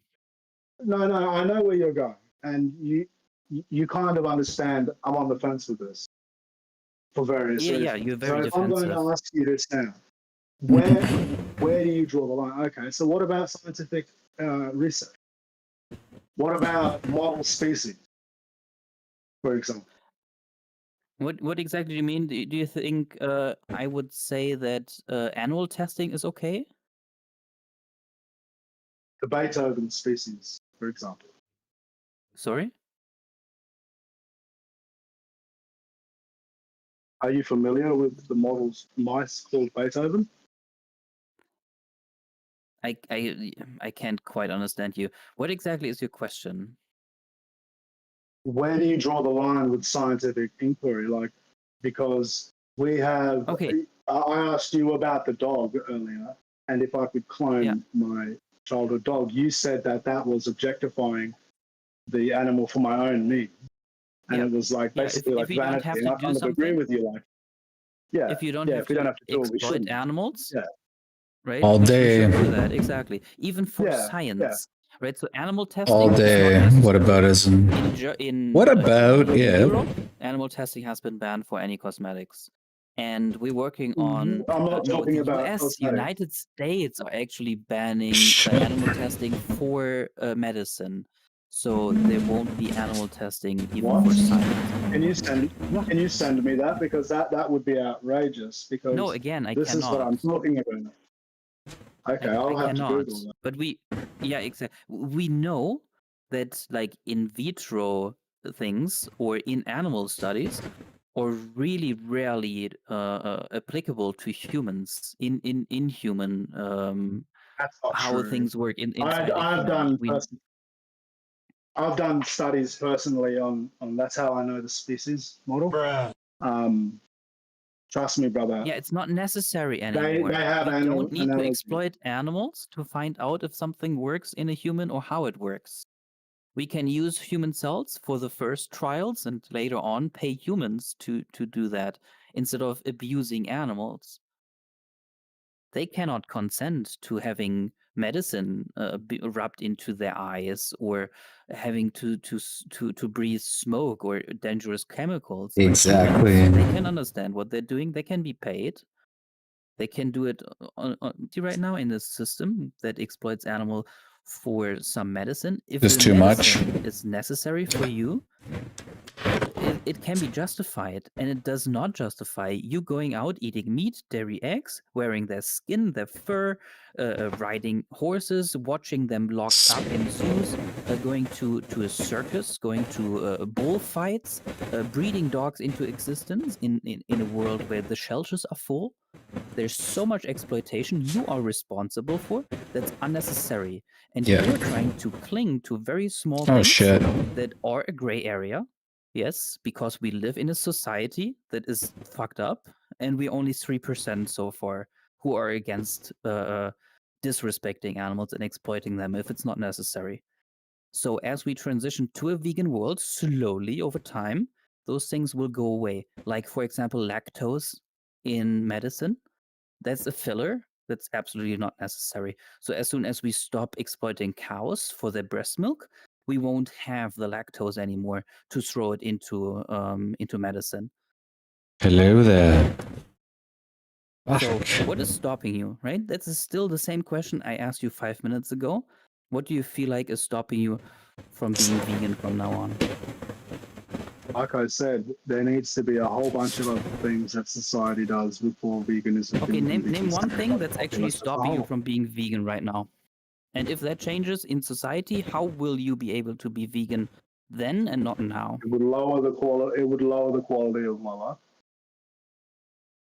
No, I know where you're going. and you kind of understand I'm on the fence with this for various reasons. Yeah, you're very so if I'm going defensive. to ask you this now, where do you draw the line? Okay, so what about scientific research? What about model species, for example? What exactly do you mean? Do you think I would say that animal testing is okay? The Beethoven species, for example. Sorry? Are you familiar with the models mice called Beethoven? I can't quite understand you. What exactly is your question? Where do you draw the line with scientific inquiry? Like, because we have. Okay. I asked you about the dog earlier, and if I could clone my childhood dog, you said that was objectifying the animal for my own needs, and it was like basically if like you don't vanity. have And to I do kind of agree something, with you. Like, yeah, if you don't have if we don't to have to do it, we exploit shouldn't. animals, Yeah. right? All we day. should do that exactly. Even for science, right? So animal testing. All day. What aboutism? What about in yeah? Europe, animal testing has been banned for any cosmetics, and we're working on. I'm not talking the about U.S., cosmetics. United States are actually banning animal testing for medicine. So there won't be animal testing even for science. Can you send me that, because that would be outrageous, because No, again, I this cannot. is what I'm talking about. Okay, I'll have to Google that. But exactly. We know that like in vitro things or in animal studies are really rarely applicable to humans in human That's not how true. things work inside a human. I've done studies personally on that's how I know the species model. Trust me, brother. Yeah, it's not necessary anymore. They have you don't need to analogy. exploit animals to find out if something works in a human or how it works. We can use human cells for the first trials and later on pay humans to do that instead of abusing animals. They cannot consent to having medicine rubbed into their eyes or having to breathe smoke or dangerous chemicals. Exactly. Like they can understand what they're doing. They can be paid. They can do it right now in a system that exploits animal for some medicine. If It's the too much. medicine is necessary for you, it can be justified, and it does not justify you going out eating meat, dairy, eggs, wearing their skin, their fur, riding horses, watching them locked up in zoos, going to a circus, going to bullfights, breeding dogs into existence in a world where the shelters are full. There's so much exploitation you are responsible for that's unnecessary, and you're trying to cling to very small things that are a gray area. Yes, because we live in a society that is fucked up, and we're only 3% so far who are against disrespecting animals and exploiting them if it's not necessary. So as we transition to a vegan world, slowly over time, those things will go away. Like, for example, lactose in medicine. That's a filler. That's absolutely not necessary. So as soon as we stop exploiting cows for their breast milk, we won't have the lactose anymore to throw it into medicine. Hello there. So what is stopping you, right? That's still the same question I asked you 5 minutes ago. What do you feel like is stopping you from being vegan from now on? Like I said, there needs to be a whole bunch of other things that society does before veganism. Okay, name one thing that's actually stopping you from being vegan right now. And if that changes in society, how will you be able to be vegan then and not now? It would lower the quality. It would lower the quality of my life.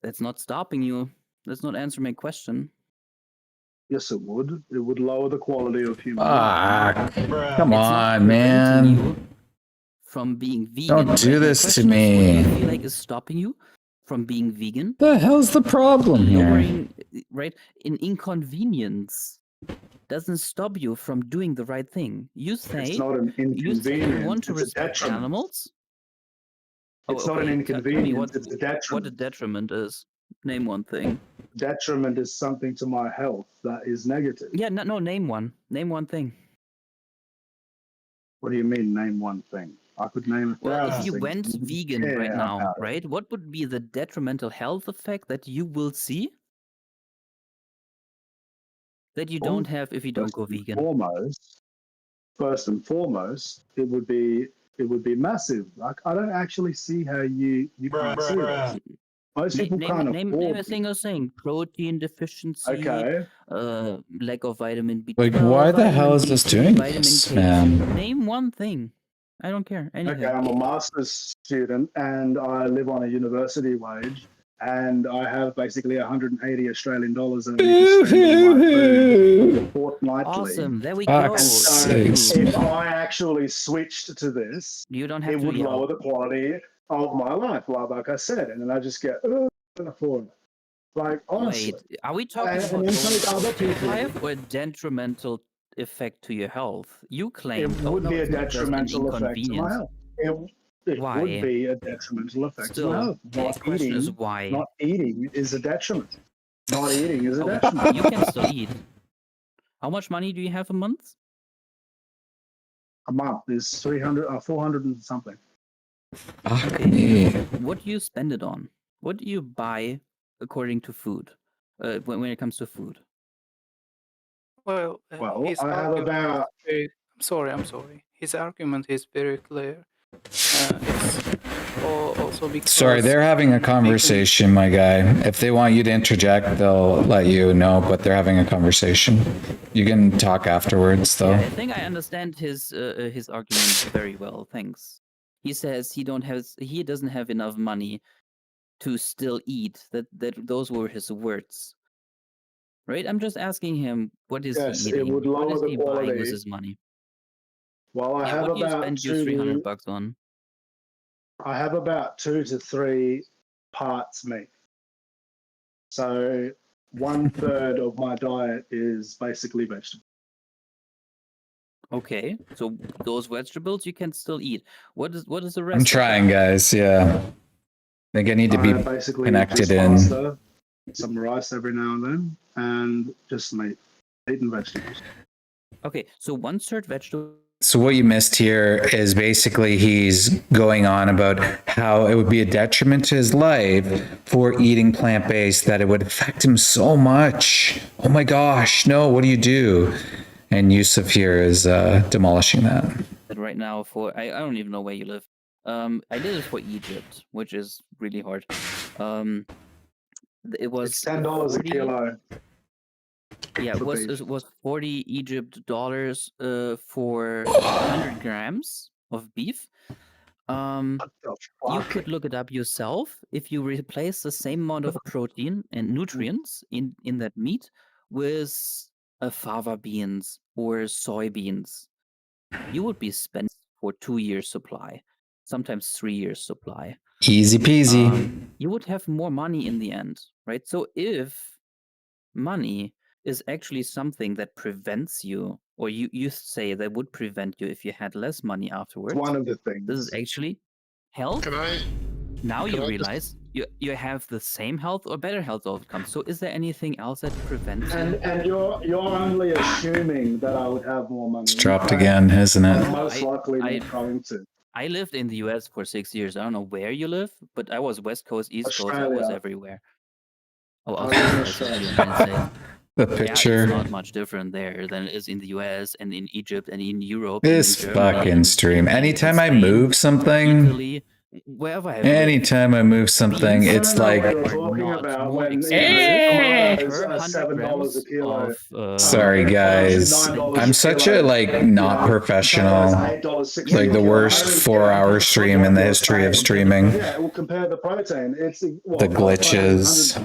That's not stopping you. That's not answering my question. Yes, it would. It would lower the quality of human life. Come on, man. From being vegan. Don't do this to me. What do you feel like is stopping you from being vegan? The hell's the problem here? Lowering, right? An inconvenience doesn't stop you from doing the right thing. You say It's not an inconvenience. you want to respect animals. It's not an inconvenience. It's a detriment. What a detriment is. Name one thing. Detriment is something to my health that is negative. Yeah, no, name one. Name one thing. What do you mean, name one thing? I could name a Well, if thousand you things. went Wouldn't vegan care right now, about it. right, what would be the detrimental health effect that you will see that you don't have if you don't go vegan? First and foremost, it would be massive. Like, I don't actually see how you can't see this. Most people can't Name afford a single thing. Protein deficiency, Okay. lack of vitamin B12, Like, why the hell is this B3, doing vitamin this, K2. man? Name one thing. I don't care. Anything. Okay, I'm a master's student and I live on a university wage, and I have basically 180 Australian dollars that I need to spend on my food fortnightly. Awesome. There we Fuck's go. sakes. If I actually switched to this, You don't have it to would yell. lower the quality of my life, like I said, and then I just get, I can afford it. Like, honestly. Wait, are we talking And about then take other people. life or a detrimental effect to your health? You claim It would be a it's not just an detrimental effect to my inconvenience. health. It Why? would be a detrimental effect to my Still, health. the question is why. Not eating is a detriment. Not eating is a Oh, detriment. you can still eat. How much money do you have a month? A month is 400 and something. Okay. What do you spend it on? What do you buy according to food? When it comes to food? Well, his I have argument about. is I'm sorry. His argument is very clear. It's also because. Sorry, they're having a conversation, my guy. If they want you to interject, they'll let you know, but they're having a conversation. You can talk afterwards, though. Yeah, I think I understand his argument very well. Thanks. He says he doesn't have enough money to still eat. Those were his words. Right? I'm just asking him, what is he eating? It would lower what is the he quality. buying with his money? Well, I have what do you about spend your $300 on? I have about 2 to 3 parts meat. So 1/3 of my diet is basically vegetable. Okay, so those vegetables you can still eat. What is the rest? I'm trying, guys. Yeah. I think I need to be Basically connected just in. pasta, some rice every now and then, and just meat and vegetables. Okay, so 1/3 vegetable. So what you missed here is basically he's going on about how it would be a detriment to his life for eating plant-based, that it would affect him so much. Oh my gosh, no, what do you do? And Yusuf here is demolishing that. Right now I don't even know where you live. I did it for Egypt, which is really hard. It was It's $10 a kilo. Yeah, it was 40 Egypt dollars for 100 grams of beef. You could look it up yourself. If you replace the same amount of protein and nutrients in that meat with fava beans or soybeans, you would be spending for 2 years supply, sometimes 3 years supply. Easy peasy. You would have more money in the end, right? So if money is actually something that prevents you, or you say that would prevent you if you had less money afterwards. One of the things. This is actually health. Now you realize you have the same health or better health outcomes. So is there anything else that prevents you? And you're only assuming that I would have more money. It's dropped again, isn't it? I'm most likely not going to. I lived in the US for 6 years. I don't know where you live, but I was West Coast, East Coast. I was everywhere. Oh, Australia. The picture. Yeah, it's not much different there than it is in the US and in Egypt and in Europe. This and in Germany, fucking stream. Anytime I Spain, move something, Italy, wherever I have anytime I move something, it's like. Sorry, guys. I'm such a not professional. Like the worst 4-hour stream in the history of streaming. Yeah, we'll compare the protein. It's The glitches.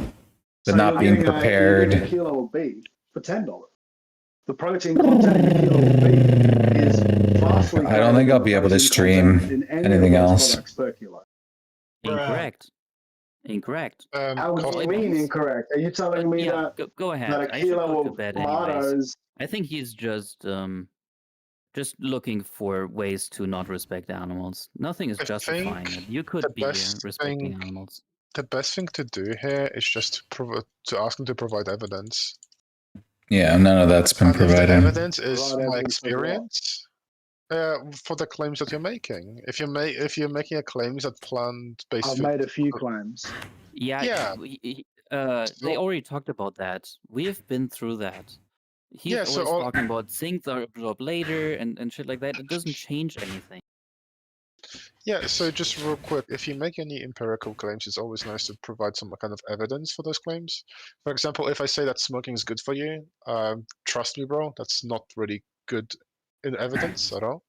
The not being prepared. A kilo of beef for $10. The protein content in a kilo of beef is vastly. I don't think I'll be able to stream anything else. Incorrect. How do you mean incorrect? Are you telling me that? Go ahead. That a kilo of tomatoes. I think he's just looking for ways to not respect animals. Nothing is justifying it. You could be respecting animals. The best thing to do here is just to ask them to provide evidence. Yeah, none of that's been provided. Evidence is my experience. For the claims that you're making. If you're making a claim that plant-based I've food. made a few claims. Yeah. They already talked about that. We have been through that. He's always talking about things are absorbed later and shit like that. It doesn't change anything. Yeah, so just real quick, if you make any empirical claims, it's always nice to provide some kind of evidence for those claims. For example, if I say that smoking is good for you, trust me, bro, that's not really good in evidence at all.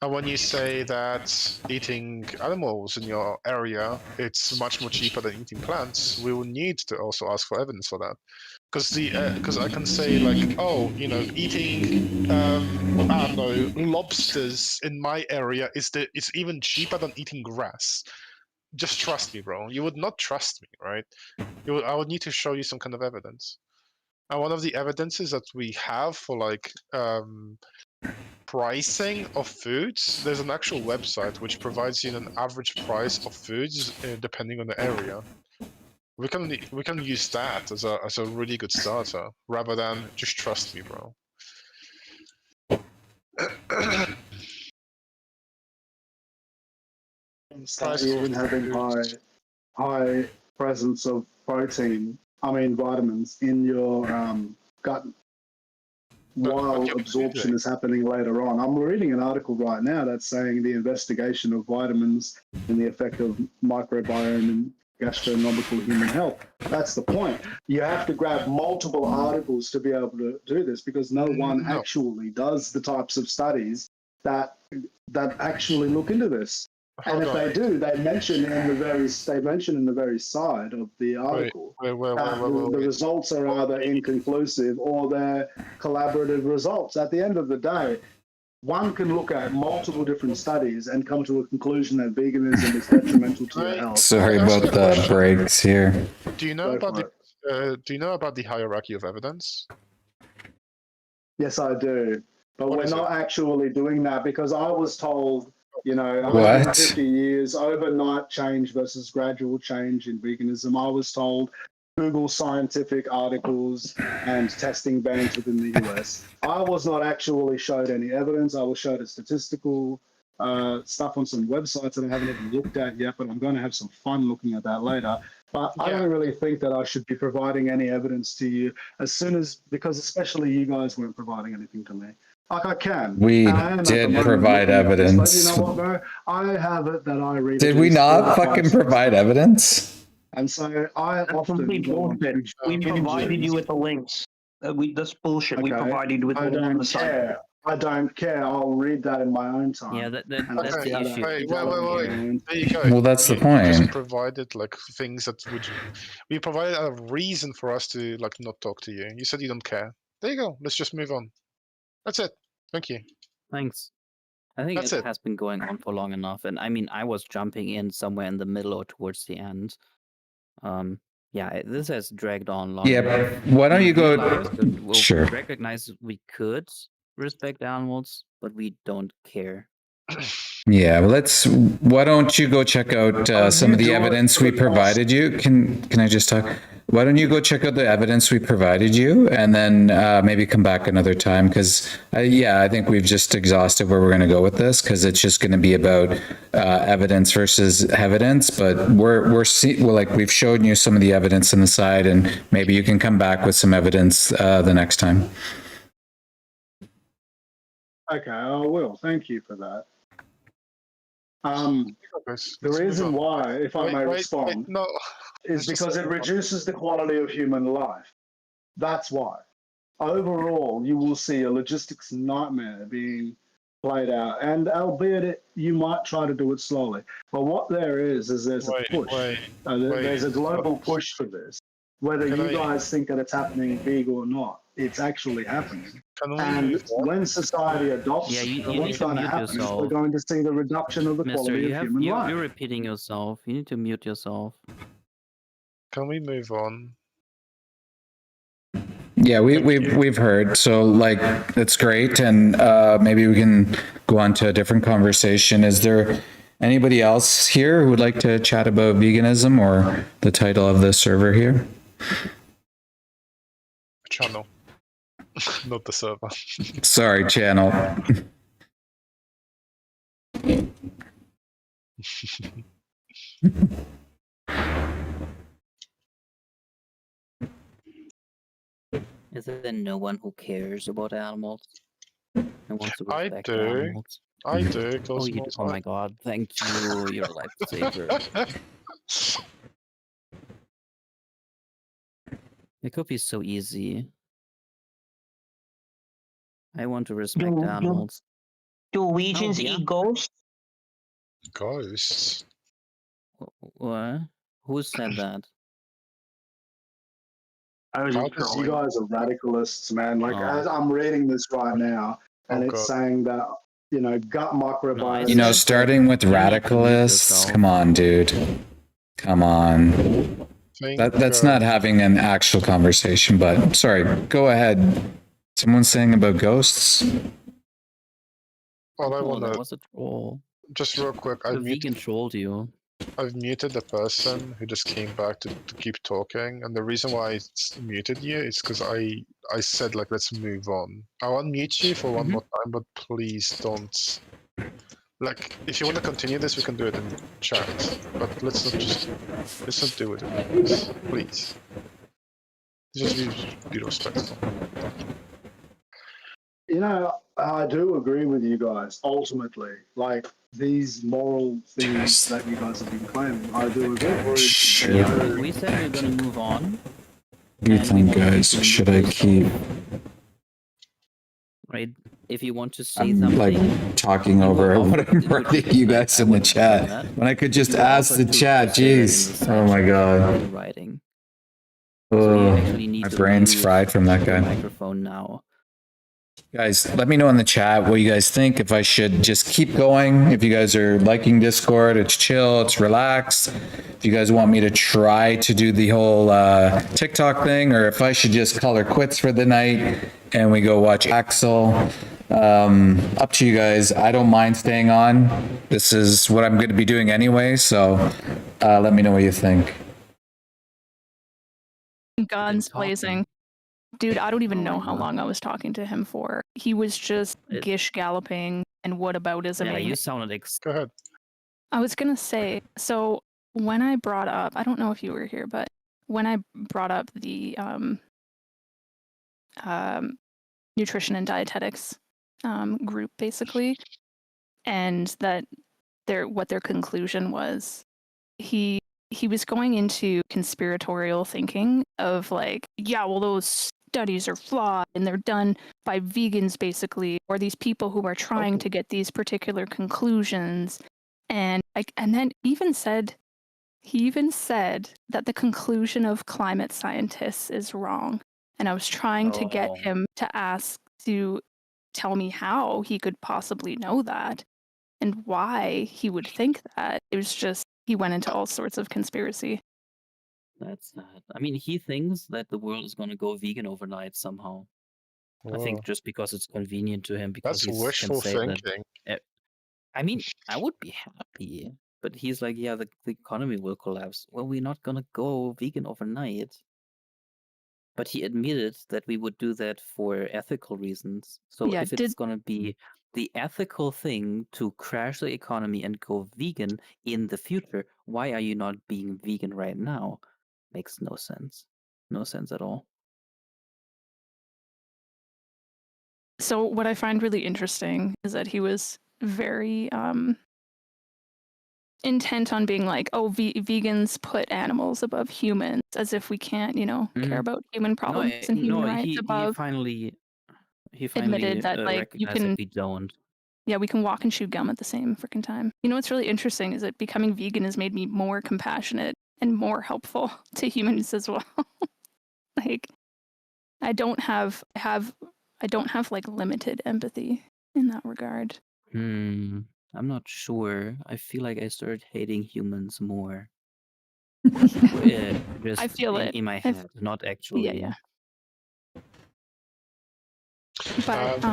And when you say that eating animals in your area, it's much more cheaper than eating plants, we will need to also ask for evidence for that. Because I can say like, oh, eating I don't know, lobsters in my area it's even cheaper than eating grass. Just trust me, bro. You would not trust me, right? I would need to show you some kind of evidence. And one of the evidences that we have for like pricing of foods, there's an actual website which provides you an average price of foods depending on the area. We can use that as a really good starter rather than just trust me, bro. Even having high presence of protein, vitamins in your gut while absorption is happening later on. I'm reading an article right now that's saying the investigation of vitamins and the effect of microbiome and gastronomical human health. That's the point. You have to grab multiple articles to be able to do this because no one actually does the types of studies that actually look into this. And if they do, they mention in the very side of the article the results are either inconclusive or they're collaborative results. At the end of the day, one can look at multiple different studies and come to a conclusion that veganism is detrimental to your health. Sorry about the breaks here. Do you know about the hierarchy of evidence? Yes, I do. But we're not actually doing that because I was told, 150 years, overnight change versus gradual change in veganism. I was told Google scientific articles and testing bans within the US. I was not actually showed any evidence. I was showed a statistical stuff on some websites that I haven't even looked at yet, but I'm going to have some fun looking at that later. But I don't really think that I should be providing any evidence to you because especially you guys weren't providing anything to me. Like I can. We did provide evidence. But you know what, bro? I have it that I read. Did we not fucking provide evidence? And so I complete bullshit. We provided you with the links. That's bullshit. We provided you with the links on the site. I don't care. I'll read that in my own time. Yeah, that's the issue. Wait. There you go. Well, that's the point. You just provided like things that we provided a reason for us to like not talk to you. You said you don't care. There you go. Let's just move on. That's it. Thank you. Thanks. I think it has been going on for long enough, and I was jumping in somewhere in the middle or towards the end. This has dragged on long. Yeah, but why don't you go? Sure. Recognize we could respect animals, but we don't care. Yeah, why don't you go check out some of the evidence we provided you? Can I just talk? Why don't you go check out the evidence we provided you and then maybe come back another time? Because I think we've just exhausted where we're going to go with this because it's just going to be about evidence versus evidence. But we've shown you some of the evidence on the side, and maybe you can come back with some evidence the next time. Okay, I will. Thank you for that. The reason why, if I may respond, is because it reduces the quality of human life. That's why. Overall, you will see a logistics nightmare being played out, and albeit you might try to do it slowly. But what there's a push. There's a global push for this. Whether you guys think that it's happening big or not, it's actually happening. And when society adopts what's going to happen is we're going to see the reduction of the quality of human life. You're repeating yourself. You need to mute yourself. Can we move on? Yeah, we've heard. So that's great, and maybe we can go on to a different conversation. Is there anybody else here who would like to chat about veganism or the title of the server here? Channel, not the server. Sorry, channel. Is there no one who cares about animals? And wants to I respect do. animals? I do, Oh, you do. Cosmos. Oh my god, thank you. You're a lifesaver. It could be so easy. I want to respect animals. Do Norwegians eat ghosts? Ghosts? What? Who said that? I was just How you guys are radicalists, man. Like, Oh. as I'm reading this right now, and Oh, it's God. saying that, you know, gut microbiome. You know, starting with radicalists, come on, dude. Come on. That's not having an actual conversation, but sorry, go ahead. Someone's saying about ghosts? Well, I Oh, want that to was a troll. just real quick. The vegan trolled you. I've muted the person who just came back to keep talking, and the reason why I muted you is because I said like let's move on. I'll unmute you for one more time, but please don't. Like, if you want to continue this, we can do it in chat, but let's not do it like this, please. Just be respectful. You know, I do agree with you guys. Ultimately, like these moral things that you guys have been claiming, I do agree. Yeah, we said we were gonna move on. What do you think, guys? Should I keep Right? If you want to say I'm something, like talking over what I'm writing you guys in the chat when I could just ask the chat? Jeez. Oh my god. writing. Oh, actually need my to brain's mute fried from that your guy. microphone now. Guys, let me know in the chat what you guys think. If I should just keep going, if you guys are liking Discord, it's chill, it's relaxed. If you guys want me to try to do the whole TikTok thing, or if I should just call her quits for the night and we go watch Axel. Up to you guys. I don't mind staying on. This is what I'm going to be doing anyway, so let me know what you think. Guns blazing. Dude, I don't even know how long I was talking to him for. He was just gish galloping and whataboutism. Yeah, you sounded Go ahead. I was gonna say, so when I brought up, I don't know if you were here, but when I brought up the nutrition and dietetics group, basically, and that what their conclusion was, he was going into conspiratorial thinking of like, yeah, well, those studies are flawed and they're done by vegans basically, or these people who are trying to get these particular conclusions. And then he even said that the conclusion of climate scientists is wrong. And I was trying to get him to tell me how he could possibly know that and why he would think that. It was just, he went into all sorts of conspiracy. That's sad. I mean, he thinks that the world is going to go vegan overnight somehow. I think Whoa. just because it's convenient to him, because That's he can wishful say thinking. that. I mean, I would be happy, but he's like, yeah, the economy will collapse. Well, we're not going to go vegan overnight. But he admitted that we would do that for ethical reasons. So Yeah, if it's going to be the ethical thing to crash the economy and go vegan in the future, why are you not being vegan right now? Makes no sense. No sense at all. So what I find really interesting is that he was very intent on being like, oh, vegans put animals above humans, as if we can't, care about human problems and human rights above. He finally admitted that like you recognized can that we don't. Yeah, we can walk and chew gum at the same freaking time. You know what's really interesting is that becoming vegan has made me more compassionate and more helpful to humans as well. Like I don't have like limited empathy in that regard. I'm not sure. I feel like I started hating humans more. Just I feel it in my head, not actually. Yeah. But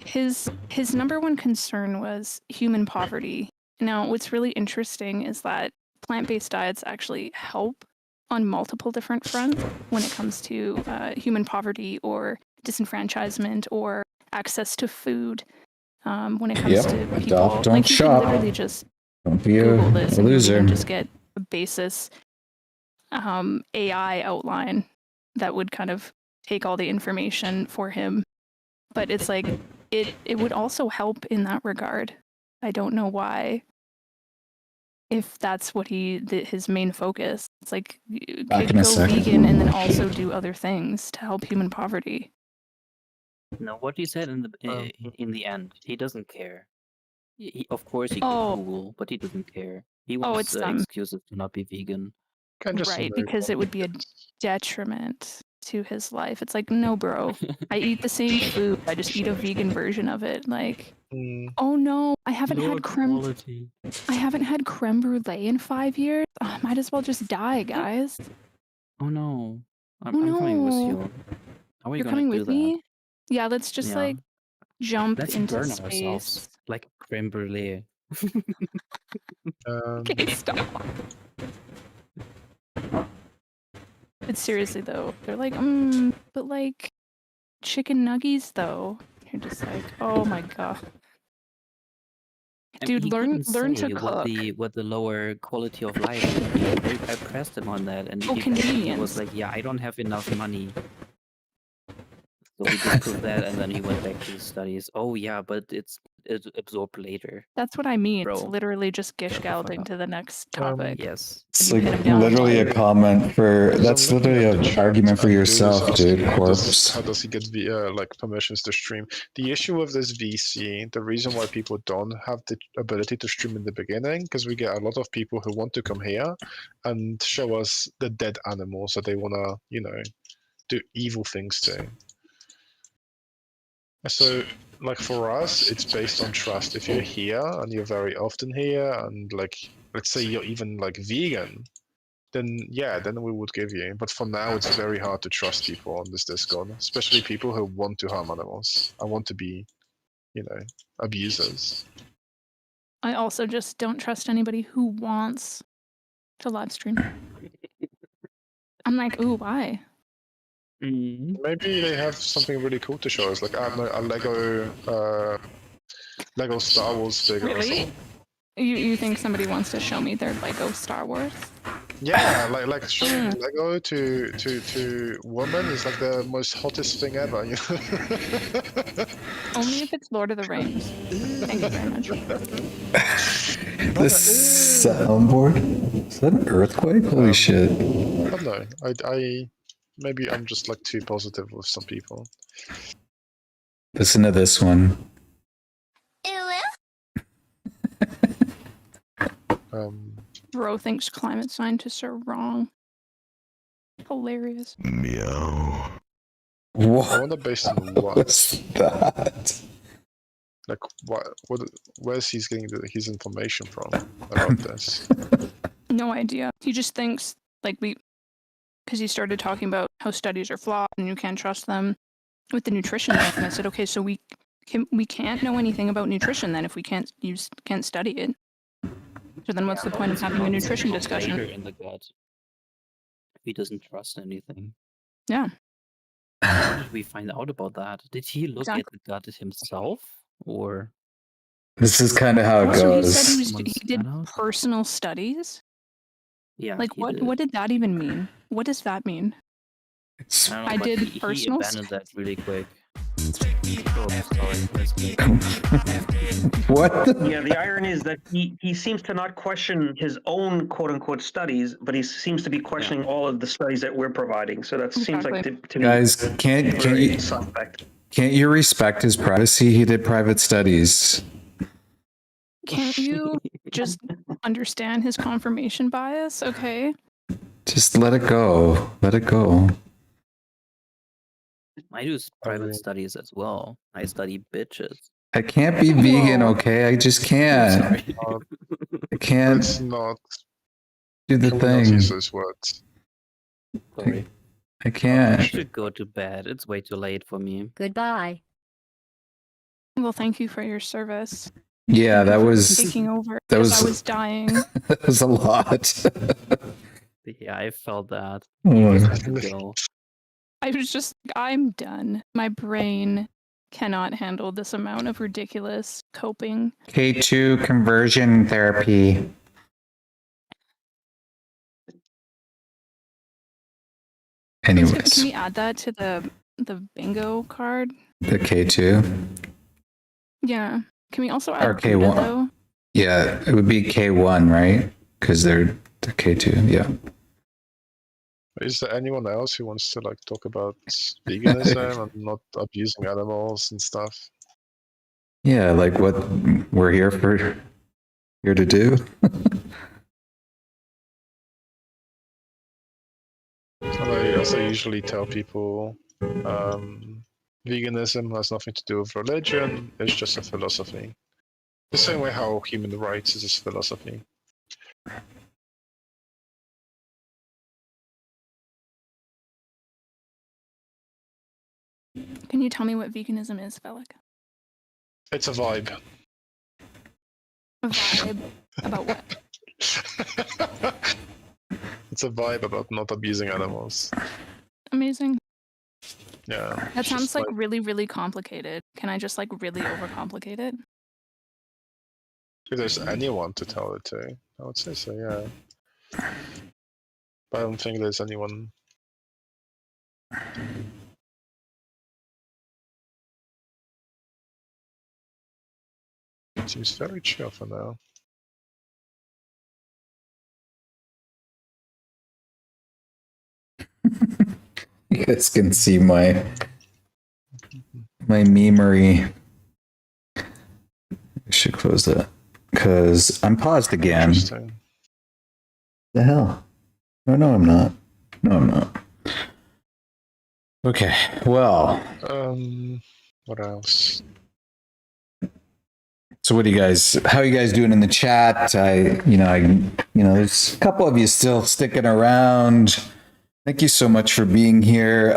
his number one concern was human poverty. Now, what's really interesting is that plant-based diets actually help on multiple different fronts when it comes to human poverty or disenfranchisement or access to food. When it comes to people, Don't like you shop. can literally just Don't be Google this a and you'll loser. even just get a basis AI outline that would kind of take all the information for him. But it's like it would also help in that regard. I don't know why. If that's what his main focus, it's like you Back could in a go second. vegan and then also do other things to help human poverty. No, what he said in the end, he doesn't care. Of course, he could Google, but he doesn't care. He wants it's excuses to not be vegan. Right, because it would be a detriment to his life. It's like, no, bro. I eat the same food. I just eat a vegan version of it. Like, oh no, I haven't had creme. I haven't had creme brulee in 5 years. I might as well just die, guys. Oh no, I'm Oh coming with no. you. How are you You're gonna coming do with that? me? Yeah, let's just Yeah. like jump Let's into burn space. ourselves like creme brulee. Okay, stop. But seriously though, they're like, but like chicken nuggies though. You're just like, oh my god. I mean, Dude, he learn couldn't to say cook. what the lower quality of life would be. I pressed him on that, and he convenience. was like, "Yeah, I don't have enough money." So we disproved that, and then he went back to his studies. Oh yeah, but it's absorbed later. That's what I mean. It's Bro. literally just gish galloping to the next topic. Yes. It's And like you hit him down literally a like- comment for. So That's I'm looking literally at the an chat, argument for and Bill yourself, is asking, dude. how Corpse. does he get like permissions to stream? The issue with this VC, the reason why people don't have the ability to stream in the beginning, because we get a lot of people who want to come here and show us the dead animals that they wanna, do evil things to. So, like for us, it's based on trust. If you're here and you're very often here, and like, let's say you're even like vegan, then yeah, then we would give you. But for now, it's very hard to trust people on this Discord, especially people who want to harm animals. I want to be, abusers. I also just don't trust anybody who wants to live stream. I'm like, ooh, why? Maybe they have something really cool to show us, like I don't know, a Lego Star Wars figure or Really? something. You think somebody wants to show me their Lego Star Wars? Yeah, like showing Lego to women is like the most hottest thing ever. Only if it's Lord of the Rings. Thank you very much. This soundboard? Is that an earthquake? Holy shit. I don't know. I maybe I'm just like too positive with some people. Listen to this one. Bro thinks climate scientists are wrong. Hilarious. Meow. I wonder based on what. What's that? Like where's he's getting his information from about this? No idea. He just thinks like because he started talking about how studies are flawed and you can't trust them with the nutrition thing. And I said, okay, so we can't know anything about nutrition then if we can't study it. So then what's the point of having a nutrition discussion? In the gut. He doesn't trust anything. Yeah. How did we find out about that? Did he look at Exactly. the gut himself, or? This is kind of how it Also, he goes. said he did personal studies. Yeah. Like he what? did. What did that even mean? What does that mean? I don't know, I but did he personal abandoned that really quick. What? Yeah, the irony is that he seems to not question his own quote unquote studies, but he seems to be questioning all of the studies that we're providing. So that seems like to me Guys, can't you suspect. can't you respect his privacy? He did private studies. Can't you just understand his confirmation bias? Okay. Just let it go. Let it go. I do private studies as well. I study bitches. I can't be vegan, okay? I just can't. Sorry. I can't Let's not do the can we not thing. use those words. Sorry. I I can't. should go to bed. It's way too late for me. Goodbye. Well, thank you for your service. Yeah, that was Taking over. that because was I was dying. that was a lot. Yeah, I felt that. Oh You my just have to go. I was just, I'm done. My brain cannot handle this amount of ridiculous coping. K2 conversion therapy. Anyways, Can we add that to the bingo card? the K2 Yeah. Can we also or add Buddha, K1. though? Yeah, it would be K1, right? Because they're the K2. Yeah. Is there anyone else who wants to like talk about veganism and not abusing animals and stuff? Yeah, like what we're here to do. As I usually tell people, veganism has nothing to do with religion. It's just a philosophy. The same way how human rights is a philosophy. Can you tell me what veganism is, Velik? It's a vibe. A vibe about what? It's a vibe about not abusing animals. Amazing. Yeah. That sounds like really, really complicated. Can I just like really overcomplicate it? If there's anyone to tell it to, I would say so, yeah. But I don't think there's anyone. It seems very chill for now. You guys can see my memery. I should close that because I'm paused again. The hell? No, I'm not. No, I'm not. Okay. Well. What else? So what do you guys? How are you guys doing in the chat? There's a couple of you still sticking around. Thank you so much for being here.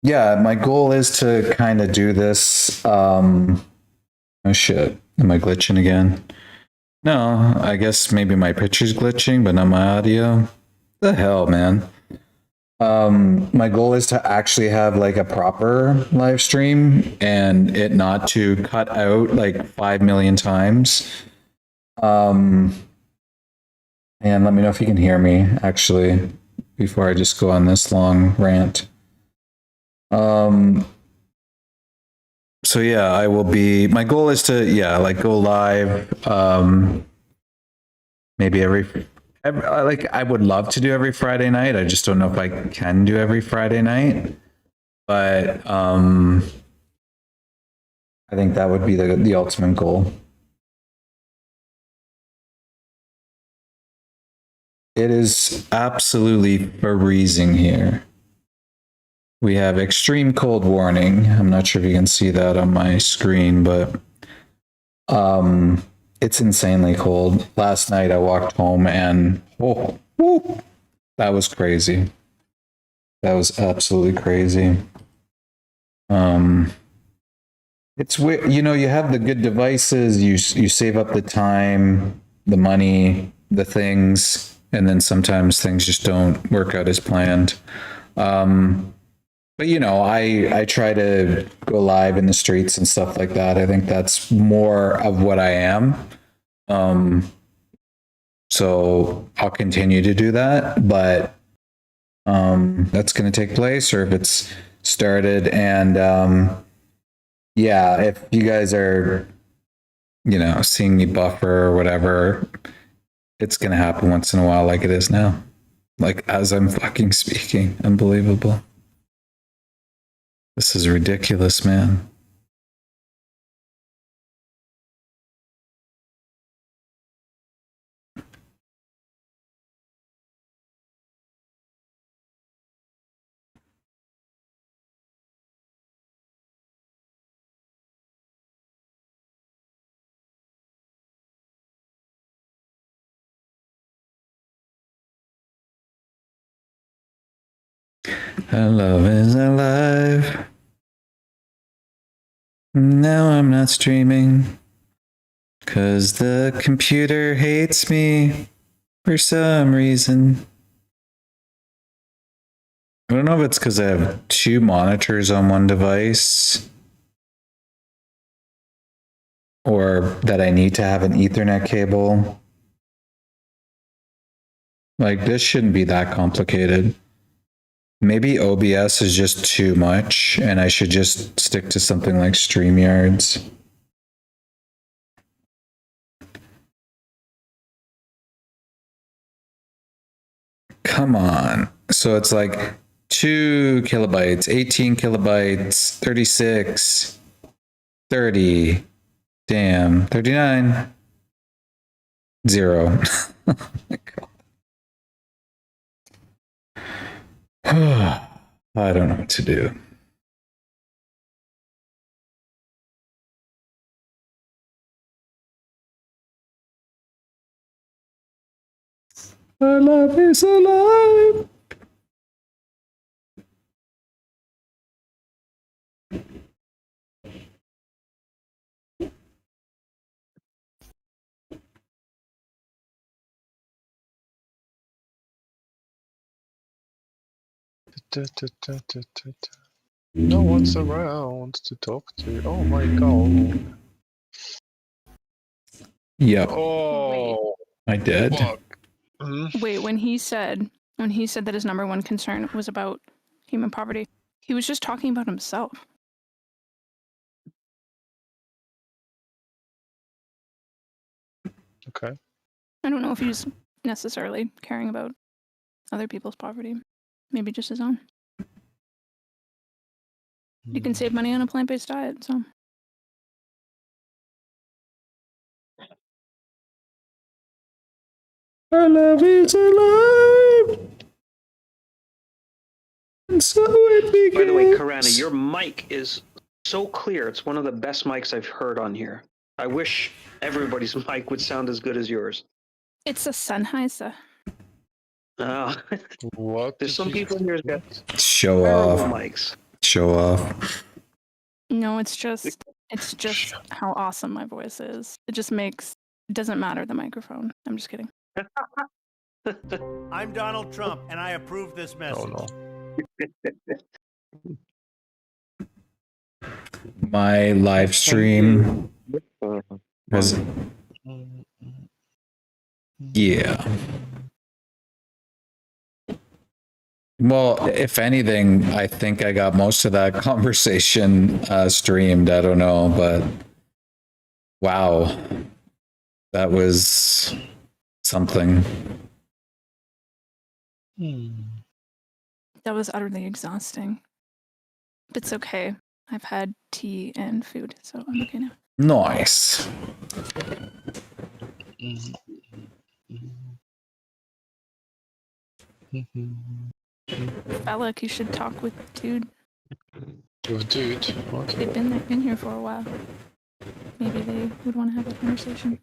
Yeah, my goal is to kind of do this. Oh shit, am I glitching again? No, I guess maybe my picture's glitching, but not my audio. The hell, man. My goal is to actually have like a proper live stream and it not to cut out like 5 million times. And let me know if you can hear me actually before I just go on this long rant. So yeah, I will be, my goal is to, go live, maybe I would love to do every Friday night. I just don't know if I can do every Friday night, but, I think that would be the ultimate goal. It is absolutely freezing here. We have extreme cold warning. I'm not sure if you can see that on my screen, but it's insanely cold. Last night I walked home and that was crazy. That was absolutely crazy. It's weird, you have the good devices, you save up the time, the money, the things, and then sometimes things just don't work out as planned. But I try to go live in the streets and stuff like that. I think that's more of what I am. So I'll continue to do that, but that's going to take place, or if it's started. And if you guys are, seeing me buffer or whatever, it's going to happen once in a while, like it is now. Like as I'm fucking speaking. Unbelievable. This is ridiculous, man. Love is alive. Now I'm not streaming, 'cause the computer hates me for some reason. I don't know if it's because I have 2 monitors on one device or that I need to have an Ethernet cable. Like, this shouldn't be that complicated. Maybe OBS is just too much, and I should just stick to something like StreamYards. Come on. So it's like 2 kilobytes, 18 kilobytes, 36, 30, damn, 39, 0. Oh my God. I don't know what to do. Our love is alive. No one's around to talk to. Oh my God. Yep. Oh, I did. fuck. Wait, when he said that his number one concern was about human poverty, he was just talking about himself. Okay. I don't know if he's necessarily caring about other people's poverty. Maybe just his own. You can save money on a plant-based diet, so. Our love is alive. And so it begins. By the way, Karana, your mic is so clear. It's one of the best mics I've heard on here. I wish everybody's mic would sound as good as yours. It's a Sennheiser. What? There's some people here that Show terrible off. mics. Show off. No, it's just how awesome my voice is. It doesn't matter the microphone. I'm just kidding. I'm Donald Trump, and I approve this message. Oh, no. My live stream. Yeah. Well, if anything, I think I got most of that conversation streamed. I don't know, but wow, that was something. That was utterly exhausting. But it's okay. I've had tea and food, so I'm okay now. Nice. Alec, you should talk with Dude. With Dude? What? They've been here for a while. Maybe they would want to have a conversation.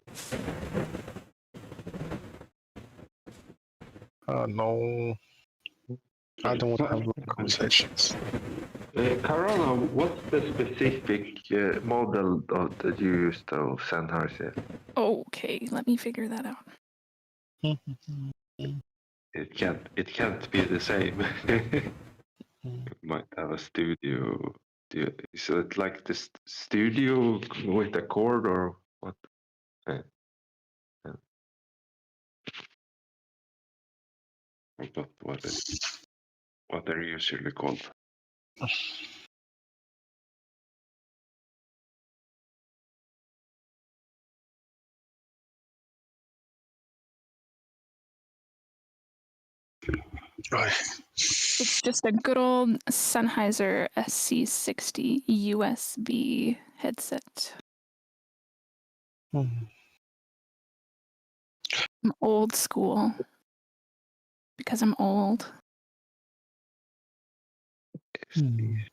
No. I don't want to have long conversations. Karana, what's the specific model that you used to send her? Okay, let me figure that out. It can't be the same. You might have a studio. So it's like the studio with a cord or what? I forgot what they're usually called. It's just a good old Sennheiser SC60 USB headset. I'm old school. Because I'm old. Dude,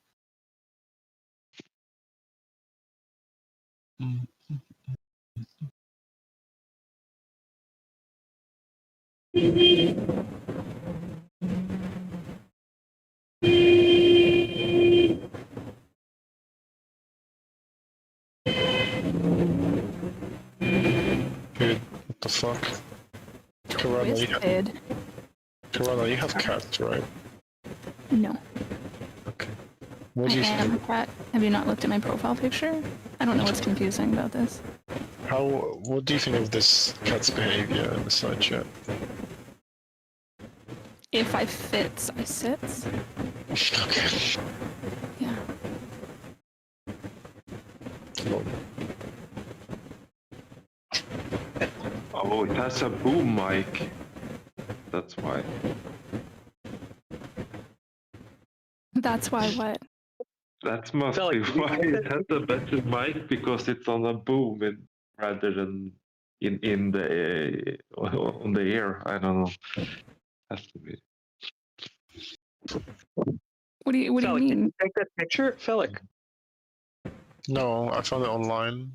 what the fuck? Karana, you have cats, right? No. Okay. I am a cat. Have you not looked at my profile picture? I don't know what's confusing about this. What do you think of this cat's behavior in the side chat? If I fits, I sits. Okay. Yeah. Oh, it has a boom mic. That's why. That's why what? That must be why it has a better mic, because it's on a boom rather than in the on the air. I don't know. Has to be. What do you Felix, mean? Did you take that picture, Felix? No, I found it online.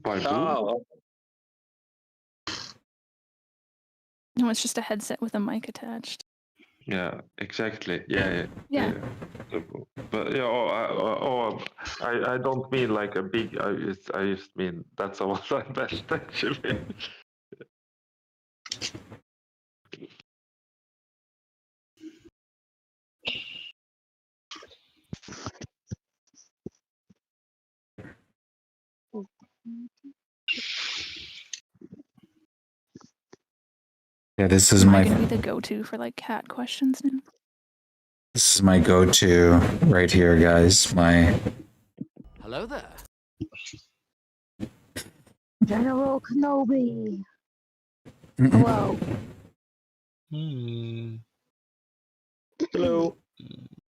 Oh, No, it's just a headset with a mic attached. Yeah, exactly. Yeah. Yeah. But yeah, I don't mean like a big. I just mean that's what I meant actually. Yeah, this is Am I my gonna be the go-to for like cat questions now? this is my go-to right here, guys. My Hello there. General Kenobi. Hello. Hello.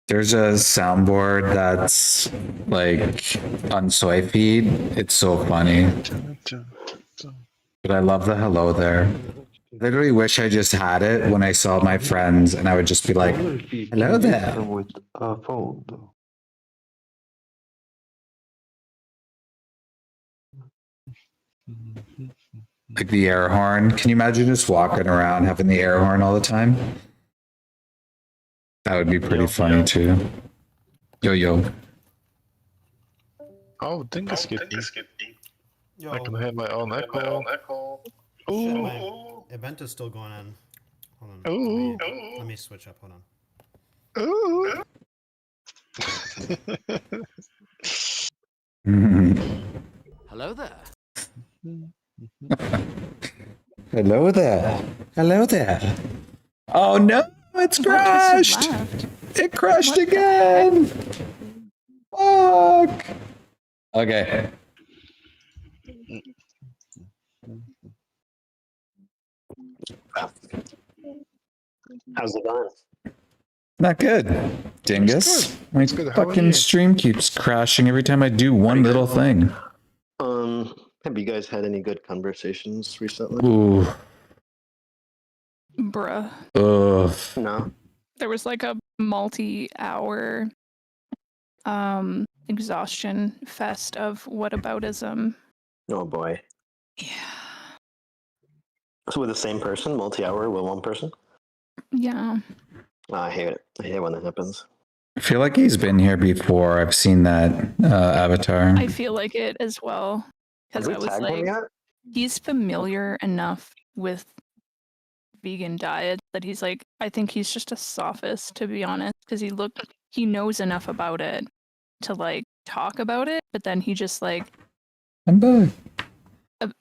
There's a soundboard that's like on SoyFeed. It's so funny. But I love the hello there. Literally wish I just had it when I saw my friends, and I would just be like, hello there. With a phone though. Like the air horn. Can you imagine just walking around having the air horn all the time? That would be pretty funny too. Yo. Oh, dingus kitty. I can hear my own echo. Shit, my event is still going on. Hold on. Ooh. Let me switch up. Hold on. Ooh. Hello there. Hello there. Hello there. Oh no, it's crashed. It crashed again. Fuck. Okay. How's it going? Not good, dingus. My good. How are fucking you? stream keeps crashing every time I do one little thing. Have you guys had any good conversations recently? Ooh. Bruh. Ugh. No. There was like a multi-hour exhaustion fest of whataboutism. Oh boy. Yeah. So with the same person, multi-hour with one person? Yeah. Oh, I hate it. I hate when that happens. I feel like he's been here before. I've seen that avatar. I feel like it as well. Because I was like, he's familiar enough with vegan diet that he's like, I think he's just a sophist, to be honest, because he knows enough about it to like talk about it, but then he just like I'm back.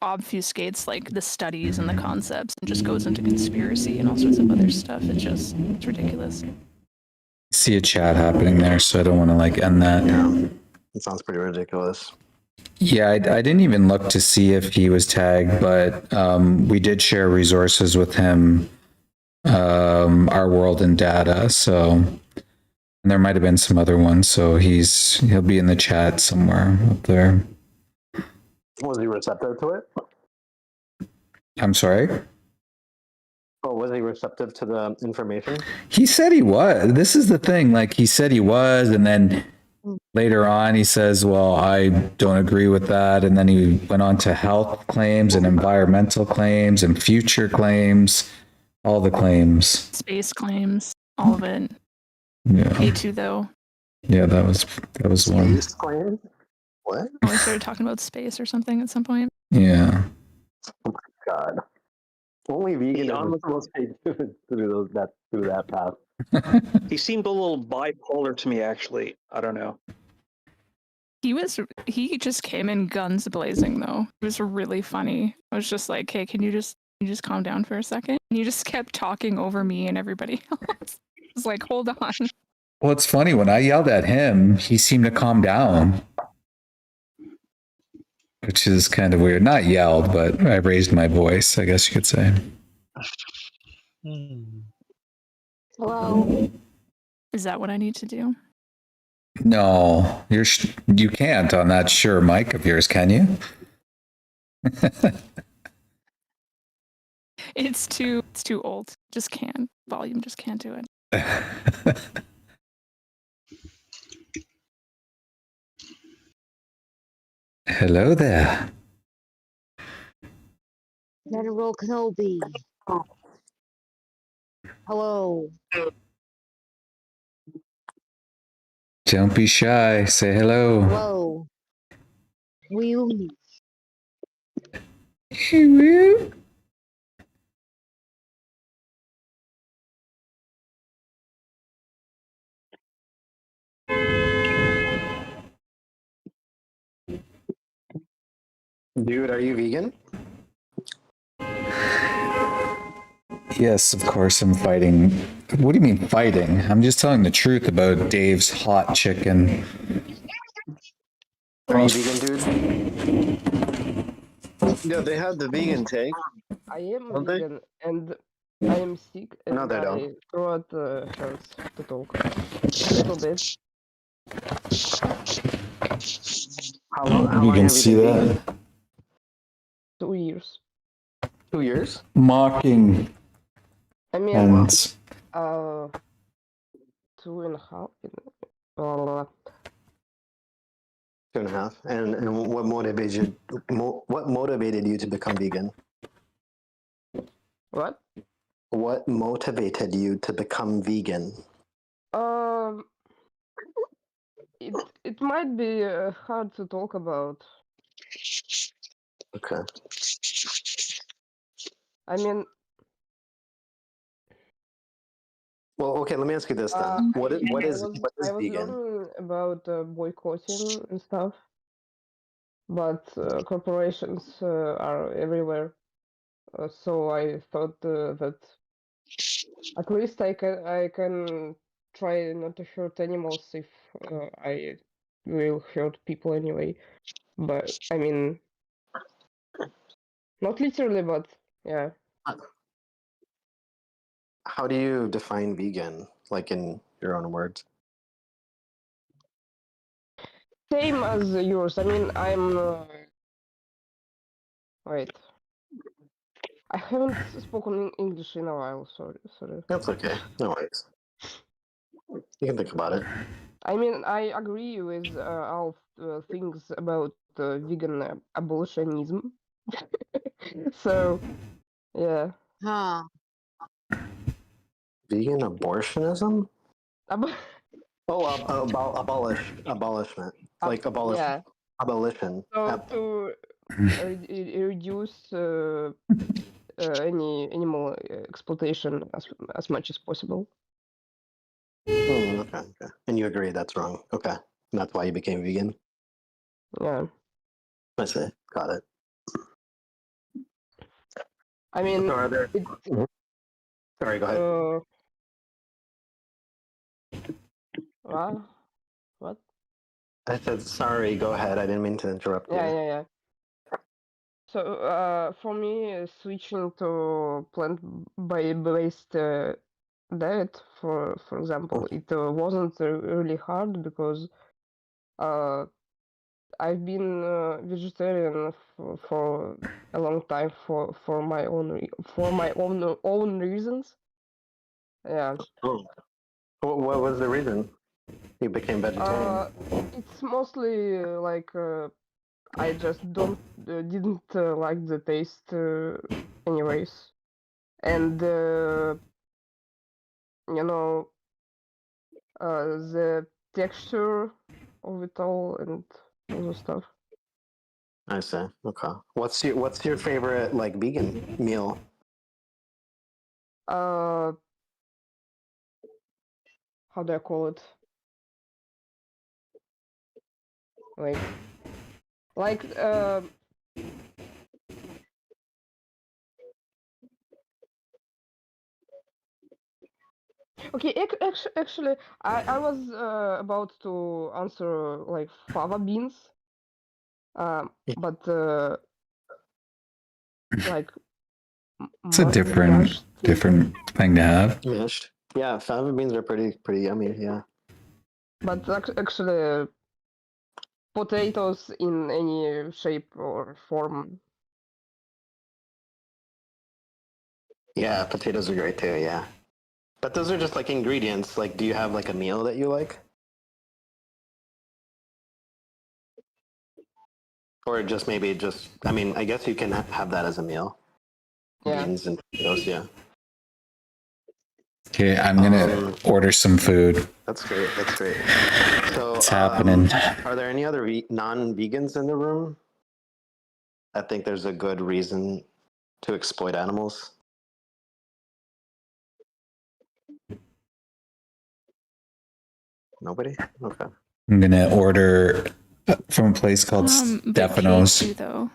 Obfuscates like the studies and the concepts and just goes into conspiracy and all sorts of other stuff. It's ridiculous. See a chat happening there, so I don't want to like end that. Yeah, it sounds pretty ridiculous. Yeah, I didn't even look to see if he was tagged, but we did share resources with him, Our World in Data, so and there might have been some other ones, so he'll be in the chat somewhere up there. Was he receptive to it? I'm sorry? Oh, was he receptive to the information? He said he was. This is the thing, like he said he was, and then later on he says, well, I don't agree with that, and then he went on to health claims and environmental claims and future claims, all the claims. Space claims, all of it. Yeah. A2 though. Yeah, that was one. Space claim? What? We started talking about space or something at some point. Yeah. Oh my god. Only veganism is supposed to do that path. He seemed a little bipolar to me, actually. I don't know. He just came in guns blazing though. It was really funny. I was just like, hey, can you just calm down for a second? And he just kept talking over me and everybody else. I was like, hold on. Well, it's funny, when I yelled at him, he seemed to calm down, which is kind of weird. Not yelled, but I raised my voice, I guess you could say. Hello. Is that what I need to do? No, you can't on that sure mic of yours, can you? It's too old. Just can't. Volume just can't do it. Hello there. General Kenobi. Hello. Don't be shy. Say hello. Hello. Will. Will. Dude, are you vegan? Yes, of course I'm fighting. What do you mean fighting? I'm just telling the truth about Dave's hot chicken. Are you vegan, dude? Yeah, they have the vegan take. I am Don't they? vegan and I am sick and No, they my don't. throat hurts to talk. A little bit. How long You can have see you been that? vegan? 2 years. 2 years? Mocking. I mean, And 2.5. Uh, 2.5. And what motivated you to become vegan? what? What motivated you to become vegan? Um, it might be hard to talk about. Okay. I mean, Well, okay. Let me ask you this then. What is I was vegan? learning about boycotting and stuff, but corporations are everywhere. So I thought that at least I can try not to hurt animals if I will hurt people anyway. But I mean, not literally, but yeah. How do you define vegan, like in your own words? Same as yours. I mean, I'm wait. I haven't spoken English in a while. Sorry. That's okay. No worries. You can think about it. I mean, I agree with all things about vegan abolitionism. So, yeah. Huh. Vegan abortionism? Oh, about abolishment, like yeah. abolition. So to reduce any animal exploitation as much as possible. Okay. And you agree that's wrong. Okay. And that's why you became vegan. Yeah. I see. Got it. I mean, So are there... Sorry, go ahead. What? I said sorry. Go ahead. I didn't mean to interrupt you. Yeah. So for me, switching to plant-based diet, for example, it wasn't really hard because I've been vegetarian for a long time for my own reasons. Yeah. Oh. What was the reason you became vegetarian? It's mostly like I just didn't like the taste anyways, and you know the texture of it all and all the stuff. I see. Okay. What's your favorite like vegan meal? How do I call it? like okay, actually, I was about to answer like fava beans, but like It's a different thing to have. Mashed. Yeah, fava beans are pretty yummy. Yeah. but actually, potatoes in any shape or form. Yeah, potatoes are great too. Yeah, but those are just like ingredients. Like, do you have like a meal that you like, or just maybe just? I mean, I guess you can have that as a meal. Yeah. Beans and potatoes. Yeah. Okay, I'm gonna order some food. That's great. That's great. So, It's happening. Are there any other non-vegans in the room? I think there's a good reason to exploit animals. Nobody? Okay. I'm gonna order from a place called Stefano's. K2 though.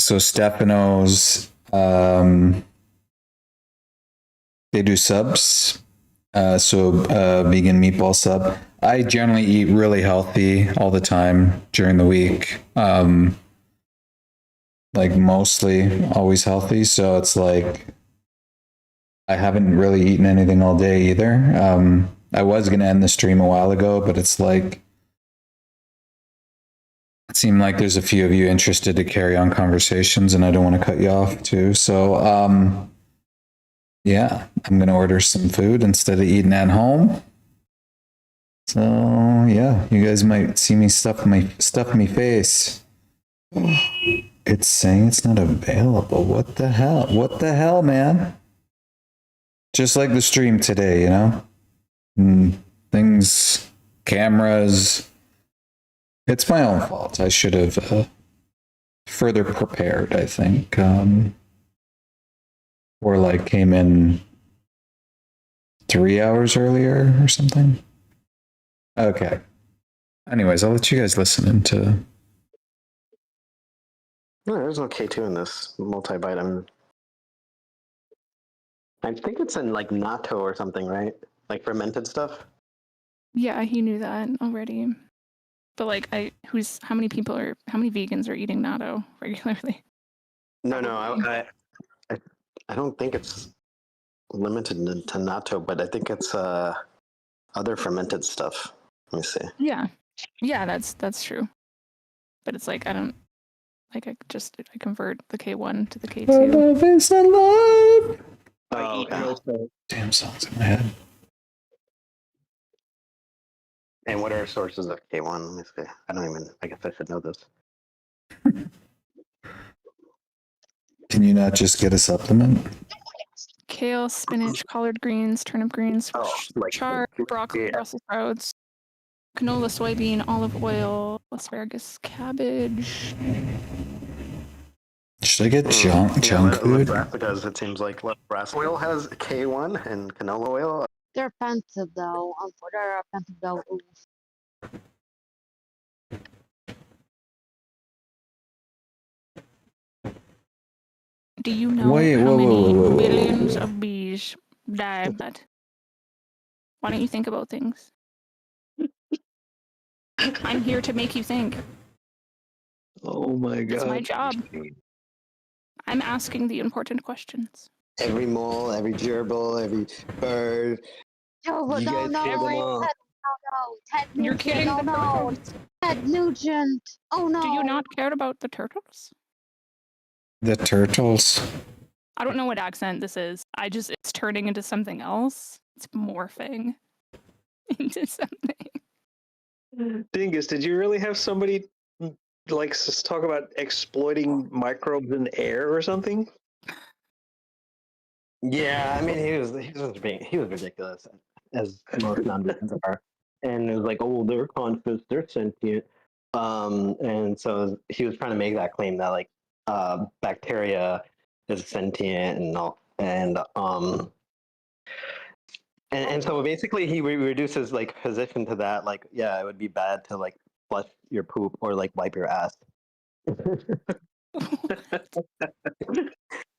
So Stefano's, they do subs. Vegan meatball sub. I generally eat really healthy all the time during the week. Like mostly always healthy. So it's like I haven't really eaten anything all day either. I was gonna end the stream a while ago, but it's like it seemed like there's a few of you interested to carry on conversations, and I don't want to cut you off too. So yeah, I'm gonna order some food instead of eating at home. So yeah, you guys might see me stuff my face. It's saying it's not available. What the hell? What the hell, man? Just like the stream today, you know? Things, cameras. It's my own fault. I should have further prepared, I think. Or like came in 3 hours earlier or something. Okay. Anyways, I'll let you guys listen into. No, there's no K2 in this multivitamin. I think it's in like natto or something, right? Like fermented stuff. Yeah, he knew that already. But like, how many vegans are eating natto regularly? No, I don't think it's limited to natto, but I think it's other fermented stuff. Let me see. Yeah, that's true. But it's like I convert the K1 to the K2. Love is alive. Oh, okay. Damn songs in my head. And what are sources of K1? Let me see. I guess I should know this. Can you not just get a supplement? Kale, spinach, collard greens, turnip greens, chard, broccoli, Brussels sprouts, canola, soybean, olive oil, asparagus, cabbage. Should I get junk food? Because it seems like brass oil has K1 and canola oil. They're offensive though. They're offensive though. Do you know how many billions of bees die of that? Why don't you think about things? I'm here to make you think. Oh my god. It's my job. I'm asking the important questions. Every mole, every gerbil, every bird. No, You guys killed them all. Ted You're Nugent, killing the no. birds. Ted Nugent. Oh no. Do you not care about the turtles? The turtles. I don't know what accent this is. It's turning into something else. It's morphing into something. Dingus, did you really have somebody like talk about exploiting microbes in air or something? Yeah, I mean he was ridiculous, as most non-vegans are. And it was like, oh, they're conscious, they're sentient. And so he was trying to make that claim that like bacteria is sentient and all, and And so basically he reduces like position to that, like, yeah, it would be bad to like flush your poop or like wipe your ass.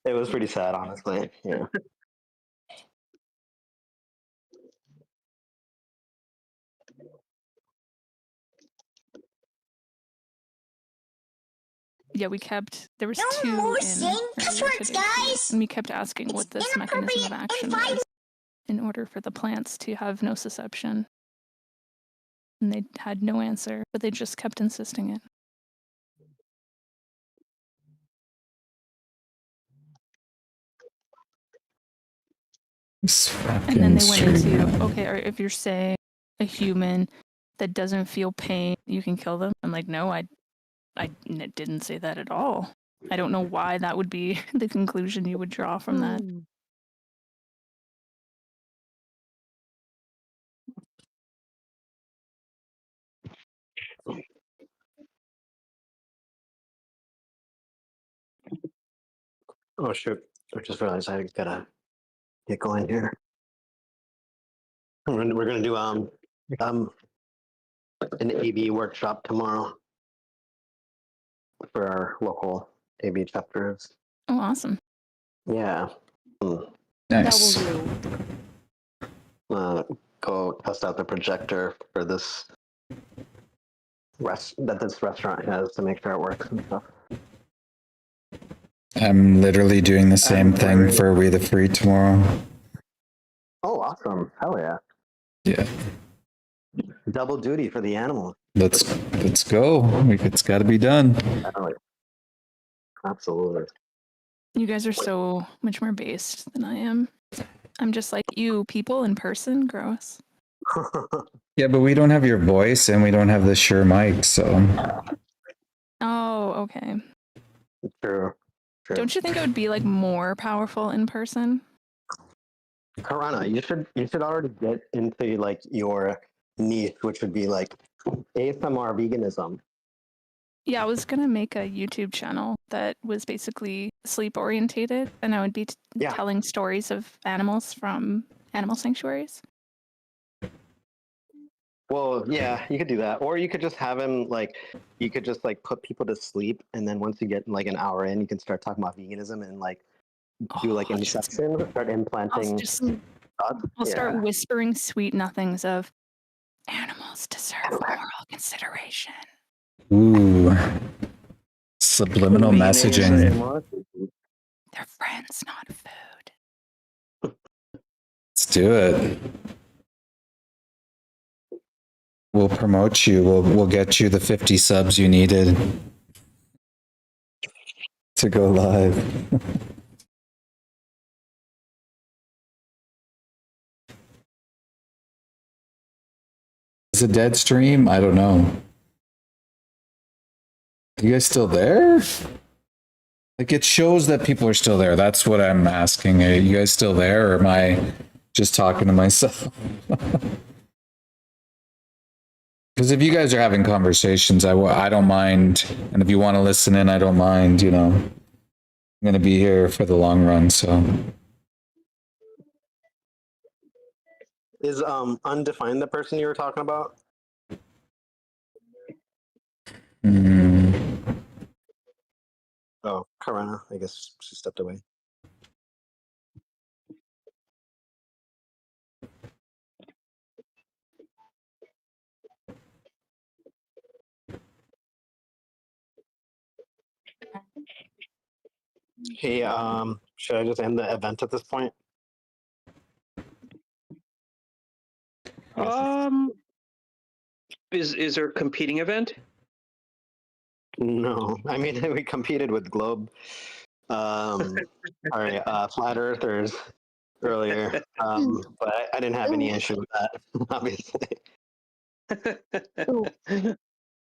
It was pretty sad, honestly. Yeah. Yeah, there was two in earlier today, and we kept asking what this mechanism of action was in order for the plants to have nociception. And they had no answer, but they just kept insisting it. And then they went into, okay, or if you're saying a human that doesn't feel pain, you can kill them. I'm like, no, I didn't say that at all. I don't know why that would be the conclusion you would draw from that. Oh shoot! I just realized I gotta get going here. We're gonna do an AB workshop tomorrow for our local AB chapters. Oh, awesome. Yeah. Nice. Go test out the projector for this this restaurant has to make sure it works and stuff. I'm literally doing the same thing for We the Free tomorrow. Oh, awesome. Hell yeah. Yeah. Double duty for the animals. Let's go. It's got to be done. Absolutely. You guys are so much more based than I am. I'm just like, you people in person, gross. Yeah, but we don't have your voice and we don't have the Shure mic, so. Oh, okay. True. Don't you think it would be like more powerful in person? Karana, you should already get into like your niche, which would be like ASMR veganism. Yeah, I was gonna make a YouTube channel that was basically sleep orientated, and I would be telling stories of animals from animal sanctuaries. Well, yeah, you could do that, or you could just have him like, you could just like put people to sleep, and then once you get like an hour in, you can start talking about veganism and like do like inception, start implanting. I'll start whispering sweet nothings of animals deserve moral consideration. Ooh. Subliminal messaging. They're friends, not food. Let's do it. We'll promote you. We'll get you the 50 subs you needed to go live. Is it dead stream? I don't know. Are you guys still there? Like, it shows that people are still there. That's what I'm asking. Are you guys still there, or am I just talking to myself? Because if you guys are having conversations, I don't mind. And if you want to listen in, I don't mind, you know. I'm going to be here for the long run, so. Is undefined the person you were talking about? Oh, Karana, I guess she stepped away. Hey, should I just end the event at this point? Is there a competing event? No, I mean we competed with Globe, flat earthers earlier, but I didn't have any issue with that, obviously.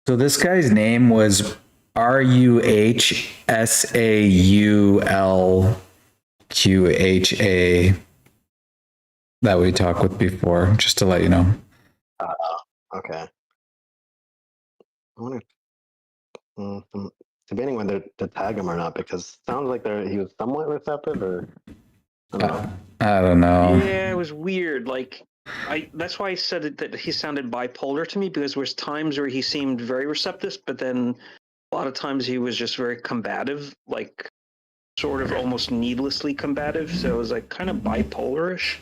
So this guy's name was RUHSAULQHA that we talked with before, just to let you know. Okay. I wonder, debating whether to tag him or not, because it sounds like he was somewhat receptive, or I don't know. Yeah, it was weird. Like, that's why I said that he sounded bipolar to me, because there was times where he seemed very receptive, but then a lot of times he was just very combative, like sort of almost needlessly combative. So it was like kind of bipolarish.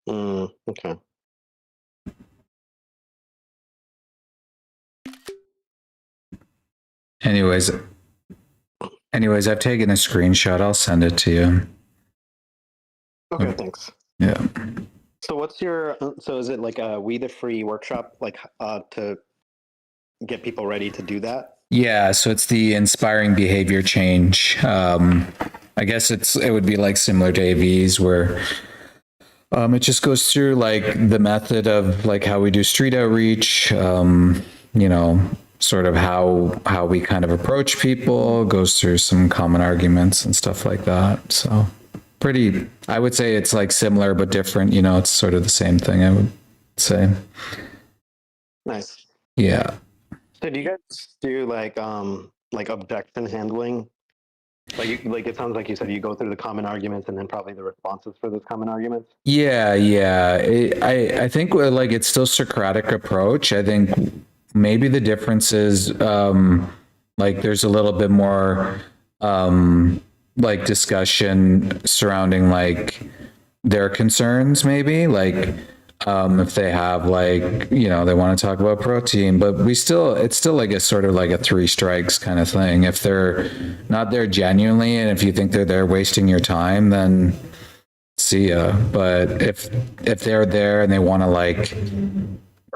Okay. Anyways, I've taken a screenshot. I'll send it to you. Okay, thanks. Yeah. So what's your, so is it like a We the Free workshop, like to get people ready to do that? Yeah, so it's the inspiring behavior change. I guess it would be like similar to AVs, where it just goes through like the method of like how we do street outreach, you know, sort of how we kind of approach people, goes through some common arguments and stuff like that. So pretty, I would say it's like similar but different, you know, it's sort of the same thing, I would say. Nice. Yeah. So do you guys do like objection handling? Like it sounds like you said you go through the common arguments and then probably the responses for those common arguments. Yeah. I think like it's still Socratic approach. I think maybe the difference is like there's a little bit more like discussion surrounding like their concerns, maybe like if they have like, you know, they want to talk about protein, but it's still like a sort of like a 3 strikes kind of thing. If they're not there genuinely, and if you think they're there wasting your time, then see ya. But if they're there and they want to like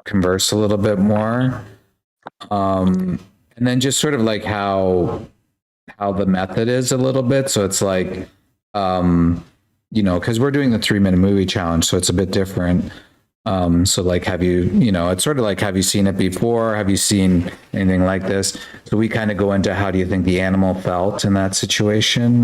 converse a little bit more, and then just sort of like how the method is a little bit. So it's like, you know, because we're doing the 3-minute movie challenge, so it's a bit different. So like, have you know, it's sort of like, have you seen it before? Have you seen anything like this? So we kind of go into how do you think the animal felt in that situation?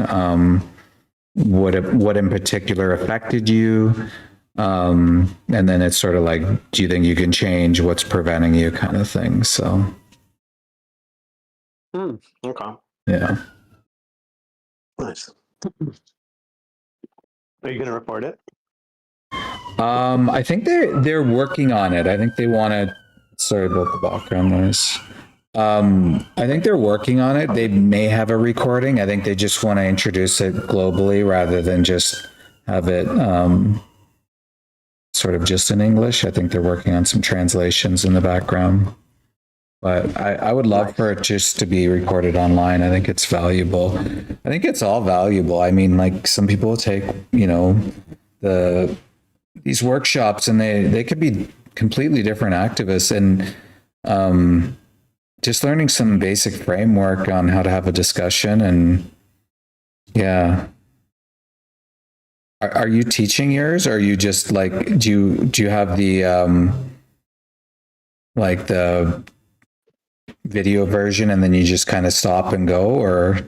What in particular affected you? And then it's sort of like, do you think you can change what's preventing you, kind of thing. So. Okay. Yeah. Nice. Are you going to report it? I think they're working on it. I think they want to. Sorry about the background noise. I think they're working on it. They may have a recording. I think they just want to introduce it globally rather than just have it sort of just in English. I think they're working on some translations in the background. But I would love for it just to be recorded online. I think it's valuable. I think it's all valuable. I mean, like some people take, you know, these workshops and they could be completely different activists, and just learning some basic framework on how to have a discussion. And yeah. Are you teaching yours, or are you just like, do you have the like the video version and then you just kind of stop and go, or?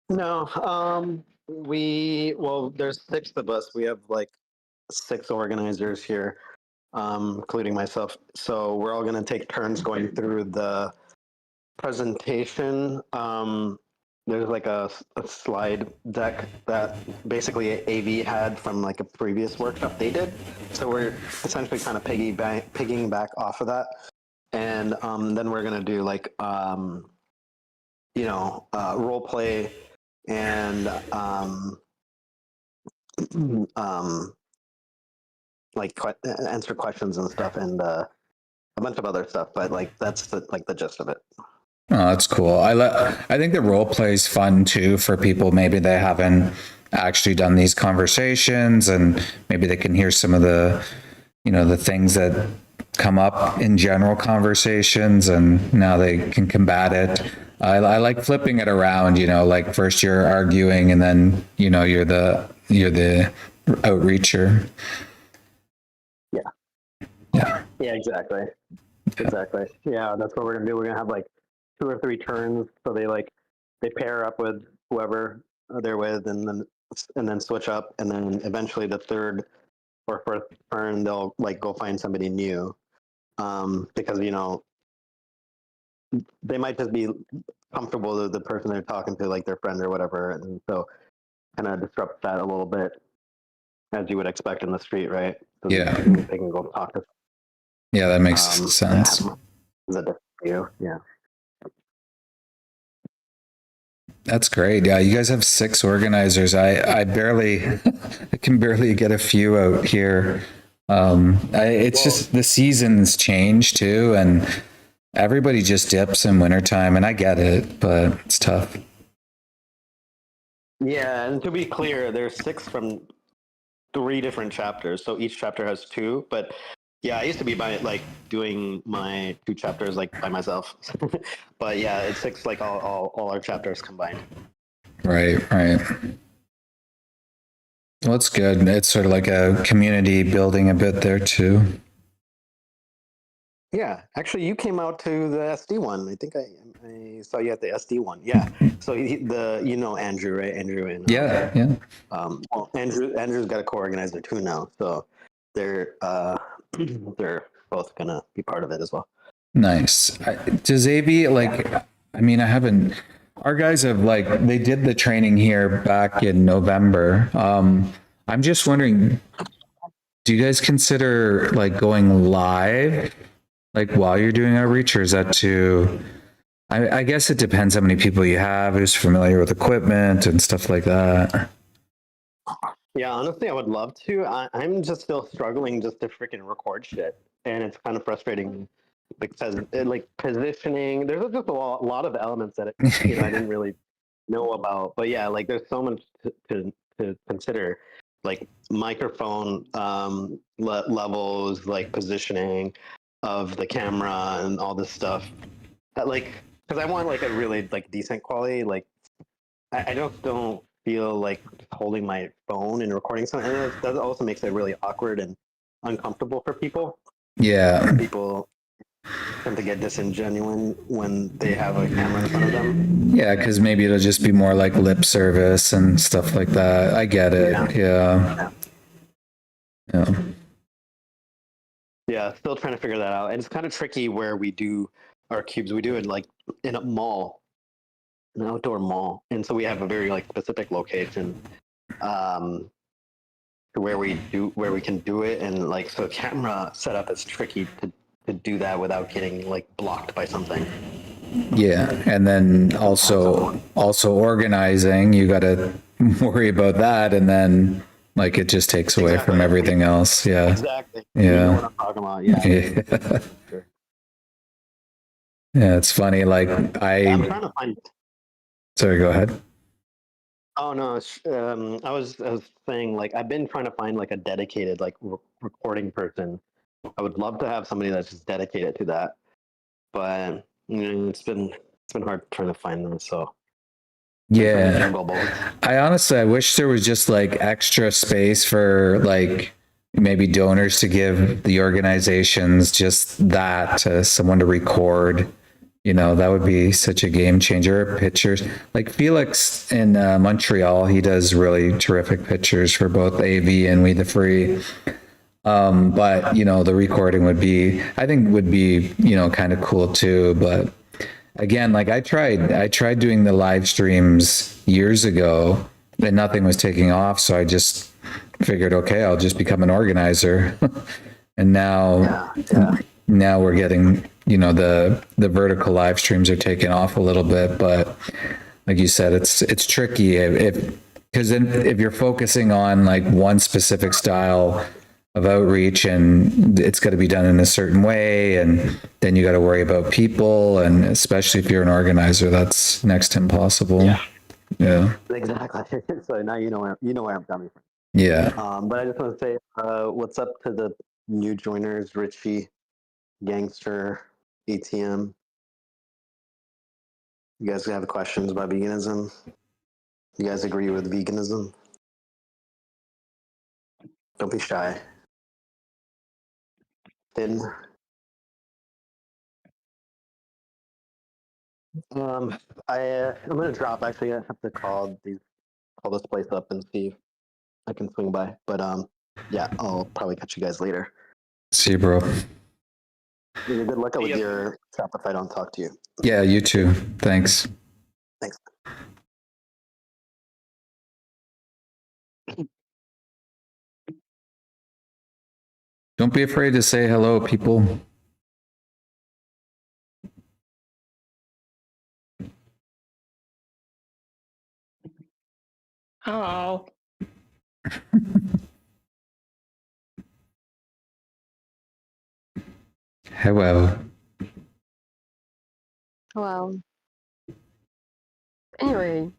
No, there's 6 of us. We have like 6 organizers here, including myself. So we're all going to take turns going through the presentation. There's like a slide deck that basically AV had from like a previous workshop they did. So we're essentially kind of pigging back off of that. And then we're going to do like, you know, role play and like answer questions and stuff, and a bunch of other stuff. But like that's the gist of it. Oh, that's cool. I think the role play is fun too for people. Maybe they haven't actually done these conversations, and maybe they can hear some of the, you know, the things that come up in general conversations, and now they can combat it. I like flipping it around, you know, like first you're arguing and then, you know, you're the outreacher. Yeah, exactly. Yeah, that's what we're gonna do. We're gonna have like 2 or 3 turns, so they pair up with whoever they're with, and then switch up, and then eventually the 3rd or 4th turn they'll like go find somebody new, because you know they might just be comfortable with the person they're talking to, like their friend or whatever, and so kind of disrupt that a little bit, as you would expect in the street, right? So Yeah. they can go talk to. Yeah, that makes sense. Is a different view, yeah. That's great. Yeah, you guys have 6 organizers. I barely, I can barely get a few out here. It's just the seasons change too, and everybody just dips in wintertime, and I get it, but it's tough. Yeah, and to be clear, there's 6 from 3 different chapters, so each chapter has 2. But yeah, I used to be doing my 2 chapters like by myself. But yeah, it's 6 like all our chapters combined. Right. Well, it's good. It's sort of like a community building a bit there too. Yeah, actually, you came out to the SD one. I think I saw you at the SD one. Yeah. So Andrew, right? Andrew and Yeah. well, Andrew's got a co-organizer too now, so they're both gonna be part of it as well. Nice. Does AV I mean, I haven't. Our guys have they did the training here back in November. I'm just wondering, do you guys consider going live while you're doing outreach, or is that too? I guess it depends how many people you have, who's familiar with equipment and stuff like that. Yeah, honestly, I would love to. I'm just still struggling just to freaking record shit, and it's kind of frustrating because positioning. There's just a lot of elements that I didn't really know about. But yeah, there's so much to consider, like microphone levels, positioning of the camera and all this stuff. Because I want a really decent quality. I don't feel like holding my phone and recording something. And that also makes it really awkward and uncomfortable for people. Yeah. People tend to get disingenuous when they have a camera in front of them. Yeah, because maybe it'll just be more like lip service and stuff like that. I get it. Yeah. Yeah, still trying to figure that out. And it's kind of tricky where we do our cubes. We do it in a mall, an outdoor mall. And so we have a very specific location where we can do it. And so camera setup is tricky to do that without getting blocked by something. Yeah, and then also organizing, you got to worry about that, and then it just takes away from everything else. Yeah. Exactly. Yeah. You know what I'm talking about. Yeah. Sure. Yeah, it's funny. I'm trying to find. Sorry, go ahead. Oh no, I was saying I've been trying to find a dedicated recording person. I would love to have somebody that's just dedicated to that, but it's been hard trying to find them. So yeah, I wish there was just extra space for maybe donors to give the organizations just someone to record. That would be such a game changer. Pictures Felix in Montreal, he does really terrific pictures for both AV and We the Free. But the recording would be kind of cool too. But again, I tried doing the live streams years ago and nothing was taking off. So I just figured, okay, I'll just become an organizer. And now we're getting, the vertical live streams are taking off a little bit, but like you said, it's tricky because if you're focusing on one specific style of outreach and it's got to be done in a certain way, and then you got to worry about people, and especially if you're an organizer, that's next to impossible. Yeah. Exactly. So now you know where I'm coming from. Yeah. But I just want to say, what's up to the new joiners, Richie, Gangster, ATM. You guys have questions about veganism? You guys agree with veganism? Don't be shy. Then, I'm gonna drop. Actually, I have to call this place up and see if I can swing by. But yeah, I'll probably catch you guys later. See you, bro. Good luck with your shop if I don't talk to you. Yeah, you too. Thanks. Thanks. Don't be afraid to say hello, people. Oh. Hello. Well, Anyway,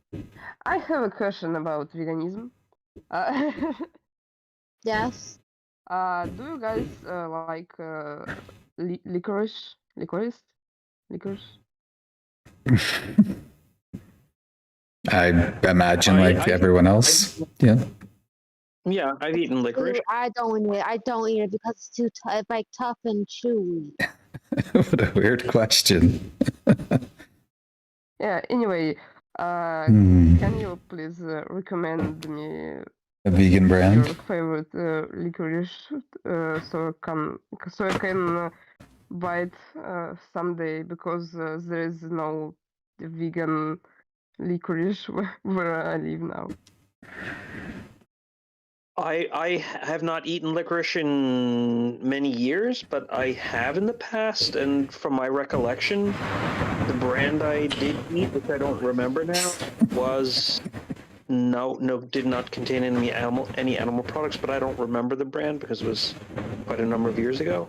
I have a question about veganism. Yes. Do you guys like licorice? Licorice? I imagine like everyone else. Yeah. Yeah, I've eaten licorice. I don't eat it. I don't eat it because it's too it's like tough and chewy. What a weird question. Yeah. Anyway, Hmm. can you please recommend me A vegan brand? your favorite licorice so I can buy it someday because there is no vegan licorice where I live now. I have not eaten licorice in many years, but I have in the past, and from my recollection, the brand I did eat, which I don't remember now, was did not contain any animal products, but I don't remember the brand because it was quite a number of years ago.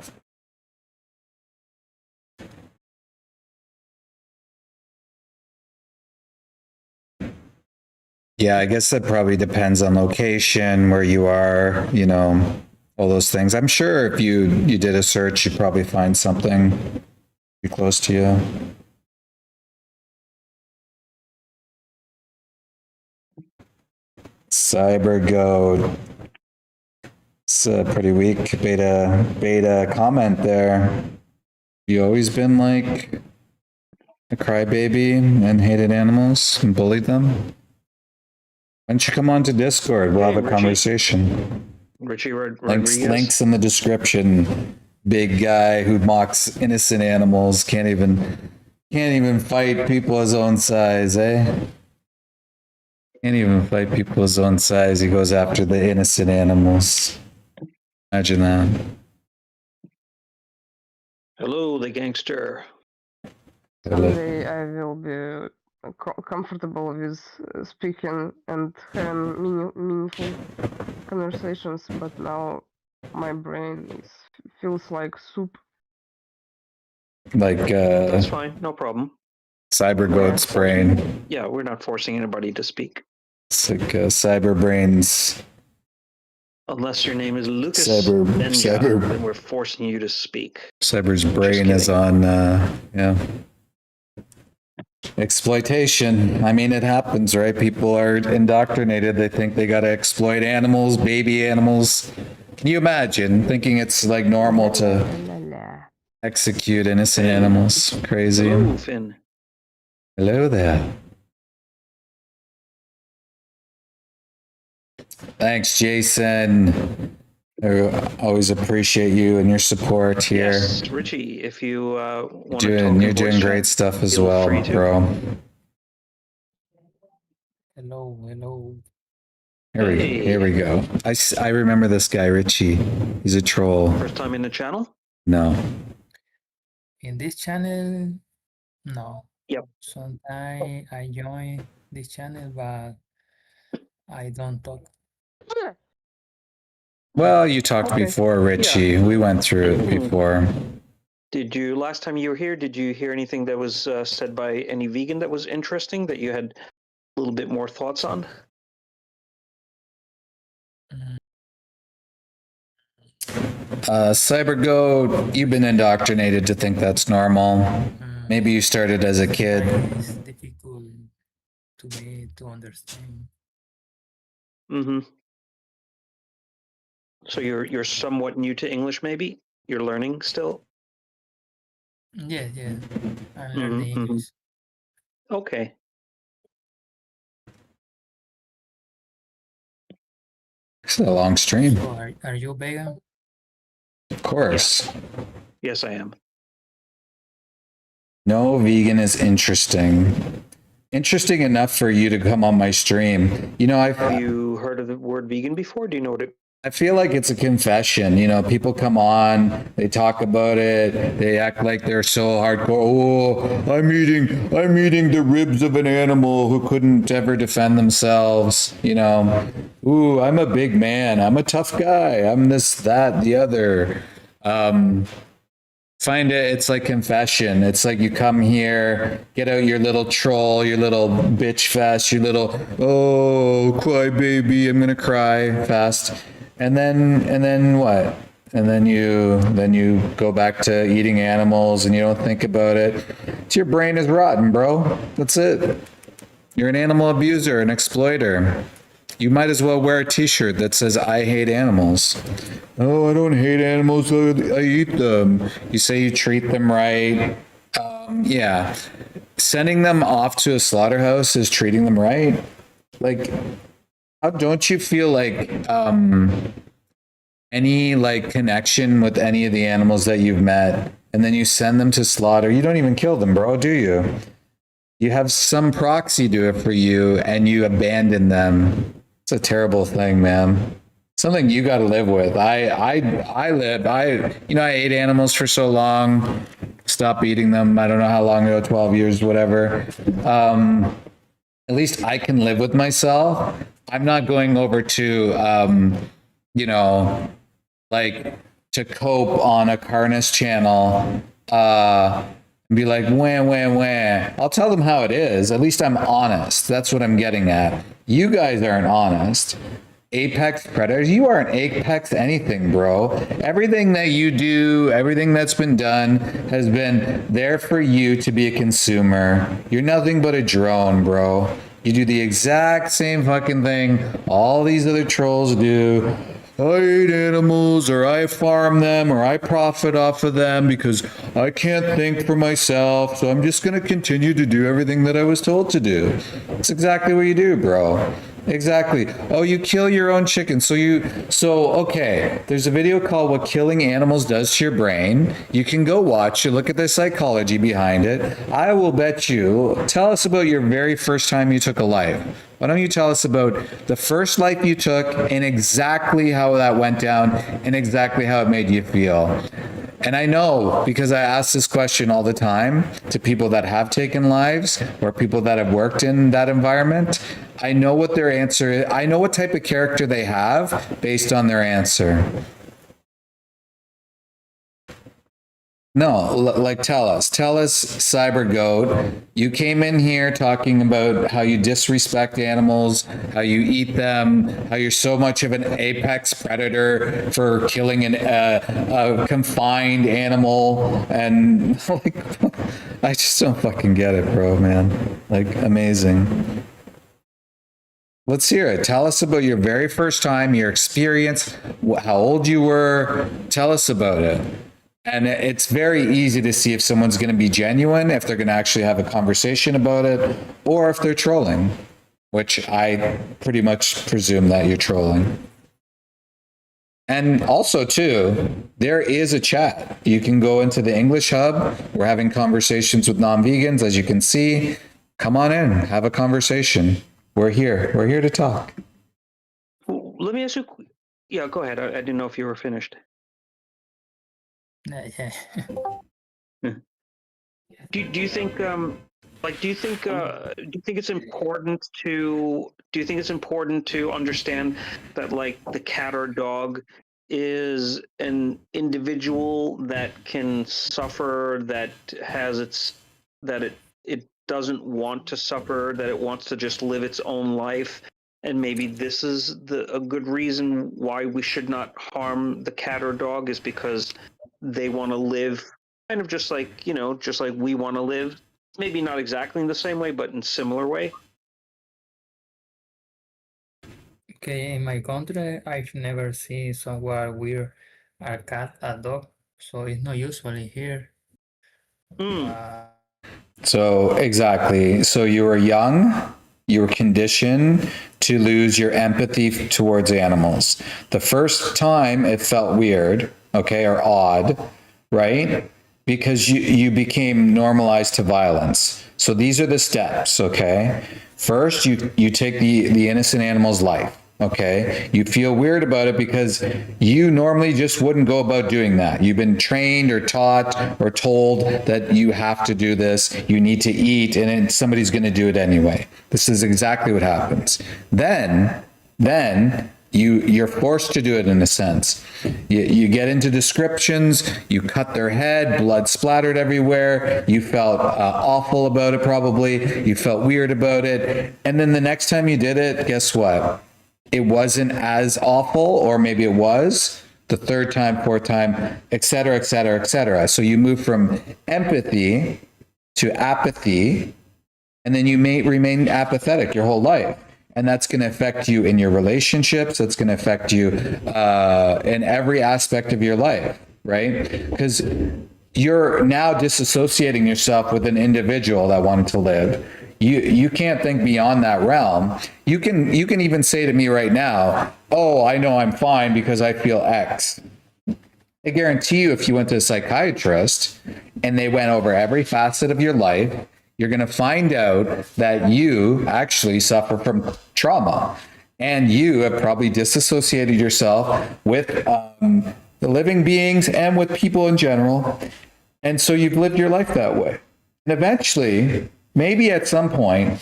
Yeah, I guess that probably depends on location, where you are, you know, all those things. I'm sure if you did a search, you'd probably find something pretty close to you. Cyber Goat. It's a pretty weak beta comment there. You always been like a crybaby and hated animals and bullied them? Why don't you come on to Discord? We'll have a conversation. Richie Rodriguez. Links in the description. Big guy who mocks innocent animals, can't even fight people his own size, eh? Can't even fight people his own size. He goes after the innocent animals. Imagine that. Hello, the gangster. Someday I will be comfortable with speaking and having meaningful conversations, but now my brain feels like soup. Like That's fine, no problem. Cyber Goat's brain. Yeah, we're not forcing anybody to speak. It's like Cyber Brain's. Unless your name is Lucas Cyber- then we're forcing you to speak. Cyber's brain is on, yeah. Exploitation. I mean, it happens, right? People are indoctrinated. They think they gotta exploit animals, baby animals. Can you imagine thinking it's like normal to execute innocent animals? Crazy. Hello, Finn. Hello there. Thanks, Jason. I always appreciate you and your support here. Yes, Richie, if you want to You're doing great stuff as well, bro. Hello. Here we go. I remember this guy, Richie. He's a troll. First time in the channel? No. In this channel, no. Yep. Sometimes I join this channel, but I don't talk. Well, you talked before, Richie. Yeah. We went through it before. Did you, last time you were here, did you hear anything that was said by any vegan that was interesting, that you had a little bit more thoughts on? CyberGo, you've been indoctrinated to think that's normal. Maybe you started as a kid. It's difficult to me to understand. Mm-hmm. So you're somewhat new to English, maybe? You're learning still? Yeah. I'm learning English. Okay. It's a long stream. So are you vegan? Of course. Yes, I am. No, vegan is interesting. interesting enough for you to come on my stream. You know, Have you heard of the word vegan before? Do you know what it? I feel like it's a confession. You know, people come on, they talk about it, they act like they're so hardcore. Oh, I'm eating the ribs of an animal who couldn't ever defend themselves. You know, ooh, I'm a big man. I'm a tough guy. I'm this, that, the other. Find it, it's like confession. It's like you come here, get out your little troll, your little bitch fest, your little, oh, cry baby, I'm gonna cry fest. And then what? And then you go back to eating animals and you don't think about it. It's your brain is rotten, bro. That's it. You're an animal abuser, an exploiter. You might as well wear a t-shirt that says, I hate animals. Oh, I don't hate animals, I eat them. You say you treat them right. Yeah. Sending them off to a slaughterhouse is treating them right. Like, how don't you feel like any like connection with any of the animals that you've met, and then you send them to slaughter? You don't even kill them, bro, do you? You have some proxy do it for you and you abandon them. It's a terrible thing, man. Something you got to live with. I ate animals for so long, stopped eating them. I don't know how long ago, 12 years, whatever. At least I can live with myself. I'm not going over to, like to cope on a Carnus channel, and be like, wah. I'll tell them how it is. At least I'm honest. That's what I'm getting at. You guys aren't honest. Apex predators, you aren't apex anything, bro. Everything that you do, everything that's been done has been there for you to be a consumer. You're nothing but a drone, bro. You do the exact same fucking thing all these other trolls do. I eat animals, or I farm them, or I profit off of them because I can't think for myself, so I'm just going to continue to do everything that I was told to do. That's exactly what you do, bro. Exactly. Oh, you kill your own chicken. Okay, there's a video called What Killing Animals Does to Your Brain. You can go watch it, look at the psychology behind it. I will bet you, tell us about your very first time you took a life. Why don't you tell us about the first life you took and exactly how that went down and exactly how it made you feel? And I know, because I ask this question all the time to people that have taken lives or people that have worked in that environment. I know what their answer is. I know what type of character they have based on their answer. No, like tell us, Cyber Goat, you came in here talking about how you disrespect animals, how you eat them, how you're so much of an apex predator for killing a confined animal, and like, I just don't fucking get it, bro, man. Like, amazing. Let's hear it. Tell us about your very first time, your experience, how old you were. Tell us about it. And it's very easy to see if someone's going to be genuine, if they're going to actually have a conversation about it, or if they're trolling, which I pretty much presume that you're trolling. And also, too, there is a chat. You can go into the EnglishHub. We're having conversations with non-vegans, as you can see. Come on in, have a conversation. We're here. We're here to talk. Well, let me ask you. Yeah, go ahead. I didn't know if you were finished. Yeah. Do you think do you think it's important to understand that like the cat or dog is an individual that can suffer, that it doesn't want to suffer, that it wants to just live its own life, and maybe this is a good reason why we should not harm the cat or dog, is because they want to live kind of just like we want to live, maybe not exactly in the same way, but in similar way. Okay, in my country, I've never seen someone with a cat, a dog, so it's not usually here. So, exactly. So you were young, you were conditioned to lose your empathy towards animals. The first time it felt weird, okay, or odd, right? because you became normalized to violence. So these are the steps, okay? First, you take the innocent animal's life, okay? You feel weird about it because you normally just wouldn't go about doing that. You've been trained or taught or told that you have to do this, you need to eat, and then somebody's going to do it anyway. This is exactly what happens. Then you're forced to do it in a sense. You get into descriptions, you cut their head, blood splattered everywhere, you felt awful about it probably, you felt weird about it, and then the next time you did it, guess what? It wasn't as awful, or maybe it was, the third time, fourth time, et cetera, et cetera, et cetera. So you move from empathy to apathy, and then you may remain apathetic your whole life. And that's going to affect you in your relationships. That's going to affect you in every aspect of your life, right? Because you're now disassociating yourself with an individual that wanted to live. You can't think beyond that realm. You can even say to me right now, oh, I know I'm fine because I feel X. I guarantee you, if you went to a psychiatrist and they went over every facet of your life, you're going to find out that you actually suffer from trauma, and you have probably disassociated yourself with the living beings and with people in general. And so you've lived your life that way. And eventually, maybe at some point,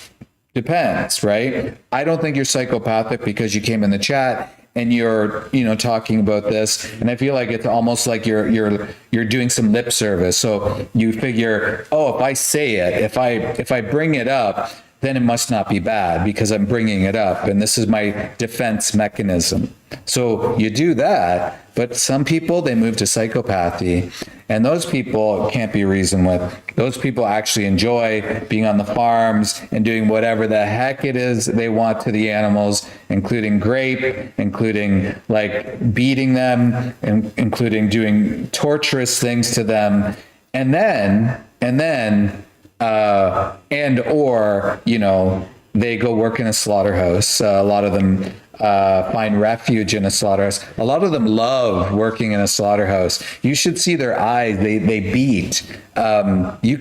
depends, right? I don't think you're psychopathic because you came in the chat and you're, talking about this, and I feel like it's almost like you're doing some lip service. So you figure, oh, if I say it, if I bring it up, then it must not be bad because I'm bringing it up, and this is my defense mechanism. So you do that, but some people, they move to psychopathy, and those people can't be reasoned with. Those people actually enjoy being on the farms and doing whatever the heck it is they want to the animals, including rape, including like beating them, and including doing torturous things to them, they go work in a slaughterhouse. A lot of them find refuge in a slaughterhouse. A lot of them love working in a slaughterhouse. You should see their eyes. They beat. You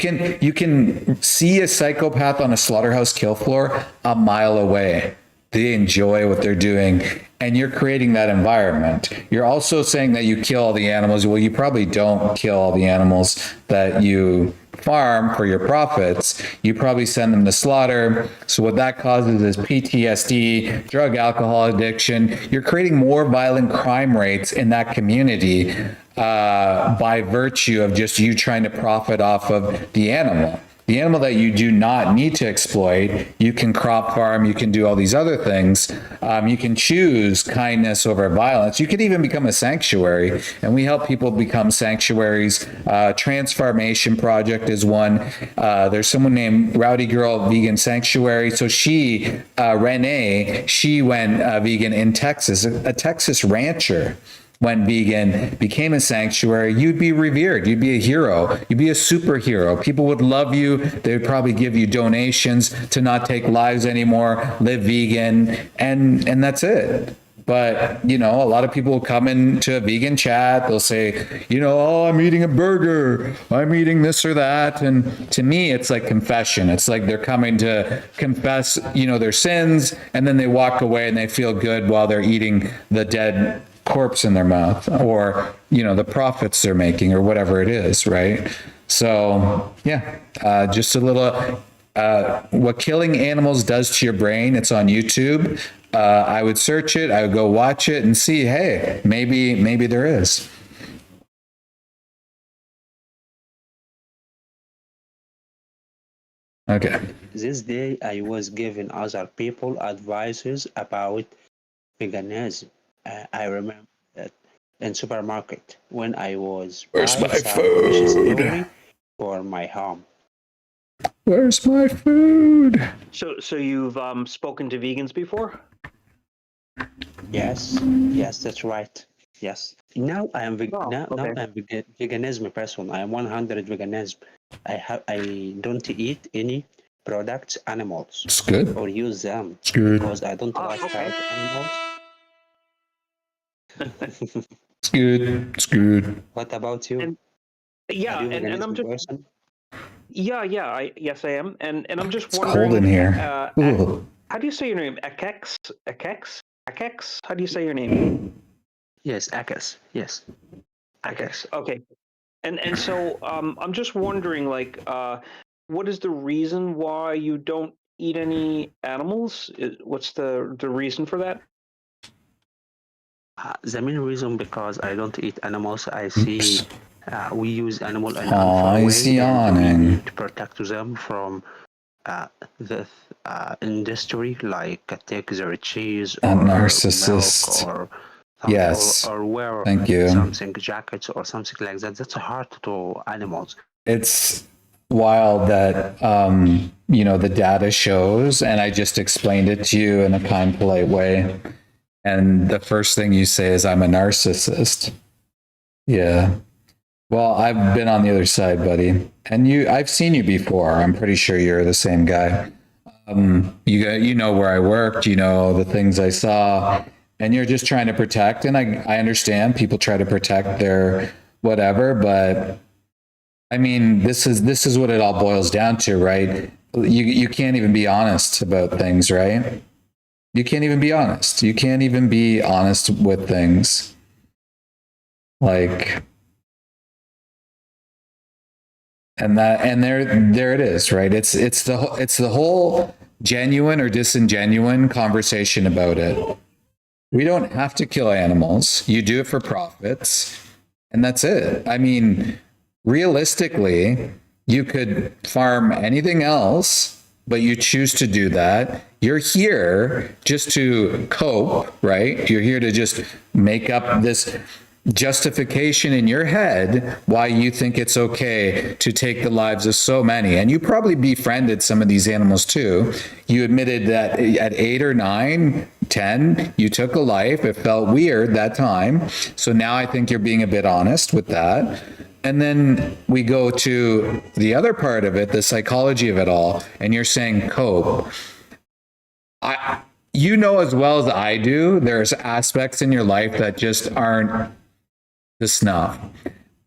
can see a psychopath on a slaughterhouse kill floor a mile away. They enjoy what they're doing, and you're creating that environment. You're also saying that you kill all the animals. Well, you probably don't kill all the animals that you farm for your profits. You probably send them to slaughter. So what that causes is PTSD, drug alcohol addiction. You're creating more violent crime rates in that community by virtue of just you trying to profit off of the animal. The animal that you do not need to exploit, you can crop farm, you can do all these other things. You can choose kindness over violence. You could even become a sanctuary, and we help people become sanctuaries. Transformation Project is one. There's someone named Rowdy Girl Vegan Sanctuary. So she, Renee, she went vegan in Texas, a Texas rancher. Went vegan, became a sanctuary. You'd be revered. You'd be a hero. You'd be a superhero. People would love you. They would probably give you donations to not take lives anymore, live vegan, and that's it. But, a lot of people will come into a vegan chat. They'll say, oh, I'm eating a burger. I'm eating this or that. And to me, it's like confession. It's like they're coming to confess, their sins, and then they walk away and they feel good while they're eating the dead corpse in their mouth, or the profits they're making, or whatever it is, right? So just a little what killing animals does to your brain. It's on YouTube. I would search it, I would go watch it and see, hey, maybe there is. Okay. This day I was giving other people advices about veganism. I remember that in supermarket when I was Where's my buying some food? slowly for my home. Where's my food? So you've spoken to vegans before? Yes, that's right. Yes. Now I am now I'm veganism person. I am 100 veganism. I don't eat any products animals. It's good. Or use them. It's good. Because I don't like fat animals. It's good. It's good. What about you? Yeah, Are you and I'm veganism just person? yes I am, and I'm just It's wondering. cold in here. Ooh. How do you say your name? Akex? How do you say your name? Yes, Akas. Yes, Akex. Okay. And so I'm just wondering, like, what is the reason why you don't eat any animals? What's the reason for that? The main reason because I don't eat animals. I see we use animal in Aw, unfair he's way, and we yawning. need to protect them from the industry, like take their cheese A or narcissist. milk or Yes. or wear Thank you. something jackets or something like that. That's hard to animals. It's wild that, the data shows, and I just explained it to you in a kind, polite way. And the first thing you say is, I'm a narcissist. Yeah. Well, I've been on the other side, buddy. And I've seen you before. I'm pretty sure you're the same guy. You know where I worked, you know the things I saw, and you're just trying to protect. And I understand people try to protect their whatever, but I mean, this is what it all boils down to, right? You can't even be honest about things, right? You can't even be honest. You can't even be honest with things. Like, and there it is, right? It's the whole genuine or disingenuine conversation about it. We don't have to kill animals. You do it for profits, and that's it. I mean, realistically, you could farm anything else, but you choose to do that. You're here just to cope, right? You're here to just make up this justification in your head why you think it's okay to take the lives of so many. And you probably befriended some of these animals too. You admitted that at 8 or 9, 10, you took a life. It felt weird that time. So now I think you're being a bit honest with that. And then we go to the other part of it, the psychology of it all, and you're saying cope. You know as well as I do, there's aspects in your life that just aren't the snuff.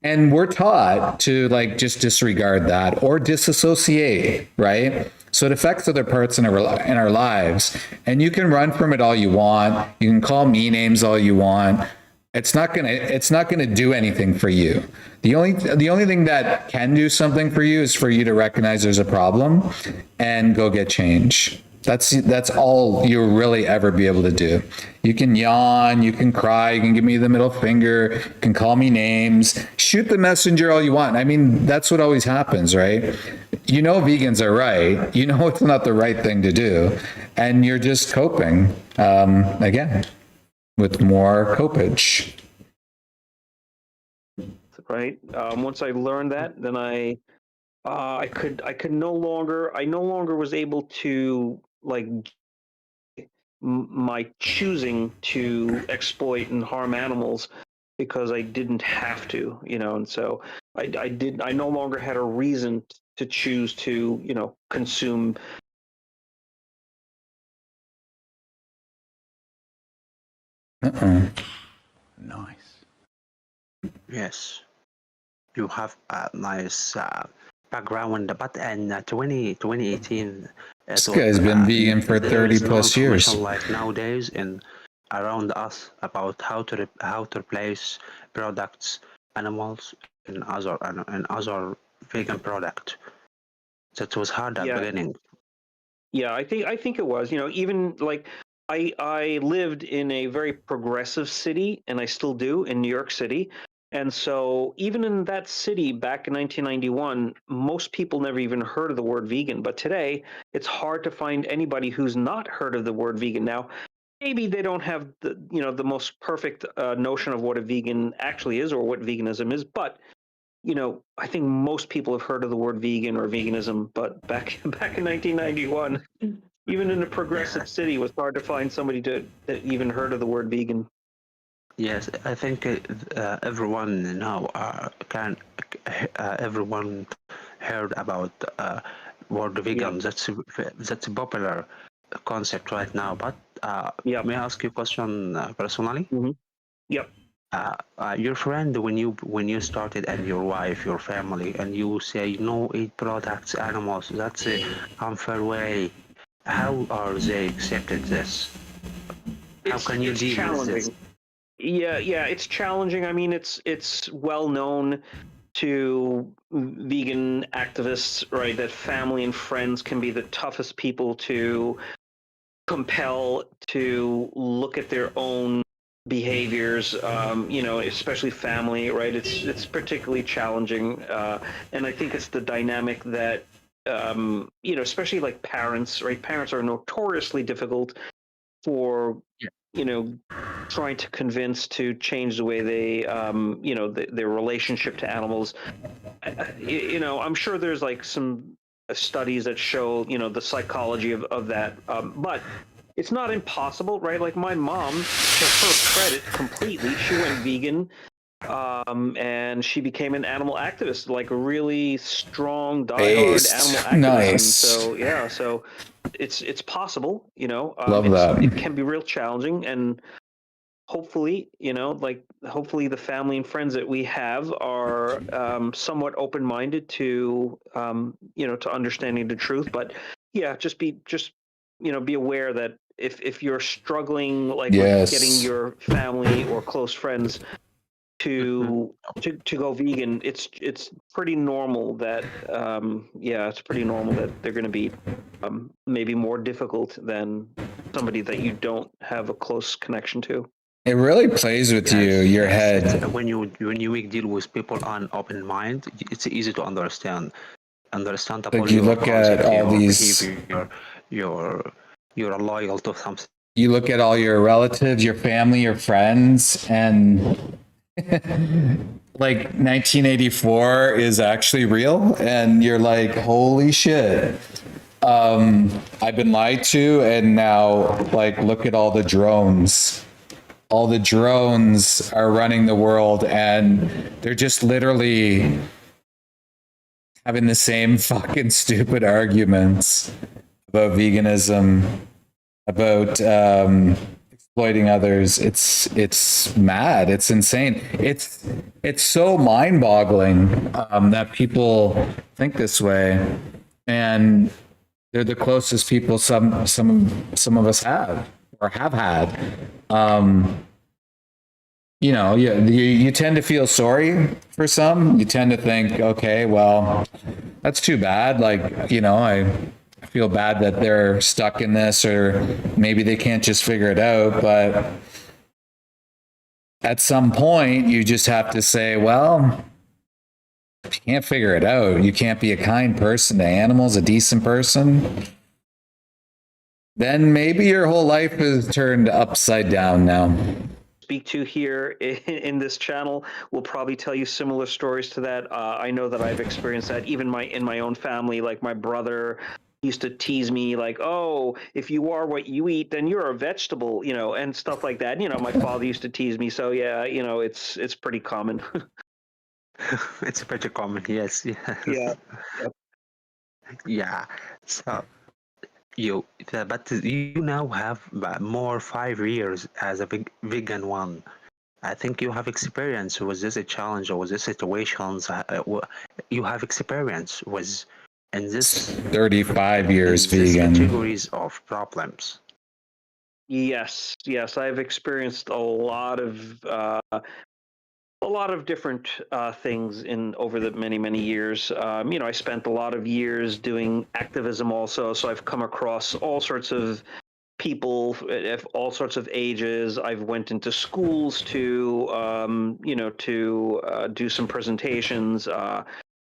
And we're taught to just disregard that or disassociate, right? So it affects other parts in our lives. And you can run from it all you want. You can call me names all you want. It's not gonna do anything for you. The only thing that can do something for you is for you to recognize there's a problem and go get change. That's all you'll really ever be able to do. You can yawn, you can cry, you can give me the middle finger, you can call me names, shoot the messenger all you want. I mean, that's what always happens, right? You know vegans are right. You know it's not the right thing to do. And you're just coping, again, with more copage. Right. Once I learned that, then I could no longer was able to my choosing to exploit and harm animals because I didn't have to, and so I no longer had a reason to choose to, consume. Nice. Yes, you have a nice background, but in 2018, This guy's been vegan for 30 plus years. Like nowadays, and around us about how to replace products, animals, and other vegan product. That was hard at the beginning. Yeah, I think it was. Even I lived in a very progressive city, and I still do in New York City. And so even in that city back in 1991, most people never even heard of the word vegan. But today, it's hard to find anybody who's not heard of the word vegan. Now, maybe they don't have the most perfect notion of what a vegan actually is or what veganism is, but I think most people have heard of the word vegan or veganism. But back in 1991, even in a progressive city, it was hard to find somebody that even heard of the word vegan. Yes, I think everyone now everyone heard about word vegan. That's a popular concept right now. But may I ask you a question personally? Mm-hmm. Yep. your friend when you started, and your wife, your family, and you say no eat products, animals. That's a unfair way. How are they accepted this? How can you It's deal with this? challenging. Yeah, it's challenging. I mean, it's well known to vegan activists, right, that family and friends can be the toughest people to compel to look at their own behaviors, especially family, right? It's particularly challenging, and I think it's the dynamic that especially like parents, right? Parents are notoriously difficult for trying to convince to change the way they their relationship to animals. I'm sure there's like some studies that show the psychology of that, but it's not impossible, right? Like my mom, to her credit completely, she went vegan, and she became an animal activist, like a really strong, diehard animal activist. Nice. And so yeah, so it's possible, Love that. It can be real challenging, and hopefully, hopefully the family and friends that we have are somewhat open-minded to, to understanding the truth. But yeah, be aware that if you're struggling, like with getting your family or close friends to go vegan, it's pretty normal that it's pretty normal that they're going to be maybe more difficult than somebody that you don't have a close connection to. It really plays with you, your head. When you deal with people on open mind, it's easy to understand the Like you look at all these, behavior, you're loyal to something. You look at all your relatives, your family, your friends, and like 1984 is actually real, and you're like, holy shit. I've been lied to, and now like look at all the drones. All the drones are running the world, and they're just literally having the same fucking stupid arguments about veganism, about exploiting others. It's mad. It's insane. It's so mind-boggling that people think this way, and they're the closest people some of us have or have had. You tend to feel sorry for some. You tend to think, okay, well, that's too bad. Like, I feel bad that they're stuck in this, or maybe they can't just figure it out. But at some point, you just have to say, well, if you can't figure it out, you can't be a kind person to animals, a decent person, then maybe your whole life is turned upside down now. Speak to here in this channel will probably tell you similar stories to that. I know that I've experienced that even in my own family. Like my brother used to tease me like, oh, if you are what you eat, then you're a vegetable, and stuff like that. My father used to tease me. So yeah, it's pretty common. It's pretty common, yes. Yeah. Yeah. So but you now have more 5 years as a vegan one. I think you have experience. Was this a challenge, or was this situations you have experience with in this 35 years in vegan categories of problems? Yes, I've experienced a lot of different things over the many years. I spent a lot of years doing activism also, so I've come across all sorts of people of all sorts of ages. I've went into schools to do some presentations.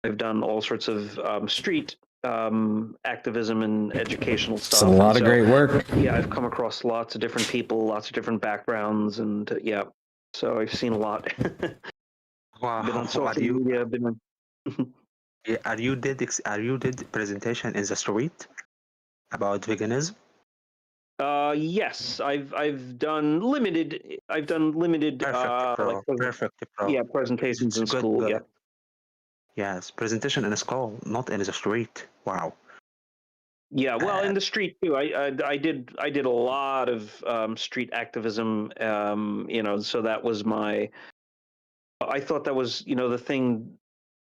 I've done all sorts of street activism and educational stuff. It's a lot of great work. Yeah, I've come across lots of different people, lots of different backgrounds, and yeah. So I've seen a lot. Wow, been on social media. Are you did presentation in the street about veganism? Yes, I've done limited. Perfect, bro. Yeah, presentations in school. Yeah. Yes, presentation in a school, not in the street. Wow. Yeah, well, in the street too. I did a lot of street activism. So that was my I thought that was, the thing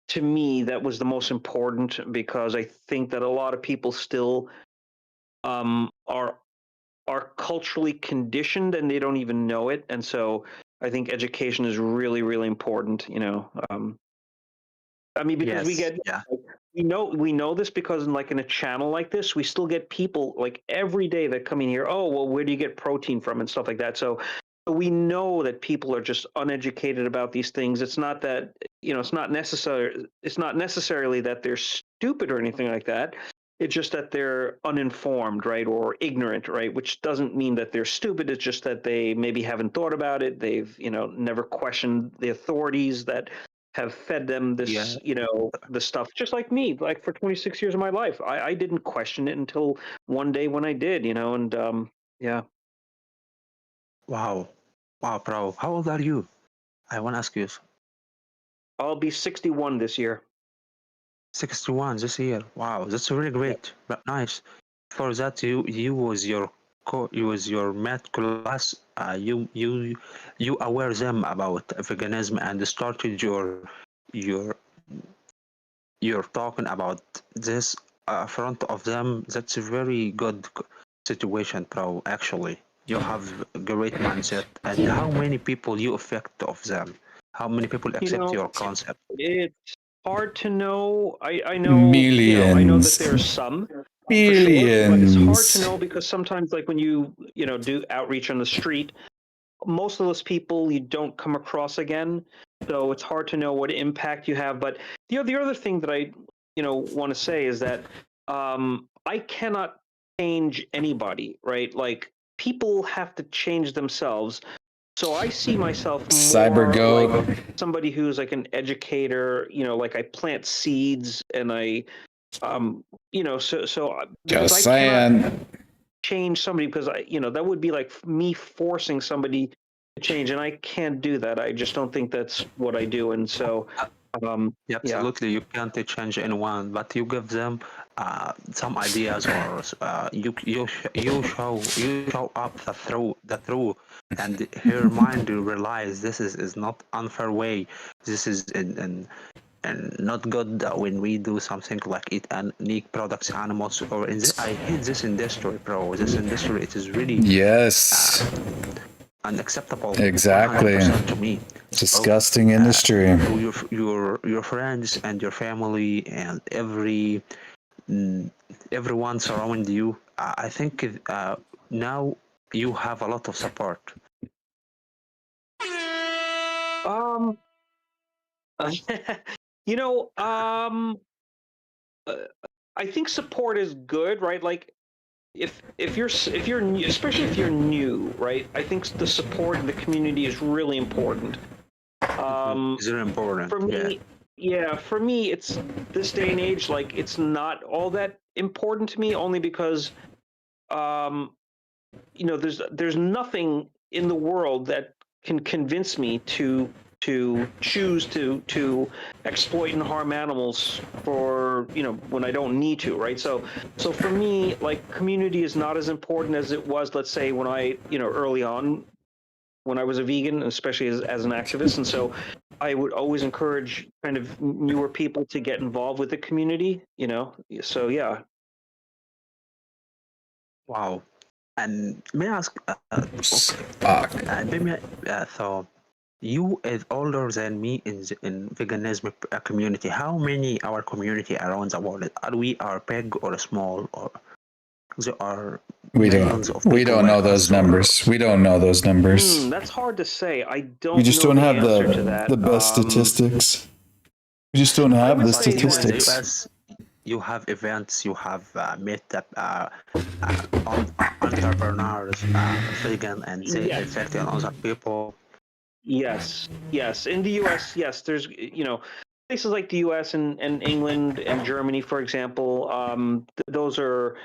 to me that was the most important, because I think that a lot of people still are culturally conditioned and they don't even know it. And so I think education is really, really important, I mean, because we get, we know this because in a channel like this, we still get people like every day that come in here. Oh, well, where do you get protein from and stuff like that? So we know that people are just uneducated about these things. It's not that, it's not necessarily that they're stupid or anything like that. It's just that they're uninformed, right? Or ignorant, right? Which doesn't mean that they're stupid. It's just that they maybe haven't thought about it. They've, never questioned the authorities that have fed them this, the stuff, just like me, like for 26 years of my life. I didn't question it until one day when I did, and yeah. Wow, bro. How old are you? I want to ask you. I'll be 61 this year. 61 this year. Wow, that's really great. But nice. For that, you was your math class. You aware them about veganism and started you're talking about this front of them. That's a very good situation, bro. Actually, you have a great mindset. And how many people you affect of them? How many people accept your concept? It's hard to know. I know, I know that Millions. there's some. Billions. But it's hard to know because sometimes, like when you do outreach on the street, most of those people you don't come across again, so it's hard to know what impact you have. But the other thing that I want to say is that I cannot change anybody, right? Like people have to change themselves. So I see myself more like somebody who's like an educator, like I plant seeds and I so because Just I cannot saying. change somebody, because that would be like me forcing somebody to change, and I can't do that. I just don't think that's what I do. And so Yeah, absolutely, you can't change anyone, but you give them some ideas, or you show up the truth, and her mind will realize this is not unfair way. This is and not good when we do something like eat and unique products, animals, or in this. I hate this industry, bro. This industry, it is really unacceptable. Exactly. 100% to me. Disgusting industry. Your friends and your family and everyone surrounding you. I think now you have a lot of support. I think support is good, right? Like if you're new, especially if you're new, right? I think the support in the community is really important. It's very important. For me, for me, it's this day and age, like it's not all that important to me, only because there's nothing in the world that can convince me to choose to exploit and harm animals for when I don't need to, right? So for me, like, community is not as important as it was, let's say, when I early on when I was a vegan, especially as an activist. And so I would always encourage kind of newer people to get involved with the community, so yeah. Wow. And may I ask, so you is older than me in veganism community. How many our community around the world? Are we big or small, or there are millions of people? We don't know those numbers. We don't know those numbers. That's hard to say. I don't. We just don't have the the best statistics. We just don't have the statistics. In the US, you have events, you have met entrepreneurs, vegan, and they affect other people. Yes. In the US, yes, there's places like the US and England and Germany, for example. Those are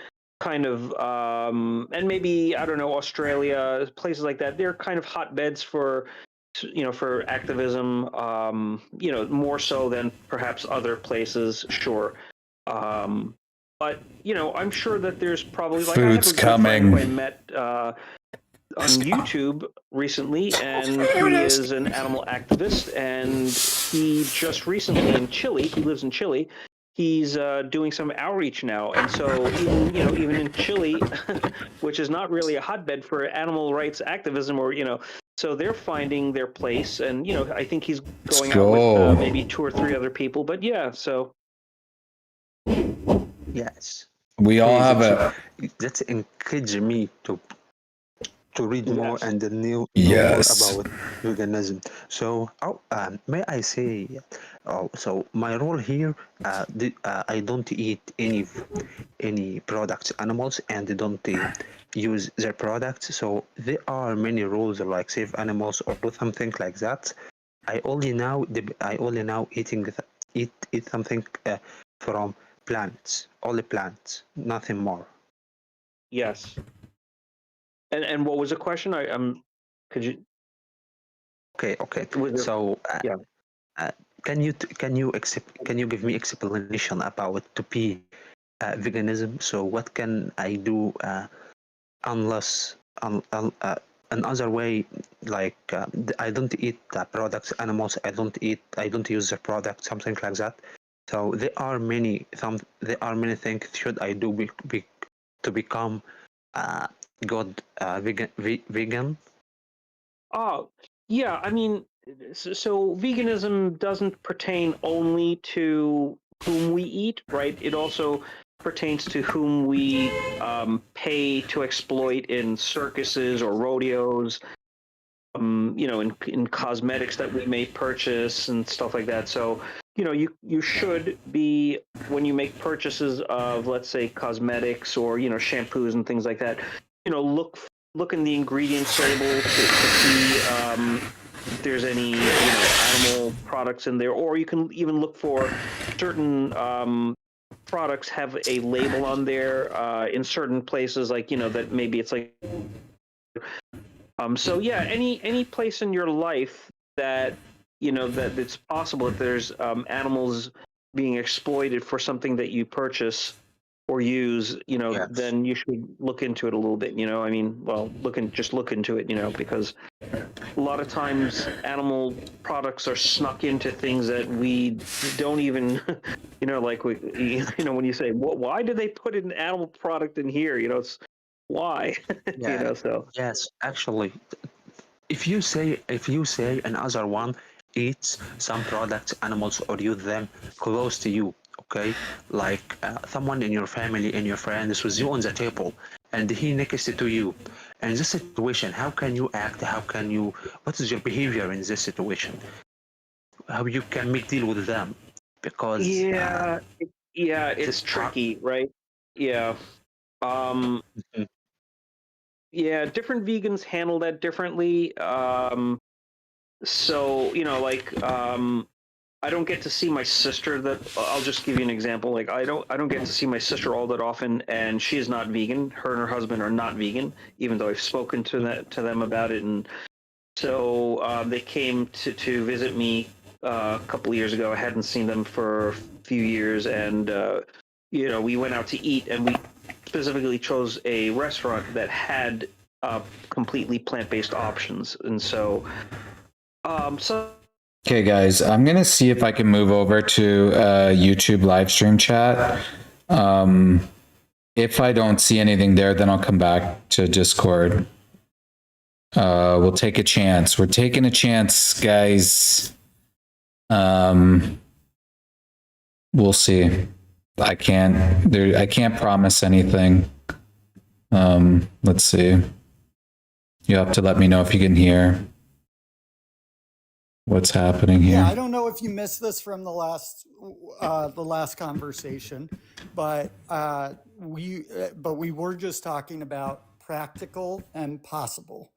kind of and maybe, I don't know, Australia, places like that. They're kind of hotbeds for for activism, more so than perhaps other places, sure. But I'm sure that there's probably, like, food's I have a good friend coming. who I met on YouTube recently, and he is an animal activist. And he just recently in Chile, he lives in Chile. He's doing some outreach now, and so even in Chile, which is not really a hotbed for animal rights activism, or so they're finding their place, and I think he's going out with maybe 2 or 3 other people. But yeah, so Yes. We all have That's encouraging me to read more and then know Yes. more about veganism. So, may I say, so my role here, I don't eat any products, animals, and don't use their products. So there are many rules like save animals or do something like that. I only now eat something from plants, only plants, nothing more. yes. And what was the question? Could you? Okay. So, can you give me explanation about to be veganism? So, what can I do unless another way, like I don't eat products, animals. I don't use the product, something like that. So there are many things should I do to become good vegan. Oh, yeah. I mean, so veganism doesn't pertain only to whom we eat, right? It also pertains to whom we pay to exploit in circuses or rodeos, in cosmetics that we may purchase and stuff like that. So, you should be, when you make purchases of, let's say, cosmetics or, shampoos and things like that, look in the ingredients label to see if there's any, animal products in there, or you can even look for certain products have a label on there in certain places, like, that maybe it's like, so yeah, any place in your life that that it's possible that there's animals being exploited for something that you purchase or use, then you should look into it a little bit. I mean, well, look into it, because a lot of times animal products are snuck into things that we don't even, like when you say, why did they put an animal product in here? It's why, Yeah. so. Yes, actually, if you say another one eats some products, animals, or use them close to you, okay, like someone in your family, in your friends, with you on the table, and he next to you, in this situation, how can you act? What is your behavior in this situation? How you can make deal with them? Because It's tricky, right? Yeah. Yeah, different vegans handle that differently. So, I don't get to see my sister. I'll just give you an example. Like, I don't get to see my sister all that often, and she is not vegan. Her and her husband are not vegan, even though I've spoken to them about it. And so they came to visit me a couple of years ago. I hadn't seen them for a few years, and we went out to eat, and we specifically chose a restaurant that had completely plant-based options. And so Okay, guys, I'm gonna see if I can move over to YouTube live stream chat. If I don't see anything there, then I'll come back to Discord. We'll take a chance. We're taking a chance, guys. We'll see. I can't promise anything. Let's see. You have to let me know if you can hear what's happening here. Yeah, I don't know if you missed this from the last conversation, but we were just talking about practical and possible,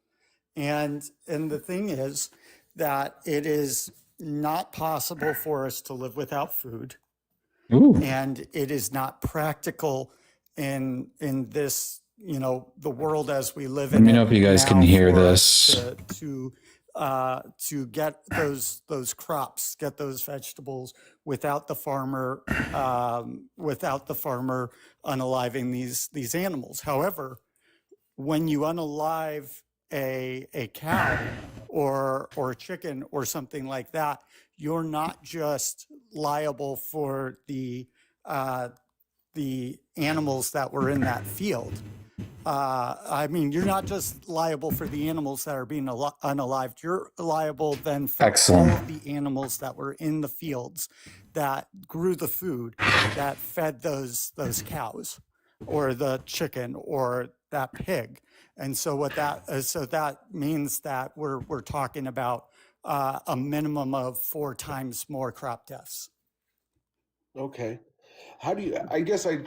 and the thing is that it is not possible for us to live without food. Ooh. And it is not practical in this, the world as we live in. Let me know if you guys can hear for this. us to get those crops, get those vegetables without the farmer unaliving these animals. However, when you unalive a cow or a chicken or something like that, you're not just liable for the animals that were in that field. I mean, you're not just liable for the animals that are being unalived. You're liable then for Excellent. all of the animals that were in the fields that grew the food that fed those cows or the chicken or that pig. And so what that means that we're talking about a minimum of 4 times more crop deaths. Okay. How do you,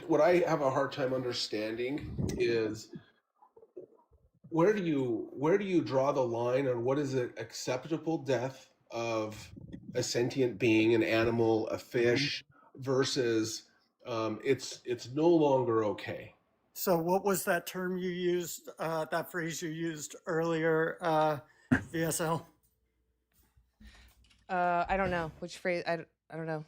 what I have a hard time understanding is where do you draw the line on what is an acceptable death of a sentient being, an animal, a fish, versus it's no longer okay? So what was that term you used, that phrase you used earlier, VSL? I don't know which phrase. I don't know.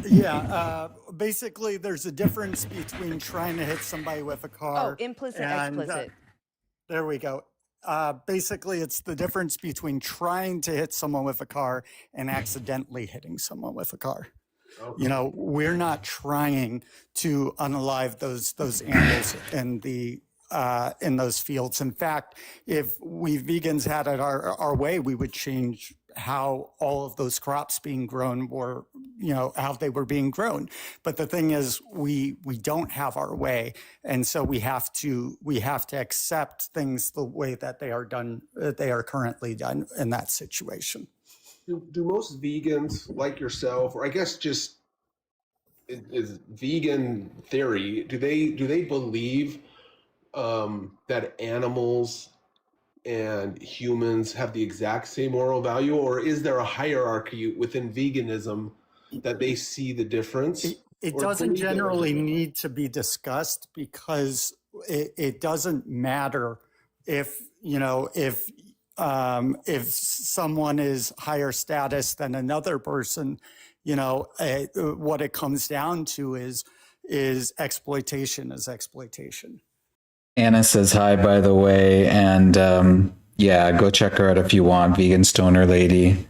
Yeah, basically there's a difference between trying to hit somebody with a car. Oh, implicit, and, explicit. There we go. Basically, it's the difference between trying to hit someone with a car and accidentally hitting someone with a car. Okay. You know, we're not trying to unalive those animals in those fields. In fact, if we vegans had it our way, we would change how all of those crops being grown were, you know, how they were being grown. But the thing is, we don't have our way, and so we have to accept things the way that they are done, they are currently done in that situation. Do most vegans like yourself, or I guess just is vegan theory, do they believe that animals and humans have the exact same moral value, or is there a hierarchy within veganism that they see the difference? It doesn't generally need to be discussed because it doesn't matter if, you know, if someone is higher status than another person, you know, what it comes down to is exploitation is exploitation. Anna says hi, by the way, and yeah, go check her out if you want, Vegan Stoner Lady.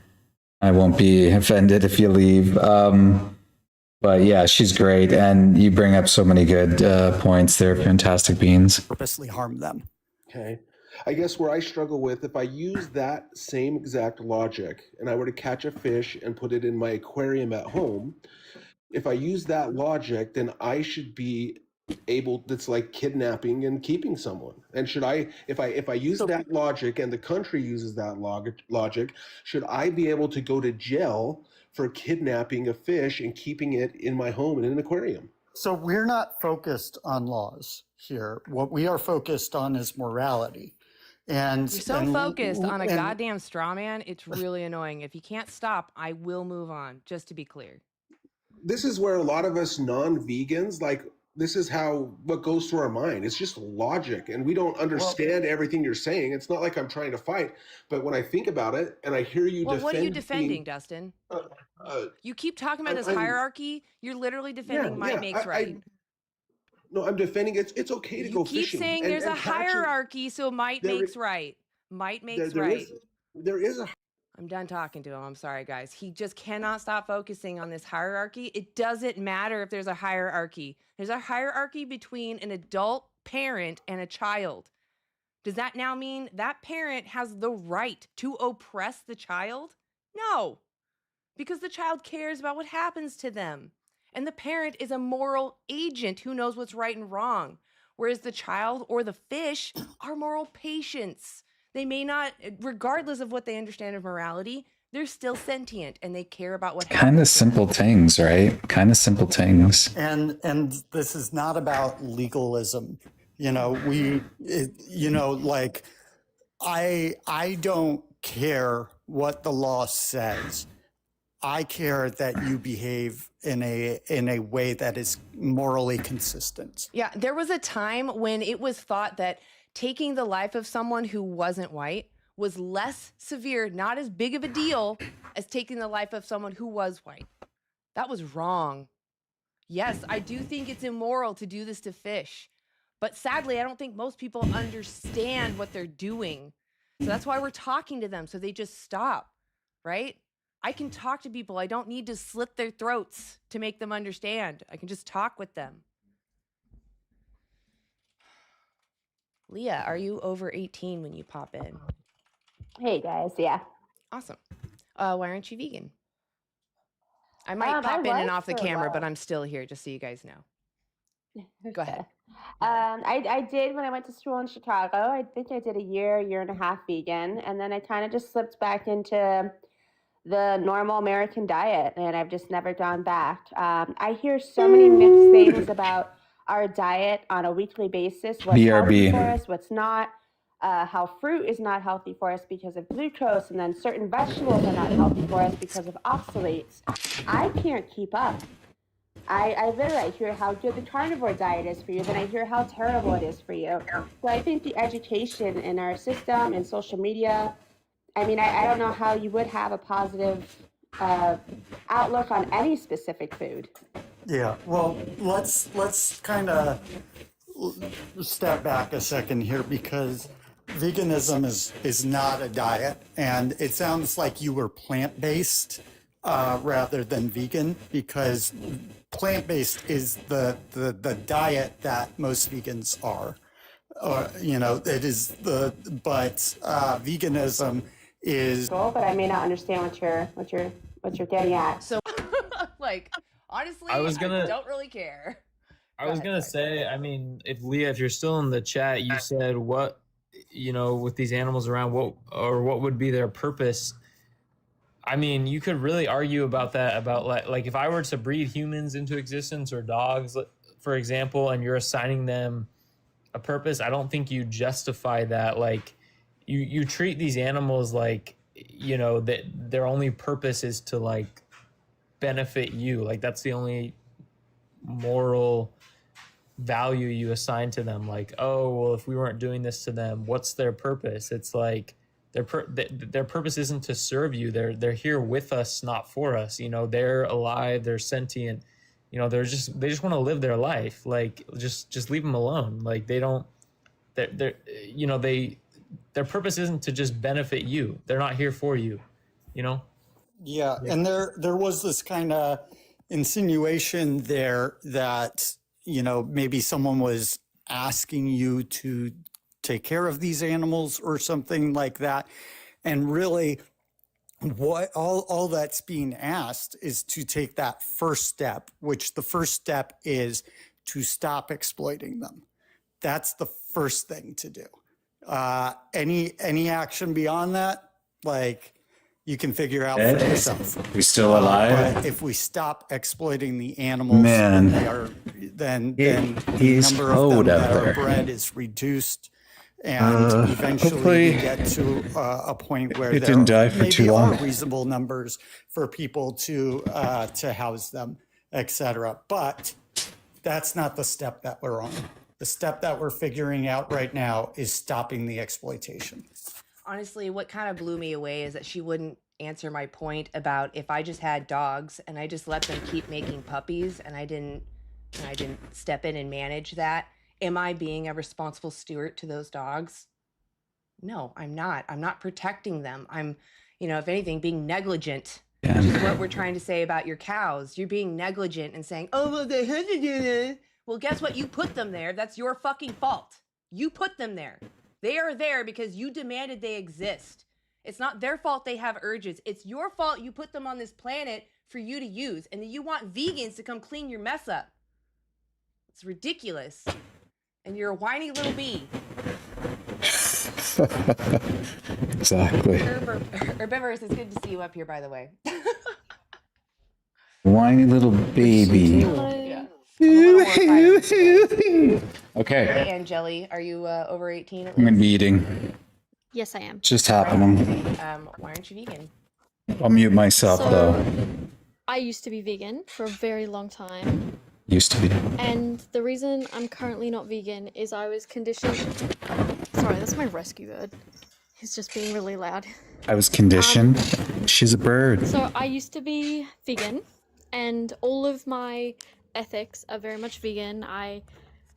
I won't be offended if you leave. But yeah, she's great, and you bring up so many good points. They're fantastic beans. Purposely harm them. Okay. I guess where I struggle with, if I use that same exact logic and I were to catch a fish and put it in my aquarium at home, if I use that logic, then I should be able, that's like kidnapping and keeping someone. And should I, if I use that logic and the country uses that logic, should I be able to go to jail for kidnapping a fish and keeping it in my home in an aquarium? So we're not focused on laws here. What we are focused on is morality. And You're so focused on a goddamn straw man. It's really annoying. If you can't stop, I will move on, just to be clear. This is where a lot of us non-vegans, like, this is what goes through our mind. It's just logic, and we don't understand everything you're saying. It's not like I'm trying to fight, but when I think about it and I hear you defend... What are you defending, Dustin? You keep talking about this hierarchy. You're literally defending might makes right. No, I'm defending it's okay to go fishing. You keep saying there's a hierarchy, so might makes right. Might makes right. There is a... I'm done talking to him. I'm sorry, guys. He just cannot stop focusing on this hierarchy. It doesn't matter if there's a hierarchy. There's a hierarchy between an adult parent and a child. Does that now mean that parent has the right to oppress the child? No, because the child cares about what happens to them. And the parent is a moral agent who knows what's right and wrong. Whereas the child or the fish are moral patients. They may not, regardless of what they understand of morality, they're still sentient and they care about what happens. Kind of simple things, right? Kind of simple things. And this is not about legalism. You know, like, I don't care what the law says. I care that you behave in a way that is morally consistent. Yeah, there was a time when it was thought that taking the life of someone who wasn't white was less severe, not as big of a deal as taking the life of someone who was white. That was wrong. Yes, I do think it's immoral to do this to fish, but sadly, I don't think most people understand what they're doing. So that's why we're talking to them, so they just stop, right? I can talk to people. I don't need to slit their throats to make them understand. I can just talk with them. Leah, are you over 18 when you pop in? Hey guys, yeah. Awesome. Why aren't you vegan? I might pop in and off the camera, but I'm still here, just so you guys know. Go ahead. I did when I went to school in Chicago. I think I did a year and a half vegan, and then I kind of just slipped back into the normal American diet, and I've just never gone back. I hear so many mixed things about our diet on a weekly basis, what's healthy for us, what's not, how fruit is not healthy for us because of glucose, and then certain vegetables are not healthy for us because of oxalates. I can't keep up. I literally hear how good the carnivore diet is for you, then I hear how terrible it is for you. So I think the education in our system and social media, I mean, I don't know how you would have a positive outlook on any specific food. Yeah, well, let's kind of step back a second here, because veganism is not a diet, and it sounds like you were plant-based rather than vegan, because plant-based is the diet that most vegans are. It is but veganism is. But I may not understand what you're getting at. So, like, honestly, I don't really care. I was gonna say, I mean, if Leah, if you're still in the chat, you said what, with these animals around, what would be their purpose? I mean, you could really argue about that, about like if I were to breed humans into existence or dogs, for example, and you're assigning them a purpose, I don't think you justify that. Like you treat these animals like, that their only purpose is to like benefit you. Like that's the only moral value you assign to them. Like, oh, well, if we weren't doing this to them, what's their purpose? It's like their purpose isn't to serve you. They're here with us, not for us. They're alive, they're sentient. They just want to live their life. Like just leave them alone. Like their purpose isn't to just benefit you. They're not here for you. Yeah, and there was this kind of insinuation there that maybe someone was asking you to take care of these animals or something like that, and really what all that's being asked is to take that first step, which the first step is to stop exploiting them. That's the first thing to do. Any action beyond that, like, you can figure out for yourself. We still alive? But if we stop exploiting the animals, Man, then he's the number of them that out are there. bred is reduced, and eventually hopefully we get to a point where it there didn't die for maybe too long. are reasonable numbers for people to house them, etc. But that's not the step that we're on. The step that we're figuring out right now is stopping the exploitation. Honestly, what kind of blew me away is that she wouldn't answer my point about if I just had dogs and I just let them keep making puppies and I didn't step in and manage that. Am I being a responsible steward to those dogs? No, I'm not. I'm not protecting them. I'm, if anything, being negligent. Which is what we're trying to say about your cows. You're being negligent and saying, oh, well, they had to do this. Well, guess what? You put them there. That's your fucking fault. You put them there. They are there because you demanded they exist. It's not their fault they have urges. It's your fault you put them on this planet for you to use, and then you want vegans to come clean your mess up. It's ridiculous. And you're a whiny little bee. Exactly. Herbivorous, it's good to see you up here, by the way. Whiny little baby. Yeah. Hey, Okay, Angeli, are you over 18 at I'm gonna least? be eating. Yes, I am. It's just happening. Why aren't you vegan? I'll mute myself though. I used to be vegan for a very long time. Used to be. And the reason I'm currently not vegan is I was conditioned. Sorry, that's my rescue bird. He's just being really loud. I was conditioned. She's a bird. So I used to be vegan, and all of my ethics are very much vegan. I'm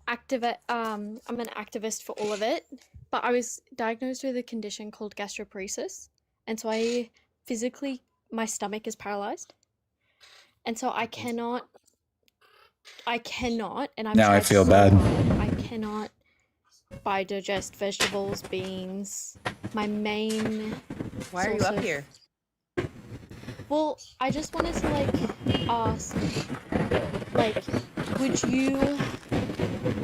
an activist for all of it, but I was diagnosed with a condition called gastroparesis, and so I physically, my stomach is paralyzed, and so I cannot, and I've Now I tried feel so bad. hard, I cannot digest vegetables, beans. My main Why are you source up of- here? Well, I just wanted to like ask, like, would you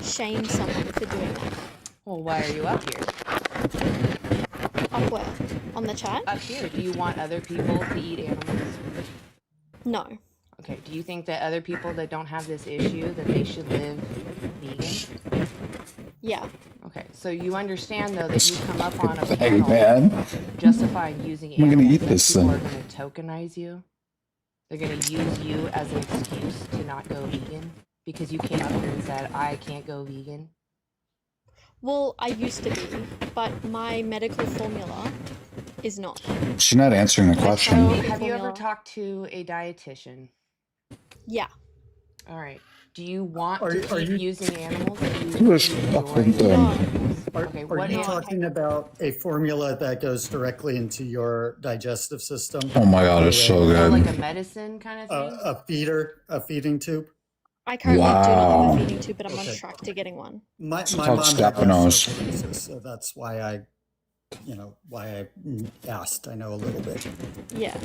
shame someone for doing that? Well, why are you up here? Up where? On the chat? Up here. Do you want other people to eat animals? No. Okay. Do you think that other people that don't have this issue that they should live vegan? Yeah. Okay. So you understand though that you come up on a Hey, panel man. justifying using I'm gonna animals, eat and this people thing. are going to tokenize you. They're going to use you as an excuse to not go vegan because you came up here and said, I can't go vegan. Well, I used to be, but my medical formula is not. She's not answering the So question. have you ever talked to a dietitian? Yeah. All right. Do you want Are to you- are keep you- using animals? Do you English enjoy fucking using thing. animals? Are, Okay, are what you animal? talking about a formula that goes directly into your digestive system? Oh my God, it's so Oh, good. like a medicine kind of thing? A feeding tube? I currently do not have Wow. a feeding tube, but I'm on Okay. track to getting one. My It's mom called had Stepanos. gastroparesis, so that's why I asked. I know a little bit. Yeah.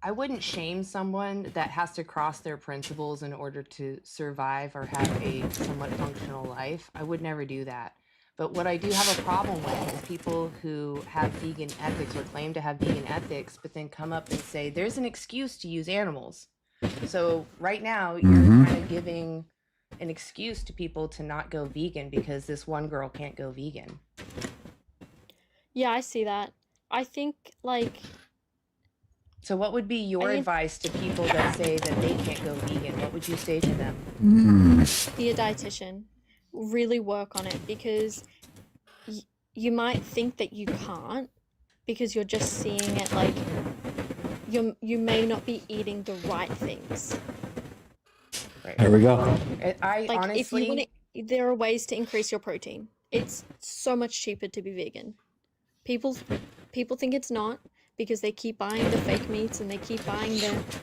I wouldn't shame someone that has to cross their principles in order to survive or have a somewhat functional life. I would never do that. But what I do have a problem with is people who have vegan ethics or claim to have vegan ethics, but then come up and say, there's an excuse to use animals. So right now, you're kind of giving an excuse to people to not go vegan because this one girl can't go vegan. Yeah, I see that. I think, like... So what would be your advice to people that say that they can't go vegan? What would you say to them? Be a dietitian. Really work on it, because you might think that you can't because you're just seeing it like you may not be eating the right things. There we go. I Like, honestly, if you want to, there are ways to increase your protein. It's so much cheaper to be vegan. People think it's not because they keep buying the fake meats and they keep buying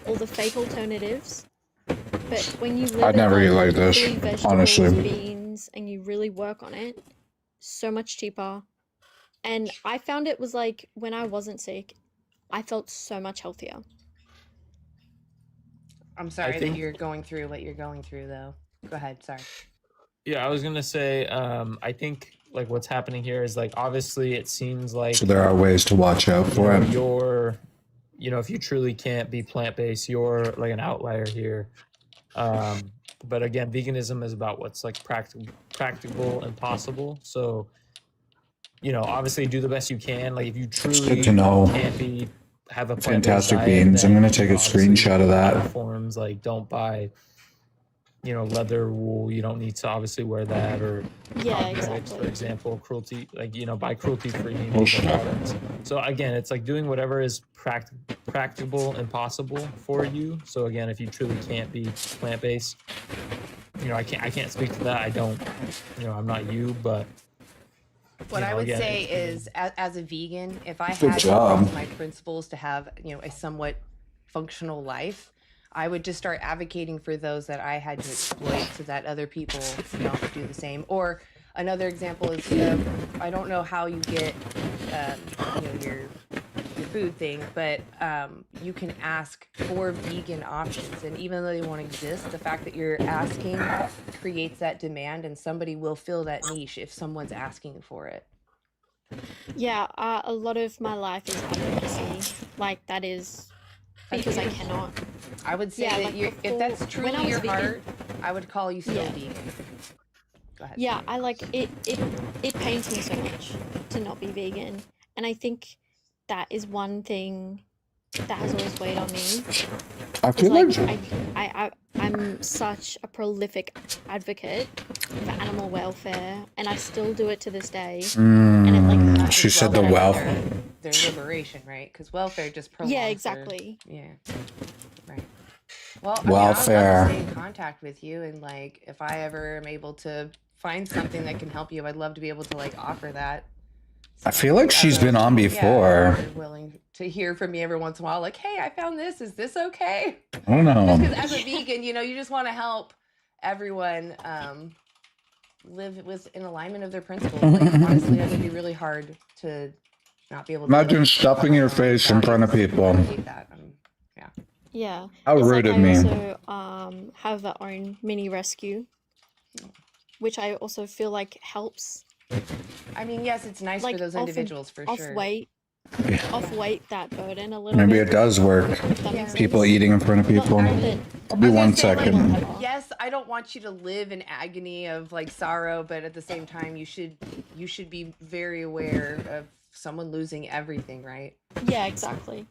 all the fake alternatives. But when you live I'd never eat like this, fully vegetables, honestly. beans, and you really work on it, so much cheaper. And I found it was like when I wasn't sick, I felt so much healthier. I'm sorry think- that you're going through what you're going through, though. Go ahead. Sorry. Yeah, I was gonna say, I think like what's happening here is like obviously it seems like So there are ways to watch out for it. you're, if you truly can't be plant-based, you're like an outlier here. But again, veganism is about what's like practical and possible. So, obviously do the best you can. Like if you truly good to know. can't have a plant-based Fantastic diet, beans. I'm then, gonna take a obviously screenshot of that. Platforms like don't buy, leather wool. You don't need to obviously wear that, or Yeah, cosmetics, exactly. for example, cruelty, buy cruelty-free Oh, shit. products. So again, it's like doing whatever is practicable and possible for you. So again, if you truly can't be plant-based, I can't speak to that. I don't, I'm not you, but What I would again, say is, as a vegan, if I Good had to job. cross my principles to have, a somewhat functional life, I would just start advocating for those that I had to exploit so that other people don't do the same. Or another example is, I don't know how you get, your food thing, but you can ask for vegan options, and even though they won't exist, the fact that you're asking creates that demand, and somebody will fill that niche if someone's asking for it. Yeah, a lot of my life is advocacy. Like, that is because I cannot. I would say Yeah, that like if before- that's when truly I was your vegan- heart, I would call you still Yeah. vegan. Go ahead. Yeah, I like it. It pains me so much to not be vegan, and I think that is one thing that has always weighed on me. I Is feel like like I'm such a prolific advocate for animal welfare, and I still do it to this day. And it like hurts she as said well the that I welfare. do it. Their liberation, right? Because welfare just prolongs. Yeah, their- exactly. Yeah. Right. Well, I mean, Welfare. I'd love to stay in contact with you, and like, if I ever am able to find something that can help you, I'd love to be able to like offer that I feel like she's been on Yeah, before. they're willing to hear from me every once in a while, like, "Hey, I found this. Is this okay?" I don't know. Because as a vegan, you just want to help everyone live in alignment of their principles. Like, honestly, it would be really hard to not be able to Imagine stuffing your face in front of people. hate that. Yeah. Yeah. How It's rude like of me. I also have our own mini rescue, which I also feel like helps. I mean, yes, it's nice Like for those individuals for sure. Off-weight that burden a little Maybe bit. it does work. People eating in front of people. I'll be 1 second. Yes, I don't want you to live in agony of like sorrow, but at the same time, you should be very aware of someone losing everything, right? Yeah, exactly.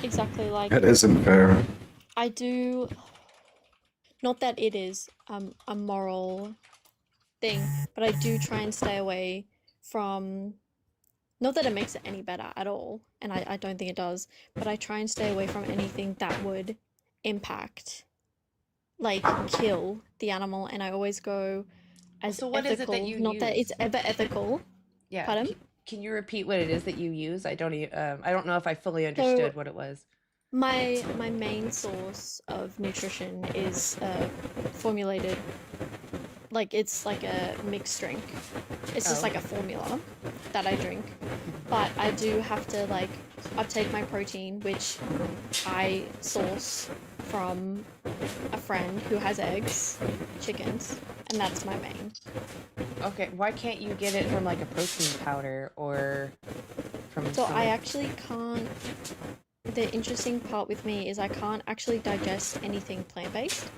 Exactly. Like That isn't fair. I do. Not that it is a moral thing, but I do try and stay away from. Not that it makes it any better at all, and I don't think it does, but I try and stay away from anything that would impact, like, kill the animal, and I always go as So what is it ethical. that you Not that use? it's ever ethical. Yeah. Pardon? Can you repeat what it is that you use? I don't know if I fully understood what it was. My main source of nutrition is formulated, like it's like a mixed drink. It's just like a formula that I drink. But I do have to like uptake my protein, which I source from a friend who has eggs, chickens, and that's my main. Okay, why can't you get it from like a protein powder or from? So some- I actually can't. The interesting part with me is I can't actually digest anything plant-based.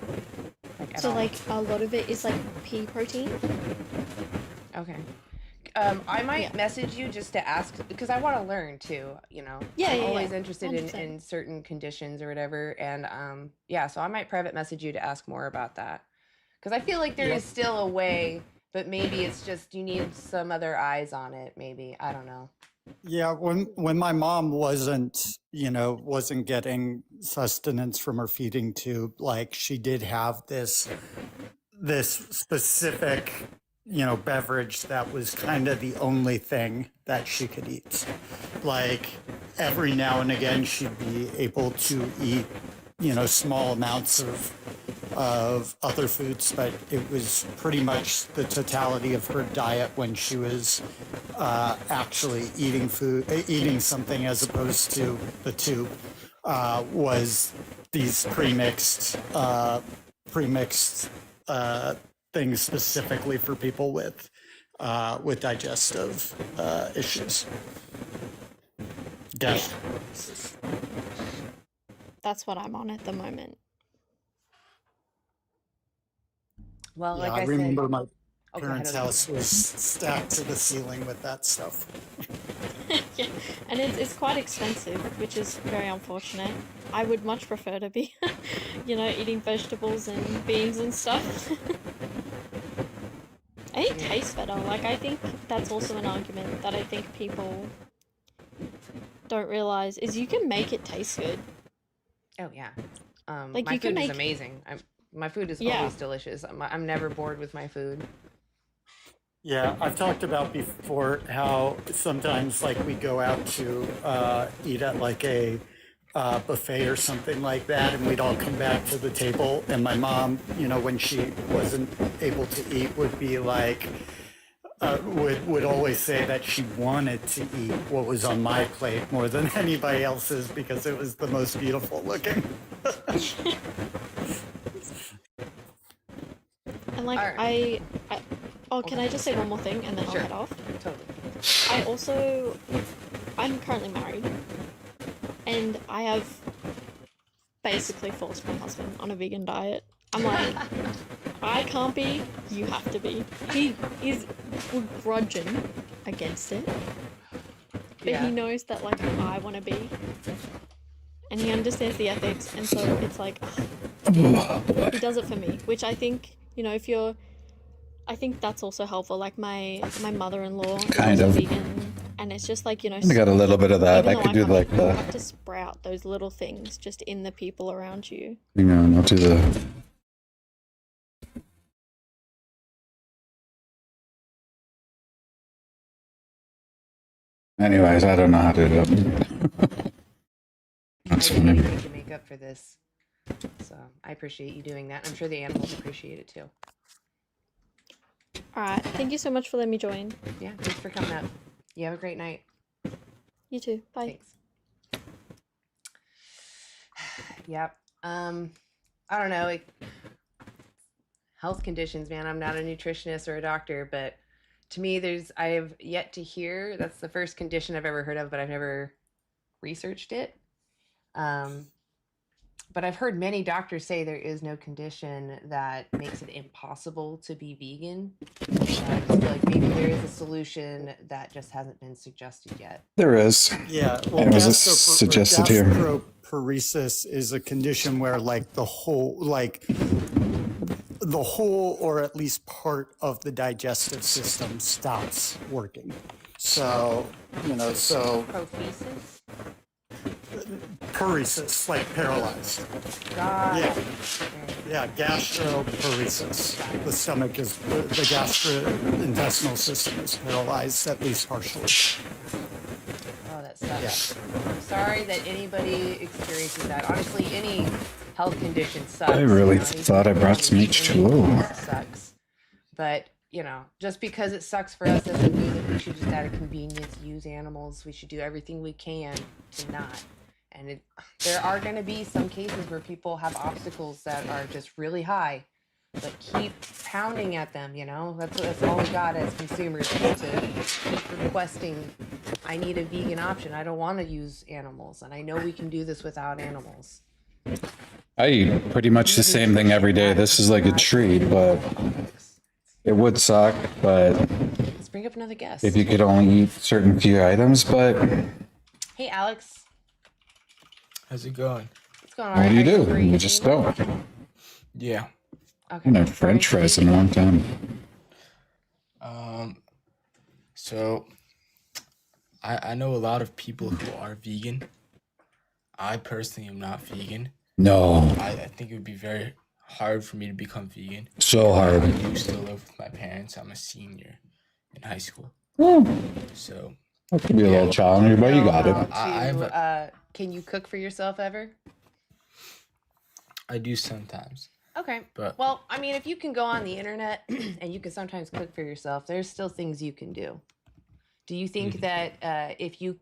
at So all. like a lot of it is like pea protein. Okay. I might message you just to ask because I want to learn too. Yeah, I'm yeah, always yeah. interested 100%. in certain conditions or whatever, and yeah. So I might private message you to ask more about that because I feel like there is still a way, but maybe it's just you need some other eyes on it. Maybe I don't know. Yeah, when my mom wasn't getting sustenance from her feeding tube, like she did have this specific, beverage that was kind of the only thing that she could eat. Like every now and again, she'd be able to eat, small amounts of other foods, but it was pretty much the totality of her diet when she was actually eating something as opposed to the tube, was these premixed things specifically for people with digestive issues. That's what I'm on at the moment. Well, Yeah, like I I remember said, my go ahead, parents' Odie. house was stacked to the ceiling with that stuff. Yeah, and it's quite expensive, which is very unfortunate. I would much prefer to be, eating vegetables and beans and stuff. And it tastes better. Like, I think that's also an argument that I think people don't realize is you can make it taste good. Oh yeah. Like, my you can food is make- amazing. My food is Yeah. always delicious. I'm never bored with my food. Yeah, I've talked about before how sometimes like we go out to eat at like a buffet or something like that, and we'd all come back to the table, and my mom, when she wasn't able to eat, would be like, would always say that she wanted to eat what was on my plate more than anybody else's because it was the most beautiful looking. And like, can I just say one more thing and then Sure. I'll head off? Totally. I'm currently married, and I have basically forced my husband on a vegan diet. I'm like, I can't be, you have to be. He is begrudging against it, but Yeah. he knows that like I want to be, and he understands the ethics, and so it's like, he does it for me, which I think, I think that's also helpful. Like my mother-in-law Kind is a of. vegan, and it's just like, I got a little bit of that. even I though could do can't, like you the, have to sprout those little things just in the people around you. I'll do the Anyways, I don't know how to do it. That's I do funny. anything to make up for this. So I appreciate you doing that. I'm sure the animals appreciate it too. Alright, thank you so much for letting me join. Yeah, thanks for coming up. You have a great night. You too. Bye. Thanks. Yep. I don't know. Health conditions, man. I'm not a nutritionist or a doctor, but to me, I have yet to hear. That's the first condition I've ever heard of, but I've never researched it. But I've heard many doctors say there is no condition that makes it impossible to be vegan. I just feel like maybe there is a solution that just hasn't been suggested yet. There is. Yeah, well, It was suggested here. gastroparesis is a condition where the whole or at least part of the digestive system stops working. So, Prophysis? Paresis, like paralyzed. Yeah, gastroparesis. The stomach is, the gastrointestinal system is paralyzed, at least partially. Oh, that sucks. I'm sorry that anybody experiences that. Honestly, any health condition sucks. I really thought I brought some H2O. Sucks. But, just because it sucks for us doesn't mean that we should just out of convenience use animals. We should do everything we can to not. And there are going to be some cases where people have obstacles that are just really high, but keep pounding at them, That's all we got as consumers, is to keep requesting, I need a vegan option. I don't want to use animals, and I know we can do this without animals. I eat pretty much the same thing every day. This is like a treat, but it would suck, but Let's bring up another guest. if you could only eat certain few items, but Hey, Alex. How's it going? What's going on? what do you Are do? free? You just don't. Yeah. Okay. I haven't had French fries in a long time. So I know a lot of people who are vegan. I personally am not vegan. No. I think it would be very hard for me to become vegan. So hard. I do still live with my parents. I'm a senior in high school. Oh. So That could be a little challenging, but you got it. Can you cook for yourself ever? I do sometimes. Okay. But well, I mean, if you can go on the internet and you can sometimes cook for yourself, there's still things you can do. Do you think that if your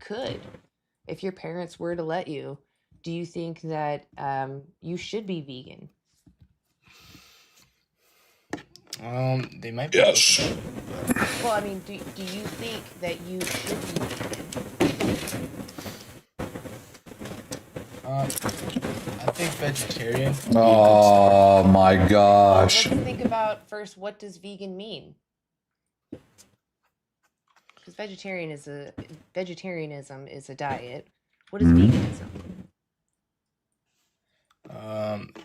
parents were to let you, do you think that you should be vegan? They might be. Yes. Well, I mean, do you think that you should be vegan? I think vegetarian. Oh my gosh. Let's think about first, what does vegan mean? Because vegetarianism is a diet. What is veganism?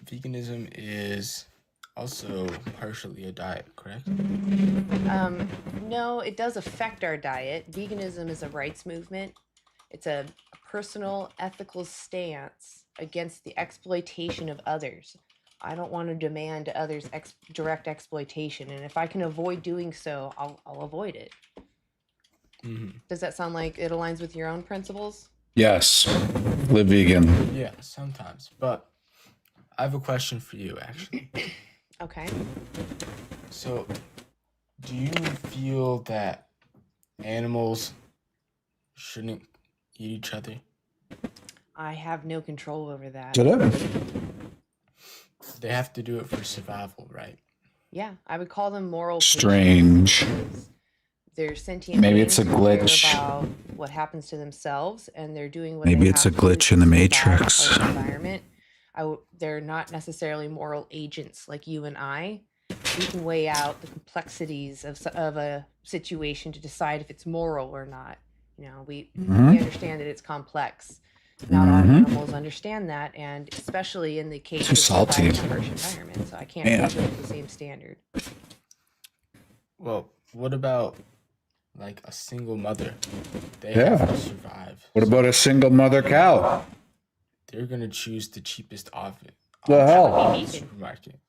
Veganism is also partially a diet, correct? No, it does affect our diet. Veganism is a rights movement. It's a personal ethical stance against the exploitation of others. I don't want to demand others direct exploitation, and if I can avoid doing so, I'll avoid it. Does that sound like it aligns with your own principles? Yes. Live vegan. Yeah, sometimes. But I have a question for you, actually. Okay. So, do you feel that animals shouldn't eat each other? I have no control over that. They have to do it for survival, right? Yeah, I would call them moral. Strange. They're sentient. Maybe it's a beings who care glitch. about what happens to themselves, and they're doing what. Maybe they it's a have to glitch in the survive Matrix. our environment. They're not necessarily moral agents like you and I. We can weigh out the complexities of a situation to decide if it's moral or not. We understand that it's complex. Not all animals understand that, and especially in the case Too of salty. surviving a harsh environment. So I can't Man. hold them to the same standard. Well, what about like a single mother? They Yeah. have to survive. What about a single mother cow? They're gonna choose the cheapest option The hell? at the supermarket,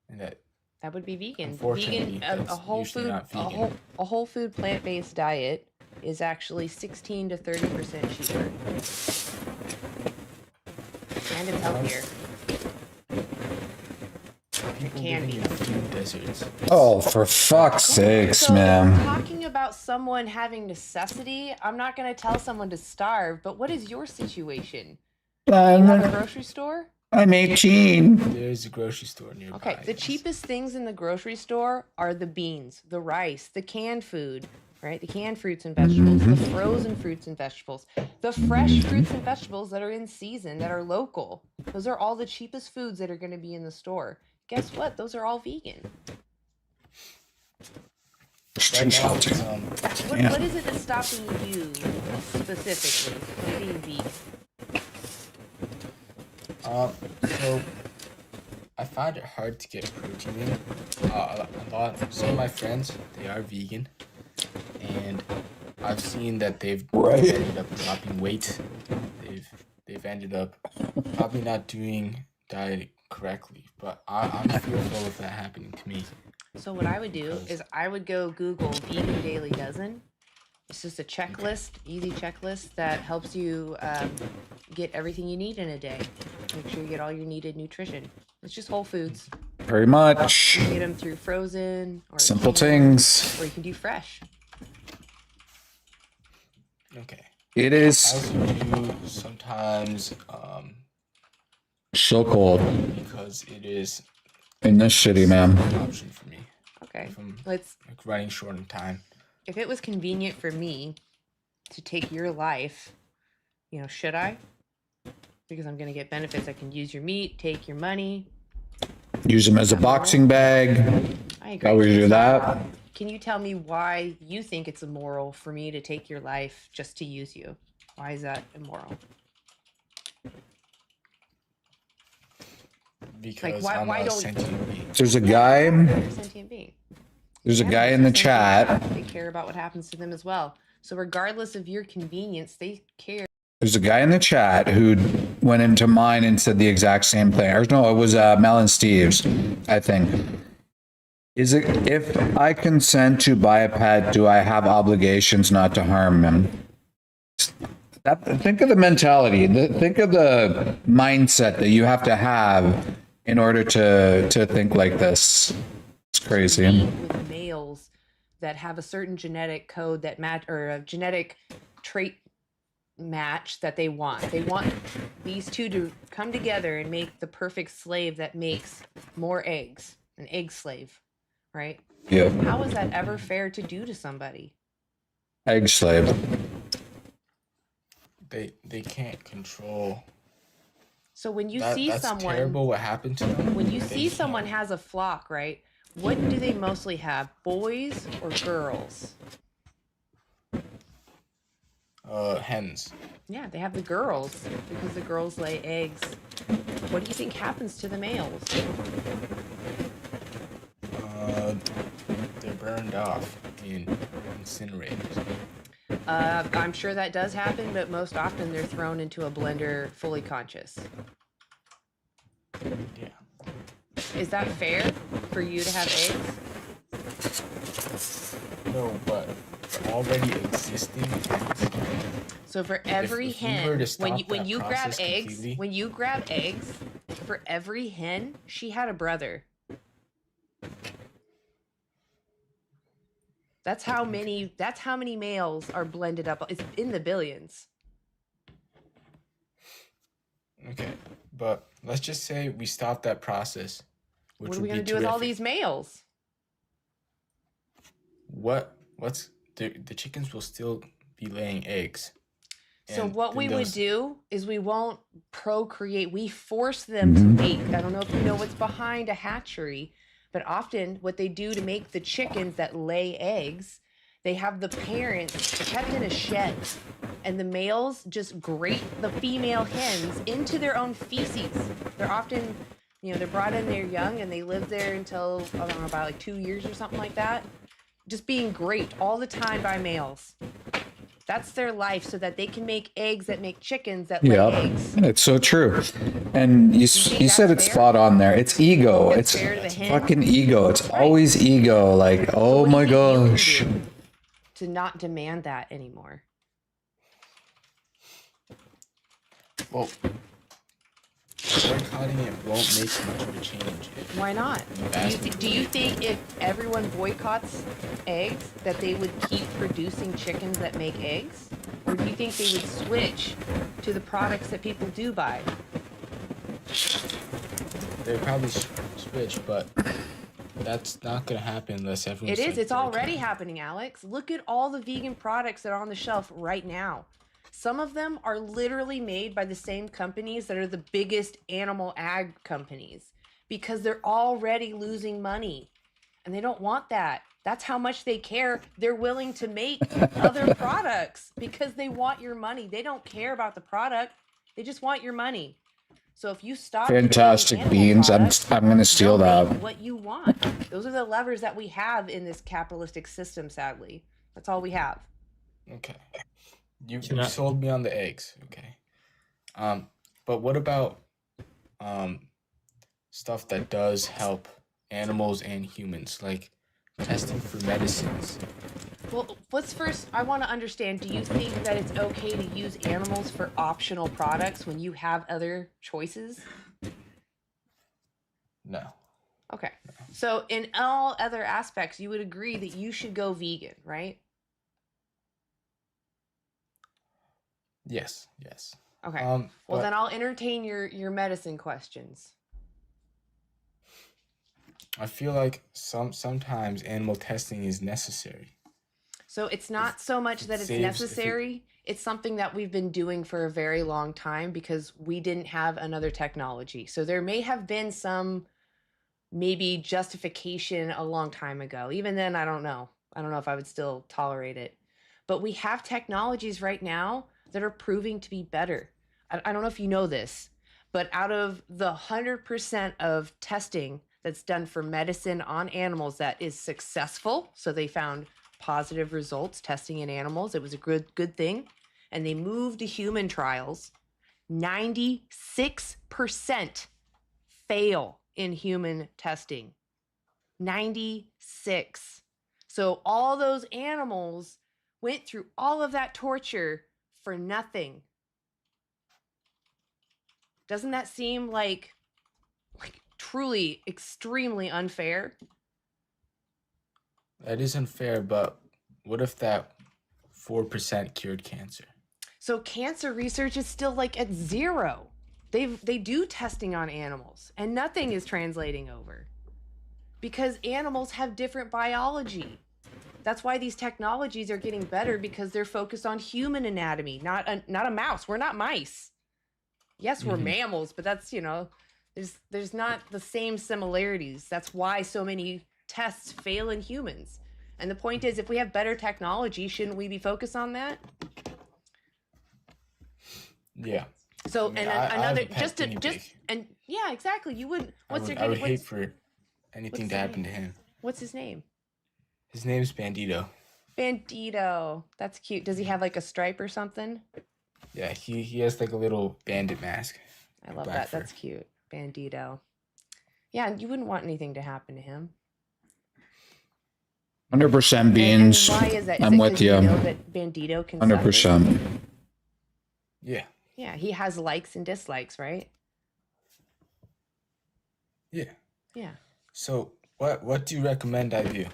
and That would be vegan. Unfortunately, Vegan, a that's whole usually food, not vegan. a whole food plant-based diet is actually 16 to 30% cheaper. And it's healthier. It can be. Deserts. Oh, for fuck's sakes, So if man. we're talking about someone having necessity, I'm not going to tell someone to starve, but what is your situation? Do you have a grocery store? I'm 18. There's a grocery store nearby. Okay, the cheapest things in the grocery store are the beans, the rice, the canned food, right? The canned fruits and vegetables, the frozen fruits and vegetables, the fresh fruits and vegetables that are in season, that are local. Those are all the cheapest foods that are going to be in the store. Guess what? Those are all vegan. What is it that's stopping you specifically from being vegan? So I find it hard to get protein in. A lot. Some of my friends, they are vegan, and I've seen that they've ended up dropping weight. They've ended up probably not doing diet correctly, but I'm fearful of that happening to me. So what I would do is I would go Google Vegan Daily Dozen. It's just a checklist, easy checklist that helps you get everything you need in a day. Make sure you get all your needed nutrition. It's just whole foods. Very much. You can get them through frozen or Simple canned, things. or you can do fresh. Okay. It is I also do sometimes so cold because it is in this city, man. an option for me. Okay, If I'm let's. like running short on time. If it was convenient for me to take your life, you know, should I? Because I'm gonna get benefits. I can use your meat, take your money. Use them as a boxing bag. I agree. How would you do that? Can you tell me why you think it's immoral for me to take your life just to use you? Why is that immoral? Because why- I'm why a don't- sentient being. There's a guy. You're a sentient being. There's a guy in the chat. They care about what happens to them as well. So regardless of your convenience, they care. There's a guy in the chat who went into mine and said the exact same thing. Or no, it was Mel and Steve's, I think. Is it if I consent to buy a pet, do I have obligations not to harm him? Think of the mentality. Think of the mindset that you have to have in order to think like this. It's crazy. With males that have a certain genetic code that match, or a genetic trait match that they want. They want these two to come together and make the perfect slave that makes more eggs, an egg slave, right? Yeah. How is that ever fair to do to somebody? Egg slave. They can't control. So when you That- see that's someone, terrible what happened to them. when you They see someone has a flock, right? What do they mostly have? Boys or girls? Hens. Yeah, they have the girls because the girls lay eggs. What do you think happens to the males? They're burned off in incinerators. I'm sure that does happen, but most often they're thrown into a blender fully conscious. Yeah. Is that fair for you to have eggs? No, but already existing hens. So for every if we were hen, to stop when that you grab process eggs, completely- when you grab eggs, for every hen, she had a brother. That's how many males are blended up. It's in the billions. Okay, but let's just say we stop that process. Which What are would we gonna be do with all terrific. these males? What's the chickens will still be laying eggs. So And what then we would those- do is we won't procreate. We force them to make. I don't know if you know what's behind a hatchery, but often what they do to make the chickens that lay eggs, they have the parents kept in a shed, and the males just grate the female hens into their own feces. They're often, they're brought in there young, and they live there until, I don't know, about like 2 years or something like that, just being graped all the time by males. That's their life, so that they can make eggs that make chickens that lay Yeah, eggs. it's so true. And you said it's spot on there. It's ego. That's It's fair to the hen? fucking ego. It's always ego. Like, oh my gosh. to not demand that anymore. Well, boycotting it won't make much of a change. Why not? Do you think if everyone boycotts eggs that they would keep producing chickens that make eggs? Or do you think they would switch to the products that people do buy? They probably switch, but that's not going to happen unless everyone. It is. It's already happening, Alex. Look at all the vegan products that are on the shelf right now. Some of them are literally made by the same companies that are the biggest animal ag companies because they're already losing money and they don't want that. That's how much they care. They're willing to make other products because they want your money. They don't care about the product. They just want your money. So if you stop Fantastic beans. I'm going to steal that. what you want, those are the levers that we have in this capitalistic system, sadly. That's all we have. Okay. You sold me on the eggs, okay. But what about stuff that does help animals and humans, like testing for medicines? Well, let's first, I want to understand, do you think that it's okay to use animals for optional products when you have other choices? No. Okay. So in all other aspects, you would agree that you should go vegan, right? Yes. Okay. Well, then I'll entertain your medicine questions. I feel like sometimes animal testing is necessary. So it's not so much that it's necessary. It's something that we've been doing for a very long time because we didn't have another technology. So there may have been some maybe justification a long time ago. Even then, I don't know. I don't know if I would still tolerate it. But we have technologies right now that are proving to be better. I don't know if you know this, but out of the 100% of testing that's done for medicine on animals that is successful, so they found positive results testing in animals, it was a good thing, and they moved to human trials, 96% fail in human testing. 96. So all those animals went through all of that torture for nothing. Doesn't that seem like truly extremely unfair? That is unfair, but what if that 4% cured cancer? So cancer research is still like at zero. They do testing on animals and nothing is translating over because animals have different biology. That's why these technologies are getting better because they're focused on human anatomy, not a mouse. We're not mice. Yes, we're mammals, but that's, there's not the same similarities. That's why so many tests fail in humans. And the point is, if we have better technology, shouldn't we be focused on that? Yeah. So, I and yeah, exactly. You wouldn't. I would hate for anything to happen to him. What's his name? His name's Bandito. Bandito. That's cute. Does he have like a stripe or something? Yeah, he has like a little bandit mask. I love that. That's cute. Bandito. Yeah, you wouldn't want anything to happen to him. 100% beans. And why is that? I'm with you. You know that Bandito can 100%. suffer? Yeah. Yeah, he has likes and dislikes, right? Yeah. Yeah. So what do you recommend I do?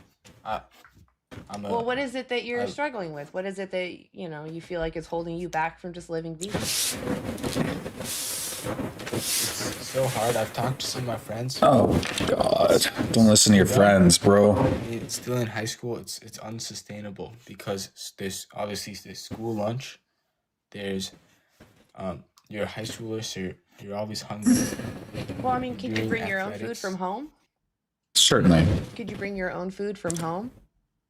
Well, what is it that you're struggling with? What is it that you feel like is holding you back from just living vegan? It's so hard. I've talked to some of my friends. Oh God! Don't listen to your friends, bro. It's still in high school. It's unsustainable because there's obviously this school lunch. There's you're a high schooler, so you're always hungry. Well, I mean, could you bring your own food from home? Certainly. Could you bring your own food from home?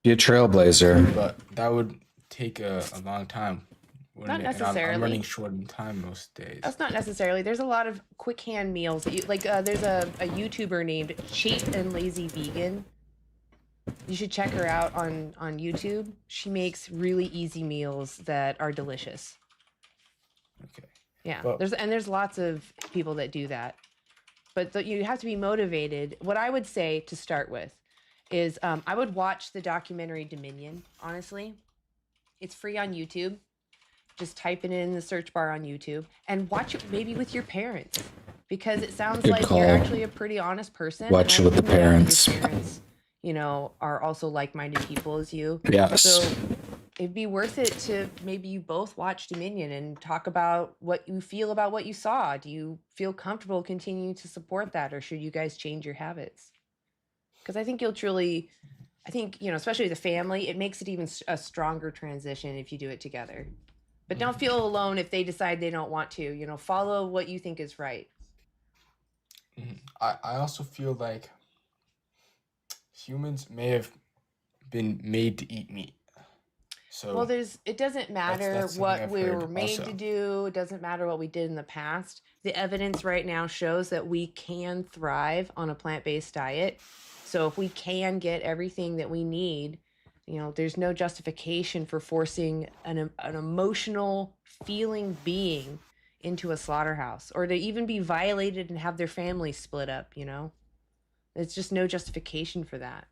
Be a trailblazer. But that would take a long time. Not necessarily. I'm running short in time most days. That's not necessarily. There's a lot of quick hand meals that there's a YouTuber named Cheap and Lazy Vegan. You should check her out on YouTube. She makes really easy meals that are delicious. Okay. Yeah. Well, there's lots of people that do that. But you have to be motivated. What I would say to start with is I would watch the documentary Dominion, honestly. It's free on YouTube. Just type it in the search bar on YouTube and watch it maybe with your parents, because it sounds Good like call. you're actually a pretty honest person. Watch and it with the I know that your parents. parents, are also like-minded people as you. Yes. So it'd be worth it to maybe you both watch Dominion and talk about what you feel about what you saw. Do you feel comfortable continuing to support that, or should you guys change your habits? Because I think especially the family, it makes it even a stronger transition if you do it together. But don't feel alone if they decide they don't want to. Follow what you think is right. I also feel like humans may have been made to eat meat. So Well, it doesn't matter that's something what I've we heard were made also. to do. It doesn't matter what we did in the past. The evidence right now shows that we can thrive on a plant-based diet. So if we can get everything that we need, there's no justification for forcing an emotional feeling being into a slaughterhouse, or to even be violated and have their family split up. There's just no justification for that.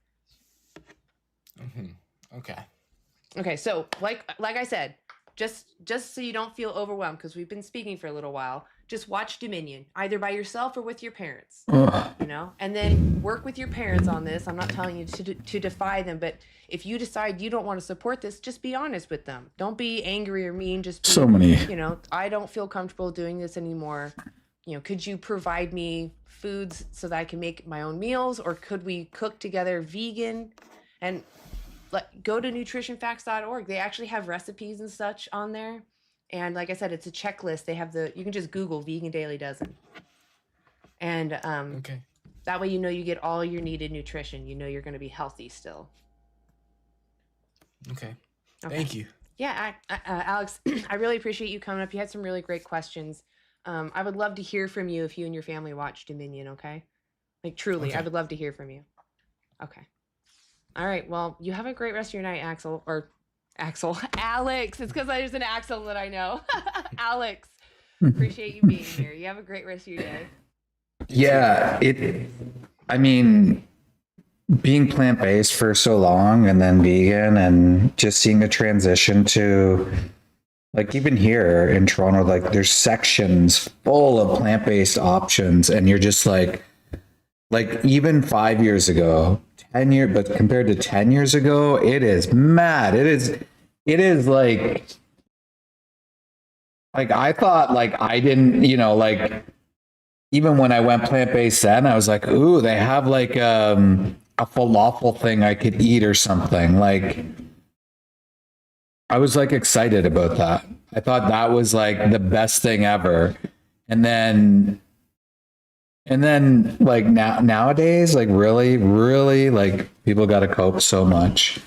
Okay. Okay, so like I said, just so you don't feel overwhelmed, because we've been speaking for a little while, just watch Dominion, either by yourself or with your parents. And then work with your parents on this. I'm not telling you to defy them, but if you decide you don't want to support this, just be honest with them. Don't be angry or mean. Just be, So many. I don't feel comfortable doing this anymore. Could you provide me foods so that I can make my own meals, or could we cook together vegan? And go to nutritionfacts.org. They actually have recipes and such on there. And like I said, it's a checklist. They have you can just Google Vegan Daily Dozen. And that way you get all your needed nutrition. You're going to be healthy still. Okay. Thank you. Yeah, Alex, I really appreciate you coming up. You had some really great questions. I would love to hear from you if you and your family watch Dominion, okay? Truly, Okay. I would love to hear from you. Okay. All right. Well, you have a great rest of your night, Alex. It's because there's an Axel that I know. Alex, appreciate you being here. You have a great rest of your day. Yeah, being plant-based for so long and then vegan, and just seeing the transition to, even here in Toronto, there's sections full of plant-based options, and you're just even 5 years ago, 10 years, but compared to 10 years ago, it is mad. It is I thought I didn't, even when I went plant-based then, I was like, ooh, they have a falafel thing I could eat or something. I was excited about that. I thought that was the best thing ever. And then nowadays, really people got to cope so much.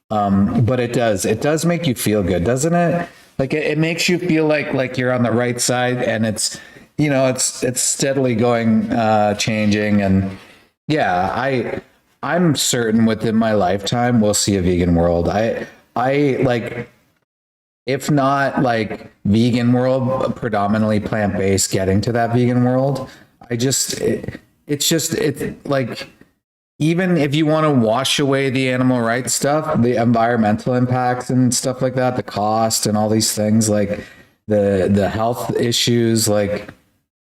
But it does make you feel good, doesn't it? It makes you feel like you're on the right side, and it's steadily going, changing. And yeah, I'm certain within my lifetime, we'll see a vegan world. If not vegan world, predominantly plant-based, getting to that vegan world. Even if you want to wash away the animal rights stuff, the environmental impacts and stuff like that, the cost and all these things, the health issues,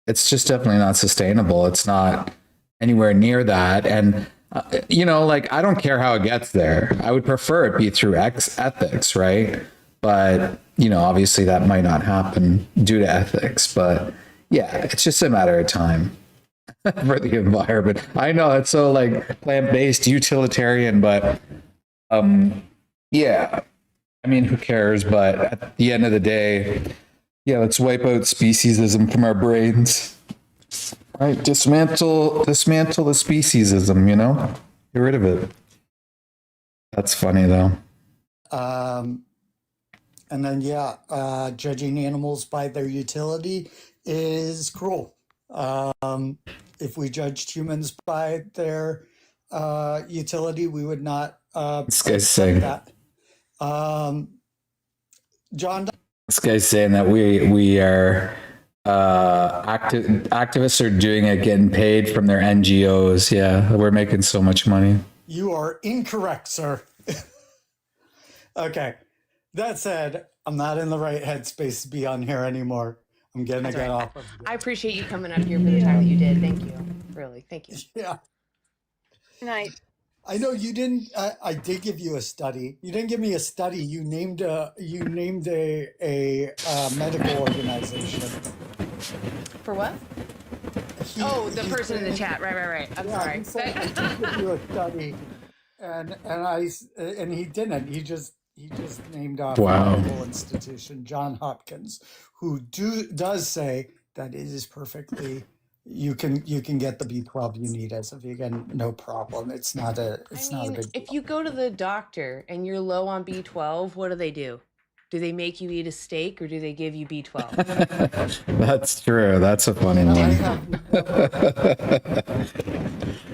it's just definitely not sustainable. It's not anywhere near that. And, I don't care how it gets there. I would prefer it be through ethics, right? But, obviously that might not happen due to ethics. But yeah, it's just a matter of time for the environment. I know it's so plant-based, utilitarian, but yeah, who cares? But at the end of the day, yeah, let's wipe out speciesism from our brains. Right, dismantle the speciesism, get rid of it. That's funny though. And then, judging animals by their utility is cruel. If we judged humans by their utility, we would not This guy's saying that. John, this guy's saying that we are activists are doing it, getting paid from their NGOs. Yeah, we're making so much money. you are incorrect, sir. Okay. That said, I'm not in the right headspace to be on here anymore. I'm gonna That's get all right. off of I appreciate you coming up here for the time that you did. Thank you. Really, thank you. Yeah. Good night. I know you didn't. I did give you a study. You didn't give me a study. You named a medical organization. For what? Oh, the person in the chat. Right. I'm sorry. He said I did give you a study, and he didn't. He just named off Wow. a medical institution, John Hopkins, who does say that it is perfectly. You can get the B12 you need as a vegan, no problem. It's not a big. If you go to the doctor and you're low on B12, what do? Do they make you eat a steak or do they give you B12? That's true. That's a funny one.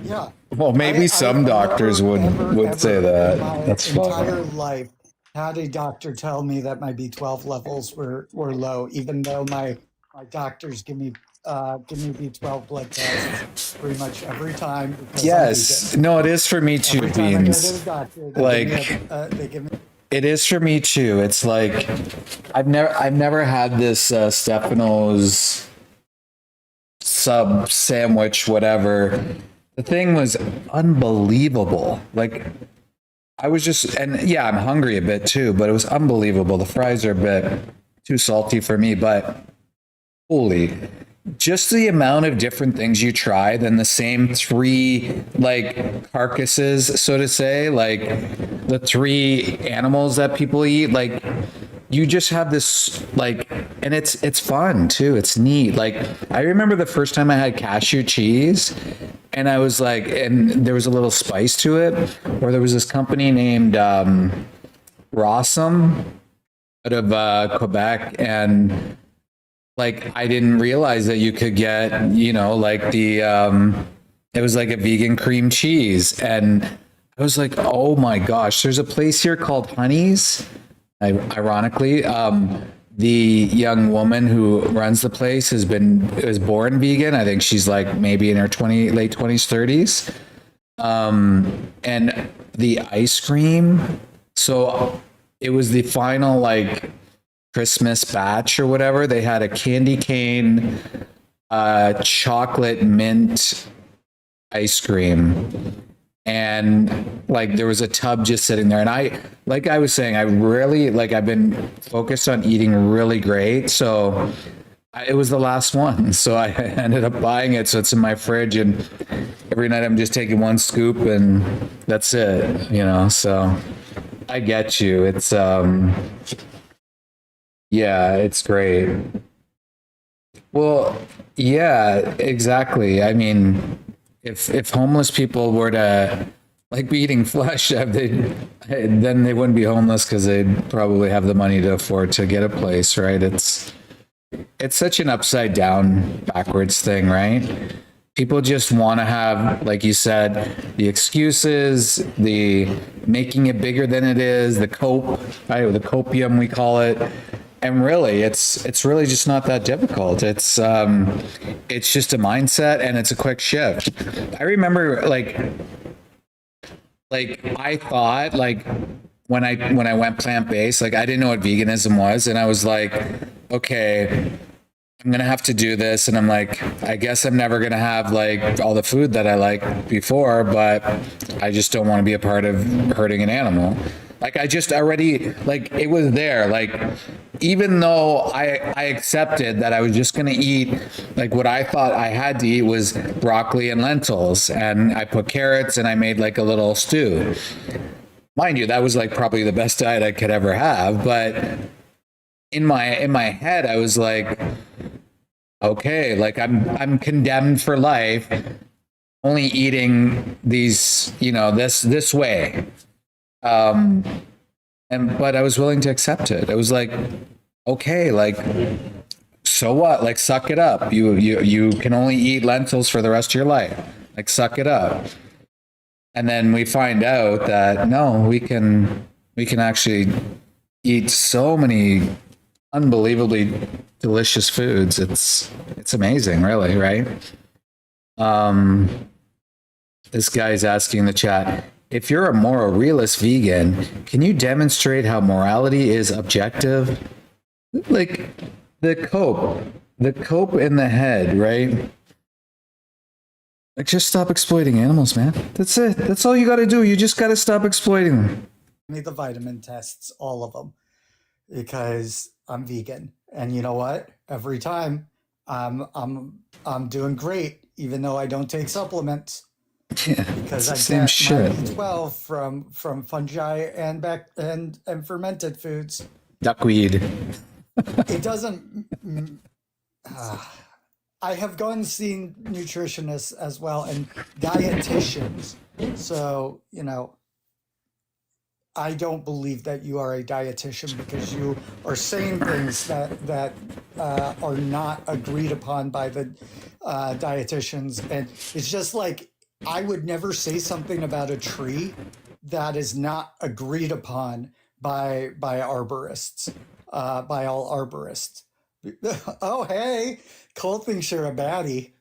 Yeah. Well, maybe some doctors would say that. That's my fine. entire life had a doctor tell me that my B12 levels were low, even though my doctors give me B12 blood tests pretty much every time. because I'm Yes. vegan. No, it is for me too, Every time I go Beans. to the doctor, they Like, give me it is for me too. It's like I've never had this Stefano's sub sandwich, whatever. The thing was unbelievable. Like I was just, and yeah, I'm hungry a bit too, but it was unbelievable. The fries are a bit too salty for me, but holy, just the amount of different things you try than the same three like carcasses, so to say, like the three animals that people eat, like you just have this like, and it's fun too. It's neat. Like I remember the first time I had cashew cheese and I was like, and there was a little spice to it, or there was this company named Rossum out of Quebec, and like I didn't realize that you could get, you know, like the it was like a vegan cream cheese, and I was like, oh my gosh, there's a place here called Honey's. Ironically, the young woman who runs the place was born vegan. I think she's like maybe in her late 20s, 30s. And the ice cream, so it was the final like Christmas batch or whatever. They had a candy cane, chocolate mint ice cream. And like there was a tub just sitting there. And like I was saying, I've been focused on eating really great. So it was the last one. So I ended up buying it. So it's in my fridge. And every night I'm just taking one scoop and that's it, you know? So I get you. It's, yeah, it's great. Well, yeah, exactly. I mean, if homeless people were to like be eating flesh, then they wouldn't be homeless because they'd probably have the money to afford to get a place, right? It's such an upside down, backwards thing, right? People just want to have, like you said, the excuses, the making it bigger than it is, the copium we call it. And really, it's really just not that difficult. It's just a mindset and it's a quick shift. I remember like I thought like when I went plant-based, like I didn't know what veganism was, and I was like, okay, I'm gonna have to do this, and I'm like, I guess I'm never gonna have like all the food that I liked before, but I just don't want to be a part of hurting an animal. Like I just already, like it was there, like even though I accepted that I was just going to eat, like what I thought I had to eat was broccoli and lentils, and I put carrots and I made like a little stew. Mind you, that was like probably the best diet I could ever have, but in my head I was like, okay, like I'm condemned for life only eating these, you know, this way. But I was willing to accept it. I was like, okay, like, so what? Like, suck it up. You can only eat lentils for the rest of your life. Like, suck it up. And then we find out that no, we can actually eat so many unbelievably delicious foods. It's amazing, really, right? This guy's asking in the chat, if you're a moral realist vegan, can you demonstrate how morality is objective? Like the cope in the head, right? Like, just stop exploiting animals, man. That's it. That's all you got to do. You just got to stop exploiting them. Me the vitamin tests, all of them, because I'm vegan, and you know what? Every time I'm doing great, even though I don't take supplements. Yeah, Because it's the I same get shit. my B12 from fungi and fermented foods. Duckweed. It doesn't. I have gone and seen nutritionists as well and dietitians. So, you know, I don't believe that you are a dietitian because you are saying things that are not agreed upon by the dietitians. And it's just like, I would never say something about a tree that is not agreed upon by arborists, by all arborists. Oh, hey, Cole thinks you're a baddie.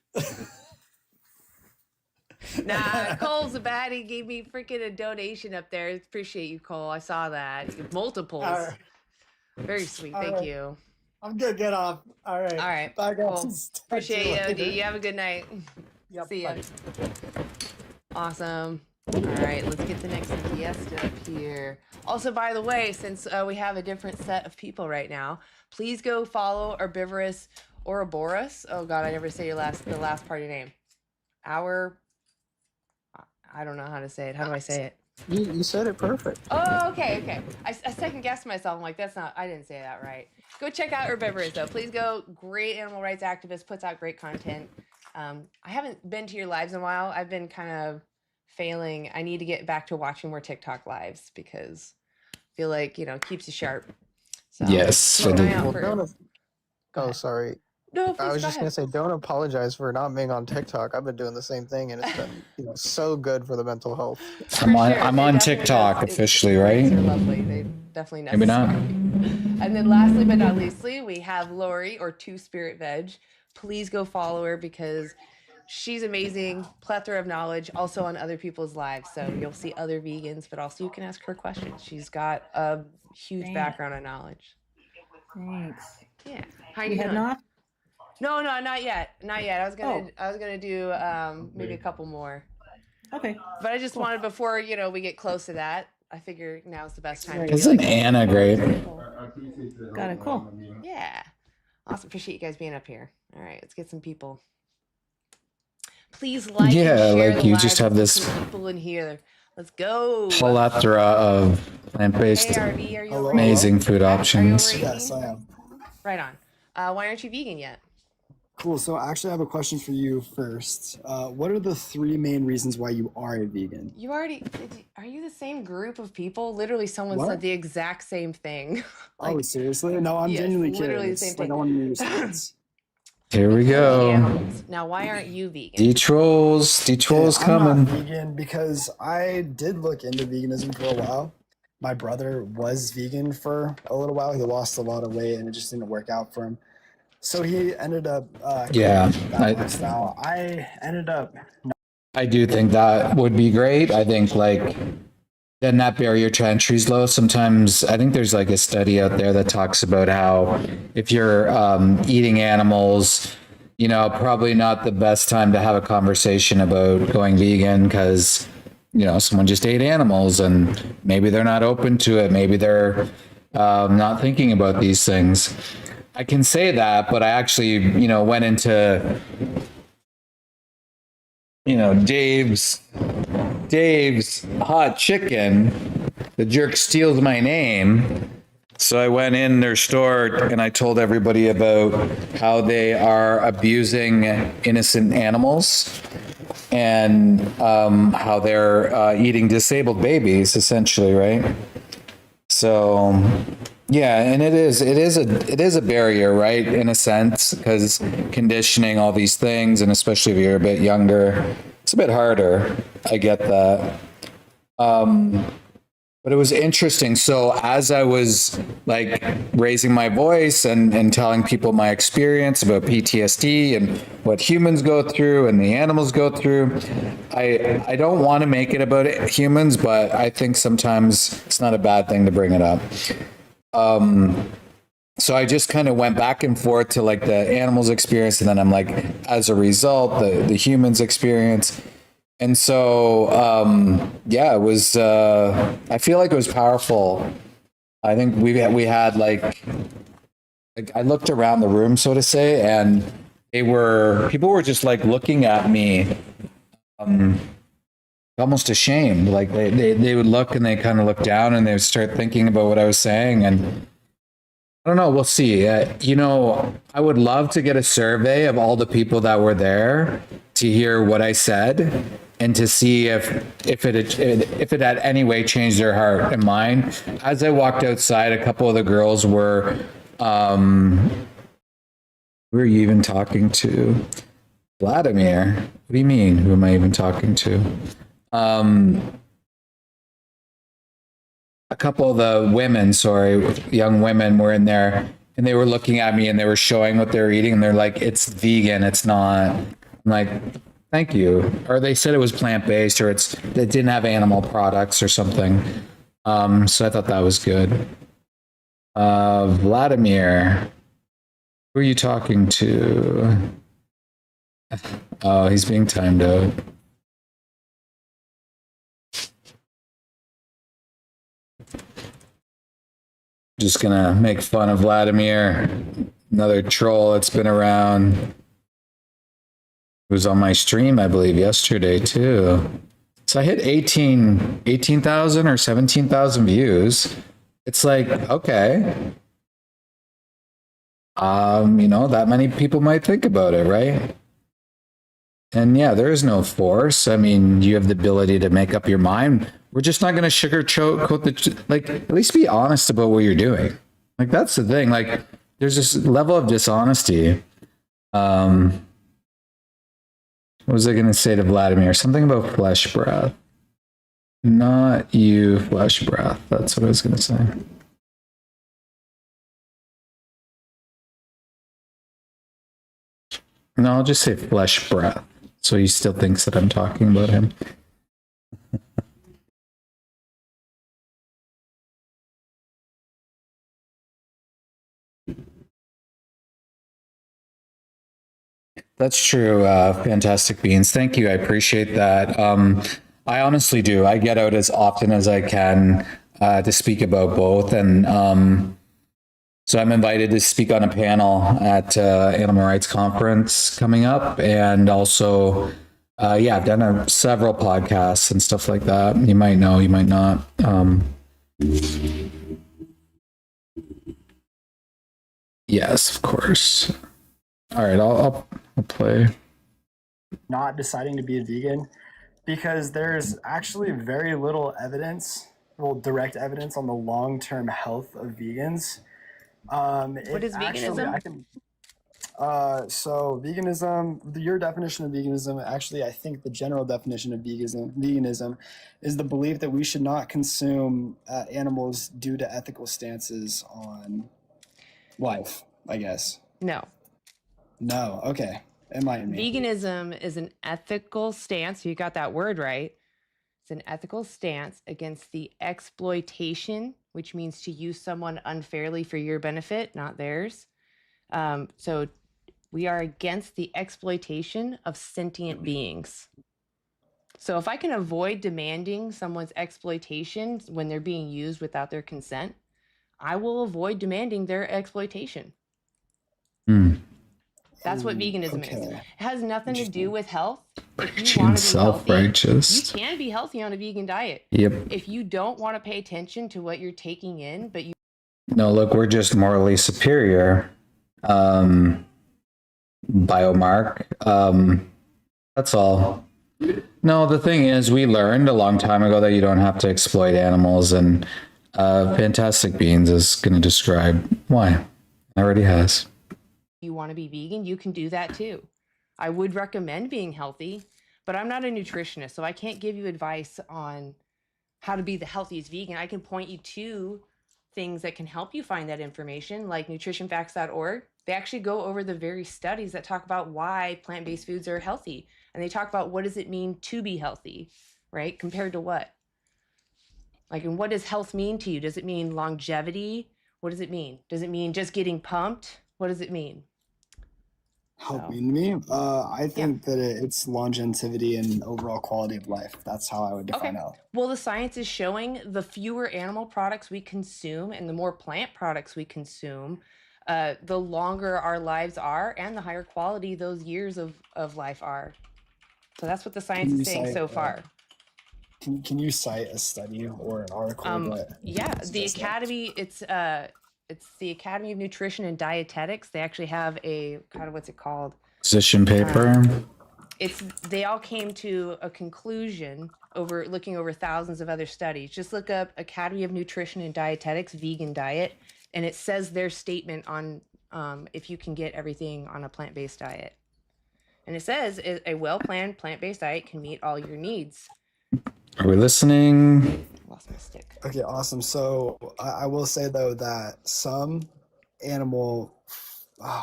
Nah, Cole's a baddie. Gave me freaking a donation up there. Appreciate you, Cole. I saw that. Multiples. Right. Very sweet. All Thank right. you. I'm gonna get off. All right. All right. Bye, guys. Cool. Talk to Appreciate you, later. OD. You have a good night. Yep, See ya. bye. Awesome. All right, let's get the next guest up here. Also, by the way, since we have a different set of people right now, please go follow Herbivorous Ouroboros. Oh God, I never say the last part of your name. I don't know how to say it. How do I say it? You said it perfect. Oh, okay. I second guessed myself. I'm like, I didn't say that right. Go check out Herbivorous though. Please go. Great animal rights activist, puts out great content. I haven't been to your lives in a while. I've been kind of failing. I need to get back to watching more TikTok lives because I feel like, keeps you sharp. So Yes, keep I an do. eye out for- Oh, sorry. No, I please was go just gonna ahead. say, don't apologize for not being on TikTok. I've been doing the same thing, and it's been so good for the mental health. I'm on sure. I'm It on definitely TikTok does. officially, They're right? lovely. They definitely Maybe necessary. not. And then lastly but not leastly, we have Lori or Two Spirit Veg. Please go follow her because she's amazing, plethora of knowledge, also on other people's lives. So you'll see other vegans, but also you can ask her questions. She's got a huge Thanks. background of knowledge. Thanks. Yeah. How You you have doing? not? No, not yet. Not yet. I was Oh. gonna do maybe a couple more. Okay. But I just wanted before, we get close to that. I figure now's the best time to be Isn't like, Anna great? Got it. Cool. yeah. Awesome. Appreciate you guys being up here. All right, let's get some people. Please like Yeah, and share like the you live. just have Let's this get some people in here. Let's go. plethora of plant-based, Hey, RV, are you over amazing food options. here? Yes, I am. Right on. Why aren't you vegan yet? Cool. So actually, I have a question for you first. What are the 3 main reasons why you are a vegan? You already are you the same group of people? Literally, someone What? said the exact same thing. Oh, seriously? No, I'm yes, genuinely literally the curious. same Like, thing. I want to know your stance. Here we Eat go. animals. Now, why aren't you vegan? D-Trolls I'm coming. not vegan because I did look into veganism for a while. My brother was vegan for a little while. He lost a lot of weight and it just didn't work out for him. So he ended up Yeah, that lifestyle. I ended up I do think that would be great. I think then that barrier to entry is low. Sometimes I think there's like a study out there that talks about how if you're eating animals, probably not the best time to have a conversation about going vegan because, someone just ate animals and maybe they're not open to it. Maybe they're not thinking about these things. I can say that, but I actually, went into, Dave's Hot Chicken. The jerk steals my name. So I went in their store and I told everybody about how they are abusing innocent animals and how they're eating disabled babies, essentially, right? So, yeah, and it is a barrier, right? In a sense, because conditioning all these things, and especially if you're a bit younger, it's a bit harder. I get that. But But it was interesting. So as I was like raising my voice and telling people my experience about PTSD and what humans go through and the animals go through, I don't want to make it about humans, but I think sometimes it's not a bad thing to bring it up. So I just kind of went back and forth to like the animals experience, and then I'm like, as a result, the humans experience. And so, yeah, it was, I feel like it was powerful. I think we had like, I looked around the room, so to say, and people were just like looking at me, almost ashamed. Like they would look and they kind of look down and they would start thinking about what I was saying. And I don't know, we'll see. You know, I would love to get a survey of all the people that were there to hear what I said and to see if it had any way changed their heart and mind. As I walked outside, a couple of the girls were, who are you even talking to? Vladimir. What do you mean? Who am I even talking to? A couple of the women, young women were in there and they were looking at me and they were showing what they were eating and they're like, it's vegan, it's not. I'm like, thank you. Or they said it was plant-based or it didn't have animal products or something. So I thought that was good. Vladimir, who are you talking to? Oh, he's being timed out. Just gonna make fun of Vladimir, another troll that's been around. It was on my stream, I believe, yesterday too. So I hit 18,000 or 17,000 views. It's like, okay. You know, that many people might think about it, right? And yeah, there is no force. I mean, you have the ability to make up your mind. We're just not going to sugarcoat like, at least be honest about what you're doing. Like, that's the thing. Like, there's this level of dishonesty. What was I going to say to Vladimir? Something about flesh breath. Not you, flesh breath. That's what I was going to say. No, I'll just say flesh breath. So he still thinks that I'm talking about him. That's true. Fantastic Beans. Thank you. I appreciate that. I honestly do. I get out as often as I can to speak about both. And so I'm invited to speak on a panel at Animal Rights Conference coming up. And also, yeah, I've done several podcasts and stuff like that. You might know, you might not. Yes, of course. All right, I'll play. Not deciding to be a vegan because there's actually very little evidence, well, direct evidence on the long-term health of vegans. What is veganism? So veganism, your definition of veganism, actually, I think the general definition of veganism is the belief that we should not consume animals due to ethical stances on life, I guess. No. No, okay. Enlighten me. Veganism is an ethical stance. You got that word right. It's an ethical stance against the exploitation, which means to use someone unfairly for your benefit, not theirs. So we are against the exploitation of sentient beings. So if I can avoid demanding someone's exploitation when they're being used without their consent, I will avoid demanding their exploitation. That's what veganism is. It has nothing to do with health. If you want to be healthy, you can be healthy on a vegan diet. Yep. If you don't want to pay attention to what you're taking in, but you No, look, we're just morally superior. Biomark. That's all. No, the thing is, we learned a long time ago that you don't have to exploit animals, and Fantastic Beans is going to describe why. It already has. you want to be vegan, you can do that too. I would recommend being healthy, but I'm not a nutritionist, so I can't give you advice on how to be the healthiest vegan. I can point you to things that can help you find that information, like nutritionfacts.org. They actually go over the very studies that talk about why plant-based foods are healthy. And they talk about what does it mean to be healthy, right? Compared to what? Like, and what does health mean to you? Does it mean longevity? What does it mean? Does it mean just getting pumped? What does it mean? Help me. I think that it's longevity and overall quality of life. That's how I would define health. Well, the science is showing the fewer animal products we consume and the more plant products we consume, the longer our lives are and the higher quality those years of life are. So that's what the science is saying so far. Can you cite a study or an article that? Yeah, the Academy. It's the Academy of Nutrition and Dietetics. They actually have a what's it called? Position paper. They all came to a conclusion over looking over thousands of other studies. Just look up Academy of Nutrition and Dietetics vegan diet, and it says their statement on if you can get everything on a plant-based diet. And it says a well-planned plant-based diet can meet all your needs. Are we listening? Lost my stick. Okay, awesome. So I will say though that some animal,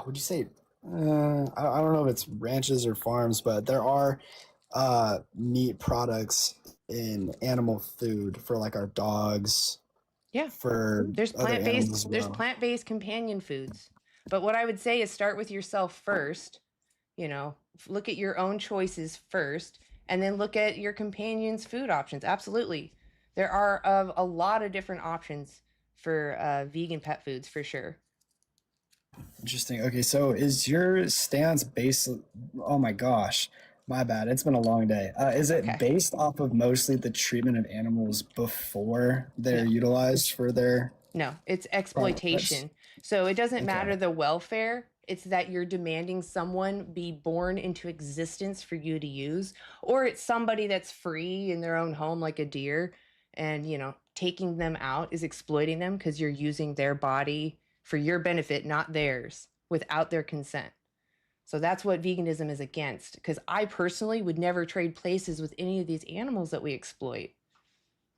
would you say, I don't know if it's ranches or farms, but there are meat products in animal food for like our dogs. Yeah. For there's other animals plant-based as there's well. plant-based companion foods. But what I would say is start with yourself first. Look at your own choices first, and then look at your companion's food options. Absolutely. There are a lot of different options for vegan pet foods for sure. Interesting. Okay, so is your stance based? Oh my gosh, my bad. It's been a long day. Is it based off of mostly the treatment of animals before they're utilized for their? No, it's exploitation. So it doesn't matter the welfare. It's that you're demanding someone be born into existence for you to use, or it's somebody that's free in their own home like a deer, and taking them out is exploiting them because you're using their body for your benefit, not theirs, without their consent. So that's what veganism is against, because I personally would never trade places with any of these animals that we exploit,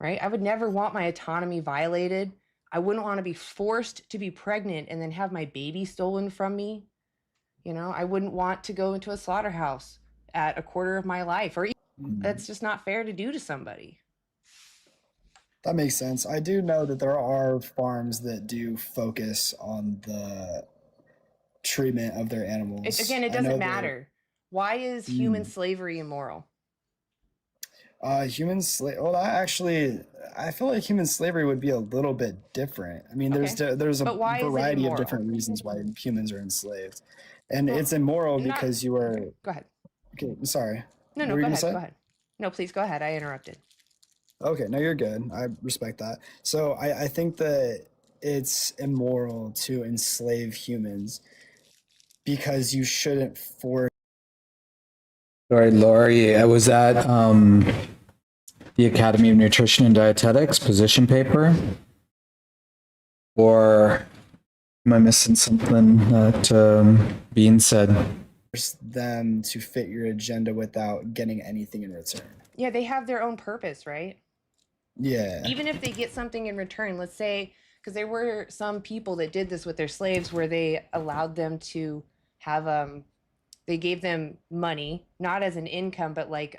right? I would never want my autonomy violated. I wouldn't want to be forced to be pregnant and then have my baby stolen from me. I wouldn't want to go into a slaughterhouse at a quarter of my life, or that's just not fair to do to somebody. That makes sense. I do know that there are farms that do focus on the treatment of their animals. Again, it doesn't matter. Why is human slavery immoral? Human slave. Well, actually, I feel like human slavery would be a little bit different. I mean, there's a variety of different reasons why humans are enslaved, and it's immoral because you are. Go ahead. Okay, sorry. No, go ahead. Go ahead. No, please go ahead. I interrupted. Okay, no, you're good. I respect that. So I think that it's immoral to enslave humans because you shouldn't force. Sorry, Lori, I was at the Academy of Nutrition and Dietetics position paper, or am I missing something that Bean said? Force them to fit your agenda without getting anything in return. Yeah, they have their own purpose, right? Yeah. Even if they get something in return, let's say, because there were some people that did this with their slaves where they allowed them to have they gave them money, not as an income, but like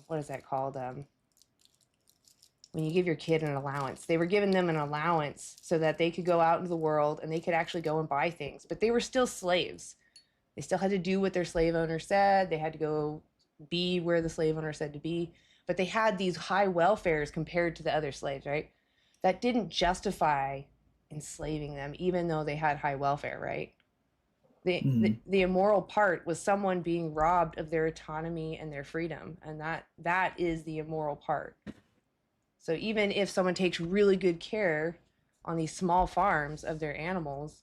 what is that called? When you give your kid an allowance. They were giving them an allowance so that they could go out into the world and they could actually go and buy things, but they were still slaves. They still had to do what their slave owner said. They had to go be where the slave owner said to be, but they had these high welfares compared to the other slaves, right? That didn't justify enslaving them, even though they had high welfare, right? The immoral part was someone being robbed of their autonomy and their freedom, and that is the immoral part. So even if someone takes really good care on these small farms of their animals,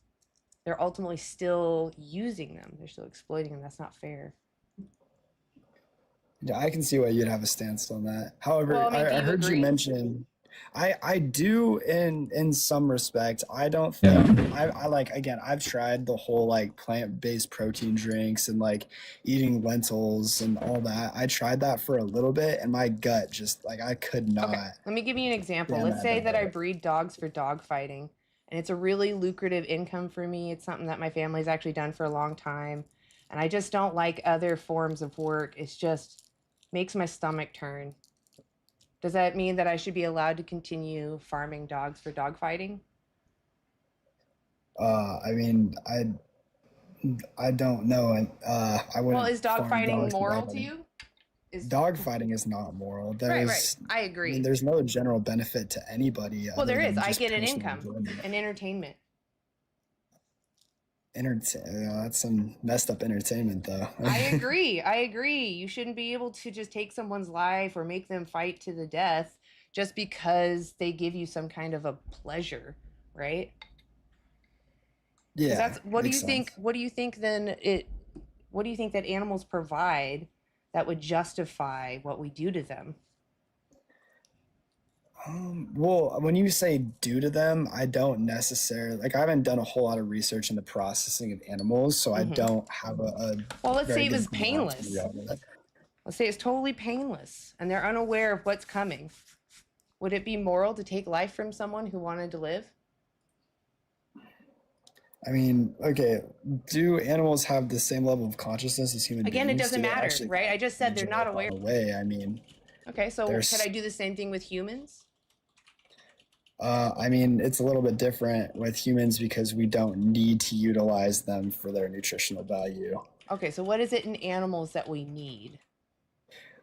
they're ultimately still using them. They're still exploiting them. That's not fair. Yeah, I can see why you'd have a stance on that. However, Well, I mean, I heard you mention I do in some respect. I don't think I like, again, I've tried the whole like plant-based protein drinks and like eating lentils and all that. I tried that for a little bit and my gut just like I could not. Let me give you an example. stand Let's say that I diet. breed dogs for dog fighting, and it's a really lucrative income for me. It's something that my family's actually done for a long time, and I just don't like other forms of work. It's just makes my stomach turn. Does that mean that I should be allowed to continue farming dogs for dog fighting? I mean, I don't know. I wouldn't. Well, is dog farm fighting dogs for moral dog to fighting. you? Dog fighting is not moral. Right. There's, I I agree. mean, there's no general benefit to anybody. Well, other there is. than I just get an personal income enjoyment. and entertainment. That's some messed up entertainment, though. I agree. I agree. You shouldn't be able to just take someone's life or make them fight to the death just because they give you some kind of a pleasure, right? 'Cause Yeah. that's what do you makes think? sense. What do you think then? What do you think that animals provide that would justify what we do to them? Well, when you say due to them, I don't necessarily like. I haven't done a whole lot of research in the processing of animals, so I Mhm. don't have a Well, let's very say it was good grasp of painless. reality. Let's say it's totally painless and they're unaware of what's coming. Would it be moral to take life from someone who wanted to live? I mean, okay, do animals have the same level of consciousness as human Again, beings? it doesn't Do they matter, actually right? I just said they're enjoy not it aware. on the way? I mean, Okay, so there's- could I do the same thing with humans? I mean, it's a little bit different with humans because we don't need to utilize them for their nutritional value. Okay, so what is it in animals that we need?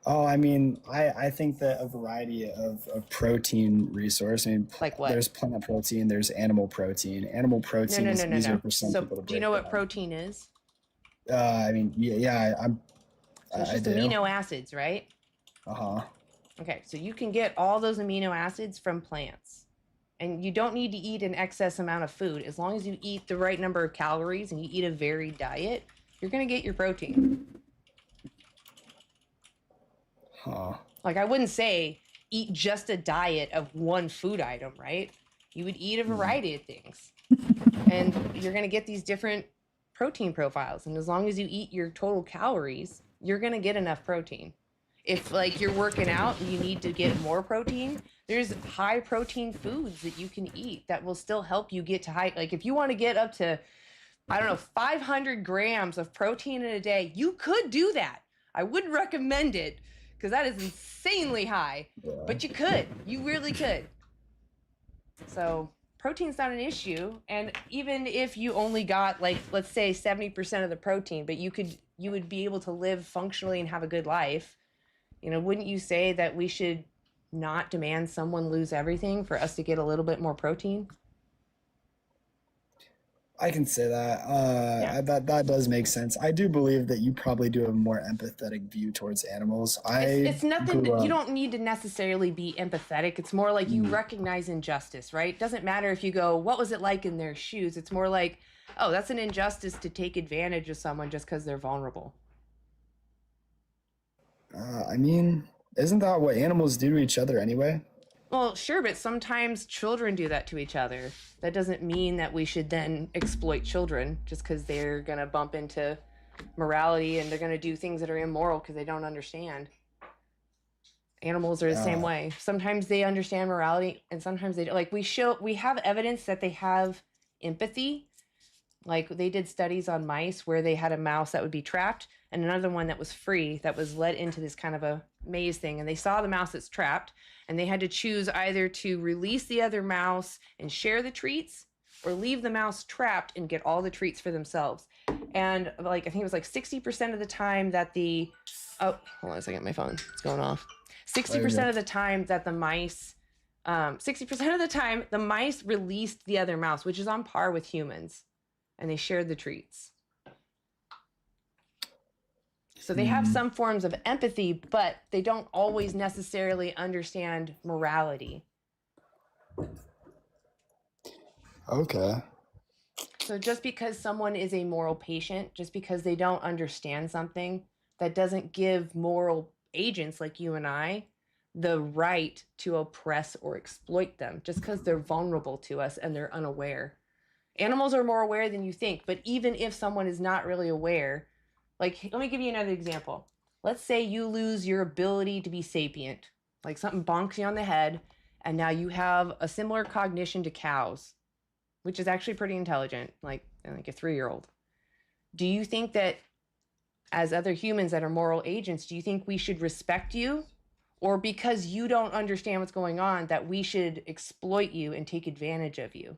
Oh, I mean, I think that a variety of protein resource. I mean, Like what? there's plant protein, there's animal protein. Animal No, protein no, is no, no, easier no. for some So people to do you break know what down. protein is? I mean, yeah, So it's I just do. amino acids, right? Uh-huh. Okay, so you can get all those amino acids from plants. And you don't need to eat an excess amount of food. As long as you eat the right number of calories and you eat a varied diet, you're going to get your protein. Huh. Like, I wouldn't say eat just a diet of one food item, right? You would eat a variety of things. And you're going to get these different protein profiles. And as long as you eat your total calories, you're going to get enough protein. If like you're working out and you need to get more protein, there's high protein foods that you can eat that will still help you get to high. Like if you want to get up to, I don't know, 500 grams of protein in a day, you could do that. I wouldn't recommend it because that is insanely high, but you could, you really could. So protein's not an issue. And even if you only got like, let's say 70% of the protein, but you would be able to live functionally and have a good life. You know, wouldn't you say that we should not demand someone lose everything for us to get a little bit more protein? I can say that. That does make sense. I do believe that you probably do have a more empathetic view towards animals. It's nothing, grew you up- don't need to necessarily be empathetic. It's more like you recognize injustice, right? It doesn't matter if you go, what was it like in their shoes? It's more like, oh, that's an injustice to take advantage of someone just because they're vulnerable. I mean, isn't that what animals do to each other anyway? Well, sure, but sometimes children do that to each other. That doesn't mean that we should then exploit children just because they're going to bump into morality and they're going to do things that are immoral because they don't understand. Animals are the same way. Sometimes they understand morality and sometimes they don't. Like we have evidence that they have empathy. Like they did studies on mice where they had a mouse that would be trapped and another one that was free that was led into this kind of a maze thing. And they saw the mouse that's trapped and they had to choose either to release the other mouse and share the treats or leave the mouse trapped and get all the treats for themselves. And like, I think it was like 60% of the time that oh, hold on a second, my phone, it's going off. 60% of the time that the mice, 60% of the time the mice released the other mouse, which is on par with humans. And they shared the treats. So they have some forms of empathy, but they don't always necessarily understand morality. Okay. So just because someone is a moral patient, just because they don't understand something, that doesn't give moral agents like you and I the right to oppress or exploit them just because they're vulnerable to us and they're unaware. Animals are more aware than you think, but even if someone is not really aware, like, let me give you another example. Let's say you lose your ability to be sapient, like something bonks you on the head, and now you have a similar cognition to cows, which is actually pretty intelligent, like a 3-year-old. Do you think that as other humans that are moral agents, do you think we should respect you? Or because you don't understand what's going on, that we should exploit you and take advantage of you?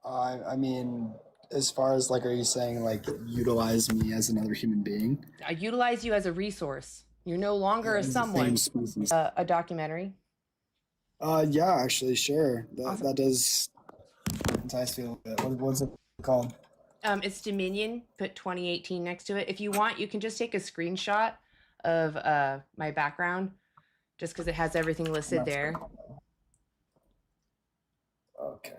I mean, as far as like, are you saying like utilize me as another human being? I utilize you as a resource. You're no longer a As the someone. same species. A documentary. Yeah, actually, sure. That Awesome. that does entice me a little bit. What's it called? It's Dominion. Put 2018 next to it. If you want, you can just take a screenshot of my background, just because it has everything listed there. Okay,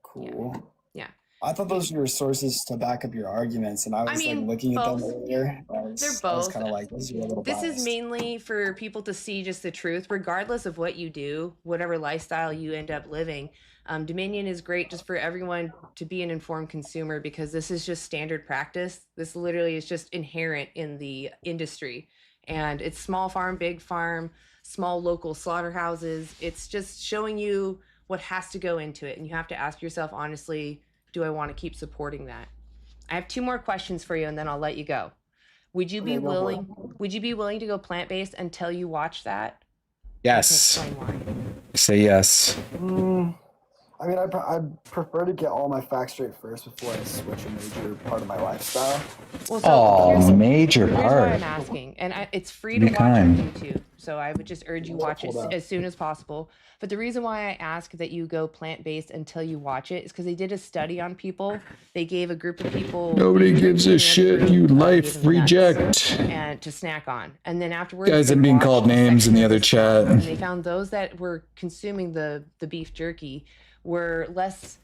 cool. Yeah. I thought those were sources to back up your arguments, and I was like looking at them both. earlier. They're I was both. kind of like, this is a little This is biased. mainly for people to see just the truth, regardless of what you do, whatever lifestyle you end up living. Dominion is great just for everyone to be an informed consumer, because this is just standard practice. This literally is just inherent in the industry. And it's small farm, big farm, small local slaughterhouses. It's just showing you what has to go into it. And you have to ask yourself honestly, do I want to keep supporting that? I have 2 more questions for you, and then I'll let you go. Would you be willing to go plant-based until you watch that? Yes. I can explain why. Say yes. I mean, I prefer to get all my facts straight first before I switch a major part of my lifestyle. Well, major here's why part. I'm asking, and it's free to Be watch on kind. YouTube, so I would just urge you watch it as soon as possible. But the reason why I ask that you go plant-based until you watch it is because they did a study on people. They gave a group of people Nobody beef gives jerky, a shit, you life reject. and to snack on, and then afterwards Guys, they I'm being watched called a names in section the of other this film, chat. and they found those that were consuming the beef jerky were less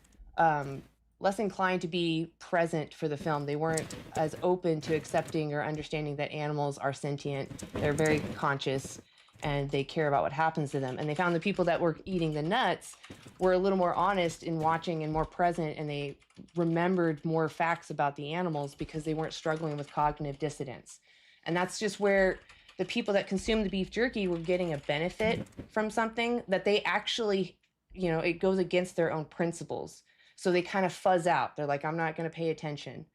inclined to be present for the film. They weren't as open to accepting or understanding that animals are sentient. They're very conscious and they care about what happens to them. And they found the people that were eating the nuts were a little more honest in watching and more present, and they remembered more facts about the animals because they weren't struggling with cognitive dissonance. And that's just where the people that consume the beef jerky were getting a benefit from something that they actually, it goes against their own principles. So they kind of fuzz out. They're like, I'm not going to pay attention.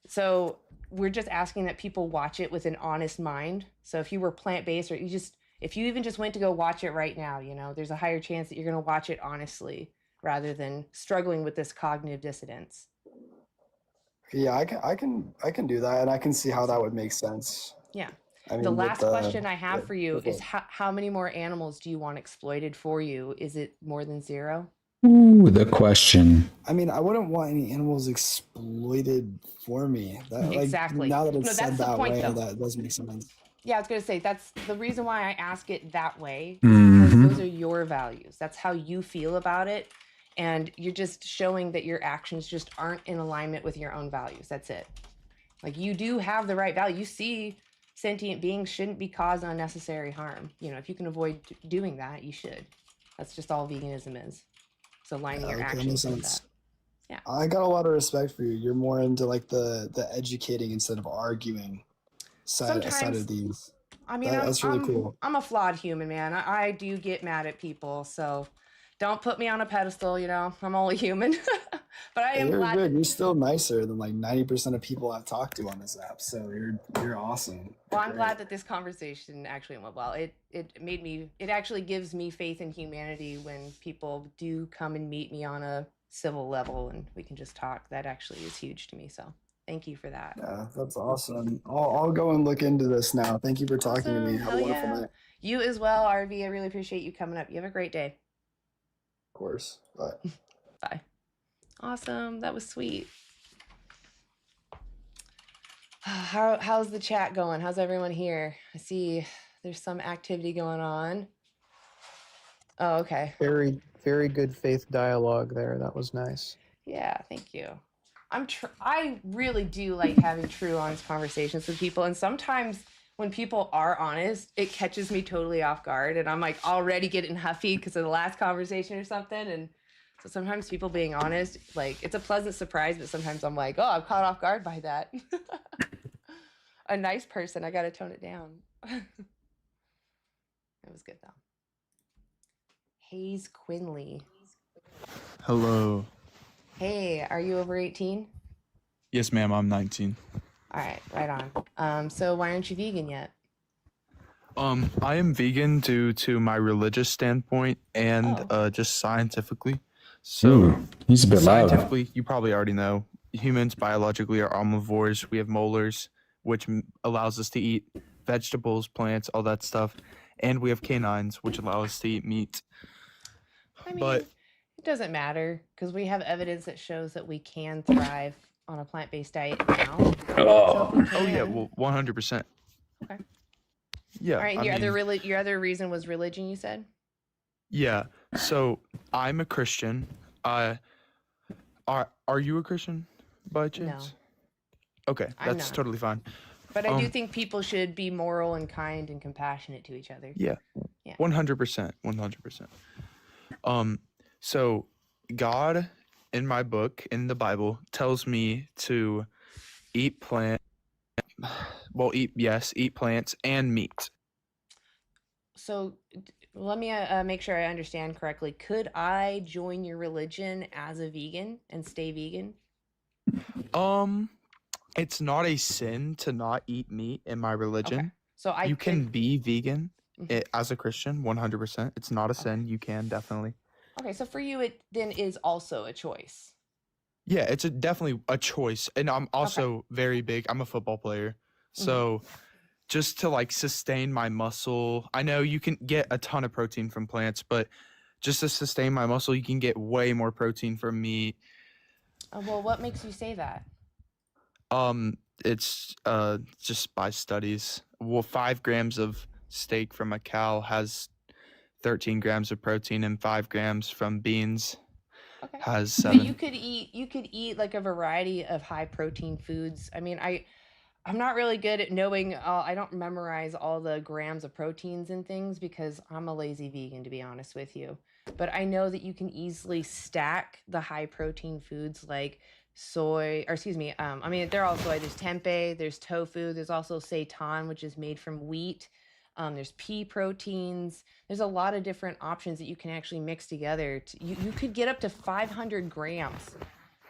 So we're just asking that people watch it with an honest mind. So if you were plant-based, or if you even just went to go watch it right now, there's a higher chance that you're going to watch it honestly rather than struggling with this cognitive dissonance. Yeah, I can do that, and I can see how that would make sense. Yeah. I mean, The last question I have for you is how many more animals do you want exploited for you? Is it more than 0? Ooh, the question. I mean, I wouldn't want any animals exploited for me. Exactly. Now that it's No, said that's the that point, way, though. that does make sense. Yeah, I was going to say, that's the reason why I ask it that way. Mhm. Because those are your values. That's how you feel about it. And you're just showing that your actions just aren't in alignment with your own values. That's it. Like, you do have the right value. You see sentient beings shouldn't be caused unnecessary harm. If you can avoid doing that, you should. That's just all veganism is. So aligning your actions with that. Yeah. I got a lot of respect for you. You're more into like the educating instead of arguing side of these. I mean, that's really cool. I'm a flawed human, man. I do get mad at people, so don't put me on a pedestal. I'm only human. But I am You're glad. good. You're still nicer than like 90% of people I've talked to on this app. So you're awesome. Well, I'm glad that this conversation actually went well. It actually gives me faith in humanity when people do come and meet me on a civil level and we can just talk. That actually is huge to me. So thank you for that. Yeah, that's awesome. I'll go and look into this now. Thank you for talking to me. Have a wonderful night. You as well, RV. I really appreciate you coming up. You have a great day. Of course. Bye. Bye. Awesome. That was sweet. How's the chat going? How's everyone here? I see there's some activity going on. Oh, okay. Very, very good faith dialogue there. That was nice. Yeah, thank you. I really do like having true, honest conversations with people, and sometimes when people are honest, it catches me totally off guard, and I'm like already getting huffy because of the last conversation or something. And so sometimes people being honest, like it's a pleasant surprise, but sometimes I'm like, oh, I'm caught off guard by that. A nice person, I gotta tone it down. It was good though. Hayes Quinley. Hello. Hey, are you over 18? Yes, ma'am, I'm 19. All right, right on. So why aren't you vegan yet? I am vegan due to my religious standpoint and just scientifically. So Ooh, he's a bit loud. scientifically, you probably already know, humans biologically are omnivores. We have molars, which allows us to eat vegetables, plants, all that stuff. And we have canines, which allow us to eat meat. I mean, But it doesn't matter because we have evidence that shows that we can thrive on a plant-based diet now. So if we oh yeah, can- well, 100%. Okay. Yeah. All right, and I your other reason was religion, you said? Yeah. So I'm a Christian. Are you a Christian by chance? No. Okay, I'm that's not. totally fine. But I do think people should be moral and kind and compassionate to each other. Yeah. Yeah. 100%. 100%. So God in my book in the Bible tells me to eat eat plants and meat. So let me make sure I understand correctly. Could I join your religion as a vegan and stay vegan? It's not a sin to not eat meat in my religion. So I you can could- be vegan as a Christian, 100%. It's not a sin. You can definitely. Okay, so for you, it then is also a choice. Yeah, it's definitely a choice. And I'm also very big. I'm a football player. So just to like sustain my muscle, I know you can get a ton of protein from plants, but just to sustain my muscle, you can get way more protein from meat. Well, what makes you say that? It's just by studies. Well, 5 grams of steak from a cow has 13 grams of protein, and 5 grams from beans has 7. But you could eat like a variety of high protein foods. I mean, I'm not really good at knowing. I don't memorize all the grams of proteins and things because I'm a lazy vegan, to be honest with you. But I know that you can easily stack the high protein foods like soy, or excuse me. I mean, they're all soy. There's tempeh, there's tofu, there's also seitan, which is made from wheat. There's pea proteins. There's a lot of different options that you can actually mix together. You could get up to 500 grams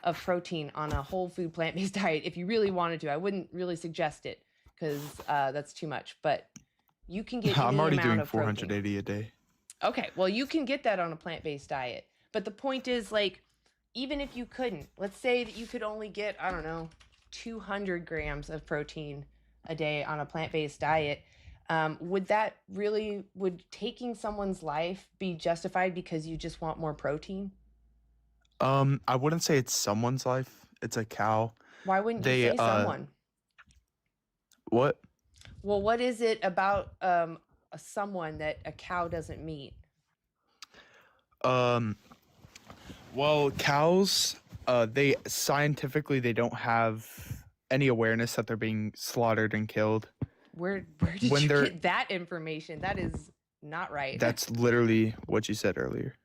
of protein on a whole food plant-based diet if you really wanted to. I wouldn't really suggest it because that's too much, but you can get I'm any already amount doing of protein. 480 a day. Okay, well, you can get that on a plant-based diet. But the point is, like, even if you couldn't, let's say that you could only get, I don't know, 200 grams of protein a day on a plant-based diet, would taking someone's life be justified because you just want more protein? I wouldn't say it's someone's life. It's a cow. Why wouldn't you say someone? What? Well, what is it about someone that a cow doesn't meet? Well, cows, they scientifically they don't have any awareness that they're being slaughtered and killed. Where did When you they're- get that information? That is not right. That's literally what you said earlier.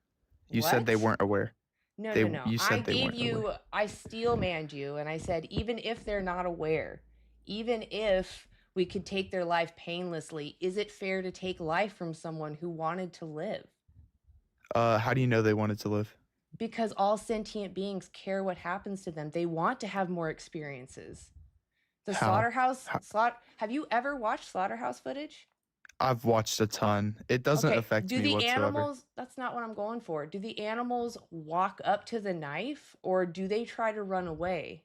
You said they What? weren't aware. No. You said I they gave weren't you, aware. I steel manned you, and I said, even if they're not aware, even if we could take their life painlessly, is it fair to take life from someone who wanted to live? How do you know they wanted to live? Because all sentient beings care what happens to them. They want to have more experiences. The How? slaughterhouse, have you ever watched slaughterhouse footage? I've watched a ton. It doesn't affect Do me the whatsoever. animals, that's not what I'm going for. Do the animals walk up to the knife or do they try to run away?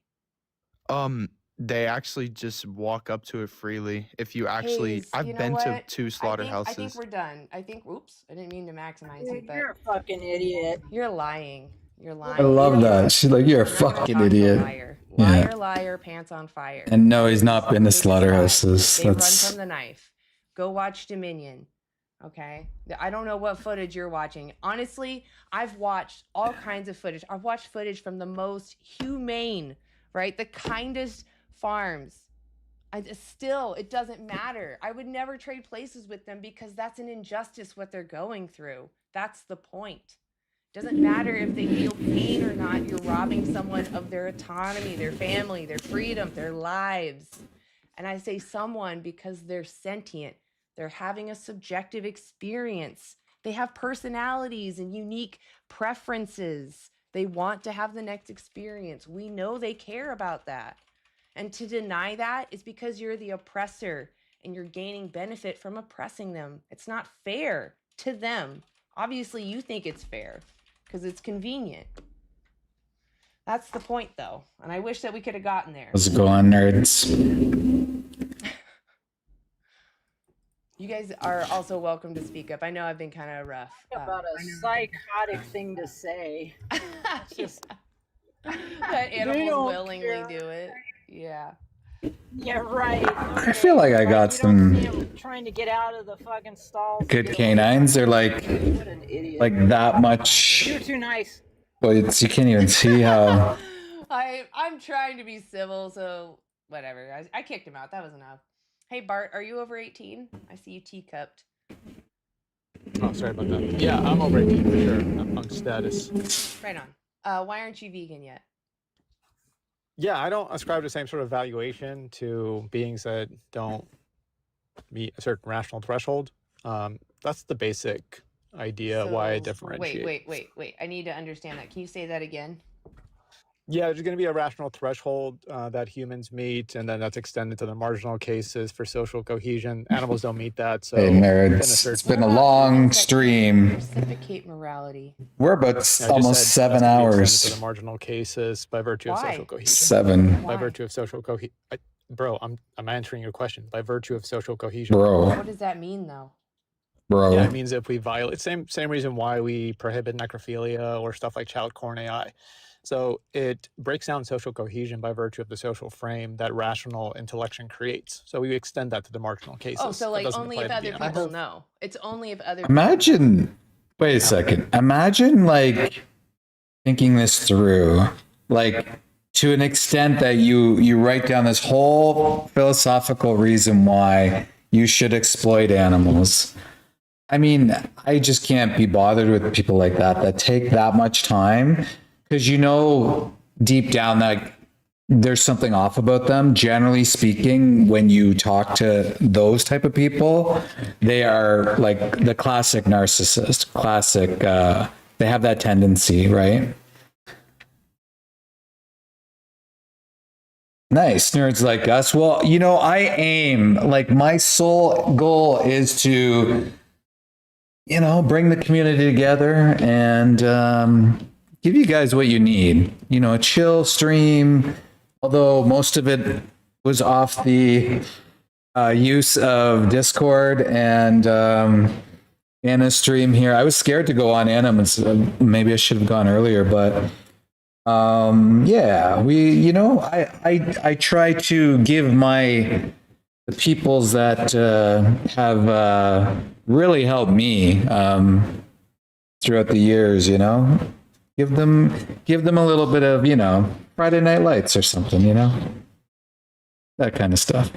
They actually just walk up to it freely. If you actually, Hayes, I've you know been to what? 2 I slaughterhouses. think we're done. Oops, I didn't mean to maximize you, but You're a fucking idiot. you're lying. You're lying. I love that. She's like, you're a I'm not gonna fucking talk to a idiot. Liar, Yeah. liar, pants on fire. And no, he's not been to slaughterhouses. They run That's from the knife. Go watch Dominion. Okay? I don't know what footage you're watching. Honestly, I've watched all kinds of footage. I've watched footage from the most humane, right? The kindest farms Still, it doesn't matter. I would never trade places with them because that's an injustice what they're going through. That's the point. Doesn't matter if they feel pain or not. You're robbing someone of their autonomy, their family, their freedom, their lives. And I say someone because they're sentient. They're having a subjective experience. They have personalities and unique preferences. They want to have the next experience. We know they care about that. And to deny that is because you're the oppressor and you're gaining benefit from oppressing them. It's not fair to them. Obviously, you think it's fair because it's convenient. That's the point, though. And I wish that we could have gotten there. How's it going, nerds? You guys are also welcome to speak up. I know I've been kind of rough. About a psychotic thing to say. It's just That animals willingly do it. Yeah. Yeah, right. I feel like I got some Trying to get out of the fucking stalls. good canines. They're like that much. You're too nice. Well, you can't even see how. I'm trying to be civil, so whatever. I kicked him out. That was enough. Hey, Bart, are you over 18? I see you teacupped. Oh, sorry about that. Yeah, I'm over 18 for sure. I'm status. Right on. Why aren't you vegan yet? Yeah, I don't ascribe the same sort of valuation to beings that don't meet a certain rational threshold. That's the basic idea why I differentiate. Wait. I need to understand that. Can you say that again? Yeah, there's going to be a rational threshold that humans meet, and then that's extended to the marginal cases for social cohesion. Animals don't meet that. So Hey, nerds. It's been a long stream. Reciprocate morality. We're about almost 7 hours. To the marginal cases by virtue of social cohesion. 7. By virtue of social cohesion. Bro, I'm answering your question. By virtue of social cohesion. Bro. What does that mean, though? Bro. Yeah, it means if we violate, same reason why we prohibit necrophilia or stuff like child corn AI. So it breaks down social cohesion by virtue of the social frame that rational intellection creates. So we extend that to the marginal cases. Oh, so like only if other people know. It's only if other Imagine, wait a second. Imagine like thinking this through, like to an extent that you write down this whole philosophical reason why you should exploit animals. I mean, I just can't be bothered with people like that take that much time. Because you know deep down that there's something off about them. Generally speaking, when you talk to those type of people, they are like the classic narcissist, they have that tendency, right? Nice, nerds like us. Well, you know, I aim, like my sole goal is to, you know, bring the community together and give you guys what you need. You know, a chill stream, although most of it was off the use of Discord and Anna's stream here. I was scared to go on Anna. Maybe I should have gone earlier, but yeah, you know, I try to give the peoples that have really helped me throughout the years, you know. Give them a little bit of, you know, Friday Night Lights or something, you know, that kind of stuff.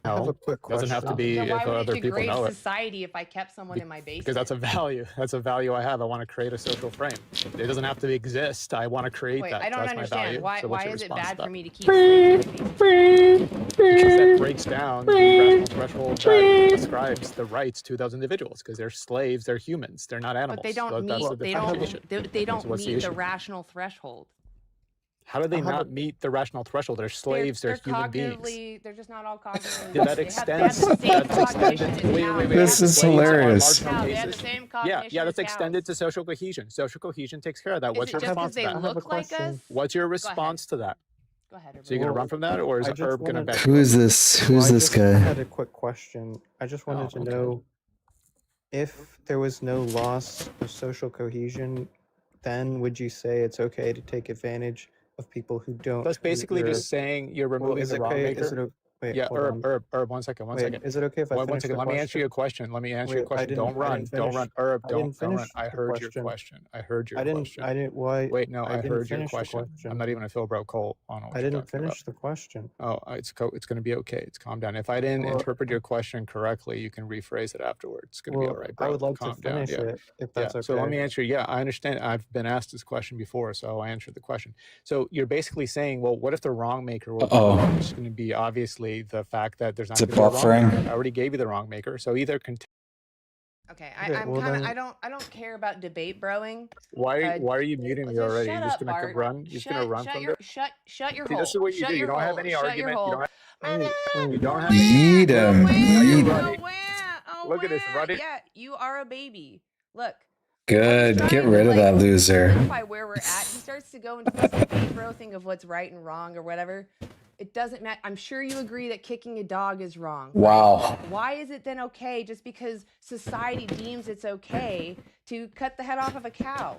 I have a quick question. Doesn't have to be Then why if would other it people degrade know it. society if I kept someone in my basement? Because that's a value. That's a value I have. I want to create a social frame. It doesn't have to exist. I want to create Wait, that. I don't That's my value. understand. So what's Why your is it response bad to for that? me to keep slaves in my basement? Because that breaks down the rational threshold that describes the rights to those individuals. Because they're slaves, they're humans, they're not animals. But they don't So that's the meet. definition. They don't So what's the meet the issue? rational threshold. How do they not meet the rational threshold? They're slaves. They're human beings. Cognitively, they're just not all cognitively. Yeah, that extends. That's extended. Wait. This is hilarious. They have the same cognition Yeah, that's as extended to social cohesion. Social cohesion takes care of that. Is What's it your just response because to they that? look like us? What's your response to that? Go ahead. So you're gonna run from that, or is Herb gonna back? Who is this? Who's this I guy? had a quick question. I just wanted to know if there was no loss of social cohesion, then would you say it's okay to take advantage of people who don't? That's basically just saying you're removing the wrong maker. Wait, Yeah, hold on. Herb, one second. Wait, is it okay if I One finish second, the let me answer question? your question. Let me answer your Wait, I question. didn't. Don't run. Don't run. Herb, I didn't don't run. finish I the heard your question. question. I heard your I didn't. question. I didn't. Why? Wait, no, I I didn't heard your finish the question. question. I'm not even a Phil Bro Cole on what I you're didn't talking about. finish the question. Oh, it's going to be okay. It's calm down. If I didn't Well, interpret your question correctly, you can rephrase it afterwards. It's going to be all well, right, I bro. would like to Calm down. finish Yeah. it if Yeah. that's So let okay. me answer. Yeah, I understand. I've been asked this question before, so I answered the question. So you're basically saying, well, what if the wrong maker will be Uh-oh. wrong? It's going to be obviously the fact that there's not Is it going to be a wrong maker. buffering? I already gave you the wrong maker. So either Okay, Okay, I'm well kind of then, I don't care about debate broing. why are you muting me Just already? shut You're just up, gonna Bart. run. You're just gonna run from this. Shut your See, this hole. is what you Shut do. You your don't have hole. any Shut your argument. You hole. don't have. wait. You don't have. Eat him. You're Eat. running. Oh, Look at this. Running. yeah, you are a baby. Look, Good. Get trying to rid of that loser. solidify where we're at. He starts to go into this debate bro thing of what's right and wrong or whatever. It doesn't matter. I'm sure you agree that kicking a dog is wrong. Wow. Why is it then okay just because society deems it's okay to cut the head off of a cow?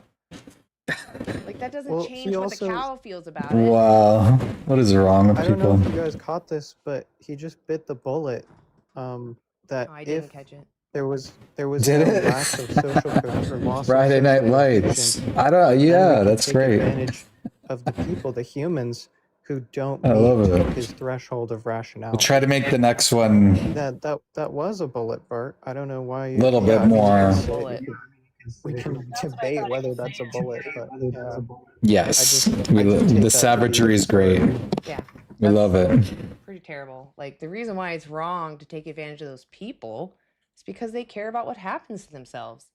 Like that doesn't Well, change he what also. the cow feels about it. Wow. What is wrong with I don't know people? if you guys caught this, but he just bit the bullet. That No, I didn't if catch it. there was Did no it? lack of social or loss of Friday social Night Lights. cohesion, I don't. then we Yeah, can that's take great. advantage of the people, the humans who don't I meet love it. his threshold of We'll rationality. try to make the next one That was a bullet, Bart. I don't know why. a little Yeah, bit I mean, more. we can debate whether that's a bullet, but yeah. Yes. I just take The that savagery is great. Yeah. We love it. Pretty terrible. Like the reason why it's wrong to take advantage of those people is because they care about what happens to themselves.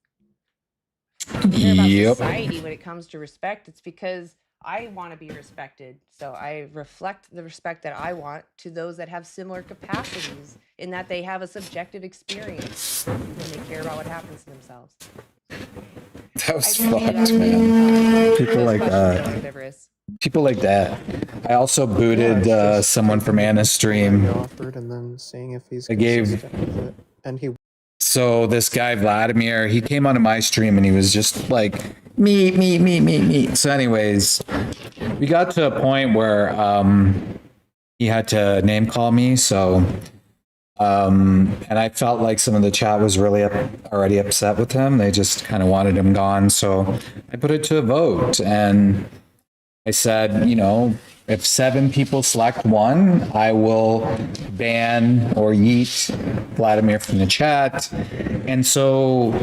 They care about Yep. society when it comes to respect. It's because I want to be respected. So I reflect the respect that I want to those that have similar capacities in that they have a subjective experience and they care about what happens to themselves. That was I appreciate fucked, that. man. People Those like questions are that. omnivorous. People like that. I also booted Yeah, it's just someone from Anna's stream. offered and then seeing if he's I gave. consistent with it. And he So this guy Vladimir, he came onto my stream and he was just like me. So, anyways, we got to a point where he had to name call me. So, and I felt like some of the chat was really already upset with him. They just kind of wanted him gone. So I put it to a vote, and I said, you know, if 7 people select one, I will ban or yeet Vladimir from the chat. And so,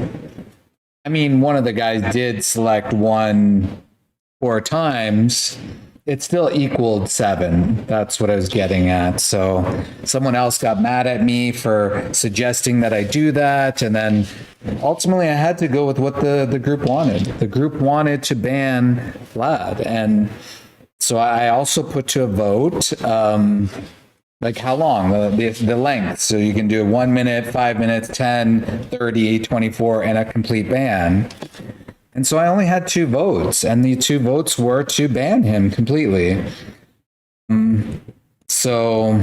I mean, one of the guys did select 1 4 times. It still equaled 7. That's what I was getting at. So someone else got mad at me for suggesting that I do that. And then ultimately I had to go with what the group wanted. The group wanted to ban Vlad. And so I also put to a vote, like how long, the length. So you can do 1 minute, 5 minutes, 10, 30, 24, and a complete ban. And so I only had 2 votes, and the 2 votes were to ban him completely. So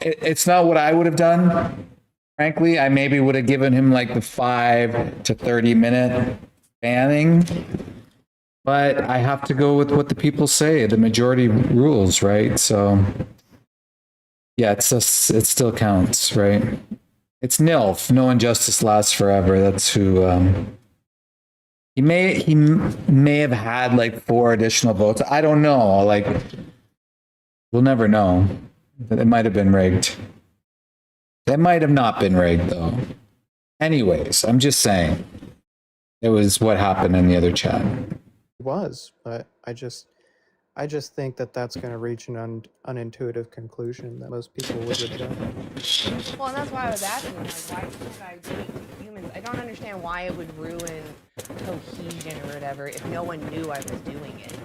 it's not what I would have done. Frankly, I maybe would have given him like the 5 to 30 minute banning. But I have to go with what the people say. The majority rules, right? So, yeah, it still counts, right? It's NILF. No injustice lasts forever. That's who. He may have had like 4 additional votes. I don't know. Like, we'll never know. It might have been rigged. It might have not been rigged, though. Anyways, I'm just saying. It was what happened in the other chat. was, but I just think that that's going to reach an unintuitive conclusion that most people would reject. Well, and that's why I was asking, like, why can't I do it with humans? I don't understand why it would ruin cohesion or whatever if no one knew I was doing it.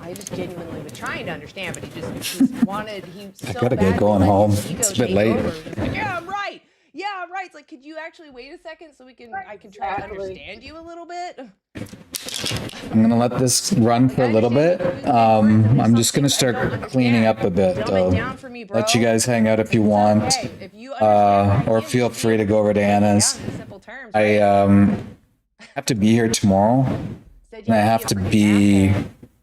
I just genuinely was trying to understand, but he I gotta get going home. It's a bit late. Like, yeah, I'm right. Yeah, I'm right. It's like, could you actually wait a second so I can try to understand you a little bit? I'm gonna let this run for a little bit. I'm just gonna start cleaning up a bit, though. Let you guys hang out if you want, or feel free to go over to Anna's. I have to be here tomorrow, and I have to be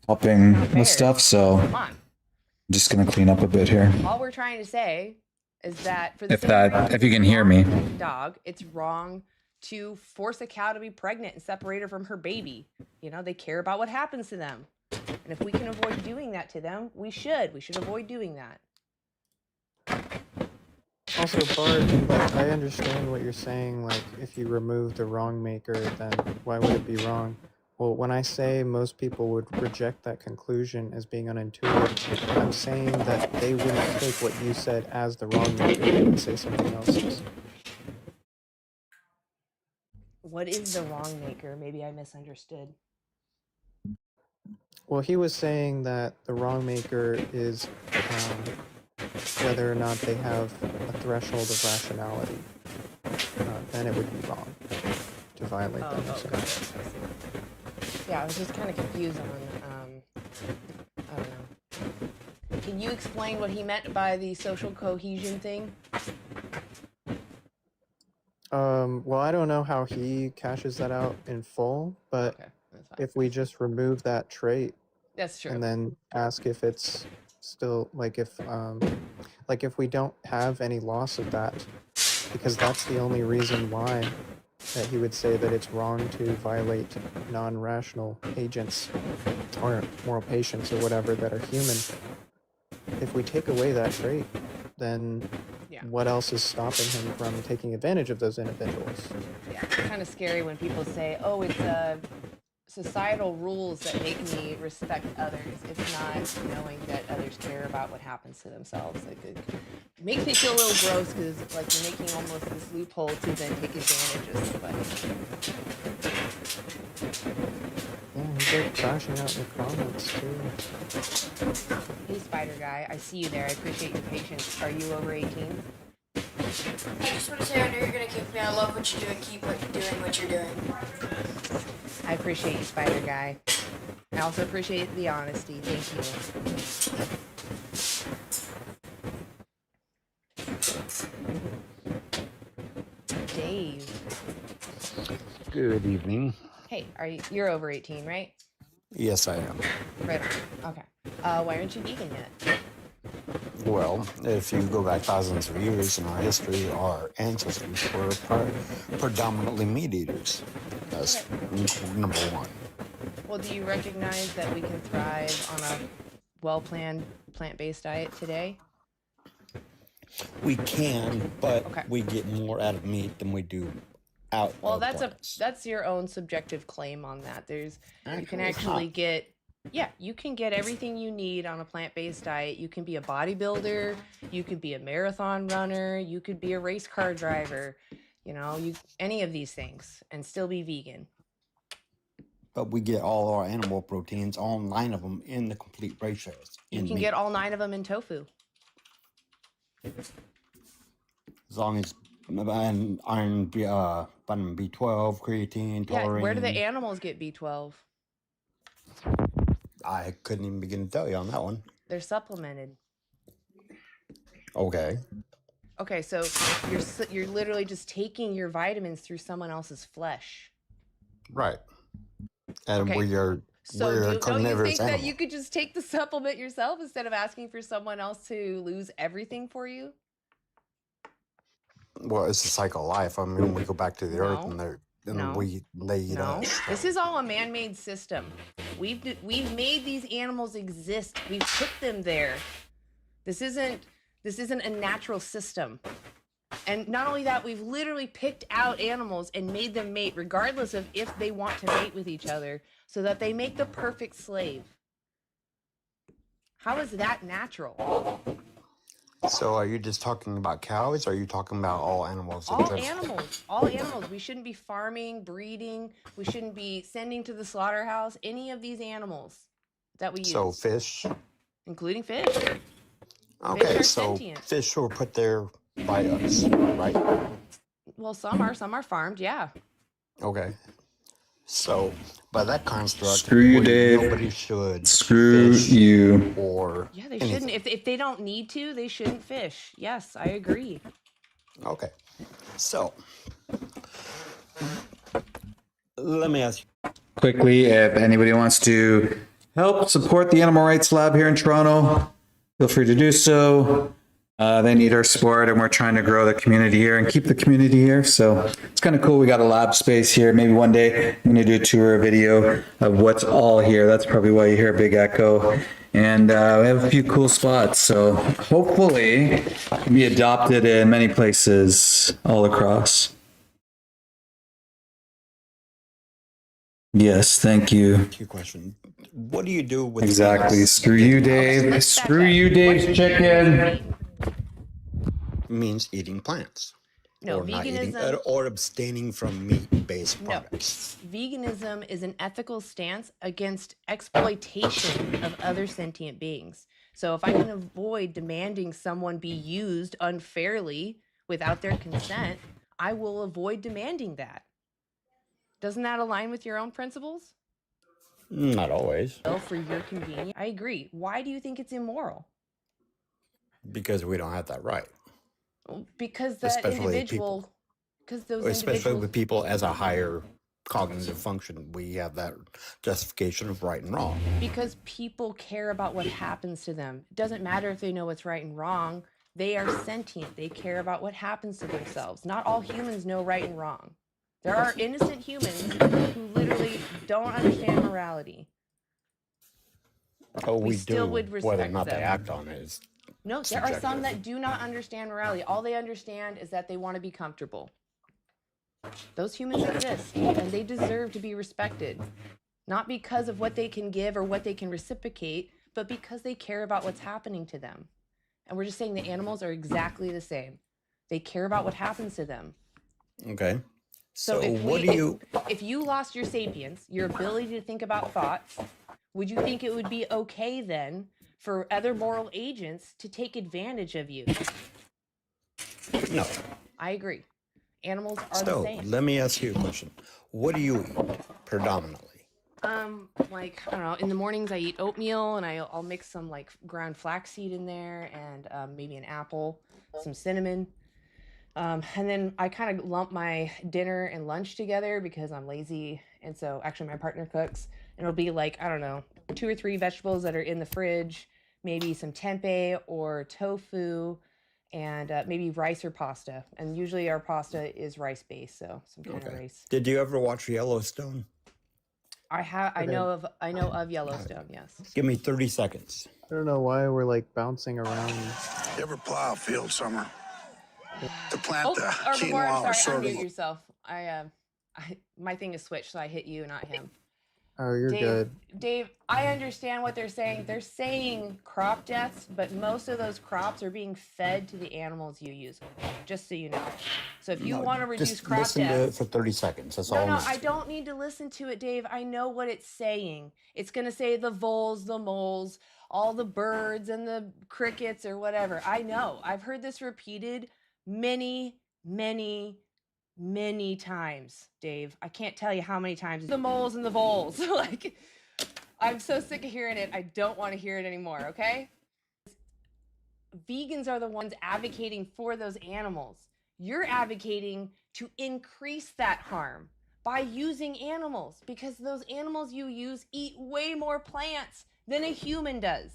helping with stuff. So just gonna clean up a bit here. All we're trying to say is that for the If same that, reason if you it's can hear wrong me. to raise a dog, it's wrong to force a cow to be pregnant and separate her from her baby. You know, they care about what happens to them. And if we can avoid doing that to them, we should. We should avoid doing that. Also, Bart, I understand what you're saying. Like, if you remove the wrong maker, then why would it be wrong? Well, when I say most people would reject that conclusion as being unintuitive, I'm saying that they wouldn't take what you said as the wrong maker. They would say something else. What is the wrong maker? Maybe I misunderstood. Well, he was saying that the wrong maker is whether or not they have a threshold of rationality. Then it would be wrong to violate that. Got it. I see. Yeah, I was just kind of confused on, I don't know. Can you explain what he meant by the social cohesion thing? Well, I don't know how he cashes that out in full, but if we just remove that trait, That's true. and then ask if it's still like if we don't have any loss of that, because that's the only reason why that he would say that it's wrong to violate non-rational agents or moral patients or whatever that are human. If we take away that trait, then what else is stopping him from taking advantage of those individuals? Yeah, it's kind of scary when people say, oh, it's societal rules that make me respect others. It's not knowing that others care about what happens to themselves. Like, it makes me feel a little gross because it's like you're making almost this loophole to then take advantage of somebody. Yeah, they're crashing out in the comments too. Hey, Spider Guy, I see you there. I appreciate your patience. Are you over 18? I just want to say I know you're gonna kick me. I love what you're doing. Keep doing what you're doing. I appreciate you, Spider Guy. I also appreciate the honesty. Thank you. Dave. Good evening. Hey, you're over 18, right? Yes, I am. Right. Okay. Why aren't you vegan yet? Well, if you go back thousands of years in our history, our ancestors were predominantly meat eaters. That's number one. Well, do you recognize that we can thrive on a well-planned plant-based diet today? We can, but we get more out of meat than we do out of That's your own subjective claim on that. You can actually you can get everything you need on a plant-based diet. You can be a bodybuilder, you could be a marathon runner, you could be a race car driver, any of these things and still be vegan. But we get all our animal proteins, all 9 of them, in the complete ratios. You can get all 9 of them in tofu. As long as iron, vitamin B12, creatine, taurine. Yeah, where do the animals get B12? I couldn't even begin to tell you on that one. They're supplemented. Okay. Okay, so you're literally just taking your vitamins through someone else's flesh. Right. And Okay. we're So a don't you carnivorous think that animal. you could just take the supplement yourself instead of asking for someone else to lose everything for you? Well, it's a cycle of life. I mean, we go back to the earth and they eat us. This is all a man-made system. We've made these animals exist. We've put them there. This isn't a natural system. And not only that, we've literally picked out animals and made them mate regardless of if they want to mate with each other so that they make the perfect slave. How is that natural? So are you just talking about cows, or are you talking about all animals? All animals. We shouldn't be farming, breeding. We shouldn't be sending to the slaughterhouse any of these animals that we use. So fish? Including fish. Okay, Fish are so sentient. fish were put there by us, right? Well, some are farmed, yeah. Okay. So by that construct, Screw you, Dave. nobody should Screw fish you. or Yeah, they anything. shouldn't. If they don't need to, they shouldn't fish. Yes, I agree. Okay. So let me ask you. Quickly, if anybody wants to help support the Animal Rights Lab here in Toronto, feel free to do so. They need our support, and we're trying to grow the community here and keep the community here. So it's kind of cool. We got a lab space here. Maybe one day I'm going to do a tour, a video of what's all here. That's probably why you hear a big echo. And we have a few cool spots. So hopefully it can be adopted in many places all across. Yes, thank you. Question. What do you do with Exactly. Screw you, Dave. Screw you, Dave's chicken. Means eating plants. No, or not eating, veganism- or abstaining from meat-based products. Veganism is an ethical stance against exploitation of other sentient beings. So if I can avoid demanding someone be used unfairly without their consent, I will avoid demanding that. Doesn't that align with your own principles? Not always, Well, for your convenience. I agree. Why do you think it's immoral? because we don't have that right. Because that individual, because those Especially individuals, with people as a higher cognitive function, we have that justification of right and wrong. because people care about what happens to them. It doesn't matter if they know what's right and wrong. They are sentient. They care about what happens to themselves. Not all humans know right and wrong. There are innocent humans who literally don't understand morality. Oh, we still do. would Whether or respect not they them. act on it is No, there are some subjective. that do not understand morality. All they understand is that they want to be comfortable. Those humans exist, and they deserve to be respected. Not because of what they can give or what they can reciprocate, but because they care about what's happening to them. And we're just saying the animals are exactly the same. They care about what happens to them. Okay. So if what we- do you? If you lost your sapience, your ability to think about thoughts, would you think it would be okay then for other moral agents to take advantage of you? No. I agree. Animals are the So same. let me ask you a question. What do you eat predominantly? Like, I don't know, in the mornings I eat oatmeal and I'll mix some like ground flaxseed in there and maybe an apple, some cinnamon. And then I kind of lump my dinner and lunch together because I'm lazy. And so actually my partner cooks and it'll be like, I don't know, 2 or 3 vegetables that are in the fridge, maybe some tempeh or tofu, and maybe rice or pasta. And usually our pasta is rice based, so some kind of rice. Did you ever watch Yellowstone? I know of Yellowstone, yes. Give me 30 seconds. I don't know why we're like bouncing around. You ever plow a field, Summer? To plant the Or before, quinoa or I'm sorry, sorghum? unmute yourself. My thing is switched, so I hit you, not him. Oh, you're Dave, good. Dave, I understand what they're saying. They're saying crop deaths, but most of those crops are being fed to the animals you use, just so you know. So if you No, want to reduce just crop listen to deaths... it for 30 seconds. That's No, all. no, I'm I don't need to listen to it, Dave. I know what it's saying. It's going to say the voles, the moles, all the birds and the crickets or whatever. I know. I've heard this repeated many times, Dave. I can't tell you how many times. The moles and the voles. Like, I'm so sick of hearing it. I don't want to hear it anymore, okay? Vegans are the ones advocating for those animals. You're advocating to increase that harm by using animals because those animals you use eat way more plants than a human does.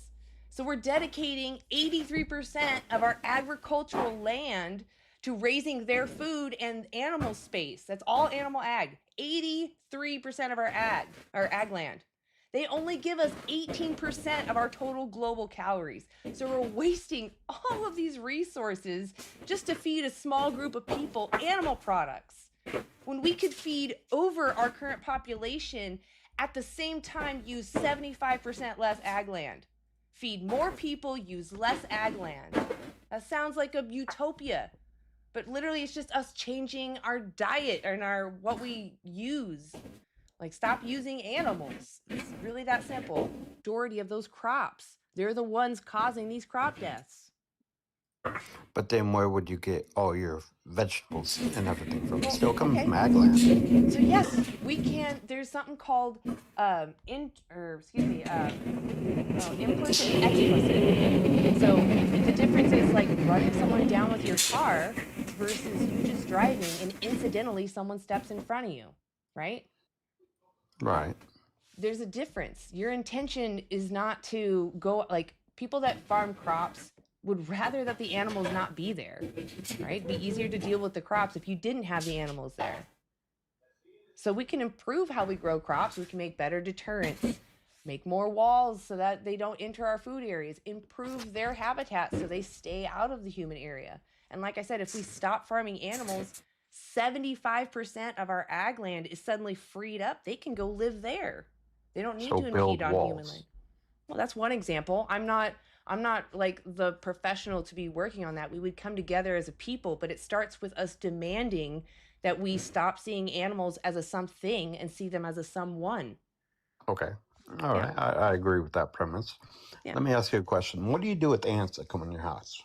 So we're dedicating 83% of our agricultural land to raising their food and animal space. That's all animal ag. 83% of our ag land. They only give us 18% of our total global calories. So we're wasting all of these resources just to feed a small group of people animal products. When we could feed over our current population, at the same time use 75% less ag land. Feed more people, use less ag land. That sounds like a utopia. But literally it's just us changing our diet and what we use. Like, stop using animals. It's really that simple. Majority of those crops, they're the ones causing these crop deaths. But then where would you get all your vegetables and everything from? It's still coming from ag land. So yes, we can. There's something called implicit and explicit. So the difference is like running someone down with your car versus you just driving and incidentally someone steps in front of you, right? Right. There's a difference. Your intention is not to go like People that farm crops would rather that the animals not be there, right? Be easier to deal with the crops if you didn't have the animals there. So we can improve how we grow crops. We can make better deterrents, make more walls so that they don't enter our food areas, improve their habitat so they stay out of the human area. And like I said, if we stop farming animals, 75% of our ag land is suddenly freed up. They can go live there. They don't need So to build impede on human walls. land. Well, that's one example. I'm not like the professional to be working on that. We would come together as a people, but it starts with us demanding that we stop seeing animals as a something and see them as a someone. Okay. All right. I agree with that premise. Yeah. Let me ask you a question. What do you do with ants that come in your house?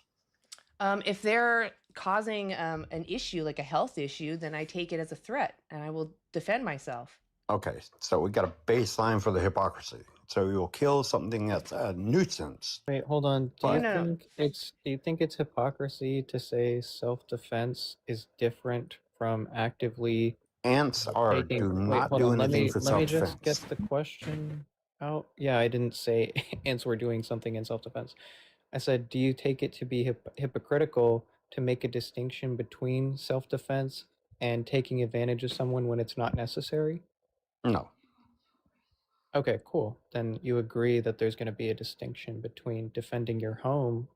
If they're causing an issue, like a health issue, then I take it as a threat and I will defend myself. Okay, so we got a baseline for the hypocrisy. So you'll kill something that's a nuisance. Wait, hold on. Do you But think it's hypocrisy to say self-defense is different from actively ants are taking? do Wait, not hold do on. anything for Let me just get self-defense. the question out. Yeah, I didn't say ants were doing something in self-defense. I said, do you take it to be hypocritical to make a distinction between self-defense and taking advantage of someone when it's not necessary? No. Okay, cool. Then you agree that there's going to be a distinction between defending your home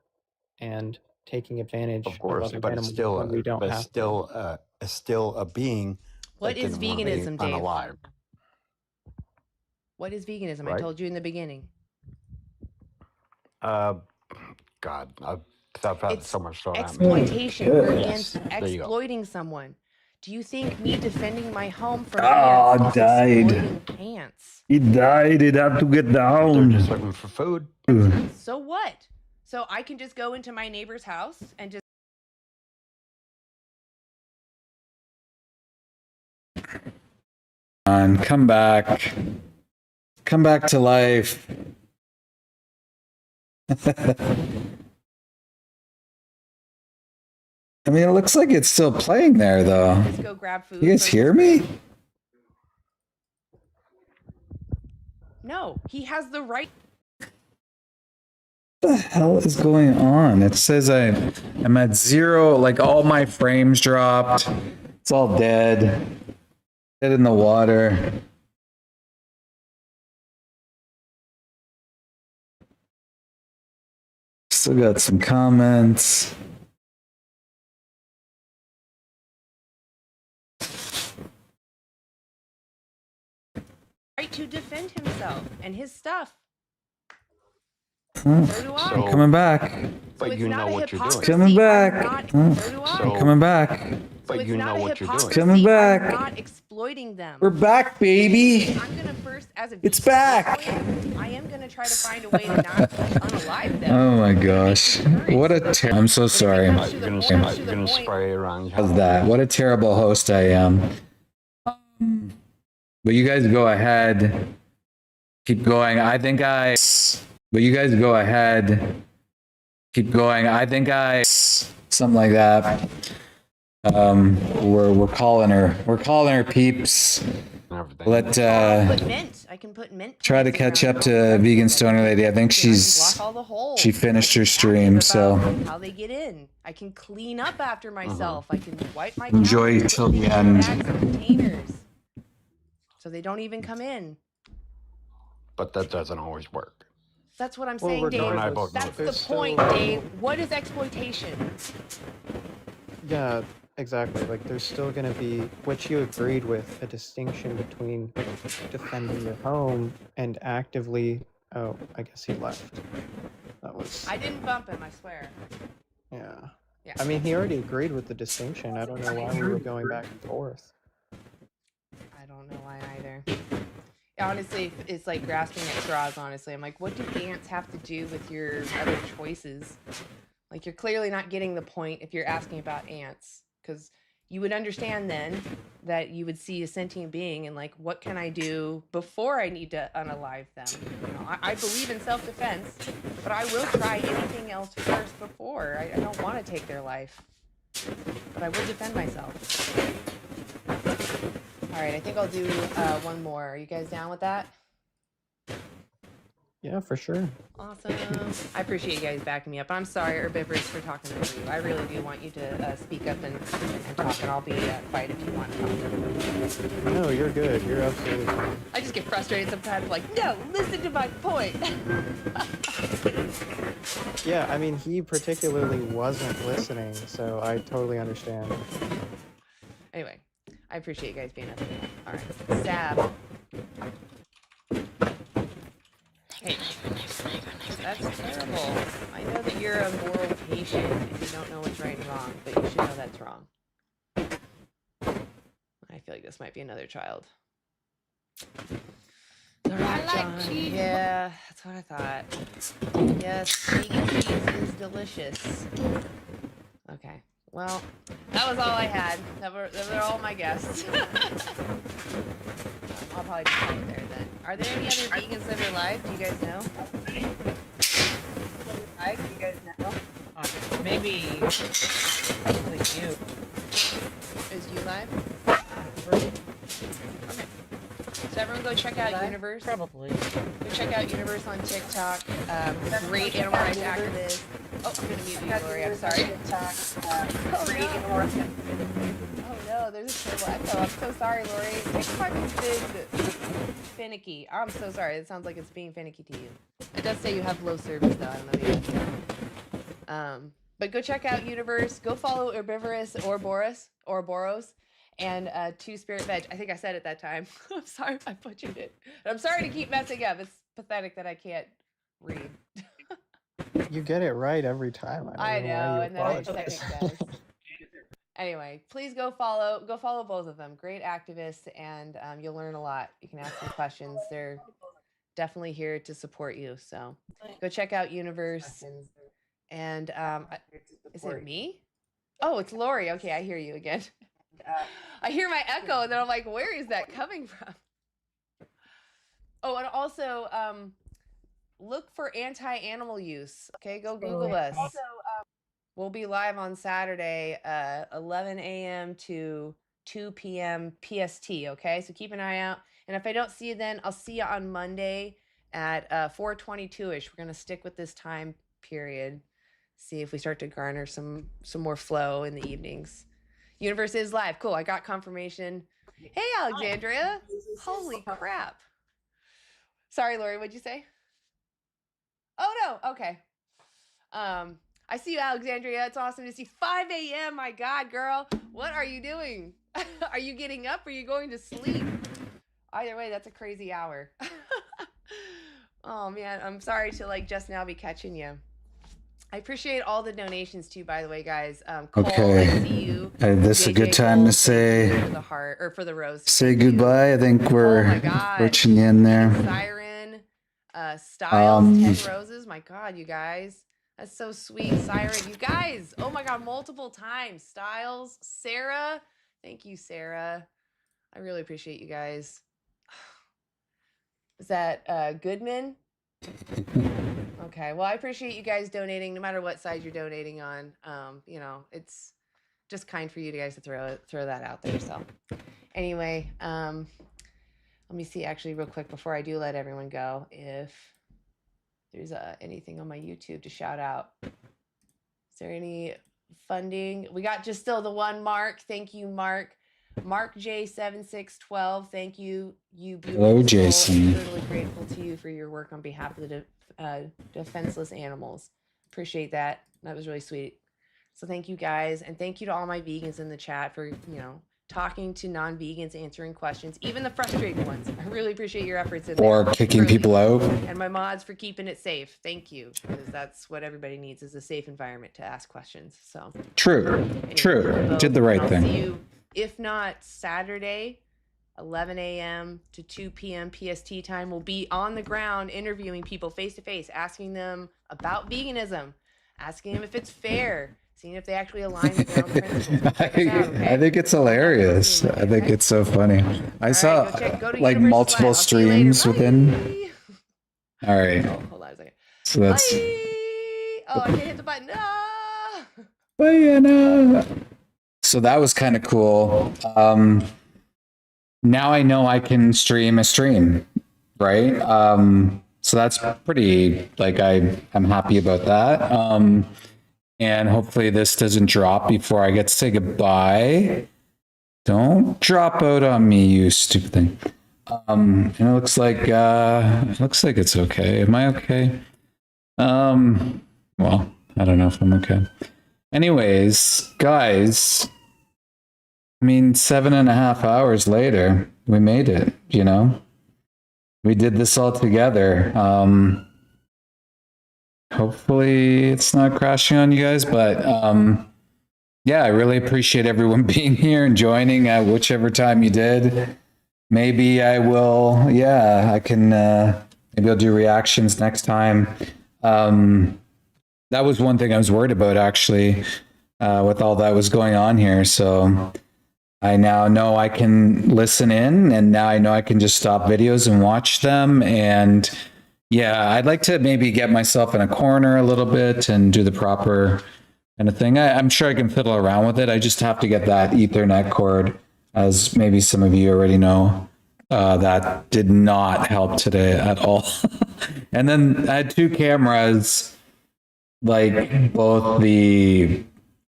and taking advantage Of of course, other but it's animals still when we don't have to. it's still a being What that is didn't want to be veganism, Dave? unalive, What is veganism? I right? told you in the beginning. God, I've had It's so much thrown at me. exploitation. We're Yes, against there you go. exploiting someone. Do you think me defending my home from Oh, ants is died. exploiting ants? He died. He'd have to get down. They're just looking for food. So what? So I can just go into my neighbor's house and just Come back. Come back to life. I mean, it looks like it's still playing there, though. just go grab food. You guys from- hear me? No, he has the right. What the hell is going on? It says I'm at 0, like all my frames dropped. It's all dead. Dead in the water. Still got some comments. Right to defend himself and his stuff. Huh. So do I. I'm coming back. But you know what you're doing. Coming back. Huh. So do I. So- Coming back. But you know what you're doing. Coming back. I'm not exploiting them. We're back, baby. I'm gonna first, as a It's vegan, back. I am gonna try to find a way to not unalive them. Oh my gosh. What a I'm so sorry. You're gonna spray around your How's that? What a terrible host I am. But you guys go ahead. Keep going. But you guys go ahead. Keep going. Something like that. We're calling her. We're calling her peeps. Let Put mint. I can put mint. try to catch up to Vegan Stoner Lady. I think Block all the holes. she finished her stream, so How they get in. I can clean up after myself. I can wipe my enjoy counters, till put the things in end. bags and containers, so they don't even come in. But that doesn't always work. That's what I'm Well, saying, Dave. regardless, I both know That's this. the point, Dave. What is exploitation? Yeah, exactly. Like, there's still going to be, which you agreed with, a distinction between defending your home and actively. Oh, I guess he left. That was. I didn't bump him, I swear. Yeah. Yeah. I mean, he already agreed with the distinction. I don't know why we were going back and forth. I don't know why either. Honestly, it's like grasping at straws, honestly. I'm like, what do ants have to do with your other choices? Like, you're clearly not getting the point if you're asking about ants. Because you would understand then that you would see a sentient being and like, what can I do before I need to unalive them? You know, I believe in self-defense, but I will try anything else first before. I don't want to take their life, but I will defend myself. All right, I think I'll do one more. Are you guys down with that? Yeah, for sure. Awesome. I appreciate you guys backing me up. I'm sorry, Herbivorous, for talking over you. I really do want you to speak up and talk, and I'll be quiet if you want to talk. No, you're good. You're absolutely fine. I just get frustrated sometimes, like, no, listen to my point. Yeah, I mean, he particularly wasn't listening, so I totally understand. Anyway, I appreciate you guys being up here. All right, Sab. Hey, that's terrible. I know that you're a moral patient and you don't know what's right and wrong, but you should know that's wrong. I feel like this might be another child. All right, John. Yeah, that's what I thought. Yes, vegan cheese is delicious. Okay, well, that was all I had. That were all my guests. I'll probably just call it there then. Are there any other vegans that are live? Do you guys know? Live? Do you guys know? Maybe you. Is you live? Okay. So everyone go check out Universe. Probably. Go check out Universe on TikTok. Great animal rights activist. Oh, I'm gonna mute you, Lori. I'm sorry. Oh no, there's a terrible echo. I'm so sorry, Lori. TikTok has been finicky. I'm so sorry. It sounds like it's being finicky to you. It does say you have low service though. I don't know if you guys know. But go check out Universe. Go follow Herbivorous or Boros. And Two Spirit Veg. I think I said it that time. I'm sorry if I butchered it. And I'm sorry to keep messing up. It's pathetic that I can't read. You get it right every time. I don't know, why and you then I apologize. second guess. Anyway, please go follow both of them. Great activists, and you'll learn a lot. You can ask them questions. They're definitely here to support you. So go check out Universe. And is it me? Oh, it's Lori. Okay, I hear you again. I hear my echo, and then I'm like, where is that coming from? Oh, and also, look for anti-animal use. Okay, go Google us. Also, we'll be live on Saturday, 11 a.m. to 2 p.m. PST. Okay, so keep an eye out. And if I don't see you then, I'll see you on Monday at 4:22ish. We're gonna stick with this time period. See if we start to garner some more flow in the evenings. Universe is live. Cool. I got confirmation. Hey, Alexandria. Holy crap. Sorry, Lori. What'd you say? Oh, no. Okay. I see you, Alexandria. It's awesome to see 5 a.m. My God, girl. What are you doing? Are you getting up or are you going to sleep? Either way, that's a crazy hour. Oh, man. I'm sorry to just now be catching you. I appreciate all the donations too, by the way, guys. Cole, Okay. I see you. This is a good time to say For the heart or for the rose. say goodbye. I think we're reaching the end there. Siren, Styles, 10 roses. My God, you guys. That's so sweet. Siren, you guys. Oh my God, multiple times. Styles, Sarah. Thank you, Sarah. I really appreciate you guys. Is that Goodman? Okay, well, I appreciate you guys donating, no matter what side you're donating on. It's just kind for you guys to throw that out there. So, anyway, let me see actually real quick before I do let everyone go if there's anything on my YouTube to shout out. Is there any funding? We got just still the one Mark. Thank you, Mark. Mark J7612. Thank you, you beautiful Hello, soul. Jason. I'm totally grateful to you for your work on behalf of the defenseless animals. Appreciate that. That was really sweet. So thank you guys, and thank you to all my vegans in the chat for talking to non-vegans, answering questions, even the frustrated ones. I really appreciate your efforts in Or there. kicking people out. And my mods for keeping it safe. Thank you, because that's what everybody needs is a safe environment to ask questions. So True. Did the right I'll thing. see you, if not Saturday, 11 a.m. to 2 p.m. PST time. We'll be on the ground interviewing people face to face, asking them about veganism, asking them if it's fair, seeing if they actually align with their own principles. Check us out, okay? I think it's hilarious. I think it's so funny. I saw go to like Universe multiple Live. I'll see you later. streams within. All right. Oh, hold on a second. So that's. Oh, I can't hit the button. Ah! So that was kind of cool. Now I know I can stream a stream, right? So that's pretty, like, I'm happy about that. And hopefully this doesn't drop before I get to say goodbye. Don't drop out on me, you stupid thing. And it looks like it's okay. Am I okay? Well, I don't know if I'm okay. Anyways, guys, I mean, 7.5 hours later, we made it, you know? We did this all together. Hopefully it's not crashing on you guys, but yeah, I really appreciate everyone being here and joining at whichever time you did. Maybe I will, yeah, I can, maybe I'll do reactions next time. That was one thing I was worried about, actually, with all that was going on here. So I now know I can listen in, and now I know I can just stop videos and watch them. And yeah, I'd like to maybe get myself in a corner a little bit and do the proper kind of thing. I'm sure I can fiddle around with it. I just have to get that Ethernet cord, as maybe some of you already know. That did not help today at all. And then I had two cameras, like both the,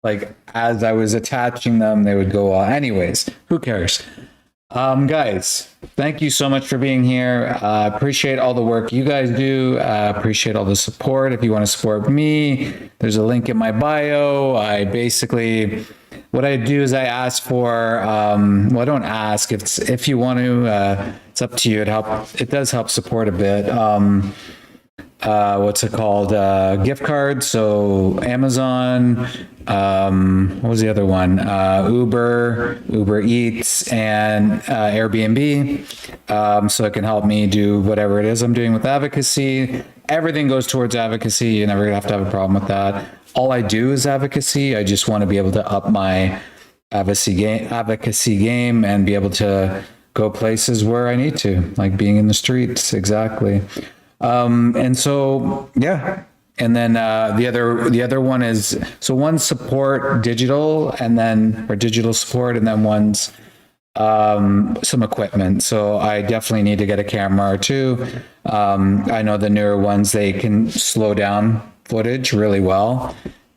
like as I was attaching them, they would go off. Anyways, who cares? Guys, thank you so much for being here. Appreciate all the work you guys do. Appreciate all the support. If you want to support me, there's a link in my bio. I basically, what I do is I ask for, well, I don't ask. If you want to, it's up to you. It does help support a bit. What's it called? Gift cards. So Amazon, what was the other one? Uber Eats, and Airbnb. So it can help me do whatever it is I'm doing with advocacy. Everything goes towards advocacy. You're never gonna have to have a problem with that. All I do is advocacy. I just want to be able to up my advocacy game and be able to go places where I need to, like being in the streets. Exactly. And so, yeah. And then the other one is, so one's support digital, and then, or digital support, and then one's some equipment. So I definitely need to get a camera or two. I know the newer ones, they can slow down footage really well.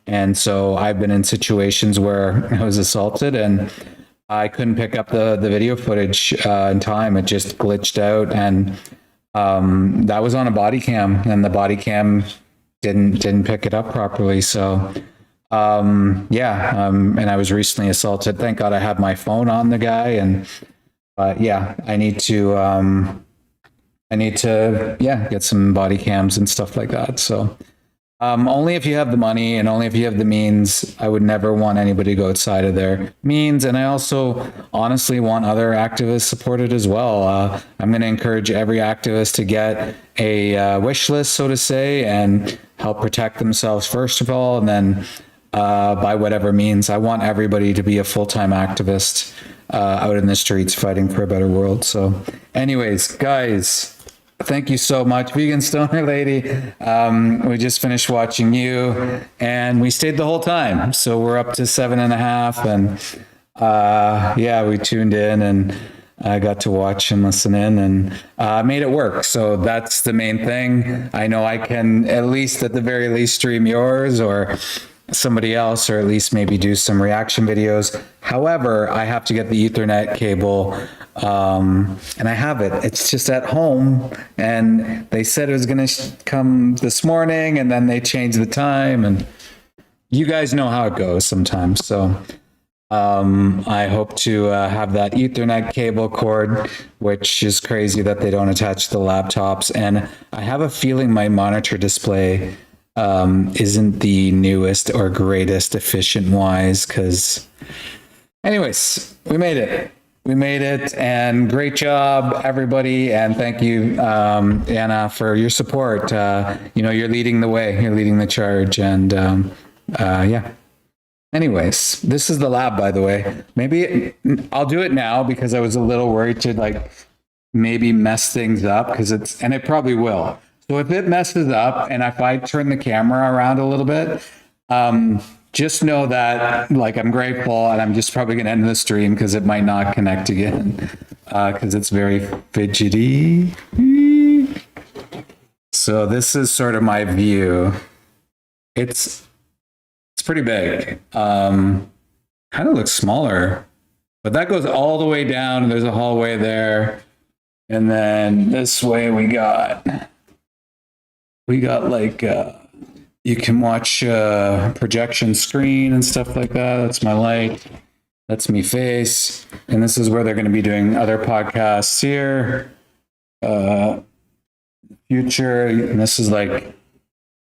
And so I've been in situations where I was assaulted and I couldn't pick up the video footage in time. It just glitched out, and that was on a body cam, and the body cam didn't pick it up properly. So yeah, and I was recently assaulted. Thank God I had my phone on the guy, and yeah, I need to yeah, get some body cams and stuff like that. So only if you have the money and only if you have the means. I would never want anybody to go outside of their means. And I also honestly want other activists supported as well. I'm going to encourage every activist to get a wish list, so to say, and help protect themselves first of all, and then by whatever means. I want everybody to be a full-time activist out in the streets fighting for a better world. So anyways, guys, thank you so much. Vegan Stoner Lady, we just finished watching you, and we stayed the whole time. So we're up to 7.5, and yeah, we tuned in, and I got to watch and listen in, and made it work. So that's the main thing. I know I can, at least at the very least, stream yours or somebody else, or at least maybe do some reaction videos. However, I have to get the Ethernet cable, and I have it. It's just at home, and they said it was going to come this morning, and then they changed the time, and you guys know how it goes sometimes. So I hope to have that Ethernet cable cord, which is crazy that they don't attach to the laptops. And I have a feeling my monitor display isn't the newest or greatest efficient wise, because anyways, we made it. We made it, and great job, everybody. And thank you, Anna, for your support. You know, you're leading the way, you're leading the charge. And yeah. Anyways, this is the lab, by the way. Maybe I'll do it now because I was a little worried to like maybe mess things up, because and it probably will. So if it messes up, and if I turn the camera around a little bit, just know that like I'm grateful, and I'm just probably going to end the stream because it might not connect again because it's very fidgety. So this is sort of my view. It's pretty big. Kind of looks smaller, but that goes all the way down, and there's a hallway there. And then this way we got like you can watch projection screen and stuff like that. That's my light. That's me face. And this is where they're going to be doing other podcasts here. Future, and this is like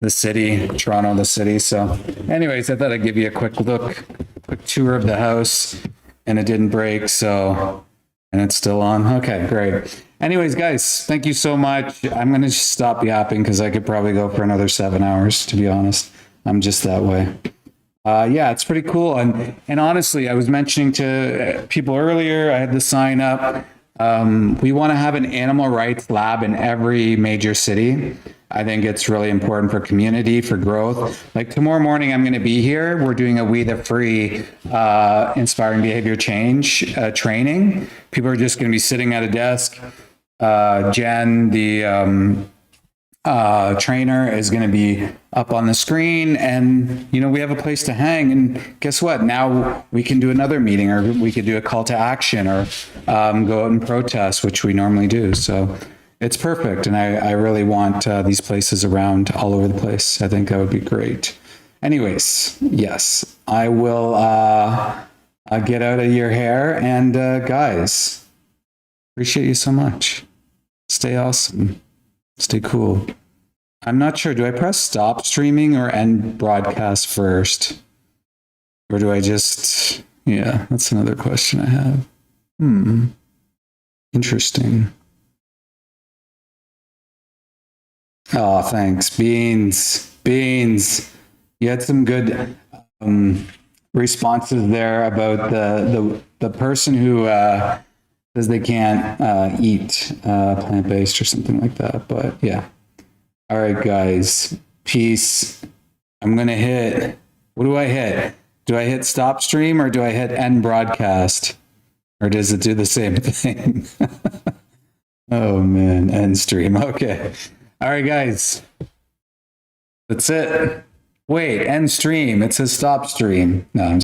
the city, Toronto, the city. So anyways, I thought I'd give you a quick tour of the house, and it didn't break. So, and it's still on. Okay, great. Anyways, guys, thank you so much. I'm going to stop yapping because I could probably go for another 7 hours, to be honest. I'm just that way. Yeah, it's pretty cool. And honestly, I was mentioning to people earlier, I had to sign up. We want to have an animal rights lab in every major city. I think it's really important for community, for growth. Like tomorrow morning, I'm going to be here. We're doing a We the Free inspiring behavior change training. People are just going to be sitting at a desk. Jen, the trainer, is going to be up on the screen, and we have a place to hang. And guess what? Now we can do another meeting, or we could do a call to action, or go out and protest, which we normally do. So it's perfect, and I really want these places around all over the place. I think that would be great. Anyways, yes, I will get out of your hair, and guys, appreciate you so much. Stay awesome. Stay cool. I'm not sure. Do I press stop streaming or end broadcast first? Or do I just... Yeah, that's another question I have. Interesting. Oh, thanks. Beans. You had some good responses there about the person who says they can't eat plant-based or something like that. But yeah. All right, guys. Peace. I'm going to hit... What do I hit? Do I hit stop stream, or do I hit end broadcast? Or does it do the same thing? Oh, man. End stream. Okay. All right, guys. That's it. Wait, end stream. It says stop stream. No, I'm